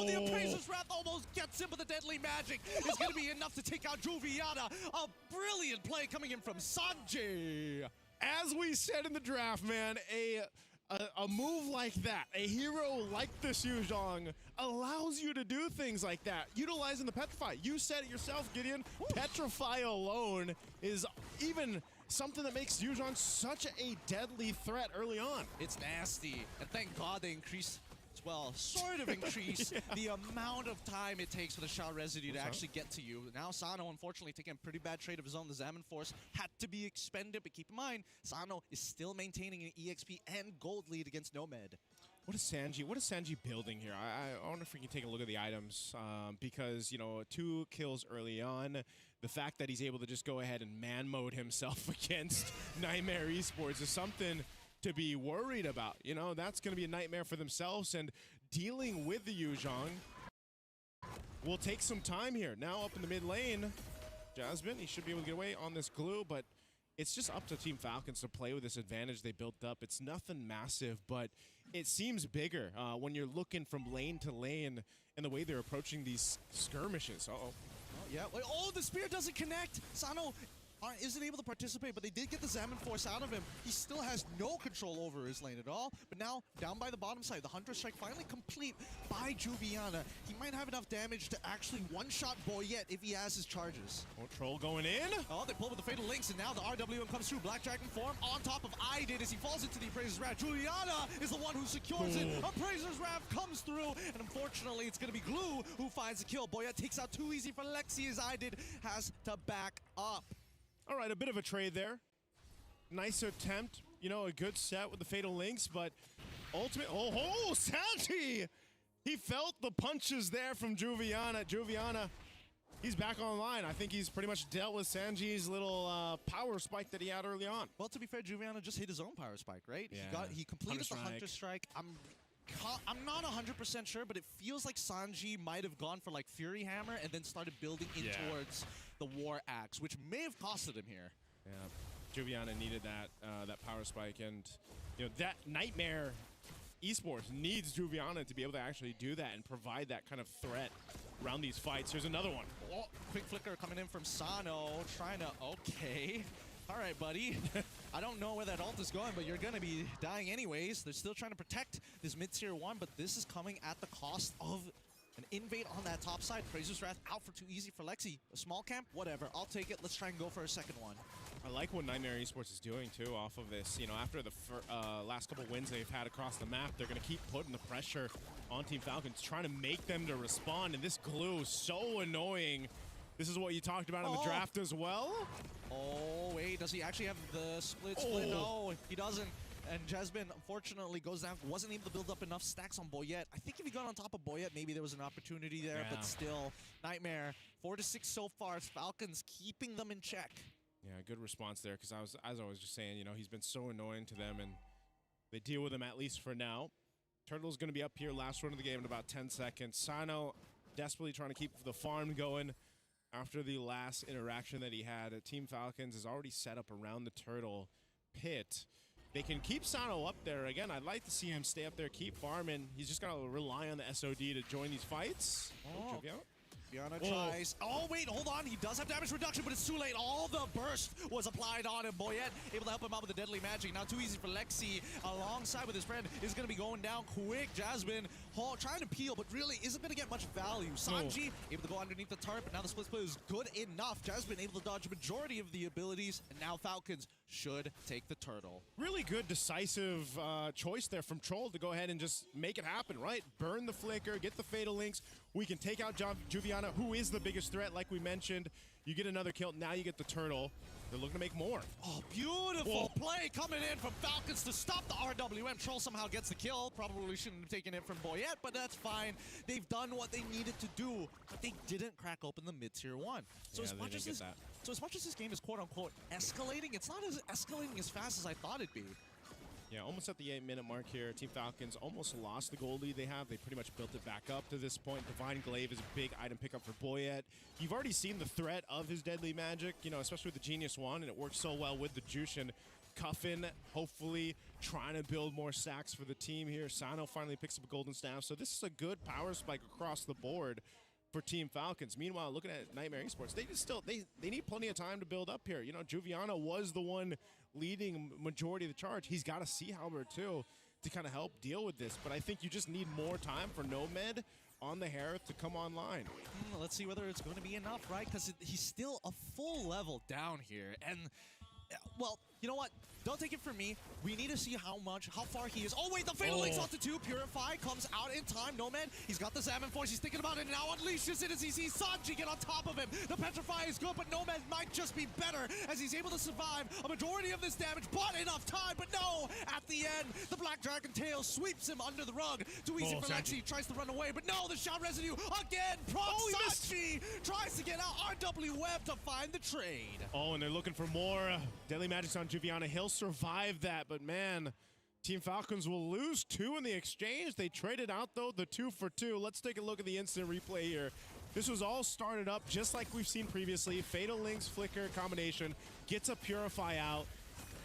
The Appraiser's Wrath almost gets him with the deadly magic. It's going to be enough to take out Juviana. A brilliant play coming in from Sanji. As we said in the draft, man, a move like that, a hero like this Yuzhong, allows you to do things like that, utilizing the Petrify. You said it yourself, Gideon. Petrify alone is even something that makes Yuzhong such a deadly threat early on. It's nasty, and thank God they increased, well, sort of increase the amount of time it takes for the Shao Residue to actually get to you. Now Sano, unfortunately, taking a pretty bad trade of his own. The Zaman Force had to be expended, but keep in mind, Sano is still maintaining an EXP and gold lead against Nomad. What is Sanji building here? I wonder if we can take a look at the items, because, you know, 2 kills early on. The fact that he's able to just go ahead and man mode himself against Niightmare Esports is something to be worried about. You know, that's going to be a nightmare for themselves, and dealing with the Yuzhong will take some time here. Now up in the mid lane, Jasmine, he should be able to get away on this glue, but it's just up to Team Falcons to play with this advantage they built up. It's nothing massive, but it seems bigger when you're looking from lane to lane and the way they're approaching these skirmishes. The spear doesn't connect. Sano isn't able to participate, but they did get the Zaman Force out of him. He still has no control over his lane at all, but now down by the bottom side, the Hunter Strike finally complete by Juviana. He might have enough damage to actually one-shot Boyette if he has his charges. Troll going in. They pull with the Fatal Links, and now the RWM comes through. Black Dragon form on top of Idid as he falls into the Appraiser's Wrath. Juliana is the one who secures it. Appraiser's Wrath comes through, and unfortunately, it's going to be Glue who finds the kill. Boyette takes out too easy for Lexi as Idid has to back up. All right, a bit of a trade there. Nice attempt, you know, a good set with the Fatal Links, but ultimate, Sanji! He felt the punches there from Juviana. Juviana, he's back online. I think he's pretty much dealt with Sanji's little power spike that he had early on. Well, to be fair, Juviana just hit his own power spike, right? Yeah. He completed the Hunter Strike. I'm not 100% sure, but it feels like Sanji might have gone for like Fury Hammer and then started building in towards the War Axe, which may have costed him here. Yeah, Juviana needed that power spike, and you know that Niightmare Esports needs Juviana to be able to actually do that and provide that kind of threat around these fights. Here's another one. Quick flicker coming in from Sano, trying to all right, buddy. I don't know where that ult is going, but you're going to be dying anyways. They're still trying to protect this mid-tier 1, but this is coming at the cost of an invade on that top side. Appraiser's Wrath out for too easy for Lexi. A small camp? Whatever. I'll take it. Let's try and go for a second one. I like what Niightmare Esports is doing too off of this. You know, after the last couple wins they've had across the map, they're going to keep putting the pressure on Team Falcons, trying to make them to respond. And this glue is so annoying. This is what you talked about in the draft as well. Oh, wait, does he actually have the split? No, he doesn't. And Jasmine, unfortunately, goes down. Wasn't able to build up enough stacks on Boyette. I think if he got on top of Boyette, maybe there was an opportunity there. But still, Niightmare, 4-6 so far. Falcons keeping them in check. Yeah, good response there, because as I was just saying, you know, he's been so annoying to them, and they deal with him at least for now. Turtle's going to be up here last run of the game in about 10 seconds. Sano desperately trying to keep the farm going after the last interaction that he had. Team Falcons is already set up around the Turtle pit. They can keep Sano up there. Again, I'd like to see him stay up there, keep farming. He's just got to rely on the SOD to join these fights. Juviana tries. Oh, wait, hold on. He does have damage reduction, but it's too late. All the burst was applied on him. Boyette able to help him out with the deadly magic. Now too easy for Lexi alongside with his friend is going to be going down quick. Jasmine Hall trying to peel, but really isn't going to get much value. Sanji able to go underneath the tarp. Now the split play is good enough. Jasmine able to dodge a majority of the abilities, and now Falcons should take the turtle. Really good, decisive choice there from Troll to go ahead and just make it happen, right? Burn the flicker, get the fatal links. We can take out Juviana, who is the biggest threat, like we mentioned. You get another kill, now you get the turtle. They're looking to make more. Oh, beautiful play coming in from Falcons to stop the RWM. Troll somehow gets the kill. Probably shouldn't have taken it from Boyette, but that's fine. They've done what they needed to do, but they didn't crack open the mid-tier 1. So as much as this game is quote-unquote escalating, it's not as escalating as fast as I thought it'd be. Yeah, almost at the 8-minute mark here. Team Falcons almost lost the goal lead they have. They pretty much built it back up to this point. Divine Glaive is a big item pickup for Boyette. You've already seen the threat of his deadly magic, you know, especially with the Genius Wand, and it works so well with the Jushin. Cuffin, hopefully trying to build more stacks for the team here. Sano finally picks up a golden staff. So this is a good power spike across the board for Team Falcons. Meanwhile, looking at Niightmare Esports, they need plenty of time to build up here. You know, Juviana was the one leading majority of the charge. He's got a Sea Halberd too to kind of help deal with this, but I think you just need more time for Nomad on the Harith to come online. Let's see whether it's going to be enough, right? Because he's still a full level down here, and well, you know what? Don't take it from me. We need to see how far he is. Oh, wait, the Fatal Links onto 2. Purify comes out in time. Nomad, he's got the Salmon Force. He's thinking about it, and now unleashes it as he sees Sanji get on top of him. The Petrify is good, but Nomad might just be better as he's able to survive a majority of this damage. But enough time, but no! At the end, the Black Dragon Tail sweeps him under the rug. Too easy for Lexi. Tries to run away, but no, the shot residue again. Sanji tries to get out. RW Web to find the trade. Oh, and they're looking for more deadly magic on Juviana. He'll survive that, but man, Team Falcons will lose 2 in the exchange. They traded out, though, the 2 for 2. Let's take a look at the instant replay here. This was all started up just like we've seen previously. Fatal Links, Flicker combination, gets a Purify out.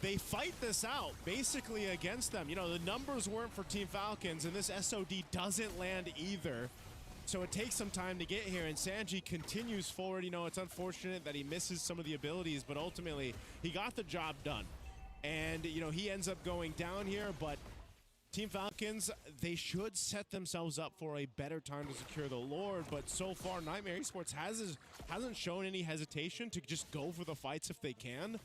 They fight this out, basically against them. You know, the numbers weren't for Team Falcons, and this SOD doesn't land either. So it takes some time to get here, and Sanji continues forward. You know, it's unfortunate that he misses some of the abilities, but ultimately, he got the job done. And, you know, he ends up going down here, but Team Falcons, they should set themselves up for a better time to secure the Lord. But so far, Niightmare Esports hasn't shown any hesitation to just go for the fights if they can.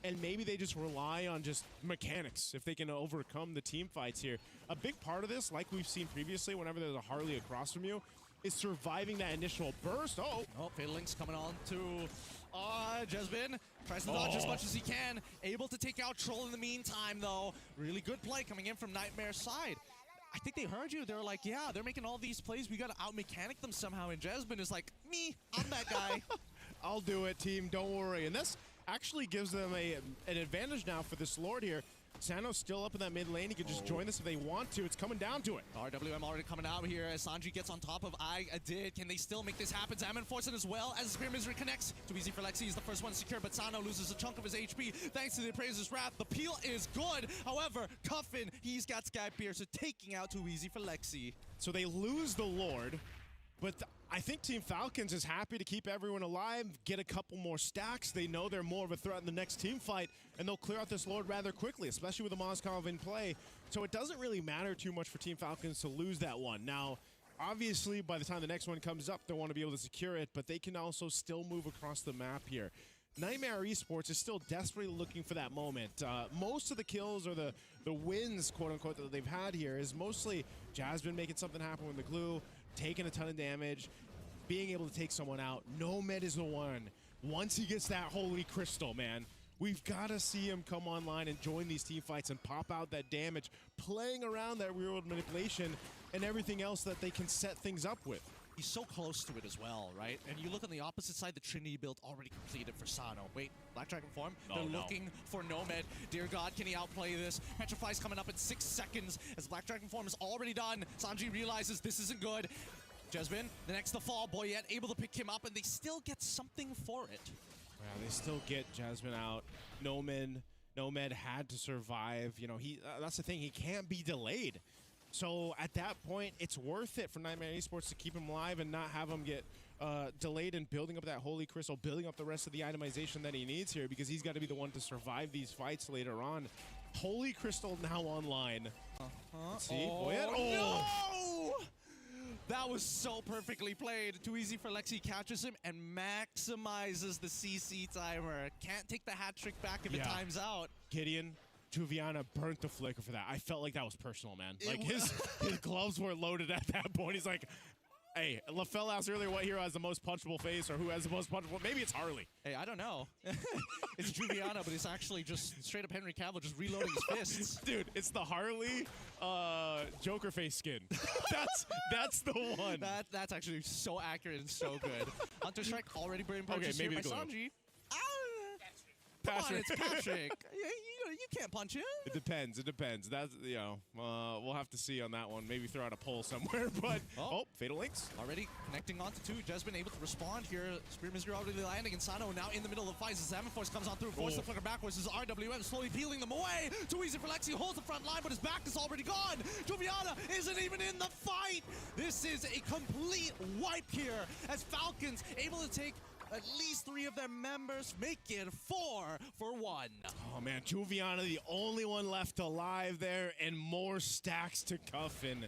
And maybe they just rely on just mechanics if they can overcome the team fights here. A big part of this, like we've seen previously, whenever there's a Harley across from you, is surviving that initial burst. Oh, Fatal Links coming on to Jasmine. Tries to dodge as much as he can. Able to take out Troll in the meantime, though. Really good play coming in from Niightmare's side. I think they heard you. They were like, yeah, they're making all these plays. We got to out-mechanic them somehow. And Jasmine is like, me, I'm that guy. I'll do it, team. Don't worry. And this actually gives them an advantage now for this Lord here. Sano's still up in that mid lane. He can just join this if they want to. It's coming down to it. RWM already coming out here as Sanji gets on top of Did. Can they still make this happen? Salmon Forcing as well as the Spear Misery connects. Too easy for Lexi. He's the first one to secure, but Sano loses a chunk of his HP thanks to the Appraiser's Wrath. The peel is good. However, Cuffin, he's got Sky Pierce, so taking out Too easy for Lexi. So they lose the Lord, but I think Team Falcons is happy to keep everyone alive, get a couple more stacks. They know they're more of a threat in the next team fight, and they'll clear out this Lord rather quickly, especially with the Moskov in play. So it doesn't really matter too much for Team Falcons to lose that one. Now, obviously, by the time the next one comes up, they'll want to be able to secure it, but they can also still move across the map here. Niightmare Esports is still desperately looking for that moment. Most of the kills or the wins, quote-unquote, that they've had here is mostly Jasmine making something happen with the glue, taking a ton of damage, being able to take someone out. Nomad is the one. Once he gets that holy crystal, man, we've got to see him come online and join these team fights and pop out that damage, playing around that real-world manipulation and everything else that they can set things up with. He's so close to it as well, right? And you look on the opposite side, the Trinity build already completed for Sano. Wait, Black Dragon form? They're looking for Nomad. Dear God, can he outplay this? Petrify's coming up in 6 seconds as Black Dragon form is already done. Sanji realizes this isn't good. Jasmine, the next to fall, Boyette able to pick him up, and they still get something for it. Yeah, they still get Jasmine out. Nomad had to survive. You know, that's the thing. He can't be delayed. So at that point, it's worth it for Niightmare Esports to keep him alive and not have him get delayed in building up that holy crystal, building up the rest of the itemization that he needs here, because he's got to be the one to survive these fights later on. Holy crystal now online. Let's see. No! That was so perfectly played. Too easy for Lexi, catches him and maximizes the CC timer. Can't take the hat trick back if it times out. Gideon, Juviana burnt the flicker for that. I felt like that was personal, man. Like his gloves were loaded at that point. He's like, hey, LaFell asked earlier what hero has the most punchable face or who has the most punchable. Maybe it's Harley. Hey, I don't know. It's Juviana, but it's actually just straight up Henry Cavill just reloading his fists. Dude, it's the Harley Joker face skin. That's the one. That's actually so accurate and so good. Hunter Strike already being purchased maybe here by Sanji. Come on, it's Patrick. You can't punch him. It depends. It depends. That's, you know, we'll have to see on that one. Maybe throw out a poll somewhere. But Fatal Links already connecting onto two. Jasmine able to respond here. Spear Misery already landing, and Sano now in the middle of the fight. Salmon Force comes on through, force the flicker backwards. This is RWM slowly peeling them away. Too easy for Lexi. Holds the front line, but his back is already gone. Juviana isn't even in the fight. This is a complete wipe here as Falcons able to take at least 3 of their members, make it 4 for 1. Oh man, Juviana the only one left alive there, and more stacks to coffin.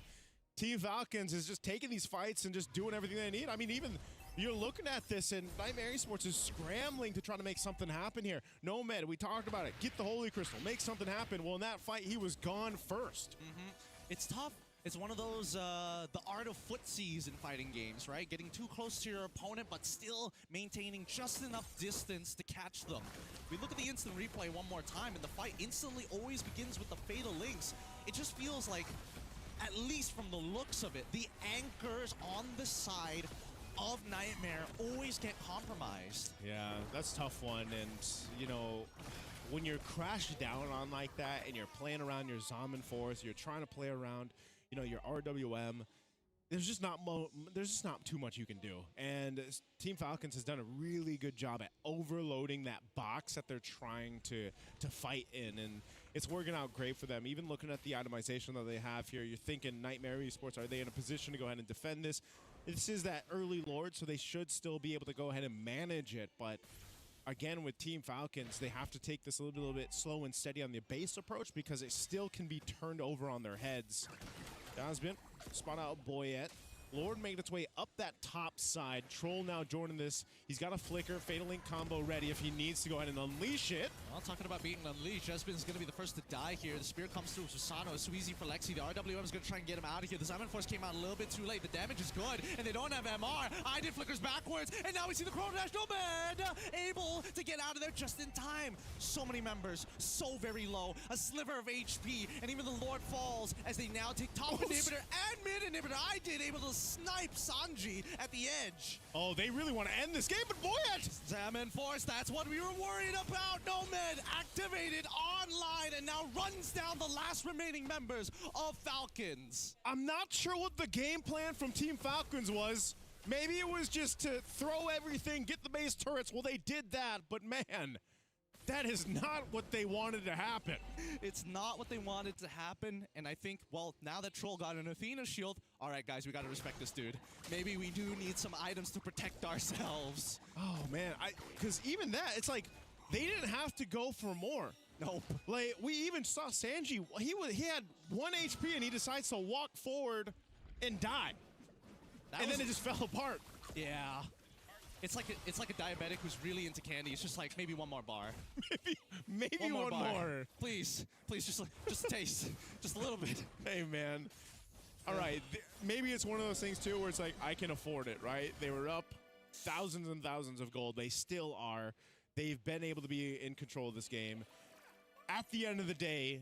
Team Falcons is just taking these fights and just doing everything they need. I mean, even you're looking at this, and Niightmare Esports is scrambling to try to make something happen here. Nomad, we talked about it. Get the Holy Crystal, make something happen. Well, in that fight, he was gone first. It's tough. It's one of those, the art of footsies in fighting games, right? Getting too close to your opponent, but still maintaining just enough distance to catch them. We look at the instant replay one more time, and the fight instantly always begins with the Fatal Links. It just feels like, at least from the looks of it, the anchors on the side of Niightmare always get compromised. Yeah, that's a tough one, and, you know, when you're crashed down on like that, and you're playing around your Zaman Force, you're trying to play around, you know, your RWM, there's just not too much you can do. And Team Falcons has done a really good job at overloading that box that they're trying to fight in, and it's working out great for them. Even looking at the itemization that they have here, you're thinking Niightmare Esports, are they in a position to go ahead and defend this? This is that early Lord, so they should still be able to go ahead and manage it, but again, with Team Falcons, they have to take this a little bit slow and steady on the base approach because it still can be turned over on their heads. Jasmine, spot out Boyette. Lord made its way up that top side. Troll now joining this. He's got a flicker, Fatal Link combo ready if he needs to go ahead and unleash it. Well, talking about being unleashed, Jasmine's going to be the first to die here. The spear comes through Susano. It's too easy for Lexi. The RWM is going to try and get him out of here. The Zaman Force came out a little bit too late. The damage is good, and they don't have MR. I did flickers backwards, and now we see the Chrono Dash Nomad able to get out of there just in time. So many members, so very low. A sliver of HP, and even the Lord falls as they now take top inhibitor and mid inhibitor. I did able to snipe Sanji at the edge. Oh, they really want to end this game, but Boyette! Zaman Force, that's what we were worried about. Nomad activated online and now runs down the last remaining members of Falcons. I'm not sure what the game plan from Team Falcons was. Maybe it was just to throw everything, get the base turrets. Well, they did that, but man, that is not what they wanted to happen. It's not what they wanted to happen, and I think, well, now that Troll got an Athena shield, all right, guys, we got to respect this dude. Maybe we do need some items to protect ourselves. Oh, man, because even that, it's like, they didn't have to go for more. Nope. Like, we even saw Sanji, he had 1 HP, and he decides to walk forward and die. And then it just fell apart. Yeah. It's like a diabetic who's really into candy. It's just like maybe one more bar. maybe one bar. more. Please, just a taste, just a little bit. Hey man. All right, maybe it's one of those things too where it's like I can afford it, right? They were up thousands and thousands of gold. They still are. They've been able to be in control of this game. At the end of the day,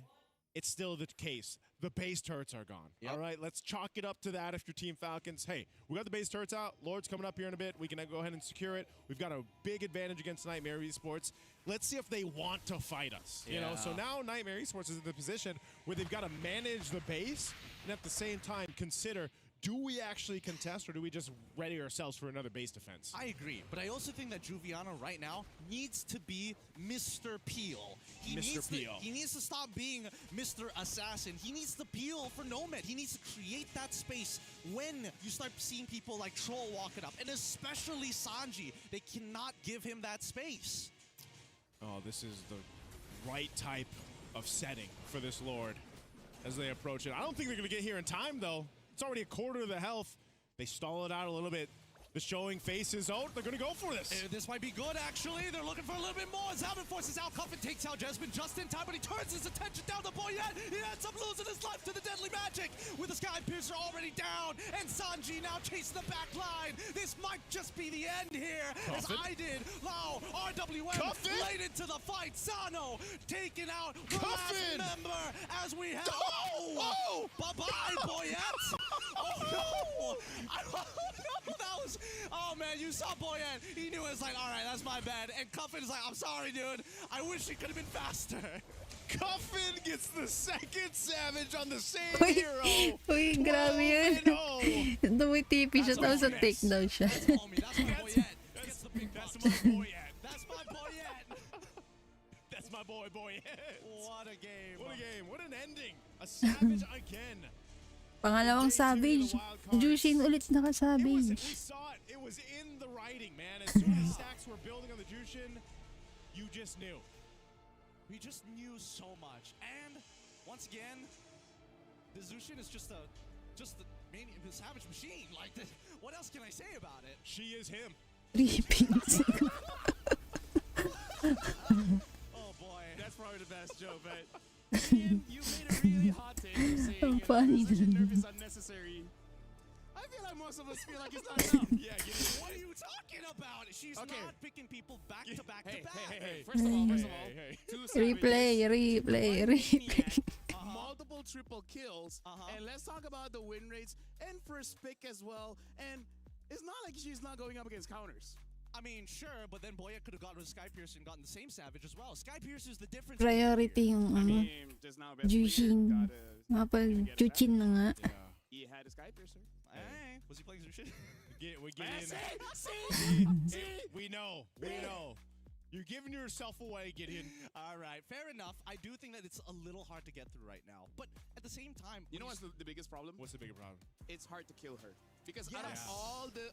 it's still the case. The base turrets are gone. All right, let's chalk it up to that if you're Team Falcons. Hey, we got the base turrets out. Lord's coming up here in a bit. We can go ahead and secure it. We've got a big advantage against Niightmare Esports. Let's see if they want to fight us. You know, so now Niightmare Esports is in the position where they've got to manage the base and at the same time consider, do we actually contest or do we just ready ourselves for another base defense? I agree, but I also think that Juviano right now needs to be Mr. Peel. He needs to stop being Mr. Assassin. He needs to peel for Nomad. He needs to create that space when you start seeing people like Troll walk it up, and especially Sanji. They cannot give him that space. Oh, this is the right type of setting for this Lord as they approach it. I don't think they're going to get here in time, though. It's already a quarter of the health. They stall it out a little bit. The showing faces, oh, they're going to go for this. This might be good, actually. They're looking for a little bit more. Zalvin forces out. Cuffin takes out Jasmine just in time, but he turns his attention down to Boyette. He ends up losing his life to the deadly magic with the Sky Piercer already down, and Sanji now chasing the back line. This might just be the end here, as I did. Lau, RWM, late into the fight. Sano taking out the last member as we have. Oh! Bye-bye, Boyette. Oh, no. That was, oh man, you saw Boyan. He knew it was like, all right, that's my bad. And Cuffin is like, I'm sorry, dude. I wish he could have been faster. Cuffin gets the second savage on the same hero. Uy, grabe yun. Dumitipi siya, tapos takedown siya. That's my Boyan. That's my Boyan. That's my Boyan. That's my boy, Boyan. What a game. What a game. What an ending. A savage again. Pangalawang savage. Jushin ulit naka-savage. We saw it. It was in the writing, man. As soon as the stacks were building on the Jushin, you just knew. We just knew so much. And once again, the Zushin is just the savage machine. Like, what else can I say about it? She is him. 3 pins. Oh boy. That's probably the best joke, but Ian, you made a really hot take saying, you know, funny. such a nervous, unnecessary. I feel like most of us feel like it's not enough. What are you talking about? She's not picking people back to back to back. Hey. First of all, two savages, Replay. multiple triple kills, and let's talk about the win rates and first pick as well. And it's not like she's not going up against counters. I mean, sure, but then Boya could have gotten a Sky Piercer and gotten the same savage as well. Sky Piercer is the difference. Priority yung Jushin. Jushin na nga. He had a Sky Piercer. Hey, was he playing Zushin? We get in. We know. You're giving yourself away, Gideon. All right, fair enough. I do think that it's a little hard to get through right now. But at the same time... You know what's the biggest problem? What's the bigger problem? It's hard to kill her. Because out of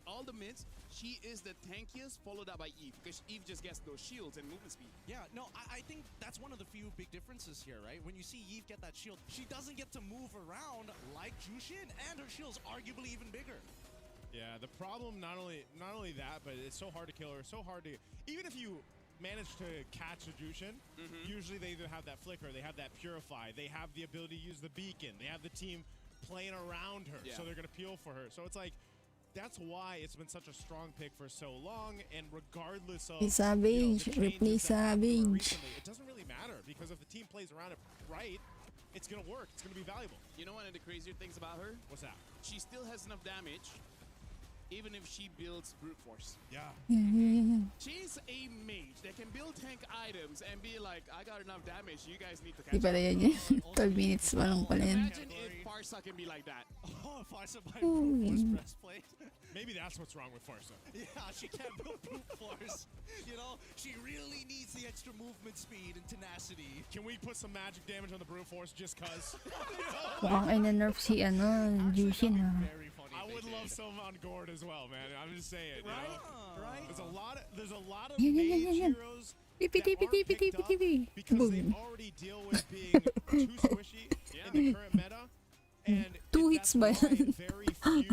all the mids, she is the tankiest, followed up by Eve. Because Eve just gets those shields and movement speed. Yeah, no, I think that's one of the few big differences here, right? When you see Eve get that shield, she doesn't get to move around like Jushin, and her shield's arguably even bigger. Yeah, the problem, not only that, but it's so hard to kill her, so hard to... Even if you manage to catch a Jushin, usually they either have that flicker, they have that purify, they have the ability to use the beacon, they have the team playing around her, so they're going to peel for her. So it's like, that's why it's been such a strong pick for so long, and regardless of Savage, Ripley Savage. Recently, it doesn't really matter, because if the team plays around it right, it's going to work, it's going to be valuable. You know one of the crazier things about her? What's that? She still has enough damage, even if she builds brute force. Yeah. She's a mage that can build tank items and be like, I got enough damage, you guys need to Di catch pala up. yan 12 minutes pa lang pala yan. Imagine if Farsa can be like that. Oh, Farsa by brute force breastplate. Maybe that's what's wrong with Farsa. Yeah, she can't build brute force. You know, she really needs the extra movement speed and tenacity. Can we put some magic damage on the brute force just cuz? Mukhang ina-nerf si Jushin ha. I would love some on Gord as well, man. I'm just saying, you know? Right? There's a lot of mage heroes that aren't picked up because they already deal with being too squishy in the current meta. And Two hits ba yan? very few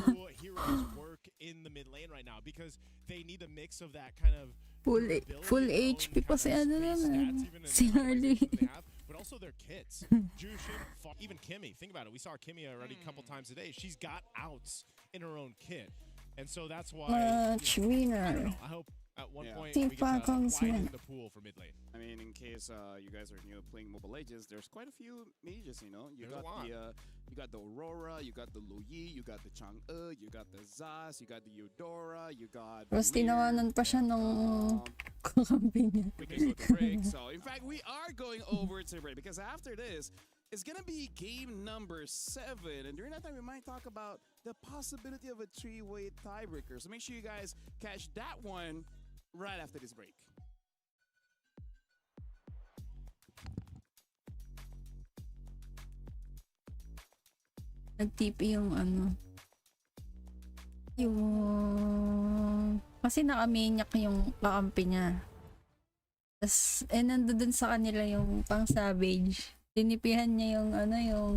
heroes work in the mid lane right now because they need a mix of that kind of full HP pa si ano naman. Si Harley. But also their kits. Jushin, even Kimmy. Think about it. We saw Kimmy already a couple times today. She's got outs in her own kit. And so that's why, I don't know. I hope at one point we get to widen the pool for mid lane. I mean, in case you guys are new playing Mobile Legends, there's quite a few mages, you know. You got the Aurora, you got the Luyi, you got the Chang'e, you got the Zas, you got the Eudora, you got Tapos tinawanan pa siya nung kakampi niya. We can go to break. So, in fact, we are going over to break because after this, it's going to be game number 7. And during that time, we might talk about the possibility of a 3-way tiebreaker. So make sure you guys catch that one right after this break. Nag-TP yung ano. Yung... Kasi nakamaniac yung kakampi niya. Tapos, nandun sa kanila yung pang-savage. Tinipihan niya yung ano, yung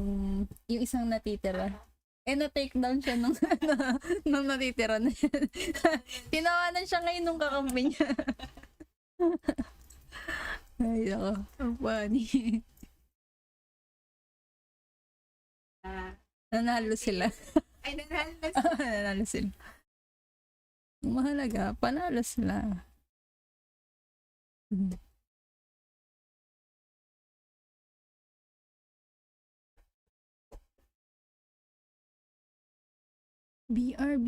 isang natitira. Na-take down siya nung, nung natitira na yan. Tinawanan siya ngayon nung kakampi niya. Ay, ako. Ang funny. Nanalo sila. Ay, nanalo sila. Nanalo sila. Mahalaga, panalo sila. BRB.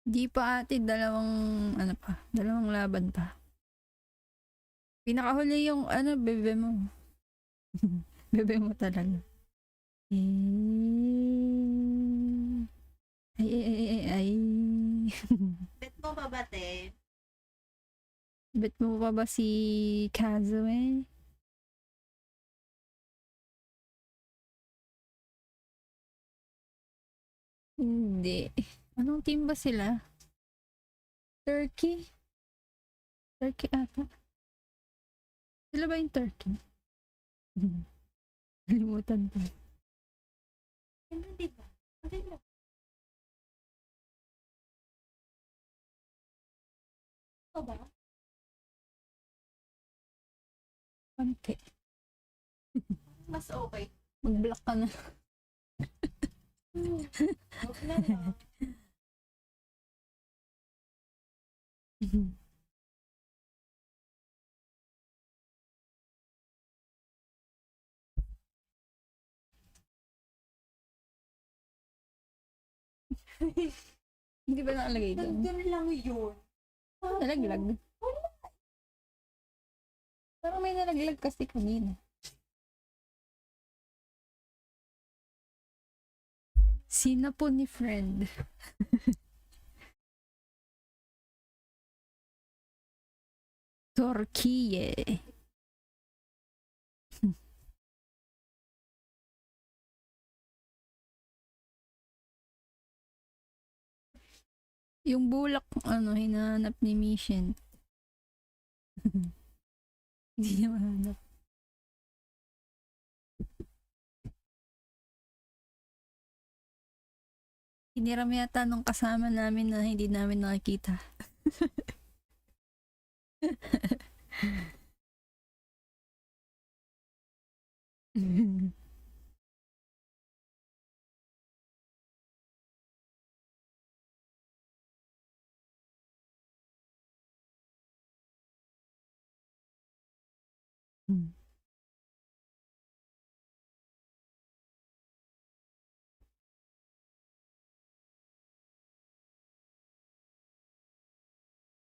Di pa ate, dalawang laban pa. Pinakahuli yung bebe mo. Bebe mo talaga. Ay. Bet mo ba ba, te? Bet mo pa ba si Kazo eh? Hindi. Anong team ba sila? Turkey? Turkey ata. Sila ba yung Turkey? Kalimutan ko. Ano, diba? Ano? Ito ba? Konti. Mas okay. Mag-block ka na. Okay na lang. Hindi ba nakalagay doon? Doon lang yun. Nalaglag. Parang may nalaglag kasi kanina. Sina po ni friend? Turkey. Yung bulak hinahanap ni Mission. Hindi niya mahanap. Hiniram yata nung kasama namin na hindi namin nakikita.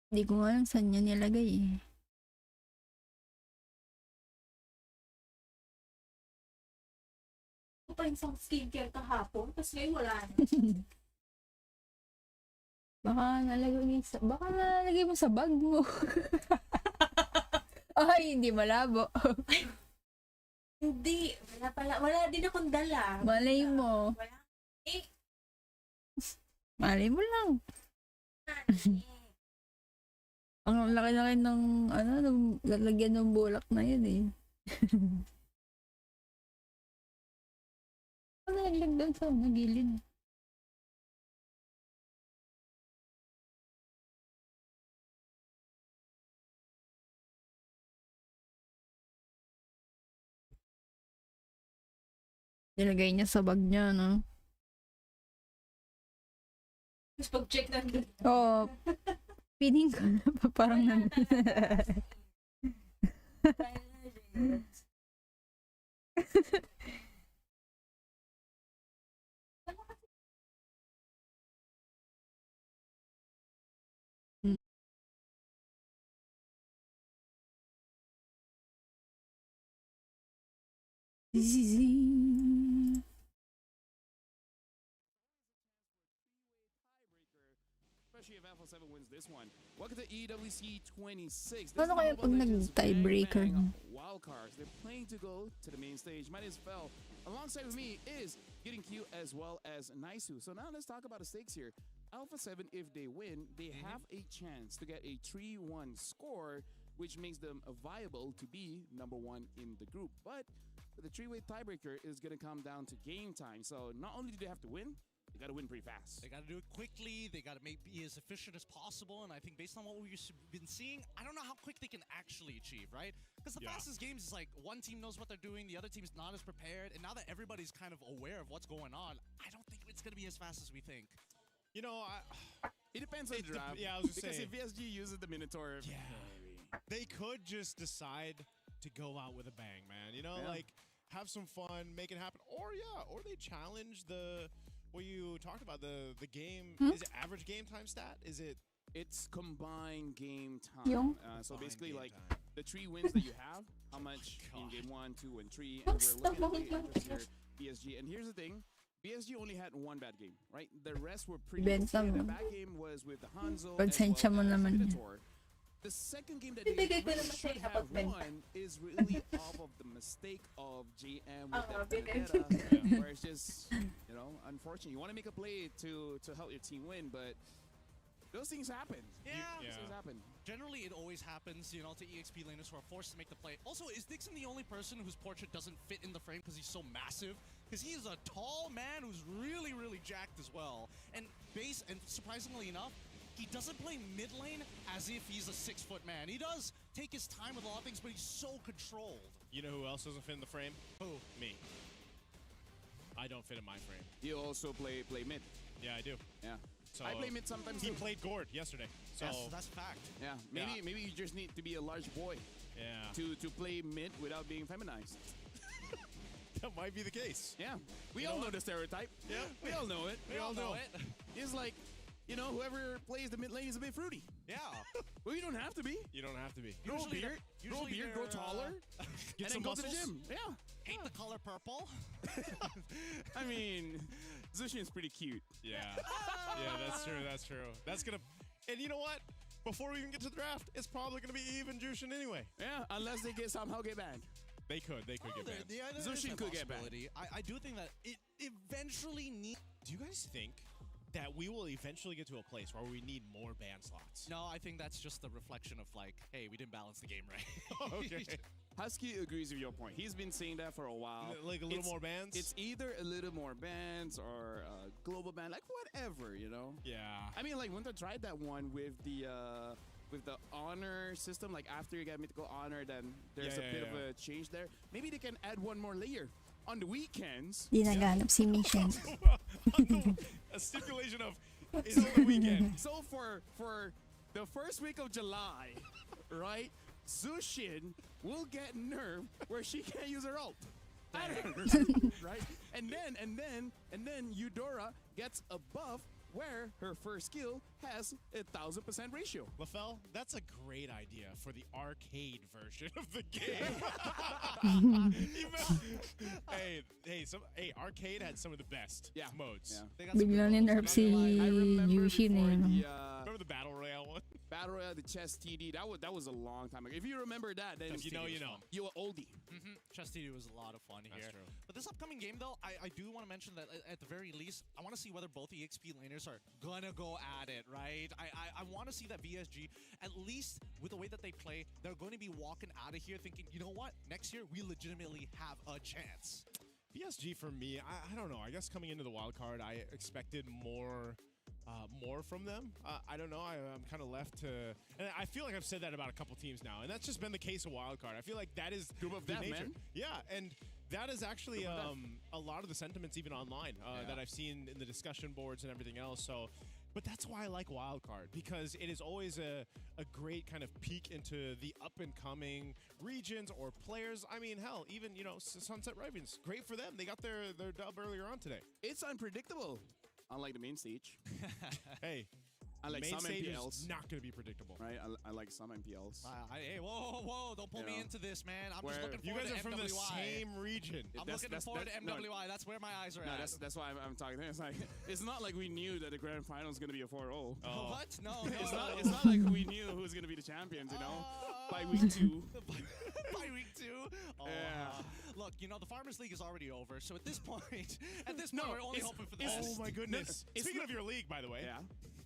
Hindi ko alam saan niya nilagay eh. pa yung isang skincare kahapon, tapos ngayon wala na. Baka nalagay mo sa bag mo. Ay, hindi malabo. Hindi, wala pala. Wala din akong dala. Malay mo. Wala. Eh, Malay mo lang. Ang laki-laki ng, ng lalagyan ng bulak na yun eh. Ano nalaglag doon sa nagilid? Nilagay niya sa bag niya, no? Tapos pag-check nandun. Oo. Feeling ko na parang nandun. Especially if FL7 wins this one. Welcome to EWC 26. Ano kaya pag nag-tiebreaker? Wildcards. They're playing to go to the main stage. My name is Fel. Alongside with me is Getting Q as well as Naisu. So now let's talk about the stakes here. Alpha 7, if they win, they have a chance to get a 3-1 score, which makes them viable to be number 1 in the group. But the three-way tiebreaker is going to come down to game time. So not only do they have to win, they got to win pretty fast. They got to do it quickly. They got to be as efficient as possible. And I think based on what we've been seeing, I don't know how quick they can actually achieve, right? Because the fastest games is like one team knows what they're doing, the other team's not as prepared. And now that everybody's kind of aware of what's going on, I don't think it's going to be as fast as we think. You know, it depends on the draft. Yeah, I was because saying. if VSG uses the Minotaur, They could just decide to go out with a bang, man. You know, like have some fun, make it happen. Or they challenge the what you talked about, the game. Is it average game time stat? Is it? It's combined game time. So basically, like the 3 wins that you have, how much in game 1, 2, and 3, and we're looking at the here, BSG. And here's the thing. BSG only had one bad game, right? The rest were pretty good. The bad game was with the Huns as well as Minotaur. The second game that they really should have won is really off of the mistake of JM with that vendetta, where it's just, you know, unfortunate. You want to make a play to help your team win, but those things happen. Those things happen. Generally, it always happens, you know, to EXP laners who are forced to make the play. Also, is Dixon the only person whose portrait doesn't fit in the frame because he's so massive? Because he is a tall man who's really, really jacked as well. And surprisingly enough, he doesn't play mid lane as if he's a 6-foot man. He does take his time with a lot of things, but he's so controlled. You know who else doesn't fit in the frame? Who? Me. I don't fit in my frame. You also play mid. Yeah, I do. Yeah. So I play mid sometimes he too. played Gord yesterday. So that's a fact. Yeah. Maybe you just need to be a large boy. Yeah. To play mid without being feminized. That might be the case. Yeah. We all know the stereotype. Yeah. We all know it. We all know it. It's like, you know, whoever plays the mid lane is a bit fruity. Yeah. Well, you don't have to be. You don't have to be. Grow a beard, grow taller, and then go to the gym. Yeah. Hate the color purple. I mean, Zushin's pretty cute. Yeah. Yeah, that's true. That's true. That's gonna. And you know what? Before we even get to the draft, it's probably gonna be even Jushin anyway. Yeah, unless they somehow get banned. They could get banned. Yeah, Zushin could get banned. I do think that it eventually needs. Do you guys think that we will eventually get to a place where we need more ban slots? No, I think that's just the reflection of like, hey, we didn't balance the game right. Okay. Husky agrees with your point. He's been saying that for a while. Like a little more bans? It's either a little more bans or a global ban, like whatever, you know? Yeah. I mean, like, when they tried that one with the honor system, like after you get mythical honor, then there's a bit of a change there. Maybe they can add one more layer. On the weekends. Di naganap si Mission. A stipulation of is on the weekend. So for the first week of July, right? Zushin will get nerfed where she can't use her ult. Right? And then Eudora gets a buff where her first skill has a 1000% ratio. LaFell, that's a great idea for the arcade version of the game. Arcade had some of the best modes. Yeah. Bigla ni-nerf si Yushin eh. Remember the Battle Royale one? Battle Royale, the Chess TD, that was a long time ago. If you remember that, then If you know, you know. You were oldie. Chess TD was a lot of fun here. True. But this upcoming game, though, I do want to mention that at the very least, I want to see whether both EXP laners are gonna go at it, right? I want to see that VSG, at least with the way that they play, they're going to be walking out of here thinking, you know what? Next year, we legitimately have a chance. PSG for me, I don't know. I guess coming into the wild card, I expected more from them. I don't know. I'm kind of left to, and I feel like I've said that about a couple teams now, and that's just been the case of wild card. I feel like that is Group of the death, nature. man. Yeah, and that is actually a lot of the sentiments even online that I've seen in the discussion boards and everything else. So. But that's why I like Wildcard, because it is always a great kind of peek into the up-and-coming regions or players. I mean, hell, even, Sunset Ravens, great for them. They got their dub earlier on today. It's unpredictable, unlike the main stage. Hey, Unlike main some stage MPLs. is not going to be predictable. Right? I like some MPLs. Hey, whoa, don't pull me into this, man. I'm just looking You forward guys to are from the MWI. same region. I'm looking forward to MWI. That's where my eyes are at. That's why I'm talking. It's like it's not like we knew that the grand final is going to be a 4-0. What? No. It's not like we knew who's going to be the champions, by week 2. By week 2? Oh, yeah. Look, the Farmers League is already over, so at this point, we're only hoping for the best. Oh my goodness. Speaking of your league, by the way. Yeah.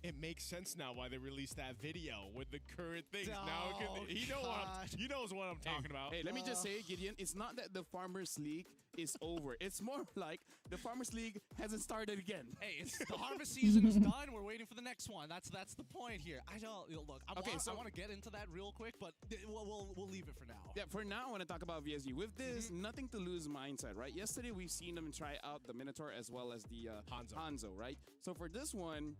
It makes sense now why they released that video with the current things. Oh, now he knows what I'm talking about. Hey, let me just say, Gideon, it's not that the Farmers League is over. It's more like the Farmers League hasn't started again. Hey, it's the harvest season is done. We're waiting for the next one. That's the point here. I don't look. I want to get into that real quick, but we'll leave it for now. Yeah, for now, I want to talk about VSG. With this, nothing to lose mindset, right? Yesterday, we've seen them try out the Minotaur as well as the Hanzo, right? So for this one,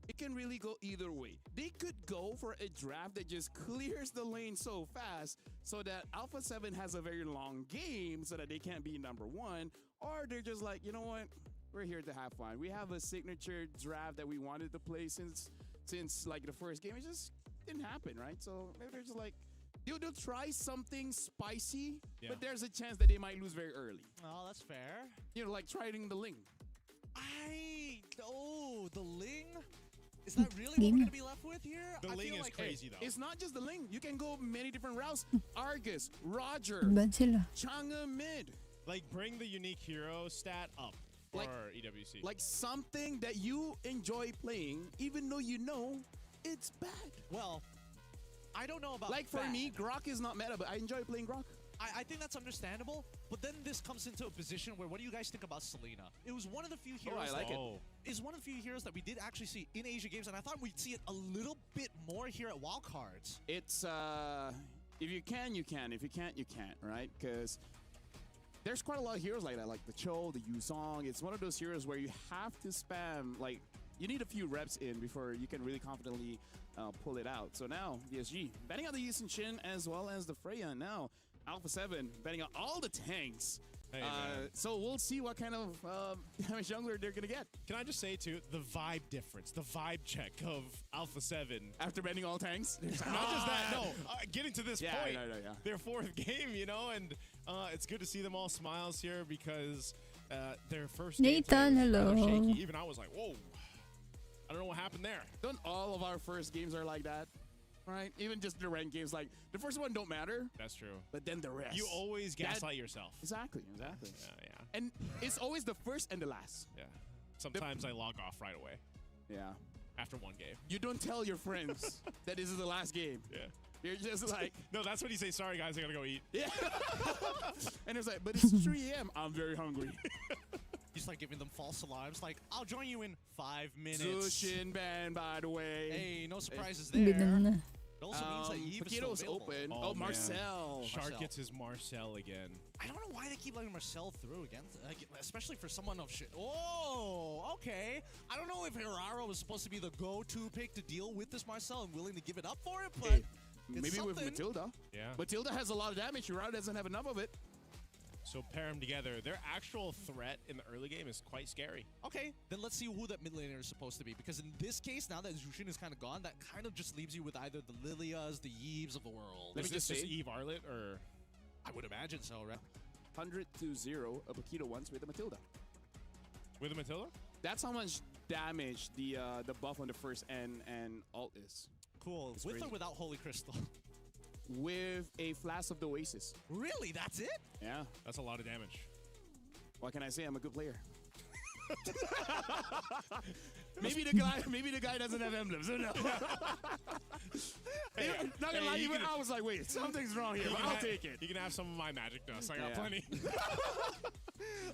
it can really go either way. They could go for a draft that just clears the lane so fast so that Alpha 7 has a very long game so that they can't be number 1. Or they're just like, you know what? We're here to have fun. We have a signature draft that we wanted to play since like the first game. It just didn't happen, right? So maybe they're just like, they'll try something spicy, but there's a chance that they might lose very early. Oh, that's fair. Like trying the Ling. The Ling? Is that really what we're going to be left with here? The Ling is crazy, though. It's not just the Ling. You can go many different routes. Argus, Roger, Bad sila. Chang'e mid. Like, bring the unique hero stat up for EWC. Like something that you enjoy playing, even though you know it's bad. Well, I don't know about Like, for me, Grok is not meta, but I enjoy playing Grok. I think that's understandable, but then this comes into a position where, what do you guys think about Selena? It was one of the few heroes is one of the few heroes that we did actually see in Asia Games, and I thought we'd see it a little bit more here at Wildcards. It's, if you can, you can. If you can't, you can't, right? Because there's quite a lot of heroes like that, like the Cho, the Yuzong. It's one of those heroes where you have to spam, like, you need a few reps in before you can really confidently pull it out. So now, VSG, betting out the Yisun Shin as well as the Freya. Now, Alpha 7 betting on all the tanks. Hey, so we'll see what kind of damage jungler they're going to get. Can I just say, too, the vibe difference, the vibe check of Alpha 7. After betting all tanks? Not just that, no. Getting to this point, yeah. their 4th game, and it's good to see them all smiles here because their first Nathan, game hello. was shaky. Even I was like, whoa. I don't know what happened there. Don't all of our first games are like that? Right? Even just the ranked games, like the first one don't matter. That's true. But then the rest. You always gaslight yourself. Exactly. Yeah. And it's always the first and the last. Yeah. Sometimes I log off right away. Yeah. After one game. You don't tell your friends that this is the last game. Yeah. You're just like... No, that's when you say, sorry guys, I gotta go eat. Yeah. And it's like, but it's 3 a.m. I'm very hungry. He's like giving them false alarms, like, I'll join you in 5 minutes. Zushin ban, by the way. Hey, no surprises there. It also means that Eve is still Paquito's available. open. Oh, Marcel. Shark gets his Marcel again. I don't know why they keep letting Marcel through again, especially for someone of shit. Oh, okay. I don't know if Hiraro was supposed to be the go-to pick to deal with this Marcel and willing to give it up for it, but maybe something. with Matilda. Yeah. Matilda has a lot of damage. Hiraro doesn't have enough of it. So pair them together. Their actual threat in the early game is quite scary. Okay, then let's see who that mid laner is supposed to be. Because in this case, now that Jushin is kind of gone, that kind of just leaves you with either the Lilias, the Yeves of the world. Is this just Eve Arlet, or? I would imagine so, right? 100-0 a Paquito once with a Matilda. With a Matilda? That's how much damage the buff on the first and alt is. Cool. It's with crazy. or without Holy Crystal? With a Flask of the Oasis. Really? That's it? Yeah. That's a lot of damage. What can I say? I'm a good player. maybe the guy doesn't have emblems. Who knows? Not gonna lie, even I was like, wait, something's wrong here, but I'll take it. You can have some of my magic dust. I got plenty.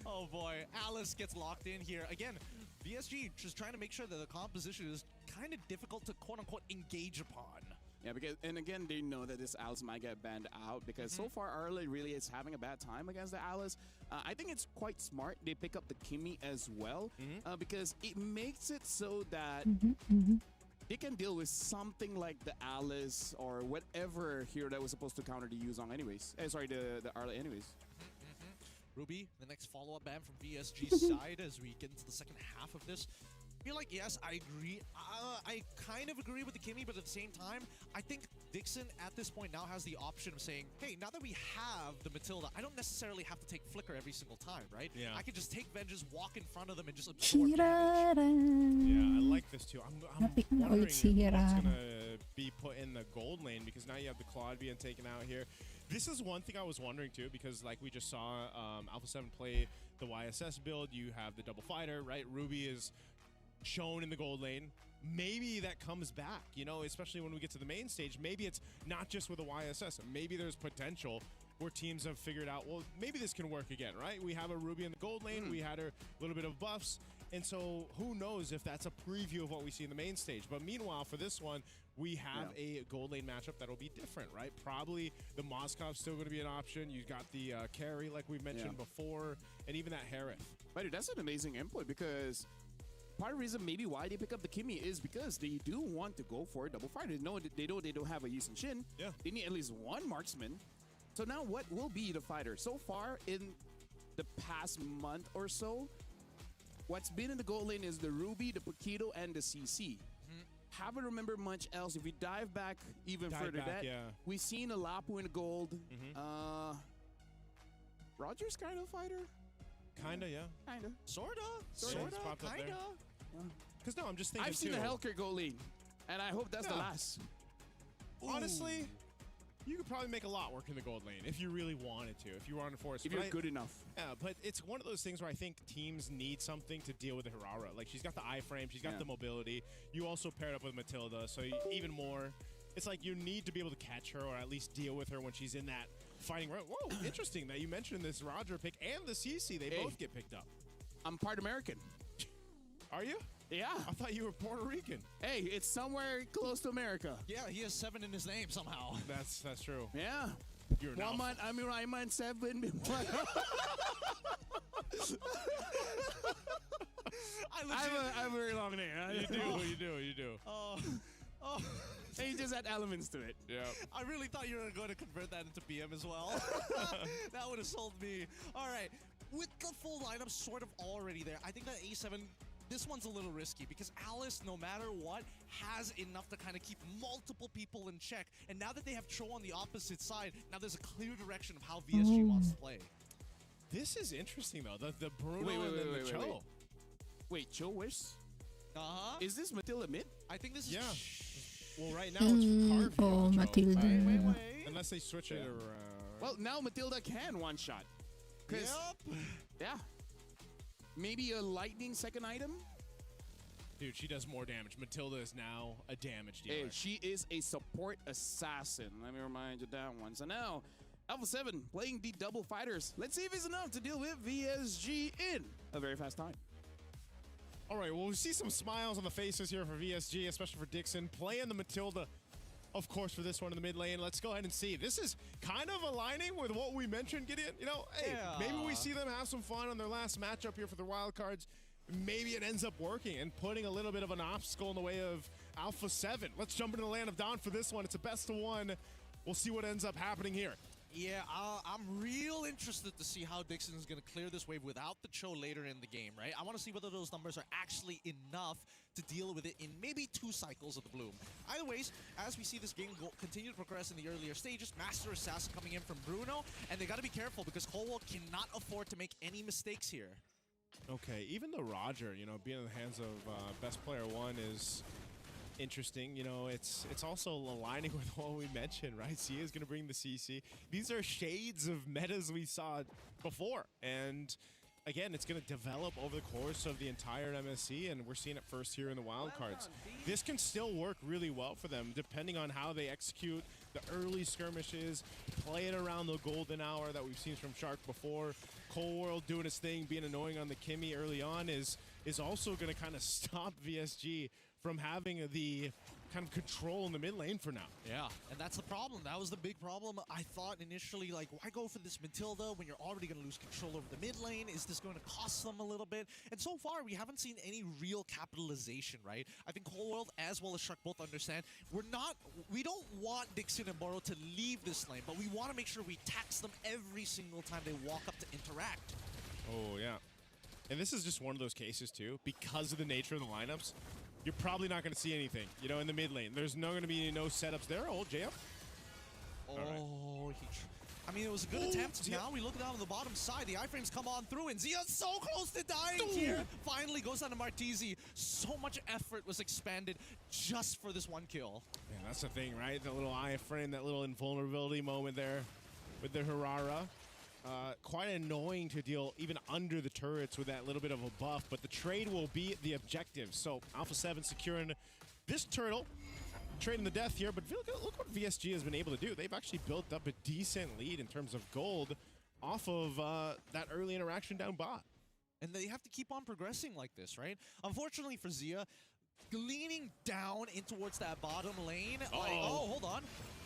Oh boy, Alice gets locked in here. Again, VSG just trying to make sure that the composition is kind of difficult to quote-unquote engage upon. Yeah, because, and again, they know that this Alice might get banned out because so far Arla really is having a bad time against the Alice. I think it's quite smart they pick up the Kimmy as well because it makes it so that they can deal with something like the Alice or whatever hero that was supposed to counter the Yuzong anyways. Sorry, the Arla anyways. Ruby, the next follow-up ban from VSG's side as we get into the second half of this. I feel like, yes, I agree. I kind of agree with the Kimmy, but at the same time, I think Dixon at this point now has the option of saying, hey, now that we have the Matilda, I don't necessarily have to take Flicker every single time, right? Yeah. I can just take Vengeance, walk in front of them, and just absorb damage. Yeah, I like this too. I'm wondering what's going to be put in the gold lane because now you have the Claude being taken out here. This is one thing I was wondering too because like we just saw Alpha 7 play the YSS build. You have the double fighter, right? Ruby is shown in the gold lane. Maybe that comes back, you know, especially when we get to the main stage. Maybe it's not just with a YSS. Maybe there's potential where teams have figured out, well, maybe this can work again, right? We have a Ruby in the gold lane. We had a little bit of buffs. And so who knows if that's a preview of what we see in the main stage. But meanwhile, for this one, we have a gold lane matchup that'll be different, right? Probably the Moskov's still going to be an option. You've got the carry, like we mentioned before, and even that Harith. Right, dude, that's an amazing input because part of the reason maybe why they pick up the Kimmy is because they do want to go for a double fighter. They don't have a Yisun Shin. Yeah. They need at least one marksman. So now what will be the fighter? So far in the past month or so, what's been in the gold lane is the Ruby, the Paquito, and the CC. Haven't remembered much else. If we dive back even further, we've seen a Lapu in the gold. Roger's kind of fighter. Kinda, yeah. Kinda. Sorta. Kinda. Because no, I'm just thinking I've seen the Hellcare gold lane, and I hope that's the last. Honestly, you could probably make a lot work in the gold lane if you really wanted to, if you were on a force. If you're good enough. Yeah, but it's one of those things where I think teams need something to deal with the Hirara. Like, she's got the iframe, she's got the mobility. You also paired up with Matilda, so even more. It's like you need to be able to catch her or at least deal with her when she's in that fighting round. Whoa, interesting that you mentioned this Roger pick and the CC. They both get picked up. I'm part American. Are you? Yeah. I thought you were Puerto Rican. Hey, it's somewhere close to America. Yeah, he has 7 in his name somehow. That's true. Yeah. You're one month, I mean, 7. I have a very long name. You do. Oh. And you just add elements to it. Yeah. I really thought you were going to convert that into BM as well. That would have sold me. All right. With the full lineup sort of already there, I think that A7, this one's a little risky because Alice, no matter what, has enough to kind of keep multiple people in check. And now that they have Cho on the opposite side, now there's a clear direction of how VSG wants to play. This is interesting, though. The Bruno and then the Cho. Wait, Cho wish? Uh-huh. Is this Matilda mid? I think this is... Well, right now it's carved. Matilda. Wait. Unless they switch it around. Well, now Matilda can one-shot. Yep. Yeah. Maybe a lightning second item? Dude, she does more damage. Matilda is now a damage dealer. Hey, she is a support assassin. Let me remind you that one. So now, Alpha 7 playing the double fighters. Let's see if it's enough to deal with VSG in a very fast time. All right, well, we see some smiles on the faces here for VSG, especially for Dixon. Playing the Matilda, of course, for this one in the mid lane. Let's go ahead and see. This is kind of aligning with what we mentioned, Gideon. You know, hey, maybe we see them have some fun on their last matchup here for their wild cards. Maybe it ends up working and putting a little bit of an obstacle in the way of Alpha 7. Let's jump into the Land of Dawn for this one. It's a best of one. We'll see what ends up happening here. Yeah, I'm real interested to see how Dixon is going to clear this wave without the Cho later in the game, right? I want to see whether those numbers are actually enough to deal with it in maybe 2 cycles of the Bloom. Either ways, as we see this game continue to progress in the earlier stages, Master Assassin coming in from Bruno, and they got to be careful because Colwell cannot afford to make any mistakes here. Okay, even the Roger, you know, being in the hands of Best Player 1 is interesting. You know, it's also aligning with what we mentioned, right? Sia is going to bring the CC. These are shades of metas we saw before, and again, it's going to develop over the course of the entire MSC, and we're seeing it first here in the wildcards. This can still work really well for them, depending on how they execute the early skirmishes, play it around the golden hour that we've seen from Shark before. Cold World doing his thing, being annoying on the Kimmy early on is also going to kind of stop VSG from having the kind of control in the mid lane for now. Yeah, and that's the problem. That was the big problem. I thought initially, like, why go for this Matilda when you're already going to lose control over the mid lane? Is this going to cost them a little bit? And so far, we haven't seen any real capitalization, right? I think Whole World as well as Shark both understand we don't want Dixon and Boro to leave this lane, but we want to make sure we tax them every single time they walk up to interact. Oh, yeah. And this is just one of those cases, too, because of the nature of the lineups. You're probably not going to see anything, you know, in the mid lane. There's going to be no setups there. Oh, JM. Oh, I mean, it was a good attempt. Now we look down on the bottom side. The iframes come on through, and Zia's so close to dying here. Finally goes down to Martizi. So much effort was expanded just for this one kill. Yeah, that's the thing, right? The little iframe, that little invulnerability moment there with the Hirara. Quite annoying to deal even under the turrets with that little bit of a buff, but the trade will be the objective. So Alpha 7 securing this turtle, trading the death here, but look what VSG has been able to do. They've actually built up a decent lead in terms of gold off of that early interaction down bot. And they have to keep on progressing like this, right? Unfortunately for Zia, leaning down in towards that bottom lane. Like, oh, hold on.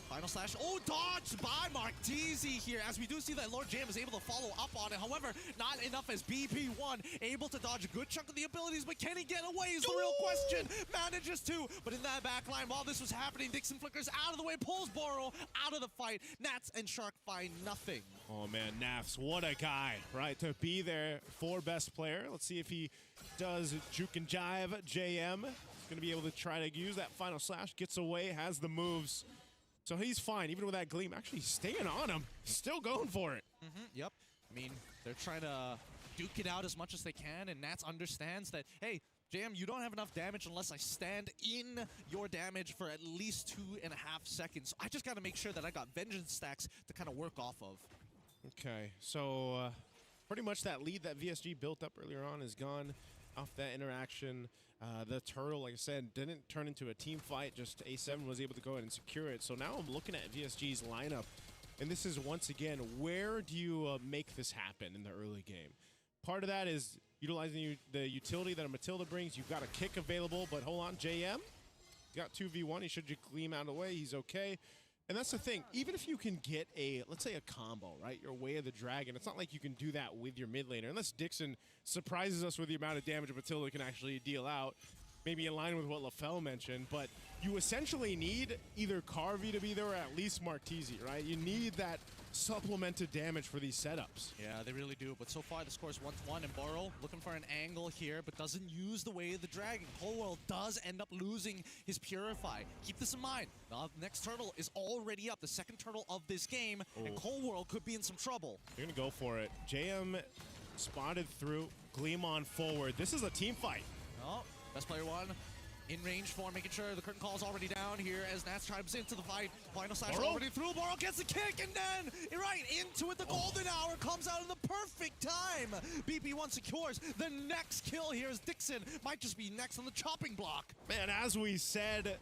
Final slash. Oh, dodged by Martizi here, as we do see that Lord Jam is able to follow up on it. However, not enough as BP1 able to dodge a good chunk of the abilities, but can he get away is the real question. Manages to, but in that back line, while this was happening, Dixon flickers out of the way, pulls Boro out of the fight. Nats and Shark find nothing. Oh man, Nafs, what a guy, right? To be there for best player. Let's see if he does juke and jive. JM is going to be able to try to use that final slash, gets away, has the moves. So he's fine, even with that gleam, actually staying on him, still going for it. Yep. I mean, they're trying to duke it out as much as they can, and Nats understands that, hey, JM, you don't have enough damage unless I stand in your damage for at least 2.5 seconds. I just got to make sure that I got vengeance stacks to kind of work off of. Okay, so pretty much that lead that VSG built up earlier on is gone off that interaction. The turtle, like I said, didn't turn into a team fight, just A7 was able to go ahead and secure it. So now I'm looking at VSG's lineup, and this is once again, where do you make this happen in the early game? Part of that is utilizing the utility that a Matilda brings. You've got a kick available, but hold on, JM, got 2v1, he should just gleam out of the way, he's okay. And that's the thing, even if you can get a, let's say a combo, right? Your Way of the Dragon, it's not like you can do that with your mid laner, unless Dixon surprises us with the amount of damage Matilda can actually deal out, maybe in line with what LaFell mentioned, but you essentially need either Carvey to be there or at least Martizi, right? You need that supplemented damage for these setups. Yeah, they really do, but so far the score is 1-1, and Boro looking for an angle here, but doesn't use the Way of the Dragon. Coldwell does end up losing his Purify. Keep this in mind, the next turtle is already up, the second turtle of this game, and Coldwell could be in some trouble. They're gonna go for it. JM spotted through, Gleam on forward. This is a team fight. Oh, best player one. In range for making sure the curtain call is already down here as Nats chimes into the fight. Final slash already through. Boro gets the kick, and then right into it. The golden hour comes out in the perfect time. BP1 secures the next kill here as Dixon might just be next on the chopping block. Man, as we said,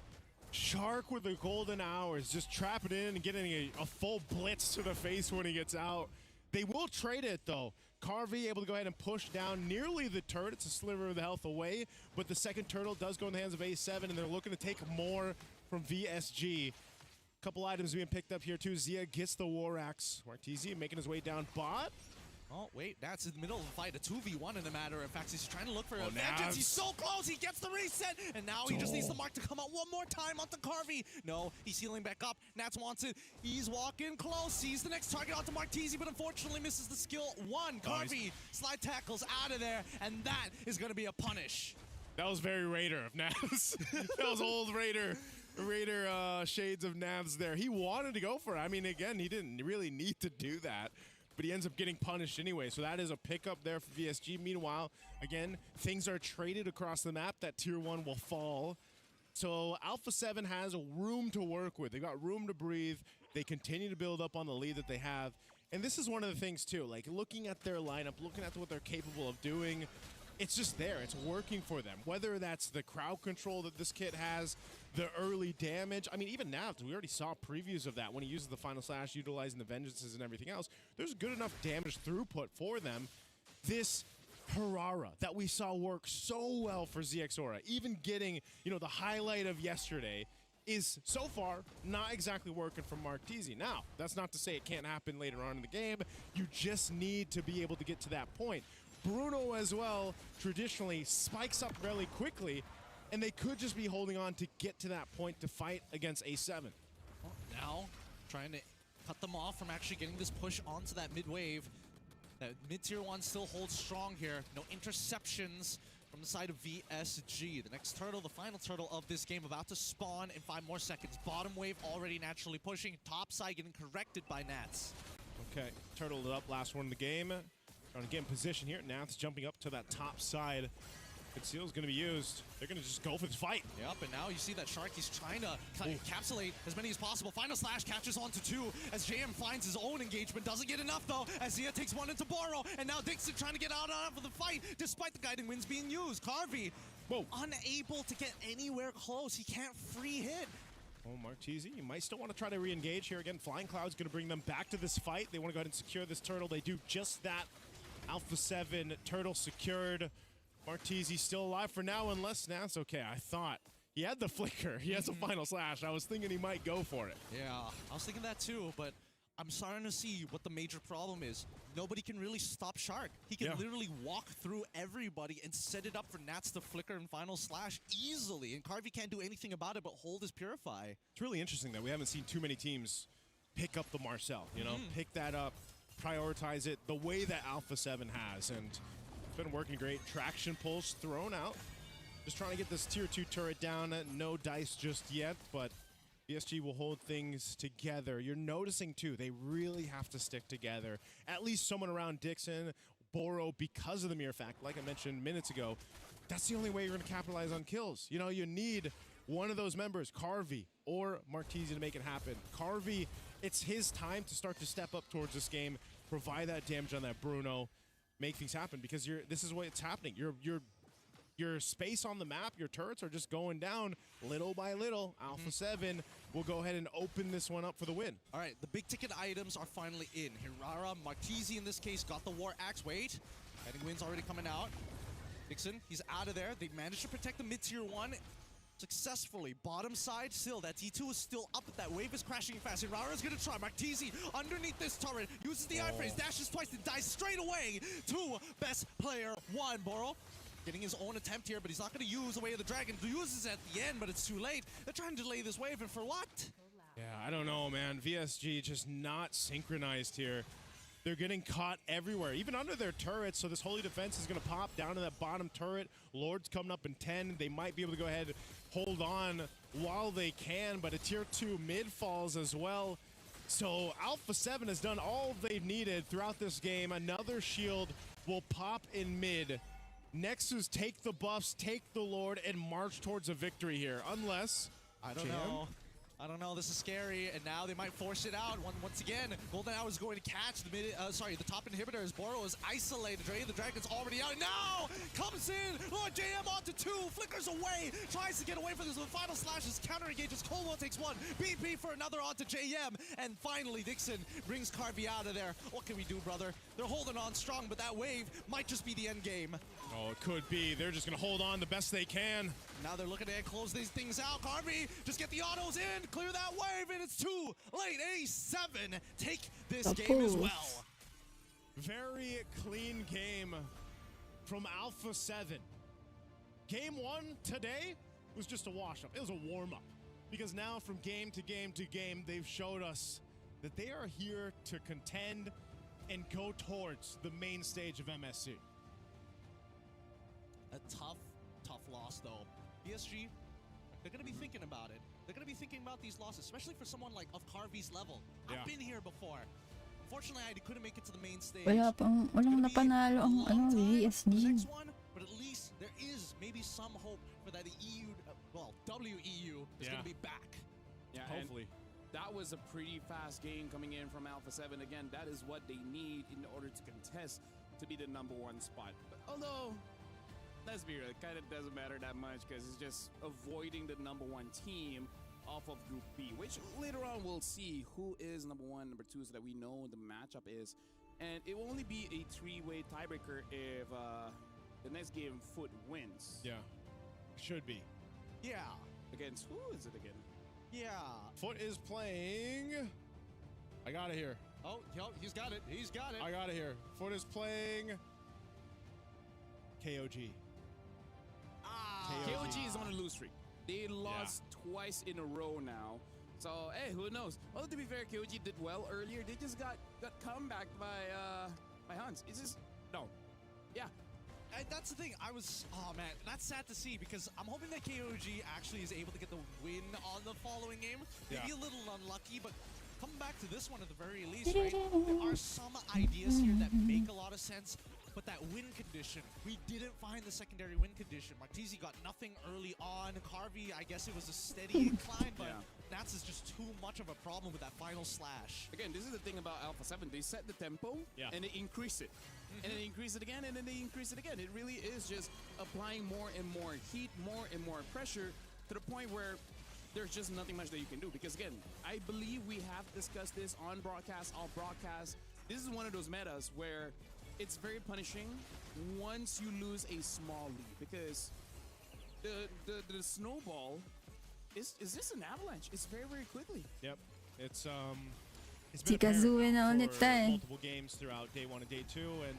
Shark with the golden hours, just trapping in and getting a full blitz to the face when he gets out. They will trade it though. Carvey able to go ahead and push down nearly the turret. It's a sliver of the health away, but the second turtle does go in the hands of A7, and they're looking to take more from VSG. Couple items being picked up here too. Zia gets the War Axe. Martizi making his way down bot. Oh, wait, that's in the middle of the fight. A 2v1 in a matter of fact. He's trying to look for a vengeance. He's so close. He gets the reset. And now he just needs the mark to come out one more time onto Carvey. No, he's healing back up. Nats wants it. He's walking close. Sees the next target onto Martese, but unfortunately misses the skill. Carvey slide tackles out of there. And that is going to be a punish. That was very Raider of Navs. That was old Raider shades of Navs there. He wanted to go for it. I mean, again, he didn't really need to do that, but he ends up getting punished anyway. So that is a pickup there for VSG. Meanwhile, again, things are traded across the map. That tier 1 will fall. So Alpha 7 has room to work with. They've got room to breathe. They continue to build up on the lead that they have. And this is one of the things, too. Like, looking at their lineup, looking at what they're capable of doing, it's just there. It's working for them. Whether that's the crowd control that this kit has, the early damage. I mean, even now, we already saw previews of that when he uses the Final Slash, utilizing the Vengeances and everything else. There's good enough damage throughput for them. This Herrera that we saw work so well for ZXORA, even getting, the highlight of yesterday, is so far not exactly working for Martese. Now, that's not to say it can't happen later on in the game. You just need to be able to get to that point. Bruno as well traditionally spikes up really quickly, and they could just be holding on to get to that point to fight against A7. Well, now trying to cut them off from actually getting this push onto that mid wave. That mid tier 1 still holds strong here. No interceptions from the side of VSG. The next turtle, the final turtle of this game, about to spawn in 5 more seconds. Bottom wave already naturally pushing. Top side getting corrected by Nats. Okay, turtled it up, last one in the game. Trying to get in position here. Nats jumping up to that top side. Conceal's going to be used. They're going to just go for the fight. Yep, and now you see that Shark, he's trying to encapsulate as many as possible. Final Slash catches onto 2 as JM finds his own engagement. Doesn't get enough, though, as Zia takes 1 into Boro. And now Dixon trying to get out of the fight, despite the guiding winds being used. Carvey, unable to get anywhere close. He can't free hit. Oh, Martese, you might still want to try to re-engage here. Again, Flying Cloud's going to bring them back to this fight. They want to go ahead and secure this turtle. They do just that. Alpha 7, turtle secured. Martese still alive for now, unless Nats. Okay, I thought he had the flicker. He has a Final Slash. I was thinking he might go for it. Yeah, I was thinking that too, but I'm starting to see what the major problem is. Nobody can really stop Shark. He can literally walk through everybody and set it up for Nats to flicker and Final Slash easily, and Carvey can't do anything about it but hold his Purify. It's really interesting that we haven't seen too many teams pick up the Marcel, pick that up, prioritize it the way that Alpha 7 has, and it's been working great. Traction pulse thrown out. Just trying to get this tier 2 turret down. No dice just yet, but VSG will hold things together. You're noticing, too, they really have to stick together. At least someone around Dixon, Boro, because of the mere fact, like I mentioned minutes ago, that's the only way you're going to capitalize on kills. You need one of those members, Carvey or Martese, to make it happen. Carvey, it's his time to start to step up towards this game, provide that damage on that Bruno, make things happen, because this is what's happening. Your space on the map, your turrets are just going down little by little. Alpha 7 will go ahead and open this one up for the win. All right, the big ticket items are finally in. Herrera, Martese in this case, got the War Axe. Wait, heading wind's already coming out. Dixon, he's out of there. They managed to protect the mid-tier 1 successfully. Bottom side still, that T2 is still up, but that wave is crashing fast. Herrera's gonna try. Martese underneath this turret, uses the iframes, dashes twice, and dies straight away to best player 1. Boro getting his own attempt here, but he's not gonna use the Way of the Dragon. He uses it at the end, but it's too late. They're trying to delay this wave, and for what? Yeah, I don't know, man. VSG just not synchronized here. They're getting caught everywhere, even under their turrets, so this Holy Defense is going to pop down to that bottom turret. Lord's coming up in 10. They might be able to go ahead and hold on while they can, but a tier 2 mid falls as well. So Alpha 7 has done all they've needed throughout this game. Another shield will pop in mid. Nexus take the buffs, take the Lord, and march towards a victory here, unless... I don't know. I don't know. This is scary, and now they might force it out. Once again, Golden Hour is going to catch the top inhibitor as Boro is isolated. The Dragon's already out. Now comes in. Oh, JM onto 2, flickers away, tries to get away from this. The Final Slash is counter engages. Colwell takes 1. BP for another onto JM, and finally Dixon brings Carvey out of there. What can we do, brother? They're holding on strong, but that wave might just be the end game. Oh, it could be. They're just going to hold on the best they can. Now they're looking to close these things out. Carvey, just get the autos in, clear that wave, and it's too late. A7 take this game as well. Very clean game from Alpha 7. Game 1 today was just a wash-up. It was a warm-up. Because now from game to game to game, they've showed us that they are here to contend and go towards the main stage of MSC. A tough loss, though. PSG, they're going to be thinking about it. They're going to be thinking about these losses, especially for someone like of Carvy's level. Yeah. I've been here before. Unfortunately, I couldn't make it to the main stage. Walang napanalo ang VSG. Next one, but at least there is maybe some hope for that the EU, WEU is going to be back. Yeah, hopefully. That was a pretty fast game coming in from Alpha 7. Again, that is what they need in order to contest to be the #1 spot. But although, let's be real, it kind of doesn't matter that much because it's just avoiding the #1 team off of Group B, which later on we'll see who is #1, #2, so that we know the matchup is. And it will only be a 3-way tiebreaker if the next game FUT wins. Yeah, should be. Yeah. Against who is it again? Yeah. FUT is playing. I got it here. Oh, he's got it. He's got it. I got it here. FUT is playing KOG. KOG is on a lose streak. They lost twice in a row now. So, hey, who knows? Well, to be fair, KOG did well earlier. They just got comeback by Huns. Is this? No. Yeah. And that's the thing. Oh man, that's sad to see because I'm hoping that KOG actually is able to get the win on the following game. Maybe a little unlucky, but coming back to this one at the very least, right? There are some ideas here that make a lot of sense. But that win condition, we didn't find the secondary win condition. Martizi got nothing early on. Carvey, I guess it was a steady incline, but Nats is just too much of a problem with that final slash. Again, this is the thing about Alpha 7. They set the tempo, and they increase it. And then they increase it again, and then they increase it again. It really is just applying more and more heat, more and more pressure, to the point where there's just nothing much that you can do. Because again, I believe we have discussed this on broadcast, off broadcast. This is one of those metas where it's very punishing once you lose a small lead, because the snowball is just an avalanche. It's very, very quickly. Yep. It's Si Kazuya na ulit multiple games throughout day 1 and day 2, and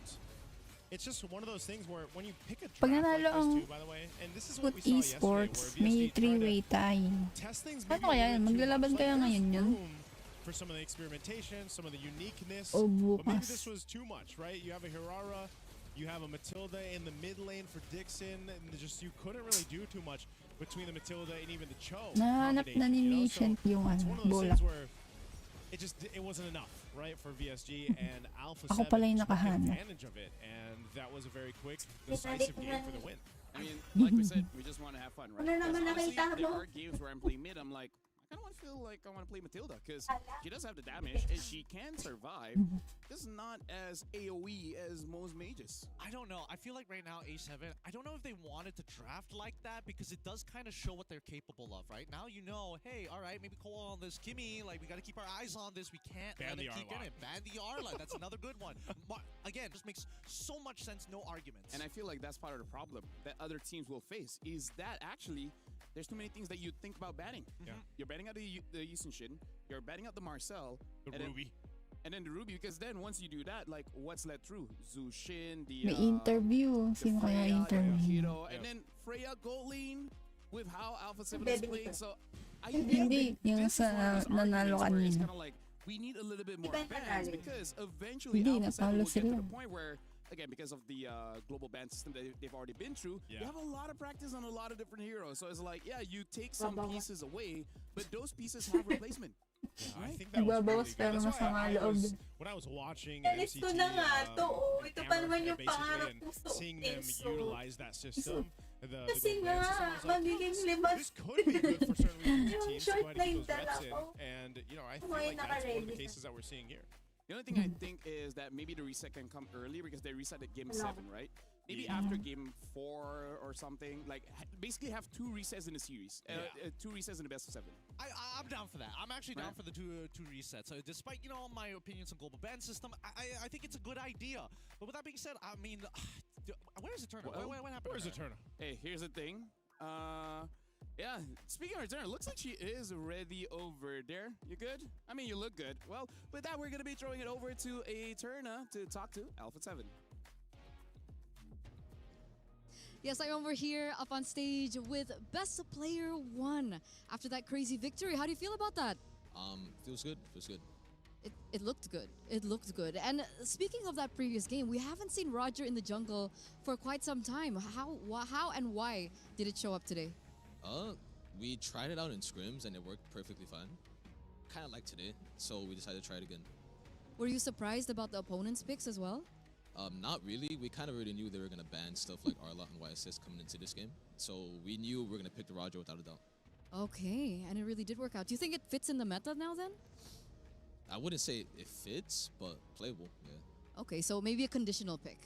it's just one of those things where when you pick a Pag draft like nanalo ang this too, by the way, and this is what FUT we saw Esports, yesterday, may where 3-way tie. test things Ano kaya yun? Maglalaban kaya ngayon yun? for some of the experimentation, some of the uniqueness. O But maybe bukas. this was too much, right? You have a Hirara, you have a Matilda in the mid lane for Dixon, and just you couldn't really do too much between the Matilda and even the Cho. Nahanap na ni Nation yung it's one of those bola. things where it wasn't enough, right, for VSG, and Alpha 7 Ako pala yung took nakahanap. advantage of it, and that was a very quick, decisive game for the win. I mean, like we said, we just want to have fun, right? Because honestly, there are games where I'm playing mid, I'm like, I kind of feel like I want to play Matilda, because she does have the damage, and she can survive. Just not as AoE as most mages. I don't know. I feel like right now, A7, I don't know if they wanted to draft like that, because it does kind of show what they're capable of, right? Now you know, hey, all right, maybe Cole on this Kimmy, like, we got to keep our eyes on this. We can't let it keep getting it. Ban the R-line. That's another good one. Again, just makes so much sense, no arguments. And I feel like that's part of the problem that other teams will face, is that actually there's too many things that you think about banning. You're banning out the Yushin Shin, you're banning out the Marcel, the Ruby. And then the Ruby, because then once you do that, like, what's let through? Zushin, the May interview. Sino kaya interview? And then Freya Gold Lane with how Alpha 7 is playing. So I Hindi, yung sa nanalo kanina. kind of like, we need a little bit more bans, because eventually Hindi, Alpha 7 will get to sila. the point where, again, because of the global ban system that they've already been through, they have a lot of practice on a lot of different heroes. So it's like, yeah, you take some pieces away, but those pieces have replacement. I think that was really good. That's why when I was watching MCT, Ito na nga to. Ito pa naman yung pangarap and ko sa seeing them utilize that system, the Kasi global nga, ban system, I was magiging like, limas. this could be good for certain regional Yung teams to short go ahead and line get those reps in, ako. and I feel like that's one of the cases that we're seeing here. The only thing I think is that maybe the reset can come earlier, because they reset at game 7, right? Maybe after game 4 or something. Like, basically have 2 resets in the series. 2 resets in the best of 7. I'm down for that. I'm actually down for the two resets. So despite, my opinions on global ban system, I think it's a good idea. But with that being said, I mean, where's the tournament? Well, what happened? Where's the tournament? Hey, here's the thing. Yeah, speaking of Eterna, looks like she is ready over there. You good? I mean, you look good. Well, with that, we're going to be throwing it over to Eterna to talk to Alpha 7. Yes, I'm over here up on stage with Best Player 1 after that crazy victory. How do you feel about that? Feels good. Feels good. It looked good. It looked good. And speaking of that previous game, we haven't seen Roger in the jungle for quite some time. How and why did it show up today? We tried it out in scrims and it worked perfectly fine. Kind of like today, so we decided to try it again. Were you surprised about the opponent's picks as well? Not really. We kind of already knew they were going to ban stuff like Arlot and YSS coming into this game. So we knew we were going to pick the Roger without a doubt. Okay, and it really did work out. Do you think it fits in the meta now then? I wouldn't say it fits, but playable, yeah. Okay, so maybe a conditional pick.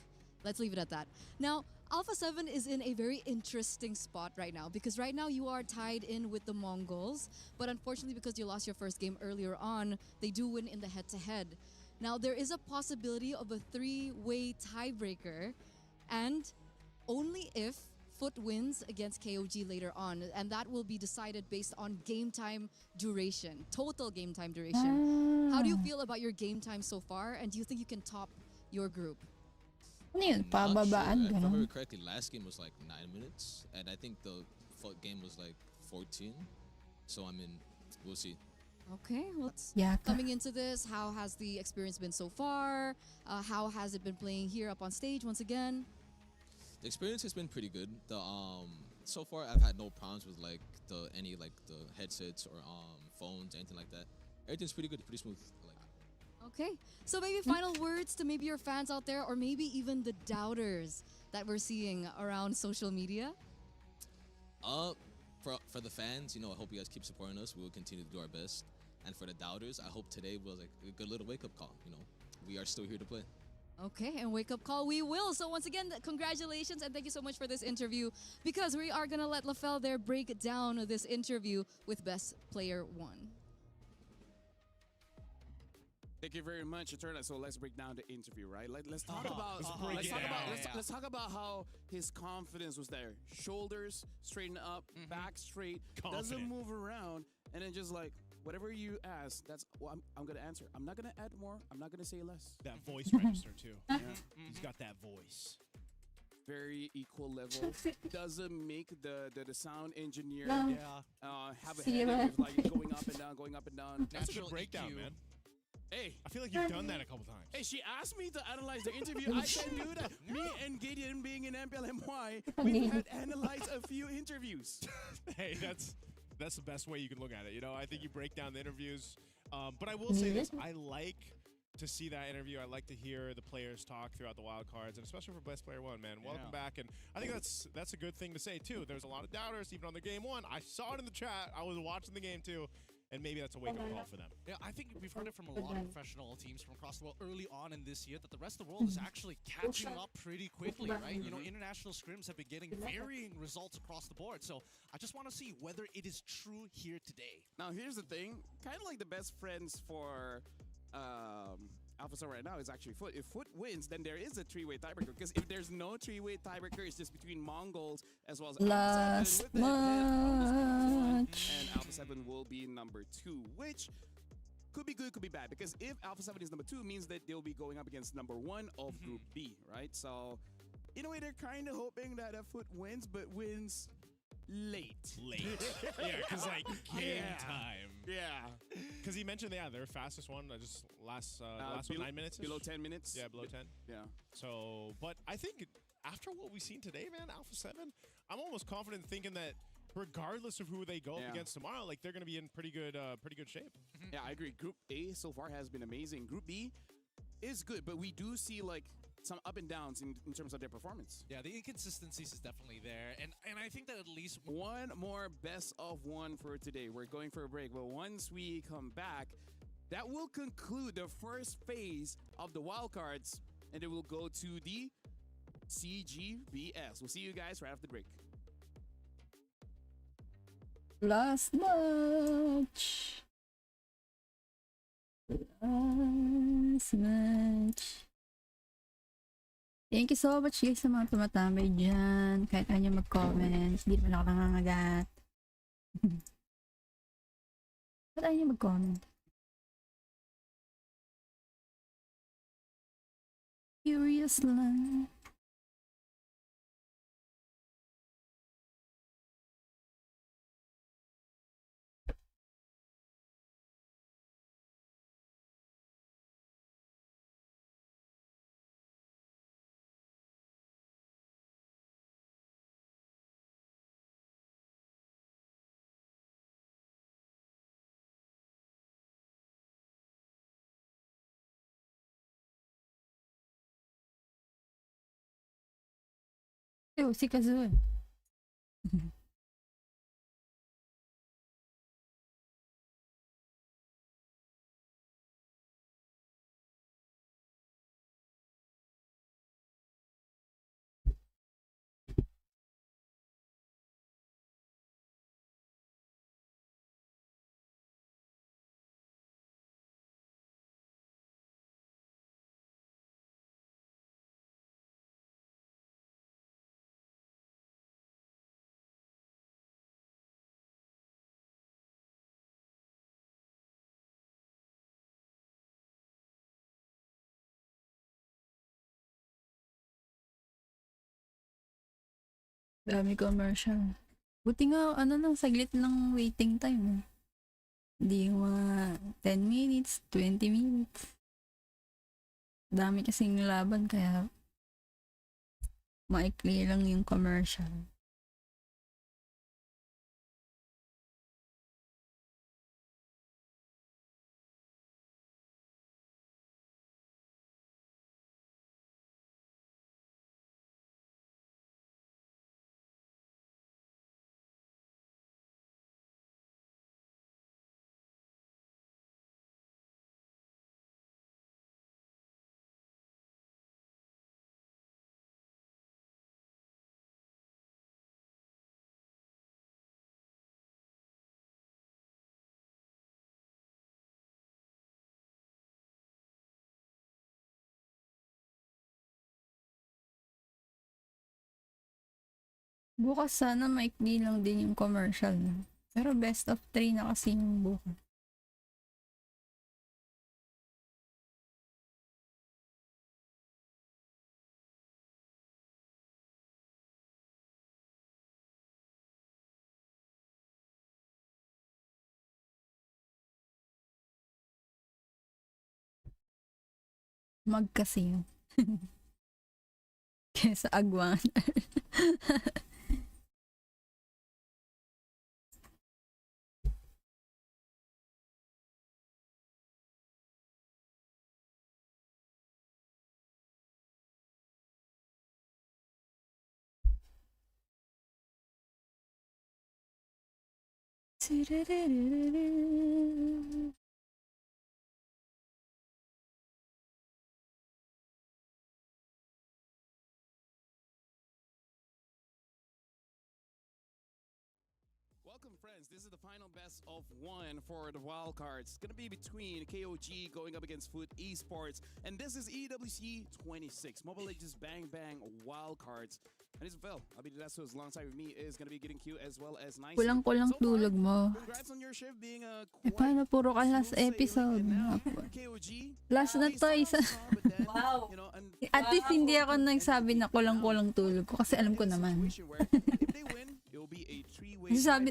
Let's leave it at that. Now, Alpha 7 is in a very interesting spot right now because right now you are tied in with the Mongols, but unfortunately because you lost your first game earlier on, they do win in the head-to-head. Now, there is a possibility of a 3-way tiebreaker, and only if FUT wins against KOG later on, and that will be decided based on game time duration, total game time duration. How do you feel about your game time so far, and do you think you can top your group? Ano yun? Pababaan, If I ganun? remember correctly, last game was like 9 minutes, and I think the FUT game was like 14. So I mean, we'll see. Okay, well, Yaka. coming into this, how has the experience been so far? How has it been playing here up on stage once again? The experience has been pretty good. The so far I've had no problems with like the headsets or phones, anything like that. Everything's pretty good, pretty smooth. Okay, so maybe final words to maybe your fans out there, or maybe even the doubters that we're seeing around social media. For the fans, you know, I hope you guys keep supporting us. We will continue to do our best. And for the doubters, I hope today was like a good little wake-up call. You know, we are still here to play. Okay, and wake up call we will. So once again, congratulations and thank you so much for this interview, because we are gonna let LaFell there break down this interview with Best Player 1. Thank you very much, Eterna. So let's break down the interview, right? Let's talk about let's talk about how his confidence was there. Shoulders straighten up, back straight, doesn't move around, and then just like whatever you ask, that's what I'm gonna answer. I'm not gonna add more. I'm not gonna say less. That voice register too. Yeah. He's got that voice. Very equal level. Doesn't make the sound engineer have a See headache with like going up and down, going up and down. That's a good breakdown, man. Hey, I feel like you've done that a couple times. Hey, she asked me to analyze the interview. I can do that. Me and Gideon being in MPLMY, we had analyzed a few interviews. Hey, that's the best way you can look at it. You know, I think you break down the interviews. But I will say this: I like to see that interview. I like to hear the players talk throughout the wild cards, and especially for Best Player 1, man. Welcome back, and I think that's a good thing to say too. There's a lot of doubters even on the game 1. I saw it in the chat. I was watching the game too. And maybe that's a wake-up call for them. Yeah, I think we've heard it from a lot of professional teams from across the world early on in this year that the rest of the world is actually catching up pretty quickly, right? You know, international scrims have been getting varying results across the board. So I just want to see whether it is true here today. Now, here's the thing. Kind of like the best friends for Alpha 7 right now is actually FUT. If FUT wins, then there is a 3-way tiebreaker. Because if there's no 3-way tiebreaker, it's just between Mongols as well as Last Alpha 7. And Alpha 7 will be number 2, which could be good, could be bad. Because if Alpha 7 is number 2, it means that they'll be going up against number 1 of Group B, right? So, in a way, they're kind of hoping that FUT wins, but wins late. Yeah, because like game time. Yeah. Because he mentioned, their fastest one, just last one, 9 minutes? Below 10 minutes. Yeah, below 10. Yeah. So, but I think after what we've seen today, man, Alpha 7, I'm almost confident thinking that regardless of who they go up against tomorrow, like they're going to be in pretty good shape. Yeah, I agree. Group A so far has been amazing. Group B is good, but we do see like some up and downs in terms of their performance. Yeah, the inconsistencies is definitely there. And I think that at least one more best of 1 for today. We're going for a break, but once we come back, that will conclude the first phase of the wildcards, and it will go to the CGBS. We'll see you guys right after the break. Last match. Last match. Thank you so much guys sa mga tumatambay dyan. Kahit kanya mag-comments, hindi naman ako nangangagat. Ba't ayaw niya mag-comment? Curious lang. Si Kazu eh. Dami commercial. Buti nga, ano lang, saglit lang waiting time. Eh. Hindi yung mga 10 minutes, 20 minutes. Dami kasing laban, kaya maikli lang yung commercial. Bukas sana maikli lang din yung commercial. No? Pero best of 3 na kasi yung bukas. Magkasing. Kesa agwan. Welcome, friends. This is the final best of one for the wild cards. It's going to be between KOG going up against FUT Esports. And this is EWC 26, mobilelegendsbangbang wild cards. And it's Phil. I'll be the Desos alongside with me is going to be getting cute as well as nice. Kulang-kulang tulog mo. Congrats on your shift being a paano puro ka last episode? Last na to, isa. Wow. At least hindi ako nagsabi na kulang-kulang tulog ko kasi alam ko naman.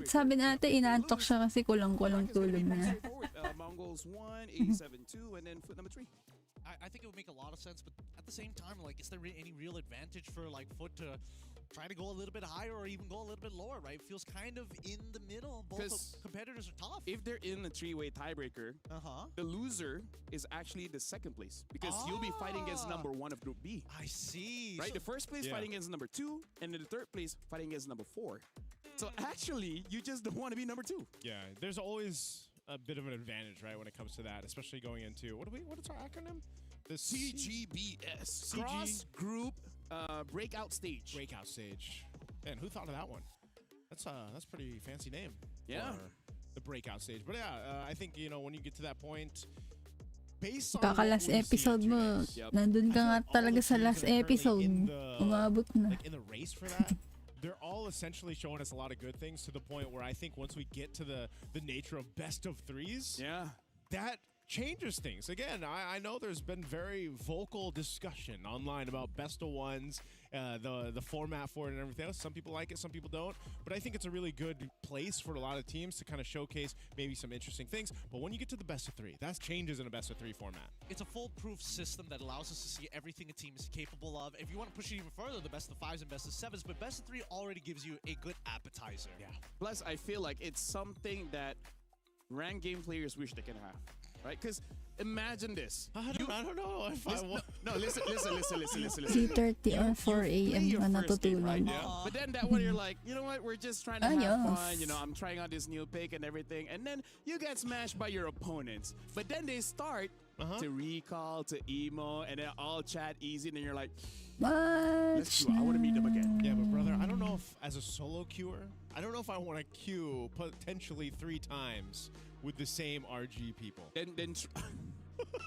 sabi natin, inaantok siya kasi kulang-kulang tulog na. MongolZ 1, 872, and then FUT number 3. I think it would make a lot of sense, but at the same time, like, is there any real advantage for like FUT to try to go a little bit higher or even go a little bit lower, right? It feels kind of in the middle. Both competitors are tough. If they're in a three-way tiebreaker, the loser is actually the second place because you'll be fighting against number 1 of Group B. I see. Right? So the first place fighting against number 2, and in the third place fighting against number 4. So actually, you just don't want to be number 2. Yeah, there's always a bit of an advantage, right, when it comes to that, especially going into what is our acronym? The CGBS. Cross Group Breakout Stage. Breakout Stage. Man, who thought of that one? That's pretty fancy name. Yeah. For the breakout stage. But yeah, I think, you know, when you get to that point, based on Kaka-last episode mo, nandun ka nga talaga sa last episode. Umabot na. Like in the race for that, they're all essentially showing us a lot of good things to the point where I think once we get to the nature of best of threes, that changes things. Again, I know there's been very vocal discussion online about best of ones, the format for it and everything else. Some people like it, some people don't. But I think it's a really good place for a lot of teams to kind of showcase maybe some interesting things. But when you get to the best of three, that changes in a best of three format. It's a foolproof system that allows us to see everything a team is capable of. If you want to push it even further, the best of fives and best of sevens, but best of three already gives you a good appetizer. Yeah. Plus, I feel like it's something that ranked game players wish they can have. Right? Because imagine this. I don't know if I want. No, listen. 3:30 or 4 a.m. ka natutulog. Right? But then that one, you're like, you know what? We're just trying to have fun. You know, I'm trying out this new pick and everything. And then you get smashed by your opponents. But then they start to recall, to emo, and then all chat easy. And then you're like, let's go. I want to meet them again. Yeah, but brother, I don't know if as a solo queuer, I don't know if I want to queue potentially 3 times with the same RG people.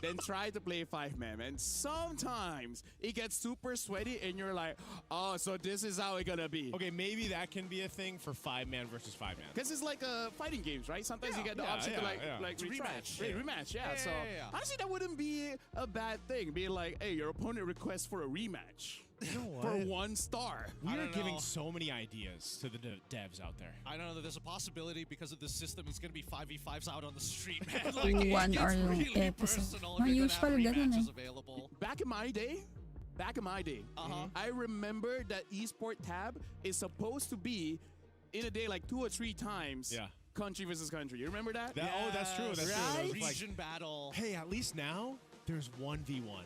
Then try to play 5-man, and sometimes it gets super sweaty and you're like, oh, so this is how it's gonna be. Okay, maybe that can be a thing for 5-man versus 5-man. Because it's like fighting games, right? Sometimes you get the option to like rematch. Rematch, yeah. Honestly, that wouldn't be a bad thing. Being like, hey, your opponent requests for a rematch. You know what? For 1 star. We are giving so many ideas to the devs out there. I don't know that there's a possibility because of this system. It's going to be 5v5s out on the street, man. Like, 1 hour long episode. Usually ganun available. Back in my day, I remember that esport tab is supposed to be in a day like 2 or 3 times. Yeah. Country versus country. You remember that? Oh, that's true. That's right? true. Region battle. Hey, at least now there's 1v1.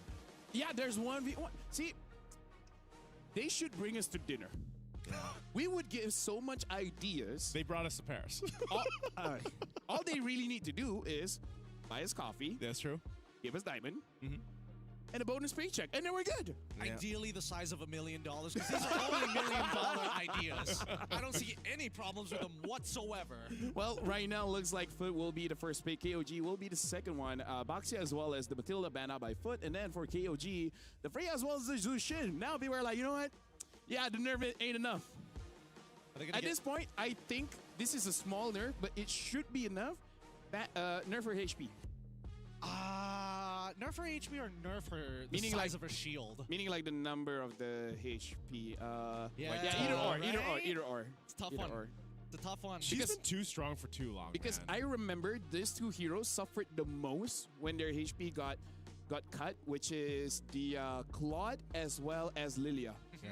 Yeah, there's 1v1. See, they should bring us to dinner. Yeah. We would give so much ideas. They brought us to Paris. All they really need to do is buy us coffee. That's true. Give us diamond. And a bonus paycheck. And then we're good. Yeah. Ideally the size of $1 million, because these are only $1 million ideas. I don't see any problems with them whatsoever. Well, right now looks like FUT will be the first pick. KOG will be the second one. Baxia as well as the Matilda banned out by FUT. And then for KOG, the Freya as well as the Zushin. Now people are like, you know what? Yeah, the nerf ain't enough. At this point, I think this is a small nerf, but it should be enough. Nerf her HP. Nerf her HP or nerf her the size of her shield? Meaning like the number of the HP. Either or. It's a tough one. It's a tough one. She's been too strong for too long. Because I remember these 2 heroes suffered the most when their HP got cut, which is the Claude as well as Lilia. Yeah.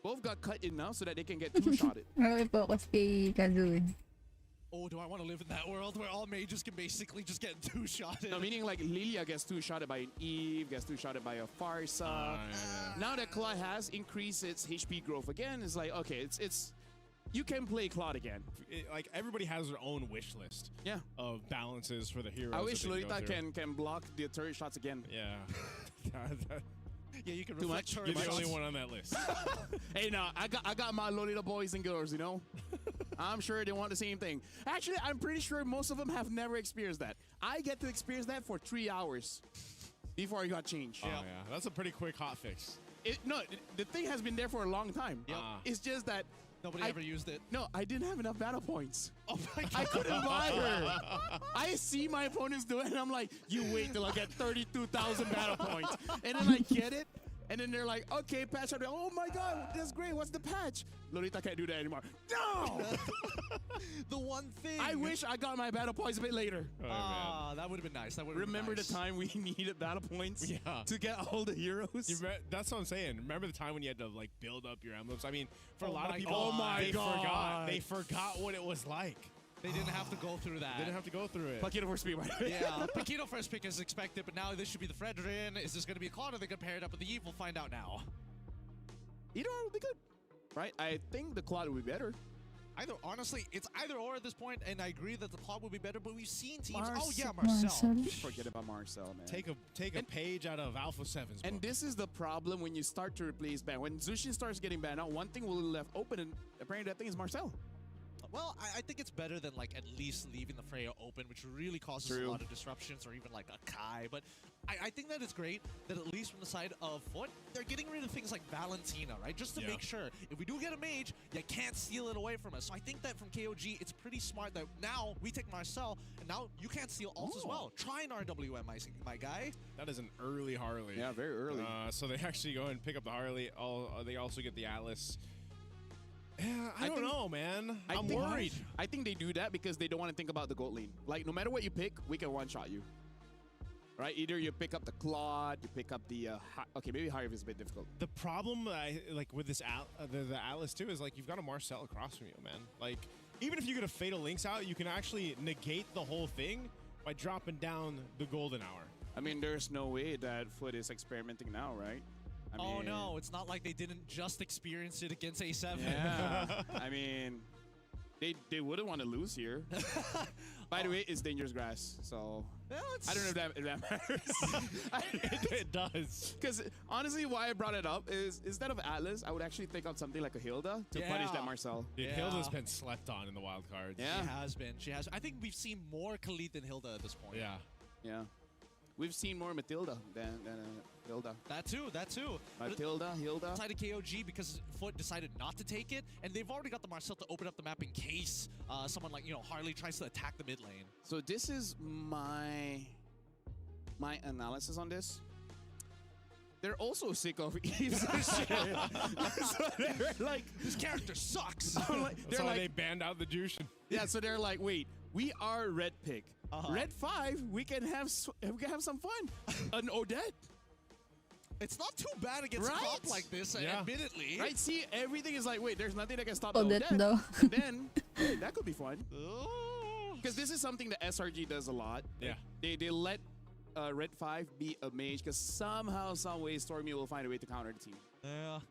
Both got cut enough so that they can get 2-shotted. Focus kay Kazooie. Oh, do I want to live in that world where all mages can basically just get 2-shotted? No, meaning like Lilia gets 2-shotted by an Eve, gets 2-shotted by a Farsa. Now that Claude has increased its HP growth again, it's like, okay, it's you can play Claude again. Like everybody has their own wish list. Yeah. Of balances for the heroes. I wish Lolita can block the turret shots again. Yeah. Yeah, you can Too reflect much. her. You're the only one on that list. Hey, no, I got my Lolita boys and girls, you know? I'm sure they want the same thing. Actually, I'm pretty sure most of them have never experienced that. I get to experience that for 3 hours before I got changed. Oh, yeah. That's a pretty quick hot fix. No, the thing has been there for a long time. Yep. It's just that nobody ever used it. No, I didn't have enough battle points. Oh my God. I couldn't buy her. I see my opponents do it, and I'm like, you wait till I get 32,000 battle points. And then I get it. And then they're like, okay, patch. I'm like, oh my God, that's great. What's the patch? Lolita can't do that anymore. No! The one thing. I wish I got my battle points a bit later. That would have been nice. That would Remember nice. the time we needed battle points to get all the heroes? That's what I'm saying. Remember the time when you had to like build up your emblems? I mean, for a lot of people, they forgot what it was like. They didn't have to go through that. They didn't have to go through it. Paquito first pick, by the way. Yeah, Paquito first pick is expected, but now this should be the Fredrin. Is this going to be a Claude? Or they going to pair it up with the Eve? We'll find out now. Either or would be good. Right? I think the Claude would be better. Honestly, it's either or at this point, and I agree that the Claude would be better, but we've seen teams. Marcel. Forget about Marcel, man. Take a page out of Alpha 7's book. And this is the problem when you start to replace ban. When Zushin starts getting banned out, one thing will be left open, and apparently that thing is Marcel. Well, I think it's better than like at least leaving the Freya open, which really causes a lot of disruptions, or even like a Kai. But I think that it's great that at least from the side of FUT, they're getting rid of things like Valentina, right? Just to make sure if we do get a mage, you can't steal it away from us. So I think that from KOG, it's pretty smart that now we take Marcel, and now you can't steal ult as well. Try an RWM, my guy. That is an early Harley. Yeah, very early. So they actually go and pick up the Harley. They also get the Atlas. Yeah, I don't know, man. I'm worried. I think they do that because they don't want to think about the gold lane. Like, no matter what you pick, we can one-shot you. Right? Either you pick up the Claude, you pick up the... okay, maybe Hive is a bit difficult. The problem, like, with this the Atlas, too, is, like, you've got a Marcel across from you, man. Like, even if you get a Fatal Links out, you can actually negate the whole thing by dropping down the Golden Hour. I mean, there's no way that FUT is experimenting now, right? I mean, no, it's not like they didn't just experience it against A7. Yeah, I mean, they wouldn't want to lose here. By the way, it's dangerous grass, so I don't know if that matters. It does. Because honestly, why I brought it up is instead of Atlas, I would actually think of something like a Hilda to punish that Marcel. Dude, Hilda's been slept on in the wild cards. Yeah, she has been. She has. I think we've seen more Khalid than Hilda at this point. Yeah. Yeah. We've seen more Matilda than Hilda. That too. Matilda, Hilda. Side of KOG because FUT decided not to take it, and they've already got the Marcel to open up the map in case someone like Harley tries to attack the mid lane. So this is my analysis on this. They're also sick of Eve's shit. So they're like, this character sucks. So That's why they banned out the Jushin. Yeah, so they're like, wait, we are red pick. Red 5, we can have some fun. An Odette. It's not too bad against comp like this, admittedly. Right? See, everything is like, wait, there's nothing that can stop Odette, Odette. though. And then, that could be fun. Because this is something that SRG does a lot. Yeah. They let Red 5 be a mage because somehow, some way, Stormy will find a way to counter the team.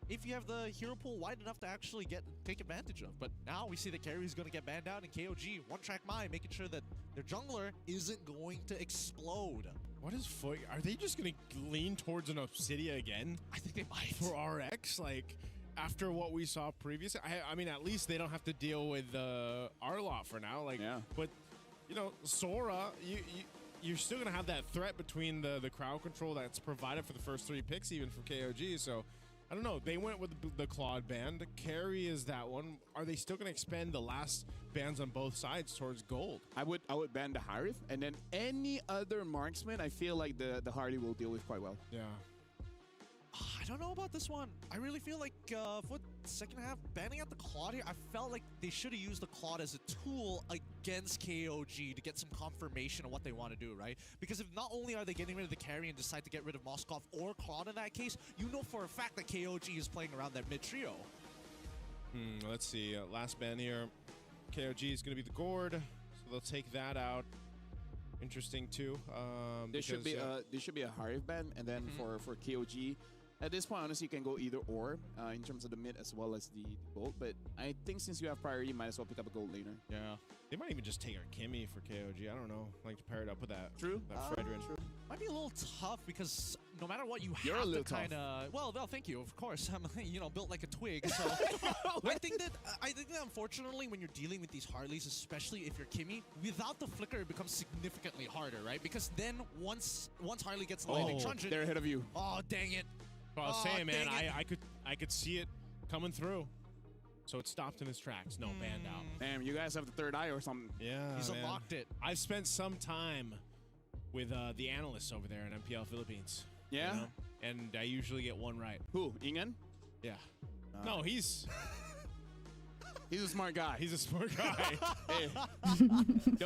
If you have the hero pool wide enough to actually take advantage of. But now we see that Carrie's going to get banned out, and KOG, one-track mind, making sure that their jungler isn't going to explode. What is FUT? Are they just going to lean towards an Obsidia again? I think they might. For RX? Like, after what we saw previously? I mean, at least they don't have to deal with Arlot for now. Like, but, Sora, you're still going to have that threat between the crowd control that's provided for the first 3 picks, even from KOG. So, I don't know. They went with the Claude ban. Carry is that one. Are they still going to expend the last bans on both sides towards gold? I would ban the Harith, and then any other marksman, I feel like the Harley will deal with quite well. Yeah. I don't know about this one. I really feel like for the second half, banning out the Claude here, I felt like they should have used the Claude as a tool against KOG to get some confirmation of what they want to do, right? Because if not only are they getting rid of the carry and decide to get rid of Moskov or Claude in that case, you know for a fact that KOG is playing around that mid trio. Let's see. Last ban here. KOG is going to be the Gourd, so they'll take that out. Interesting too. There should be a Harith ban, and then for KOG, at this point, honestly, you can go either or in terms of the mid as well as the gold. But I think since you have priority, you might as well pick up a gold laner. Yeah, they might even just take our Kimmy for KOG. I don't know, like to pair it up with that. True. That Fredrin. True. Might be a little tough because no matter what, You're have a little to kind of. Well, thank you. Of course, I'm built like a twig. So I think that unfortunately, when you're dealing with these Harleys, especially if you're Kimmy, without the flicker, it becomes significantly harder, right? Because then once Harley gets the lightning truncheon, they're ahead of you. Oh dang it! Well, I was saying, man, I could see it coming through. So it stopped in its tracks. No, banned out. Damn, you guys have the third eye or something. Yeah, he's unlocked it. I've spent some time with the analysts over there in MPL Philippines. Yeah? And I usually get one right. Who? Ingen? Yeah. No, he's a smart guy. He's a smart guy. Hey.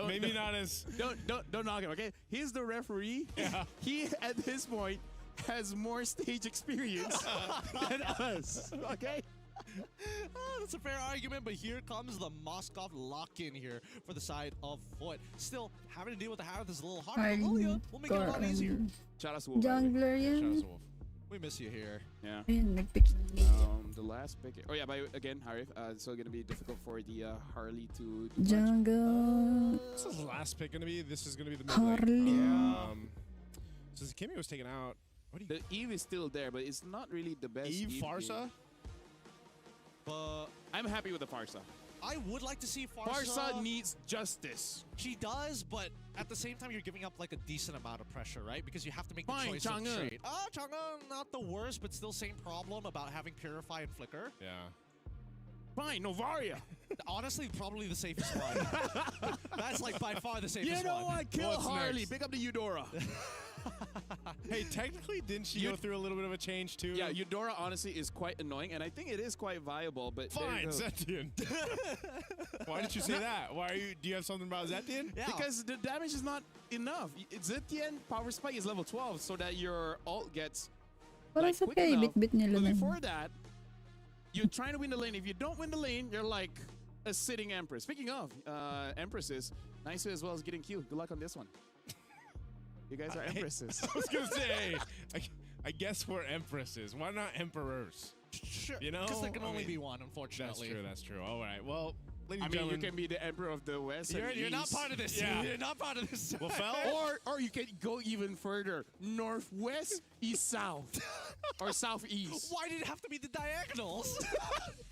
Maybe not as... Don't knock him, okay? He's the referee. Yeah. He, at this point, has more stage experience than us, okay? That's a fair argument, but here comes the Moskov lock-in here for the side of FUT. Still, having to deal with the Harith is a little harder. Lilia will make it a lot easier. Shout out to Wolf. Jungler yan. Shout out to Wolf. We miss you here. Yeah. Ayun, nagpick. The last pick. Oh yeah, but again, Harith. It's still gonna be difficult for the Harley to Jungle. This is the last pick gonna be. This is gonna be the mid Harley. lane. So Kimmy was taken out. The Eve is still there, but it's not really the best. Eve Farsa? But I'm happy with the Farsa. I would like to see Farsa needs justice. She does, but at the same time, you're giving up like a decent amount of pressure, right? Because you have to make the choice of trade. Chang'e, not the worst, but still same problem about having Purify and Flicker. Yeah. Fine, Novaria. Honestly, probably the safest one. That's like by far the safest one. You know what? Kill Harley. Pick up the Eudora. Hey, technically, didn't she go through a little bit of a change too? Yeah, Eudora honestly is quite annoying, and I think it is quite viable. But fine, Zetian. Why did you say that? Why are you? Do you have something about Zetian? Yeah. Because the damage is not enough. Zetian power spike is level 12, so that your ult gets like quick enough. But before that, you're trying to win the lane. If you don't win the lane, you're like a sitting Empress. Speaking of Empresses, nice as well as getting Q. Good luck on this one. You guys are Empresses. I was going to say, I guess we're Empresses. Why not Emperors? Sure. You know? Because there can only be one, unfortunately. That's true. All right. Well, ladies and gentlemen. You can be the Emperor of the West. You're not part of this. Yeah. You're not part of this. Well, or you can go even further. Northwest, east, south. Or southeast. Why did it have to be the diagonals?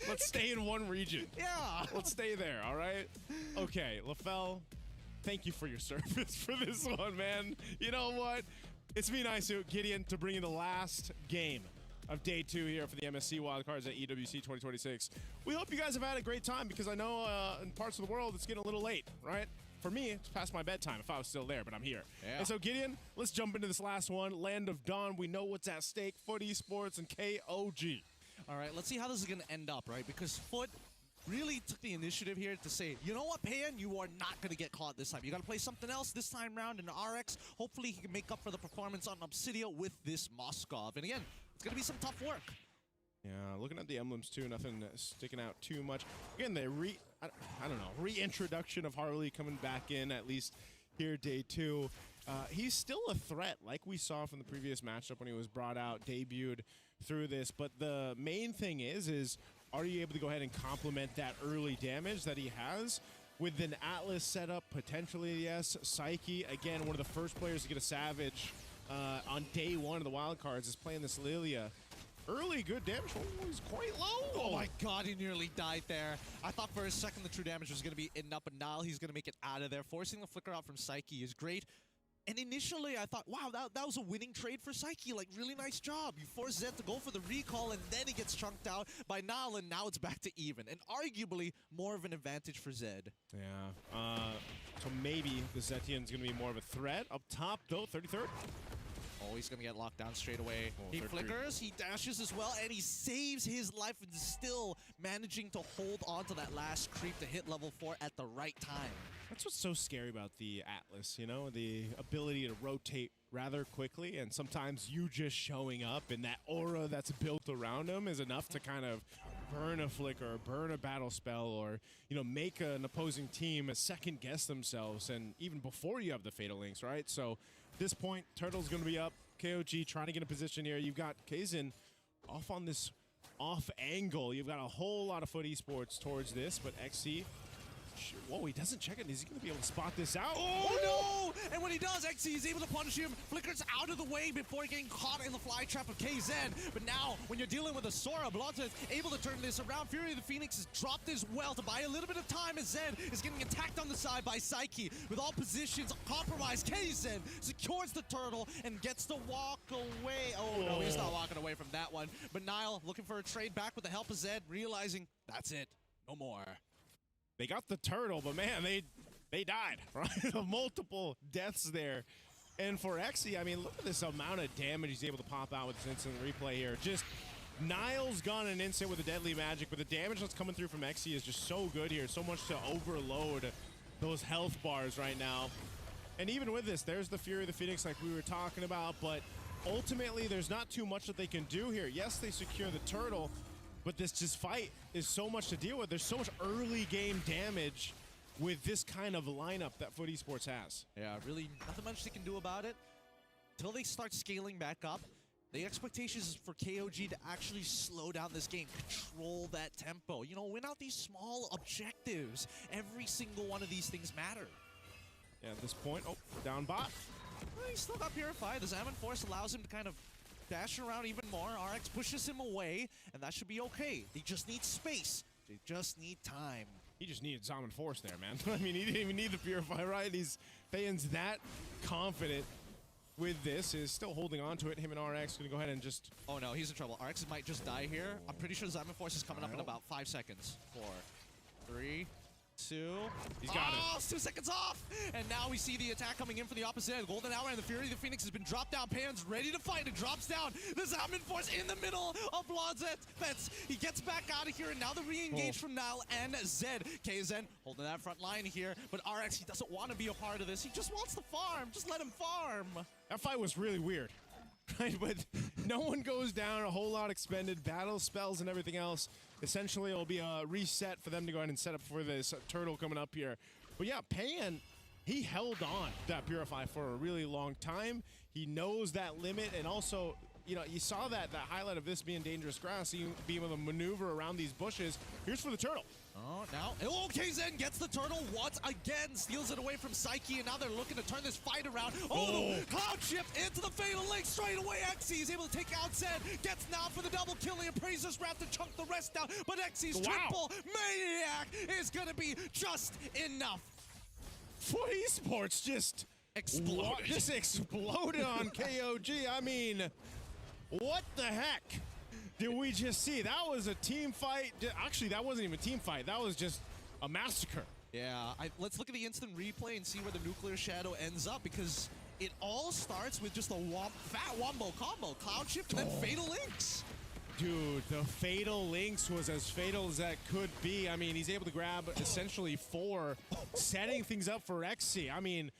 Let's stay in one region. Yeah. Let's stay there, all right? Okay, LaFell, thank you for your service for this one, man. You know what? It's me, Nisu, Gideon, to bring you the last game of day 2 here for the MSC wildcards at EWC 2026. We hope you guys have had a great time because I know in parts of the world it's getting a little late, right? For me, it's past my bedtime if I was still there, but I'm here. Yeah. And so, Gideon, let's jump into this last one. Land of Dawn, we know what's at stake. FUT Esports and KOG. All right, let's see how this is going to end up, right? Because FUT really took the initiative here to say, you know what, Payan, you are not going to get caught this time. You got to play something else this time round in RX. Hopefully, he can make up for the performance on Obsidia with this Moskov. And again, it's going to be some tough work. Yeah, looking at the emblems too, nothing sticking out too much. Again, the I don't know, reintroduction of Harley coming back in, at least here day 2. He's still a threat, like we saw from the previous matchup when he was brought out, debuted through this. But the main thing is are you able to go ahead and complement that early damage that he has with an Atlas setup? Potentially, yes. Psyche, again, one of the first players to get a Savage on day 1 of the wildcards is playing this Lilia. Early good damage. Oh, he's quite low. Oh my god, he nearly died there. I thought for a second the true damage was going to be eaten up, but now he's going to make it out of there. Forcing the flicker out from Psyche is great. And initially I thought, wow, that was a winning trade for Psyche. Like, really nice job. You force Zed to go for the recall, and then he gets chunked out by Nile, and now it's back to even. And arguably more of an advantage for Zed. Yeah. So maybe the Zetian's going to be more of a threat. Up top, though, 33rd. Oh, he's going to get locked down straight away. Oh, he flickers, he dashes as well, and he saves his life and still managing to hold on to that last creep to hit level 4 at the right time. That's what's so scary about the Atlas, you know? The ability to rotate rather quickly, and sometimes you just showing up and that aura that's built around him is enough to kind of burn a flicker, burn a battle spell, or, you know, make an opposing team second guess themselves, and even before you have the Fatal Links, right? So at this point, Turtle's going to be up. KOG trying to get a position here. You've got Kazin off on this off angle. You've got a whole lot of FUT Esports towards this, but XC, whoa, he doesn't check it. Is he going to be able to spot this out? Oh, no! And when he does, XC is able to punish him. Flickers out of the way before getting caught in the fly trap of KZ. But now, when you're dealing with a Sora, Blota is able to turn this around. Fury of the Phoenix has dropped as well to buy a little bit of time as Zed is getting attacked on the side by Psyche. With all positions compromised, KZ secures the turtle and gets to walk away. Oh, no, he's not walking away from that one. But Nile looking for a trade back with the help of Zed, realizing that's it. No more. They got the turtle, but man, they died, right? Multiple deaths there. And for Exy, I mean, look at this amount of damage he's able to pop out with this instant replay here. Just Nile's gone an instant with a deadly magic, but the damage that's coming through from Exy is just so good here. So much to overload those health bars right now. And even with this, there's the Fury of the Phoenix like we were talking about, but ultimately there's not too much that they can do here. Yes, they secure the turtle, but this just fight is so much to deal with. There's so much early game damage with this kind of lineup that FUT Esports has. Yeah, really nothing much they can do about it until they start scaling back up. The expectation is for KOG to actually slow down this game, control that tempo. You know, win out these small objectives. Every single one of these things matter. Yeah, at this point, oh, down bot. Well, he's still got Purify. The Zaman Force allows him to kind of dash around even more. RX pushes him away, and that should be okay. They just need space. They just need time. He just needed Zaman Force there, man. I mean, he didn't even need the Purify, right? Payan's that confident with this, is still holding on to it. Him and RX going to go ahead and just... Oh no, he's in trouble. RX might just die here. I'm pretty sure Zaman Force is coming up in about 5 seconds. 4, 3, 2. He's got it. It's 2 seconds off! And now we see the attack coming in from the opposite end. Golden Hour and the Fury of the Phoenix has been dropped down. Pan's ready to fight. It drops down. The Zaman Force in the middle of MongolZ. He gets back out of here, and now the re-engage from Nile and Zed. KZen holding that front line here, but RX, he doesn't want to be a part of this. He just wants to farm. Just let him farm. That fight was really weird, right? But no one goes down, a whole lot expended, battle spells and everything else. Essentially, it'll be a reset for them to go ahead and set up for this turtle coming up here. But yeah, Payan, he held on to that Purify for a really long time. He knows that limit, and also, you know, you saw that highlight of this being dangerous grass, being able to maneuver around these bushes. Here's for the turtle. Oh, now, KZen gets the turtle once again, steals it away from Psyche, and now they're looking to turn this fight around. Oh, Cloud Shift into the Fatal Link straight away. Xe is able to take out Zed, gets now for the double kill. The Appraiser's wrapped to chunk the rest down, but Xe's triple Maniac is gonna be just enough. FUT Esports just exploded. Just exploded on KOG. I mean, what the heck did we just see? That was a team fight. Actually, that wasn't even a team fight. That was just a massacre. Yeah, let's look at the instant replay and see where the Nuclear Shadow ends up, because it all starts with just a fat wombo combo. Cloud Shift and then Fatal Links. Dude, the Fatal Links was as fatal as that could be. I mean, he's able to grab essentially 4, setting things up for Xe. I mean,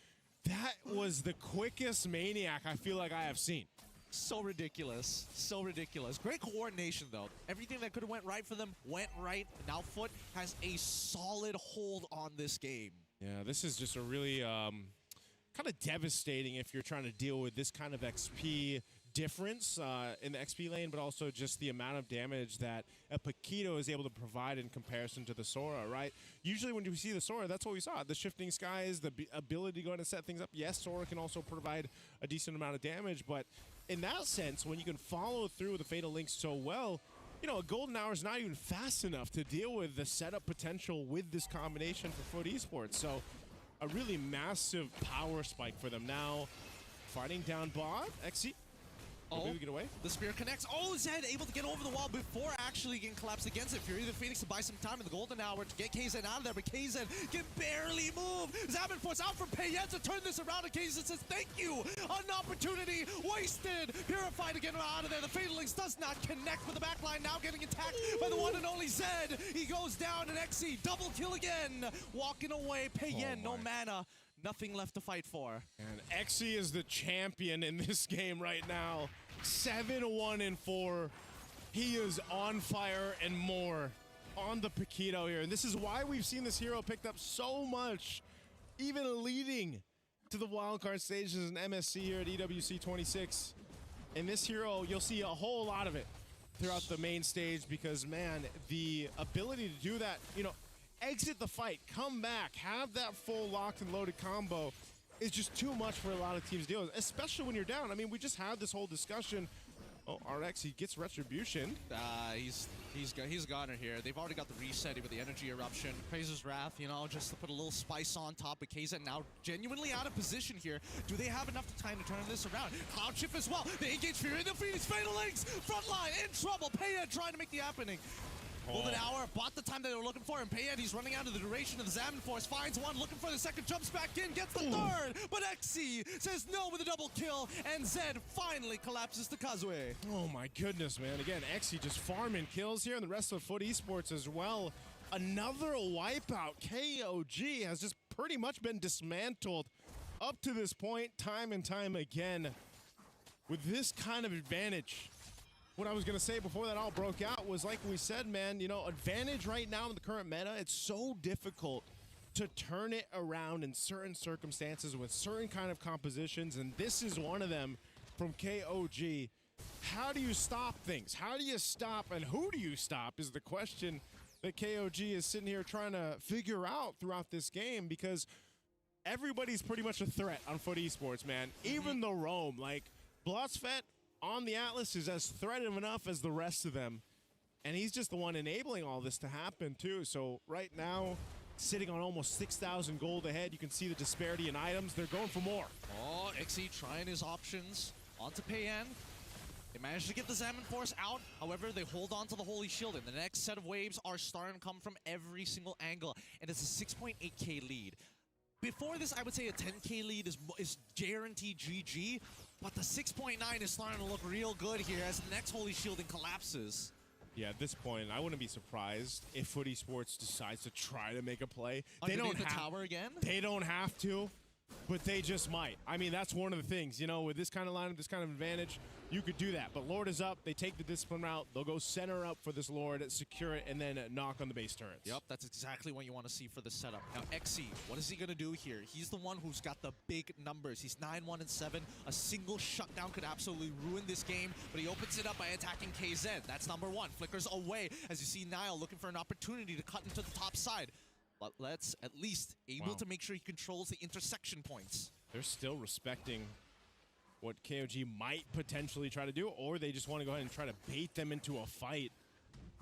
that was the quickest Maniac I feel like I have seen. So ridiculous. So ridiculous. Great coordination, though. Everything that could have went right for them went right. Now FUT has a solid hold on this game. Yeah, this is just a really kind of devastating if you're trying to deal with this kind of XP difference in the XP lane, but also just the amount of damage that a Paquito is able to provide in comparison to the Sora, right? Usually when we see the Sora, that's what we saw. The shifting skies, the ability to go ahead and set things up. Yes, Sora can also provide a decent amount of damage, but in that sense, when you can follow through the Fatal Links so well, you know, a Golden Hour is not even fast enough to deal with the setup potential with this combination for FUT Esports. So a really massive power spike for them now. Fighting down bot, Xe. Oh, get away. The spear connects. Oh, Zed able to get over the wall before actually getting collapsed against it. Fury of the Phoenix to buy some time in the Golden Hour to get KZen out of there, but KZen can barely move. Zaman Force out from Payan to turn this around, and KZen says, thank you. An opportunity wasted. Purified to get him out of there. The Fatal Links does not connect with the backline. Now getting attacked by the one and only Zed. He goes down, and Xe double kill again. Walking away. Payan, no mana. Nothing left to fight for. And Xe is the champion in this game right now. 7-1-4. He is on fire and more on the Paquito here. And this is why we've seen this hero picked up so much, even leading to the wildcard stages in MSC here at EWC 26. And this hero, you'll see a whole lot of it throughout the main stage because, man, the ability to do that, you know, exit the fight, come back, have that full locked and loaded combo is just too much for a lot of teams to deal with, especially when you're down. I mean, we just had this whole discussion. Oh, RX, he gets retribution. He's a goner here. They've already got the reset with the energy eruption. Praiser's Wrath, you know, just to put a little spice on top. But KZen now genuinely out of position here. Do they have enough time to turn this around? Cloud Shift as well. They engage Fury, the Phoenix, Fatal Links, front line in trouble. Payan trying to make the happening. Golden Hour bought the time that they were looking for, and Payan, he's running out of the duration of the Zaman Force, finds one, looking for the second, jumps back in, gets the third, but Xe says no with a double kill, and Zed finally collapses to Kazue. Oh my goodness, man. Again, Xe just farming kills here, and the rest of FUT Esports as well. Another wipeout. KOG has just pretty much been dismantled up to this point, time and time again, with this kind of advantage. What I was going to say before that all broke out was, like we said, man, you know, advantage right now in the current meta, it's so difficult to turn it around in certain circumstances with certain kind of compositions, and this is one of them from KOG. How do you stop things? How do you stop, and who do you stop is the question that KOG is sitting here trying to figure out throughout this game, because everybody's pretty much a threat on FUT Esports, man. Even the Roam, like, Blotsfet on the Atlas is as threatening enough as the rest of them. And he's just the one enabling all this to happen, too. So right now, sitting on almost 6,000 gold ahead, you can see the disparity in items. They're going for more. Oh, XE trying his options onto Payan. They managed to get the Zaman Force out. However, they hold on to the Holy Shield, and the next set of waves are starting to come from every single angle. And it's a 6.8k lead. Before this, I would say a 10k lead is guaranteed GG, but the 6.9 is starting to look real good here as the next Holy Shielding collapses. Yeah, at this point, I wouldn't be surprised if FUT Esports decides to try to make a play. Underneath the tower again? They don't have to, but they just might. I mean, that's one of the things, you know, with this kind of lineup, this kind of advantage, you could do that. But Lord is up. They take the discipline route. They'll go center up for this Lord, secure it, and then knock on the base turrets. Yep, that's exactly what you want to see for the setup. Now, XE, what is he going to do here? He's the one who's got the big numbers. He's 9-1-7. A single shutdown could absolutely ruin this game, but he opens it up by attacking KZ. That's number one. Flickers away as you see Nile looking for an opportunity to cut into the top side. But let's at least able to make sure he controls the intersection points. They're still respecting what KOG might potentially try to do, or they just want to go ahead and try to bait them into a fight.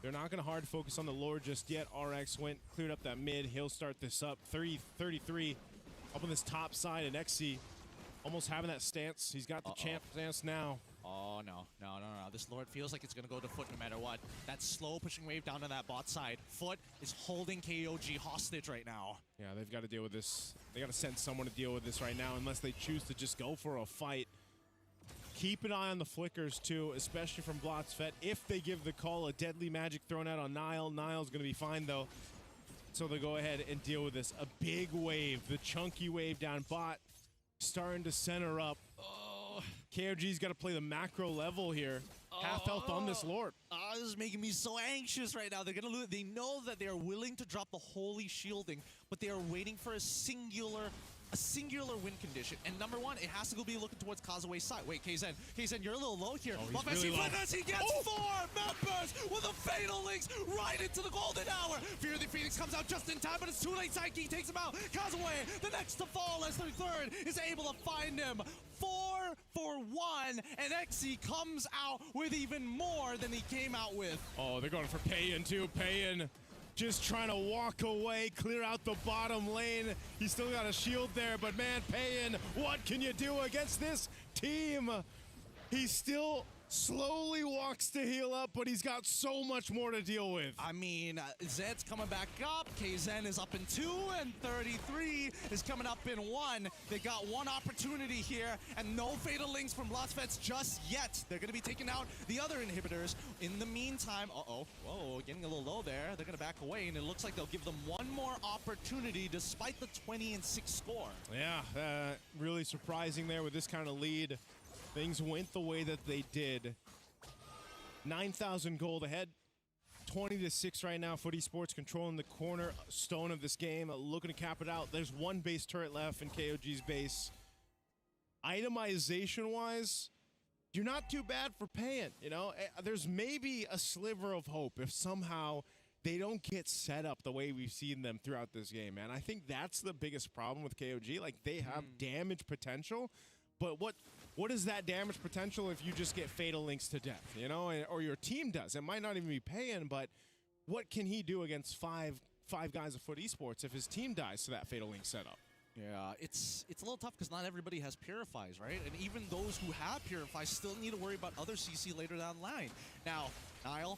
They're not going to hard focus on the Lord just yet. RX cleared up that mid. He'll start this up. 30-33 up on this top side, and XC almost having that stance. He's got the champ stance now. Oh, no. This Lord feels like it's going to go to FUT no matter what. That slow pushing wave down to that bot side. FUT is holding KOG hostage right now. Yeah, they've got to deal with this. They got to send someone to deal with this right now unless they choose to just go for a fight. Keep an eye on the flickers, too, especially from Blotzfett. If they give the call, a deadly magic thrown out on Nile. Nile's going to be fine, though. So they'll go ahead and deal with this. A big wave, the chunky wave down bot, starting to center up. KOG's got to play the macro level here. Half health on this Lord. This is making me so anxious right now. They're gonna lose. They know that they are willing to drop the holy shielding, but they are waiting for a singular win condition. And number one, it has to go be looking towards Kazue's side. Wait, KZen, you're a little low here. Oh, he's really low. He gets 4 members with a fatal links right into the golden hour. Fear the Phoenix comes out just in time, but it's too late. Psyche takes him out. Kazue, the next to fall as their third, is able to find him. 4 for 1, and XE comes out with even more than he came out with. Oh, they're going for Payan too. Payan just trying to walk away, clear out the bottom lane. He's still got a shield there, but man, Payan, what can you do against this team? He still slowly walks to heal up, but he's got so much more to deal with. I mean, Zed's coming back up. KZen is up in 2, and 33 is coming up in 1. They got one opportunity here, and no fatal links from Blotzfett just yet. They're going to be taking out the other inhibitors. In the meantime, whoa, getting a little low there. They're going to back away, and it looks like they'll give them one more opportunity despite the 20-6 score. Yeah, really surprising there with this kind of lead. Things went the way that they did. 9,000 gold ahead. 20-6 right now. FUT Esports controlling the cornerstone of this game. Looking to cap it out. There's one base turret left in KOG's base. Itemization-wise, you're not too bad for paying. You know, there's maybe a sliver of hope if somehow they don't get set up the way we've seen them throughout this game, man. I think that's the biggest problem with KOG. Like, they have damage potential, but what is that damage potential if you just get fatal links to death, you know, or your team does? It might not even be paying, but what can he do against five guys of FUT Esports if his team dies to that fatal link setup? Yeah, it's a little tough because not everybody has Purifies, right? And even those who have Purifies still need to worry about other CC later down the line. Now, Nile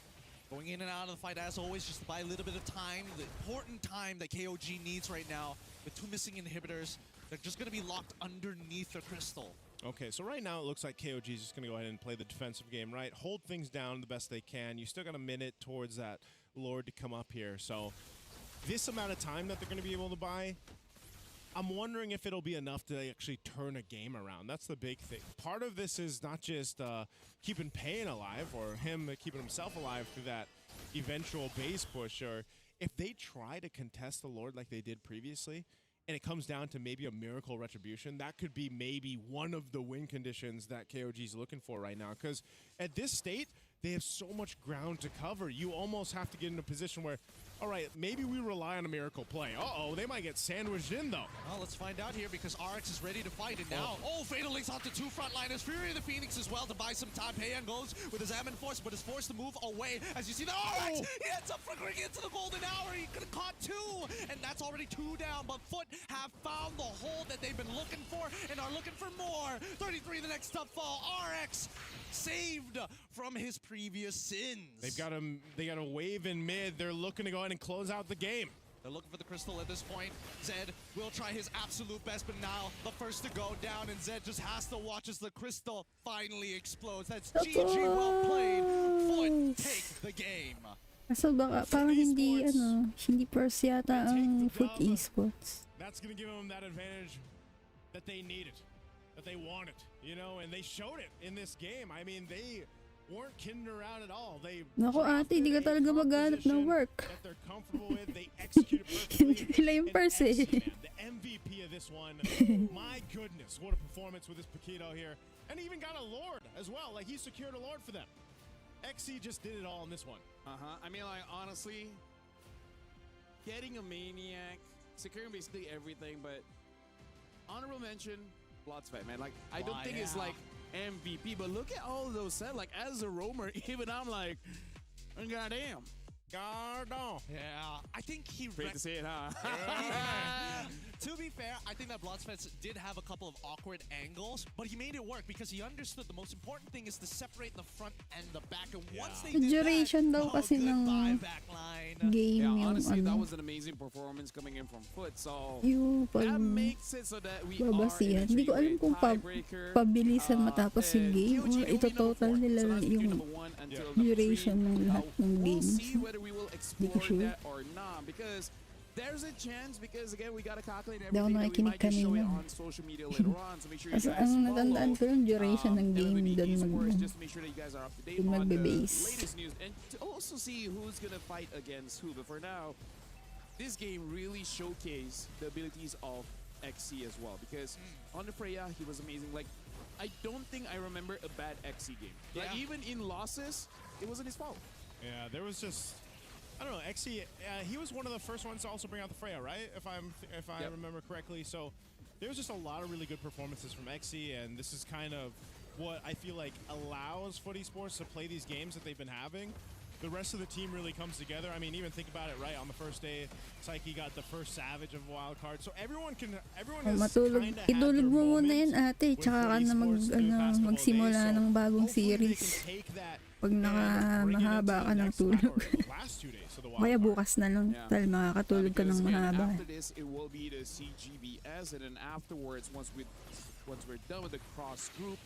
going in and out of the fight as always, just to buy a little bit of time, the important time that KOG needs right now. With 2 missing inhibitors, they're just going to be locked underneath the crystal. Okay, so right now it looks like KOG is just going to go ahead and play the defensive game, right? Hold things down the best they can. You still got a minute towards that Lord to come up here. So this amount of time that they're going to be able to buy, I'm wondering if it'll be enough to actually turn a game around. That's the big thing. Part of this is not just keeping Payan alive or him keeping himself alive through that eventual base push, or if they try to contest the Lord like they did previously, and it comes down to maybe a miracle retribution, that could be maybe one of the win conditions that KOG is looking for right now. Because at this state, they have so much ground to cover. You almost have to get in a position where all right, maybe we rely on a miracle play. Uh-oh, they might get sandwiched in, though. Well, let's find out here because RX is ready to fight. And now, Fatal links onto two frontliners. Fury of the Phoenix as well to buy some time. Payan goes with his Ammon Force, but is forced to move away. As you see the RX, he ends up flickering into the golden hour. He could have caught two, and that's already two down. But FUT have found the hole that they've been looking for and are looking for more. 33 the next tough fall. RX saved from his previous sins. They got a wave in mid. They're looking to go ahead and close out the game. They're looking for the crystal at this point. Zed will try his absolute best, but now the first to go down, and Zed just has to watch as the crystal finally explodes. That's GG, well played. FUT take the game. Kaso baka parang hindi first yata ang FUT Esports. That's gonna give them that advantage that they needed, that they wanted, you know, and they showed it in this game. I mean, they weren't kidding around at all. Naku ate, di ka talaga maghanap ng work. That they're comfortable with. They executed perfectly. Hindi nila yung first eh. The MVP of this one. My goodness, what a performance with this Paquito here. And he even got a Lord as well. Like, he secured a Lord for them. XC just did it all in this one. I mean, like, honestly, getting a Maniac, securing basically everything, but honorable mention, Bloodspite, man. Like, I don't think it's like MVP, but look at all those set. Like, as a roamer, even I'm like, goddamn. Gardon. Yeah, I think he... Great to see it, huh? To be fair, I think that Bloodspite did have a couple of awkward angles, but he made it work because he understood the most important thing is to separate the front and the back. And once they did duration that, daw kasi ng game yeah, yung honestly, that was an amazing performance coming in from FUT. So that makes it so that we babasihan. Hindi ko alam kung pabilisan matapos yung game or ito total nila yung duration ng lahat ng games. We will explore that or not, because there's a chance, because again we gotta calculate everything that we might just show it on social media later on, so make sure you guys ang natandaan ko yung duration ng game doon just to make sure that you guys are up to date on the latest news and to also see who's gonna fight against who. But for now, this game really showcased the abilities of XC as well, because on the Freya he was amazing. Like, I don't think I remember a bad XC game. Like, even in losses, it wasn't his fault. Yeah, there was just, I don't know, XC, he was one of the first ones to also bring out the Freya, right? If I remember correctly. So there was just a lot of really good performances from XC, and this is kind of what I feel like allows FUT Esports to play these games that they've been having. The rest of the team really comes together. I mean, even think about it, right? On the first day, Psyche got the first Savage of Wildcard. So everyone has kind of itulog mo muna yan ate, tsaka ka na magsimula ng bagong series. Pag mahaba ka ng tulog. Kaya bukas na lang, dahil makakatulog ka ng mahaba. After this, it will be the CGBS, and then afterwards, once we're done with the cross group,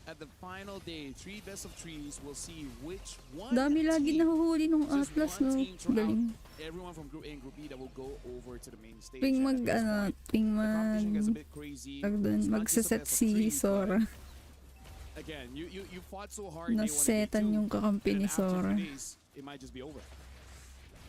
at the final day, 3 best of 3s, we'll see which one dami lagi nahuhuli nung Atlas, no? Galing. Everyone from Group A and Group B that will go over to the main stage. Ping magsaset si Sora. Again, you fought so hard. Nasetan yung kakampi ni Sora. It might just be over.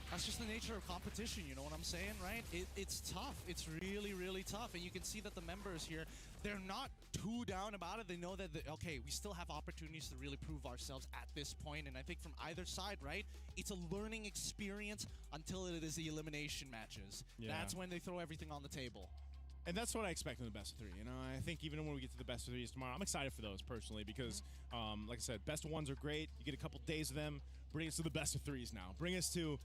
That's just the nature of competition, you know what I'm saying, right? It's tough. It's really, really tough. And you can see that the members here, they're not too down about it. They know that, okay, we still have opportunities to really prove ourselves at this point. And I think from either side, right, it's a learning experience until it is the elimination matches. Yeah. That's when they throw everything on the table. And that's what I expect in the best of 3. You know, I think even when we get to the best of 3s tomorrow, I'm excited for those personally because, like I said, best of 1s are great. You get a couple days of them. Bring us to the best of 3s now. Bring us to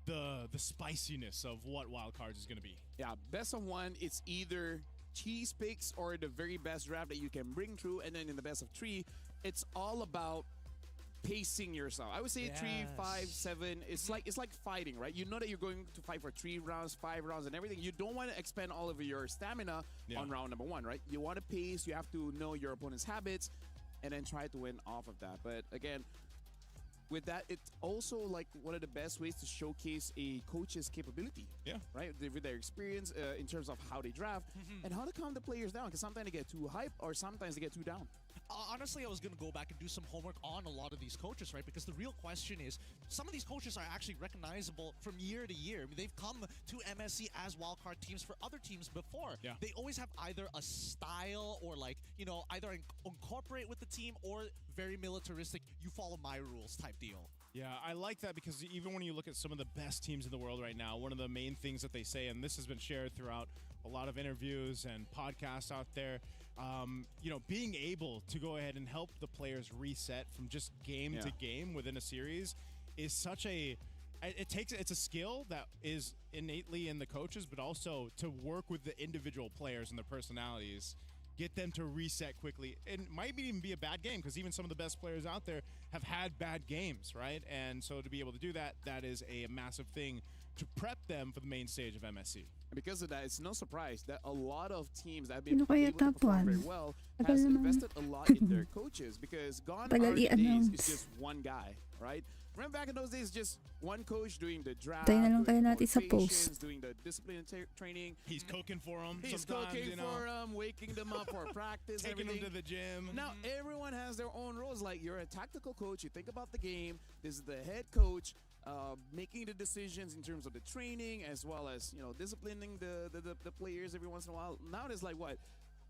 the spiciness of what Wildcards is going to be. Yeah, best of 1, it's either cheese picks or the very best draft that you can bring through, and then in the best of 3, it's all about pacing yourself. I would say 3, 5, 7. It's like fighting, right? You know that you're going to fight for 3 rounds, 5 rounds, and everything. You don't want to expend all of your stamina on round number 1, right? You want to pace. You have to know your opponent's habits, and then try to win off of that. But again, with that, it's also like one of the best ways to showcase a coach's capability. Yeah. Right? With their experience in terms of how they draft and how to calm the players down. Because sometimes they get too hype or sometimes they get too down. Honestly, I was going to go back and do some homework on a lot of these coaches, right? Because the real question is, some of these coaches are actually recognizable from year to year. I mean, they've come to MSC as wildcard teams for other teams before. Yeah. They always have either a style or like, you know, either incorporate with the team or very militaristic, you follow my rules type deal. Yeah, I like that because even when you look at some of the best teams in the world right now, one of the main things that they say, and this has been shared throughout a lot of interviews and podcasts out there, you know, being able to go ahead and help the players reset from just game to game within a series is such a... It's a skill that is innately in the coaches, but also to work with the individual players and their personalities, get them to reset quickly. It might even be a bad game because even some of the best players out there have had bad games, right? And so to be able to do that, that is a massive thing to prep them for the main stage of MSC. And because of that, it's no surprise that a lot of teams that have been able to perform very well has invested a lot in their coaches, because gone are the days it's just one guy, right? Remember back in those days, just one coach doing the draft, Tayo na lang kayo doing the natin sa motivations, post. doing the discipline training. He's cooking for them. He's cooking for them, waking them up for practice, taking everything. them to the gym. Now everyone has their own roles. Like, you're a tactical coach, you think about the game. This is the head coach, making the decisions in terms of the training, as well as, you know, disciplining the players every once in a while. Now there's like what,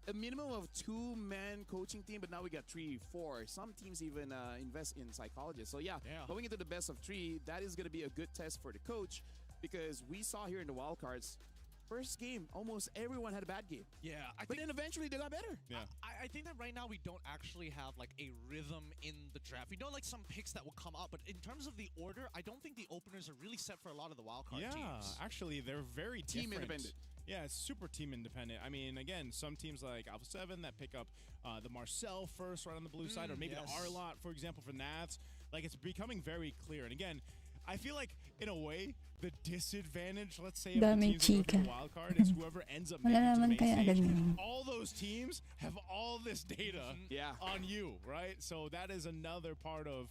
a minimum of 2-man coaching team, but now we got 3, 4. Some teams even invest in psychologists. So yeah, going into the best of 3, that is going to be a good test for the coach, because we saw here in the wildcards, first game, almost everyone had a bad game. Yeah, but then eventually they got better. Yeah, I think that right now we don't actually have like a rhythm in the draft. We know like some picks that will come up, but in terms of the order, I don't think the openers are really set for a lot of the wildcard teams. Yeah, actually, they're very team different. independent. Yeah, it's super team independent. I mean, again, some teams like Alpha 7 that pick up the Marcel first right on the blue side, or maybe the Arlot, for example, for Nats. Like, it's becoming very clear. And again, I feel like, in a way, the disadvantage, let's say, of the teams that go to the wild card is whoever ends up making it to the main stage. All those teams have all this data on you, right? So that is another part of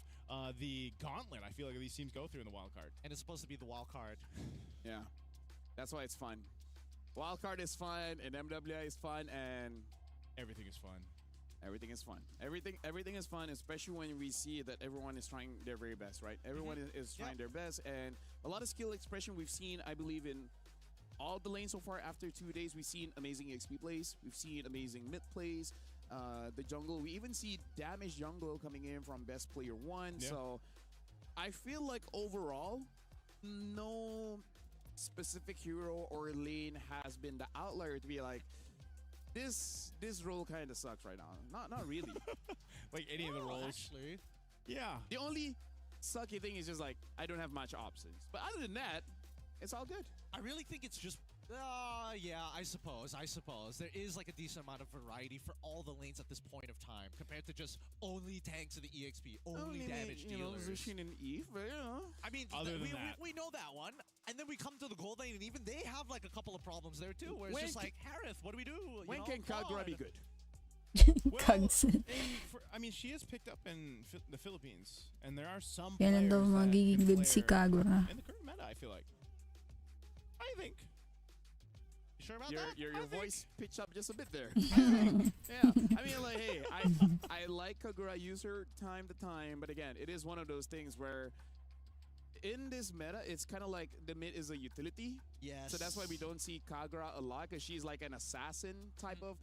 the gauntlet I feel like these teams go through in the wild card. And it's supposed to be the wild card. Yeah, that's why it's fun. Wildcard is fun, and MWI is fun, and everything is fun. Everything is fun. Everything is fun, especially when we see that everyone is trying their very best, right? Everyone is trying their best, and a lot of skill expression we've seen, I believe, in all the lanes so far. After 2 days, we've seen amazing XP plays. We've seen amazing mid plays. The jungle, we even see damage jungle coming in from best player 1. Yeah. So I feel like overall, no specific hero or lane has been the outlier to be like, this role kind of sucks right now. Not really. Like any of the roles. Actually. Yeah. The only sucky thing is just like, I don't have much options. But other than that, it's all good. I really think it's just, yeah, I suppose. There is like a decent amount of variety for all the lanes at this point of time, compared to just only tanks of the EXP, only damage dealers. Zushin and Eve, but you know. I mean, Other than we know that one, and then we come to the gold lane, and even they have like a couple of problems there too, where it's just like, Harith, what do we do? When can Kagura be good? I mean, she is picked up in the Philippines, and there are some Kailan daw magiging good si Kagura? in the current meta, I feel like. I think. You sure about your that? Your voice pitched up just a bit there. Yeah, I mean, like, hey, I like Kagura, use her time to time, but again, it is one of those things where in this meta, it's kind of like the mid is a utility. Yes. So that's why we don't see Kagura a lot, because she's like an assassin type of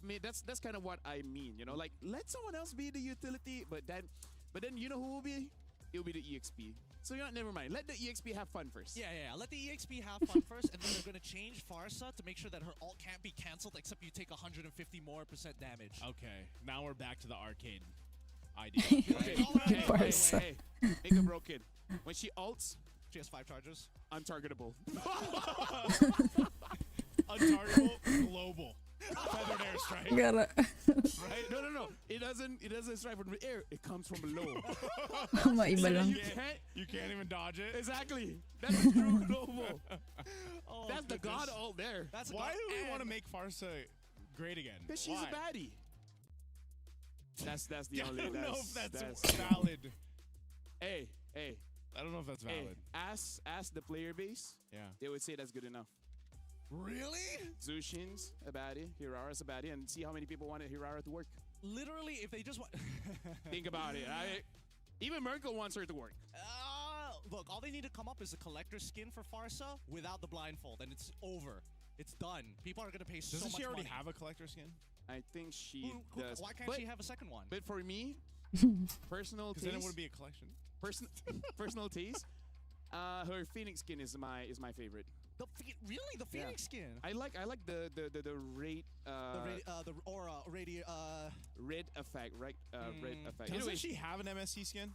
mid. That's kind of what I mean, you know, like, let someone else be the utility, but then you know who will be? It'll be the EXP. So you know, never mind. Let the EXP have fun first. Yeah. Let the EXP have fun first, and then they're going to change Farsa to make sure that her ult can't be cancelled, except you take 150 more % damage. Okay, now we're back to the arcade idea. Hey, make her broken. When she ults, she has 5 charges. Untargetable. Untargetable, global. Feathered airstrike. Right? No. It doesn't strike from the air. It comes from below. Maiba lang. You can't even dodge it. Exactly. That's true global. That's the god ult there. Why do we want to make Farsa great again? Because she's a baddie. That's the only. I don't know if that's valid. Hey. I don't know if that's valid. Ask the player base. Yeah. They would say that's good enough. Really? Zushin's a baddie, Hirara's a baddie, and see how many people wanted Hirara to work. Literally, if they just want... Think about it. Even Merkel wants her to work. Look, all they need to come up is a collector skin for Farsa without the blindfold, and it's over. It's done. People are going to pay so much money. Doesn't she already have a collector skin? I think she does. Why can't she have a second one? But for me, personal taste... Because then it would be a collection. personal taste. Her Phoenix skin is my favorite. Really, the Phoenix skin. I like the rate the aura red effect, right? Red effect. Doesn't she have an MSC skin?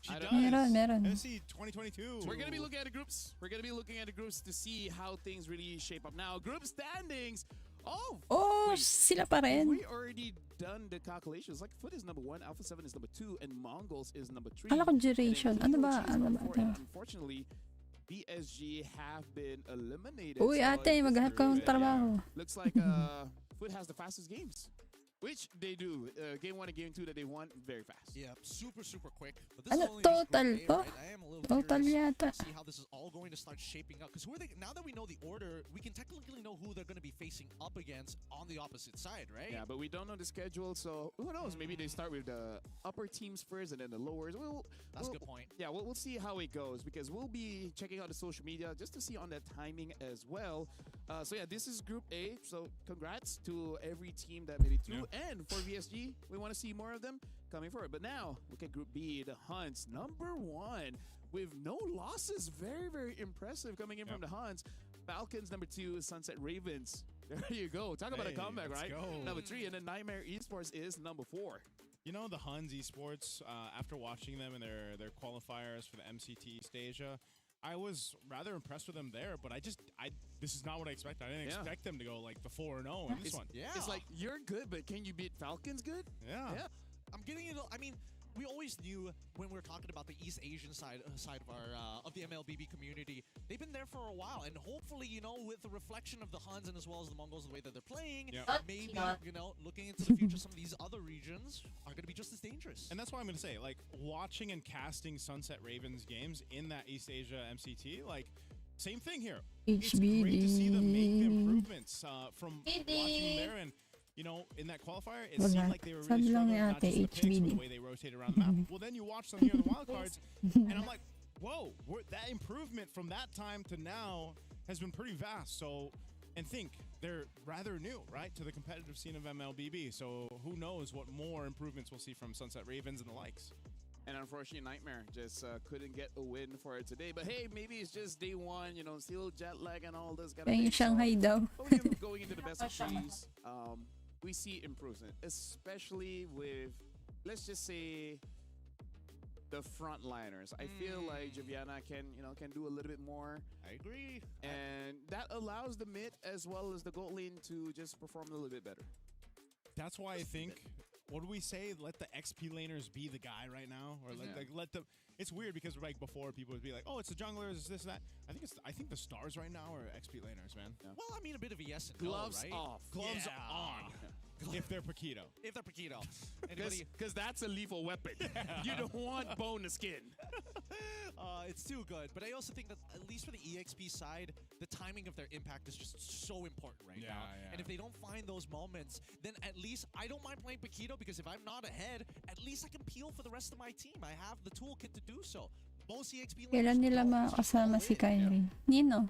She does. Meron. MSC 2022. We're gonna be looking at the groups. We're gonna be looking at the groups to see how things really shape up. Now, group standings. Oh, sila pa rin. We already done the calculations. Like FUT is number 1, Alpha 7 is number 2, and MongolZ is number 3. Ala ko duration. Ano ba? Unfortunately, BSG have been eliminated. Uy, ate, maghanap ka ng trabaho. Looks like FUT has the fastest games. Which they do. Game 1 and Game 2 that they won very fast. Yeah, super quick. But this Ano, is only total just po? right? I am a little Total curious yata. to see how this is all going to start shaping up. Because now that we know the order, we can technically know who they're going to be facing up against on the opposite side, right? Yeah, but we don't know the schedule, so who knows? Maybe they start with the upper teams first and then the lowers. That's a good point. Yeah, we'll see how it goes because we'll be checking out the social media just to see on that timing as well. So yeah, this is Group A. So congrats to every team that made it through. Yeah. And for VSG, we want to see more of them coming forward. But now, look at Group B, the Huns, number 1 with no losses. Very impressive coming in from the Huns. Falcons, number 2, Sunset Ravens. There you go. Talk about a comeback, right? Go. Number 3, and then Niightmare Esports is number 4. You know, the Huns Esports, after watching them in their qualifiers for the MCT East Asia, I was rather impressed with them there, but this is not what I expected. I didn't expect them to go like the 4-0 in this one. Yeah. It's like, you're good, but can you beat Falcons good? Yeah. I'm getting it. I mean, we always knew when we were talking about the East Asian side of our of the MLBB community, they've been there for a while, and hopefully, you know, with the reflection of the Huns and as well as the Mongols, the way that they're playing, maybe, you know, looking into the future, some of these other regions are going to be just as dangerous. And that's what I'm going to say. Like, watching and casting Sunset Ravens games in that East Asia MCT, like, same thing here. It's great to see them make the improvements from watching there. And, you know, in that qualifier, it seemed like they were really struggling, not just the picks, but the way they rotated around the map. Well, then you watch them here in the wildcards, and I'm like, whoa, that improvement from that time to now has been pretty vast. So, and think, they're rather new, right, to the competitive scene of MLBB. So who knows what more improvements we'll see from Sunset Ravens and the likes. And unfortunately, Niightmare just couldn't get a win for it today. But hey, maybe it's just day 1, you know, still jet lag and all this. Shanghai daw. Going into the best of 3s, we see improvement, especially with, let's just say, the frontliners. I feel like Javiana can do a little bit more. I agree. And that allows the mid as well as the gold lane to just perform a little bit better. That's why I think, what do we say? Let the XP laners be the guy right now, or let them. It's weird because like before, people would be like, "Oh, it's the junglers, it's this, that." I think the stars right now are XP laners, man. Yeah. Well, I mean, a bit of a yes and no, Gloves right? off. Gloves on. If they're Paquito. If they're Paquito. Because that's a lethal weapon. You don't want bone to skin. It's too good. But I also think that, at least for the EXP side, the timing of their impact is just so important right now. Yeah. And if they don't find those moments, then at least I don't mind playing Paquito, because if I'm not ahead, at least I can peel for the rest of my team. I have the toolkit to do so. Most EXP Kailan nila makakasama si Kyrie? Nino?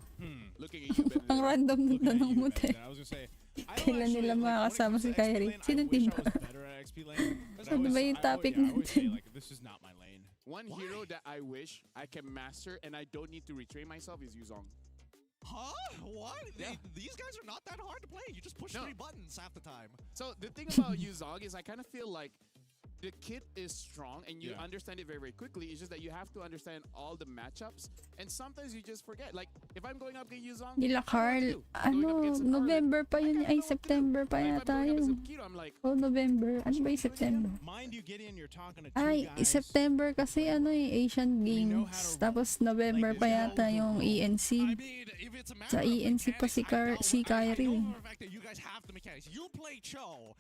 Looking at you, Ang random ng tanong mo, te. I was gonna say, Kailan nila makakasama si Kyrie? Sino team ba? Ano ba yung topic natin? This is not my lane. One hero that I wish I can master and I don't need to retrain myself is Yuzong. Huh? What? Yeah. These guys are not that hard to play. You just push 3 buttons half the time. So the thing about Yuzong is I kind of feel like the kit is strong and you understand it very quickly. It's just that you have to understand all the matchups, and sometimes you just forget. Like if I'm going up against Yuzong, Nila Carl, November pa yun, ay September pa yata yun. I'm like, November. Ano ba yung September? Mind you, Gideon, you're talking to Ay, September kasi Asian Games. Tapos November pa yata yung ENC. Sa ENC pa si Kyrie. You guys have the mechanics. You play Cho,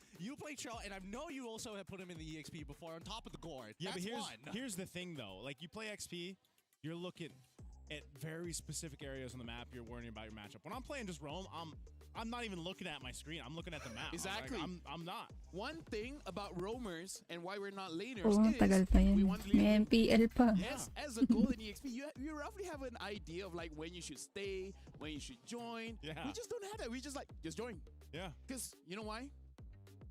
and I know you also have put him in the EXP before on top of the gourd. Yeah, That's but here's the thing though. Like, you play XP, you're looking at very specific areas on the map. You're worrying about your matchup. When I'm playing just roam, I'm not even looking at my screen. I'm looking at the map. Exactly. I'm not. One thing about roamers and why we're not laners is tagal pa yun. May MPL pa. Yes, as a goal in EXP, you roughly have an idea of like when you should stay, when you should join. Yeah. We just don't have that. We just join. Yeah. Because you know why?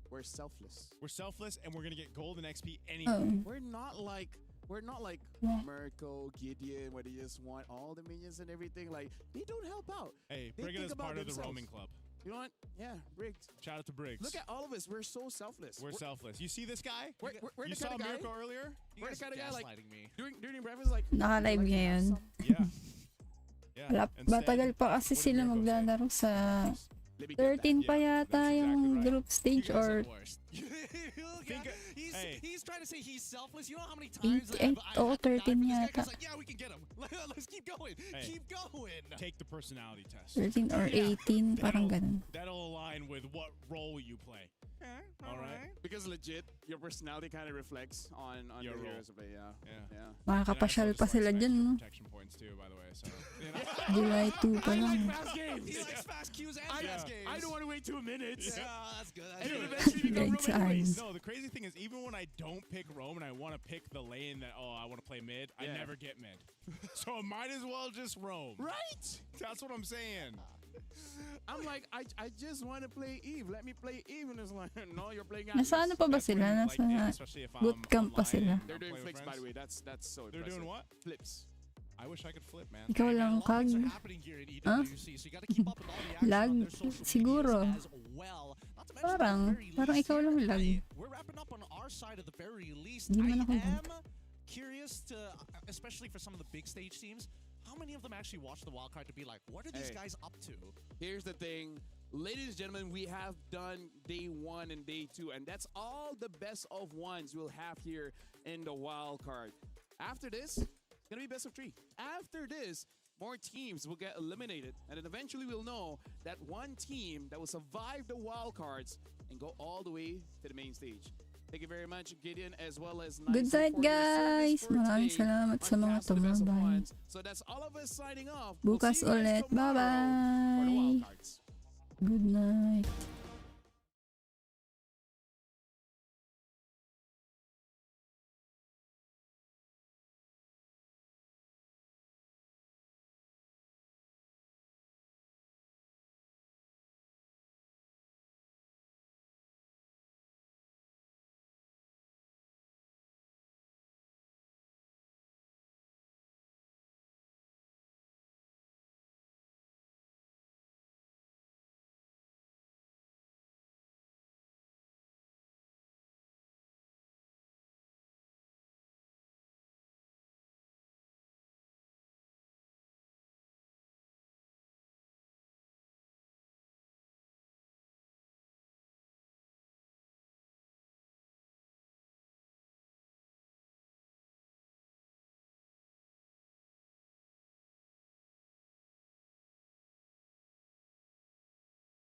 We're selfless. We're selfless, and we're gonna get gold and XP anyway. We're not like we're not like Yeah. Mirko, Gideon, where they just want all the minions and everything. Like, they don't help out. Hey, They Briggs think is about part of the themselves. roaming club. You know what? Yeah, Briggs. Shout out to Briggs. Look at all of us. We're so selfless. We're selfless. You see this guy? We're You the saw kind of guy. Mirko earlier? We're the kind of guy like gaslighting me. during breakfast like Naka-live like, ngayon. Yeah. Yeah. Wala, Instead, matagal pa kasi what did sila Mirko say? maglalaro sa let me get that. 13 pa Yeah, yata that's yung exactly right. group stage You guys are or the worst. Think- he's, hey. he's trying to say he's selfless. You know how many 8, times oo, 13 this guy, yata. 'cause like, yeah, we can get him. Let's keep going. Hey. Keep going. Take the personality test. 13 or 18, parang ganun. That'll align with what role you play. All right. Because legit, your personality kind of reflects on Your the role. heroes of it. Yeah. Yeah. Makakapasyal pa sila dyan, no? Protection points too, by the way. So, you know. July 2 pa I like lang. fast games. He likes fast cues and fast games. I don't want to wait 2 minutes. Yeah, that's good. And then That's eventually good. become Lights Roman eyes. Reigns. No, the crazy thing is, even when I don't pick Rome and I want to pick the lane that, I want to play mid, I Yeah. never get mid. So I might as well just roam. Right? That's what I'm saying. I'm like, I just want to play Eve. Let me play Eve. And it's like, no, you're playing Nasa ano Atlas. pa ba That's sila? when, like, yeah, Nasa especially if bootcamp pa online sila. and They're I'm doing playing with flips, by the friends. way. That's so They're impressive. doing what? Flips. I wish I could flip, man. Ikaw And a lang, lot of things Kag. are happening here in EWC, so you gotta keep up with all the action Lag, on their social siguro. medias as well. Not to mention, Parang, at the very parang least ikaw lang here, lag. we're wrapping up on our side at the very least. Di I man ako am lag. curious to, especially for some of the big stage teams, how many of them actually watch the wildcard to be like, what are these Hey. guys up to? Here's the thing. Ladies and gentlemen, we have done day 1 and day 2, and that's all the best of ones we'll have here in the wild card. After this, it's gonna be best of 3. After this, more teams will get eliminated, and then eventually we'll know that one team that will survive the wild cards and go all the way to the main stage. Thank you very much, Gideon, as well as Good Nysa night, for your guys! service for Maraming today salamat sa on mga Cast of the Best of tumambay. Ones. So that's all of us signing off. We'll Bukas see you guys ulit. tomorrow for the Bye-bye! wild cards. Good night.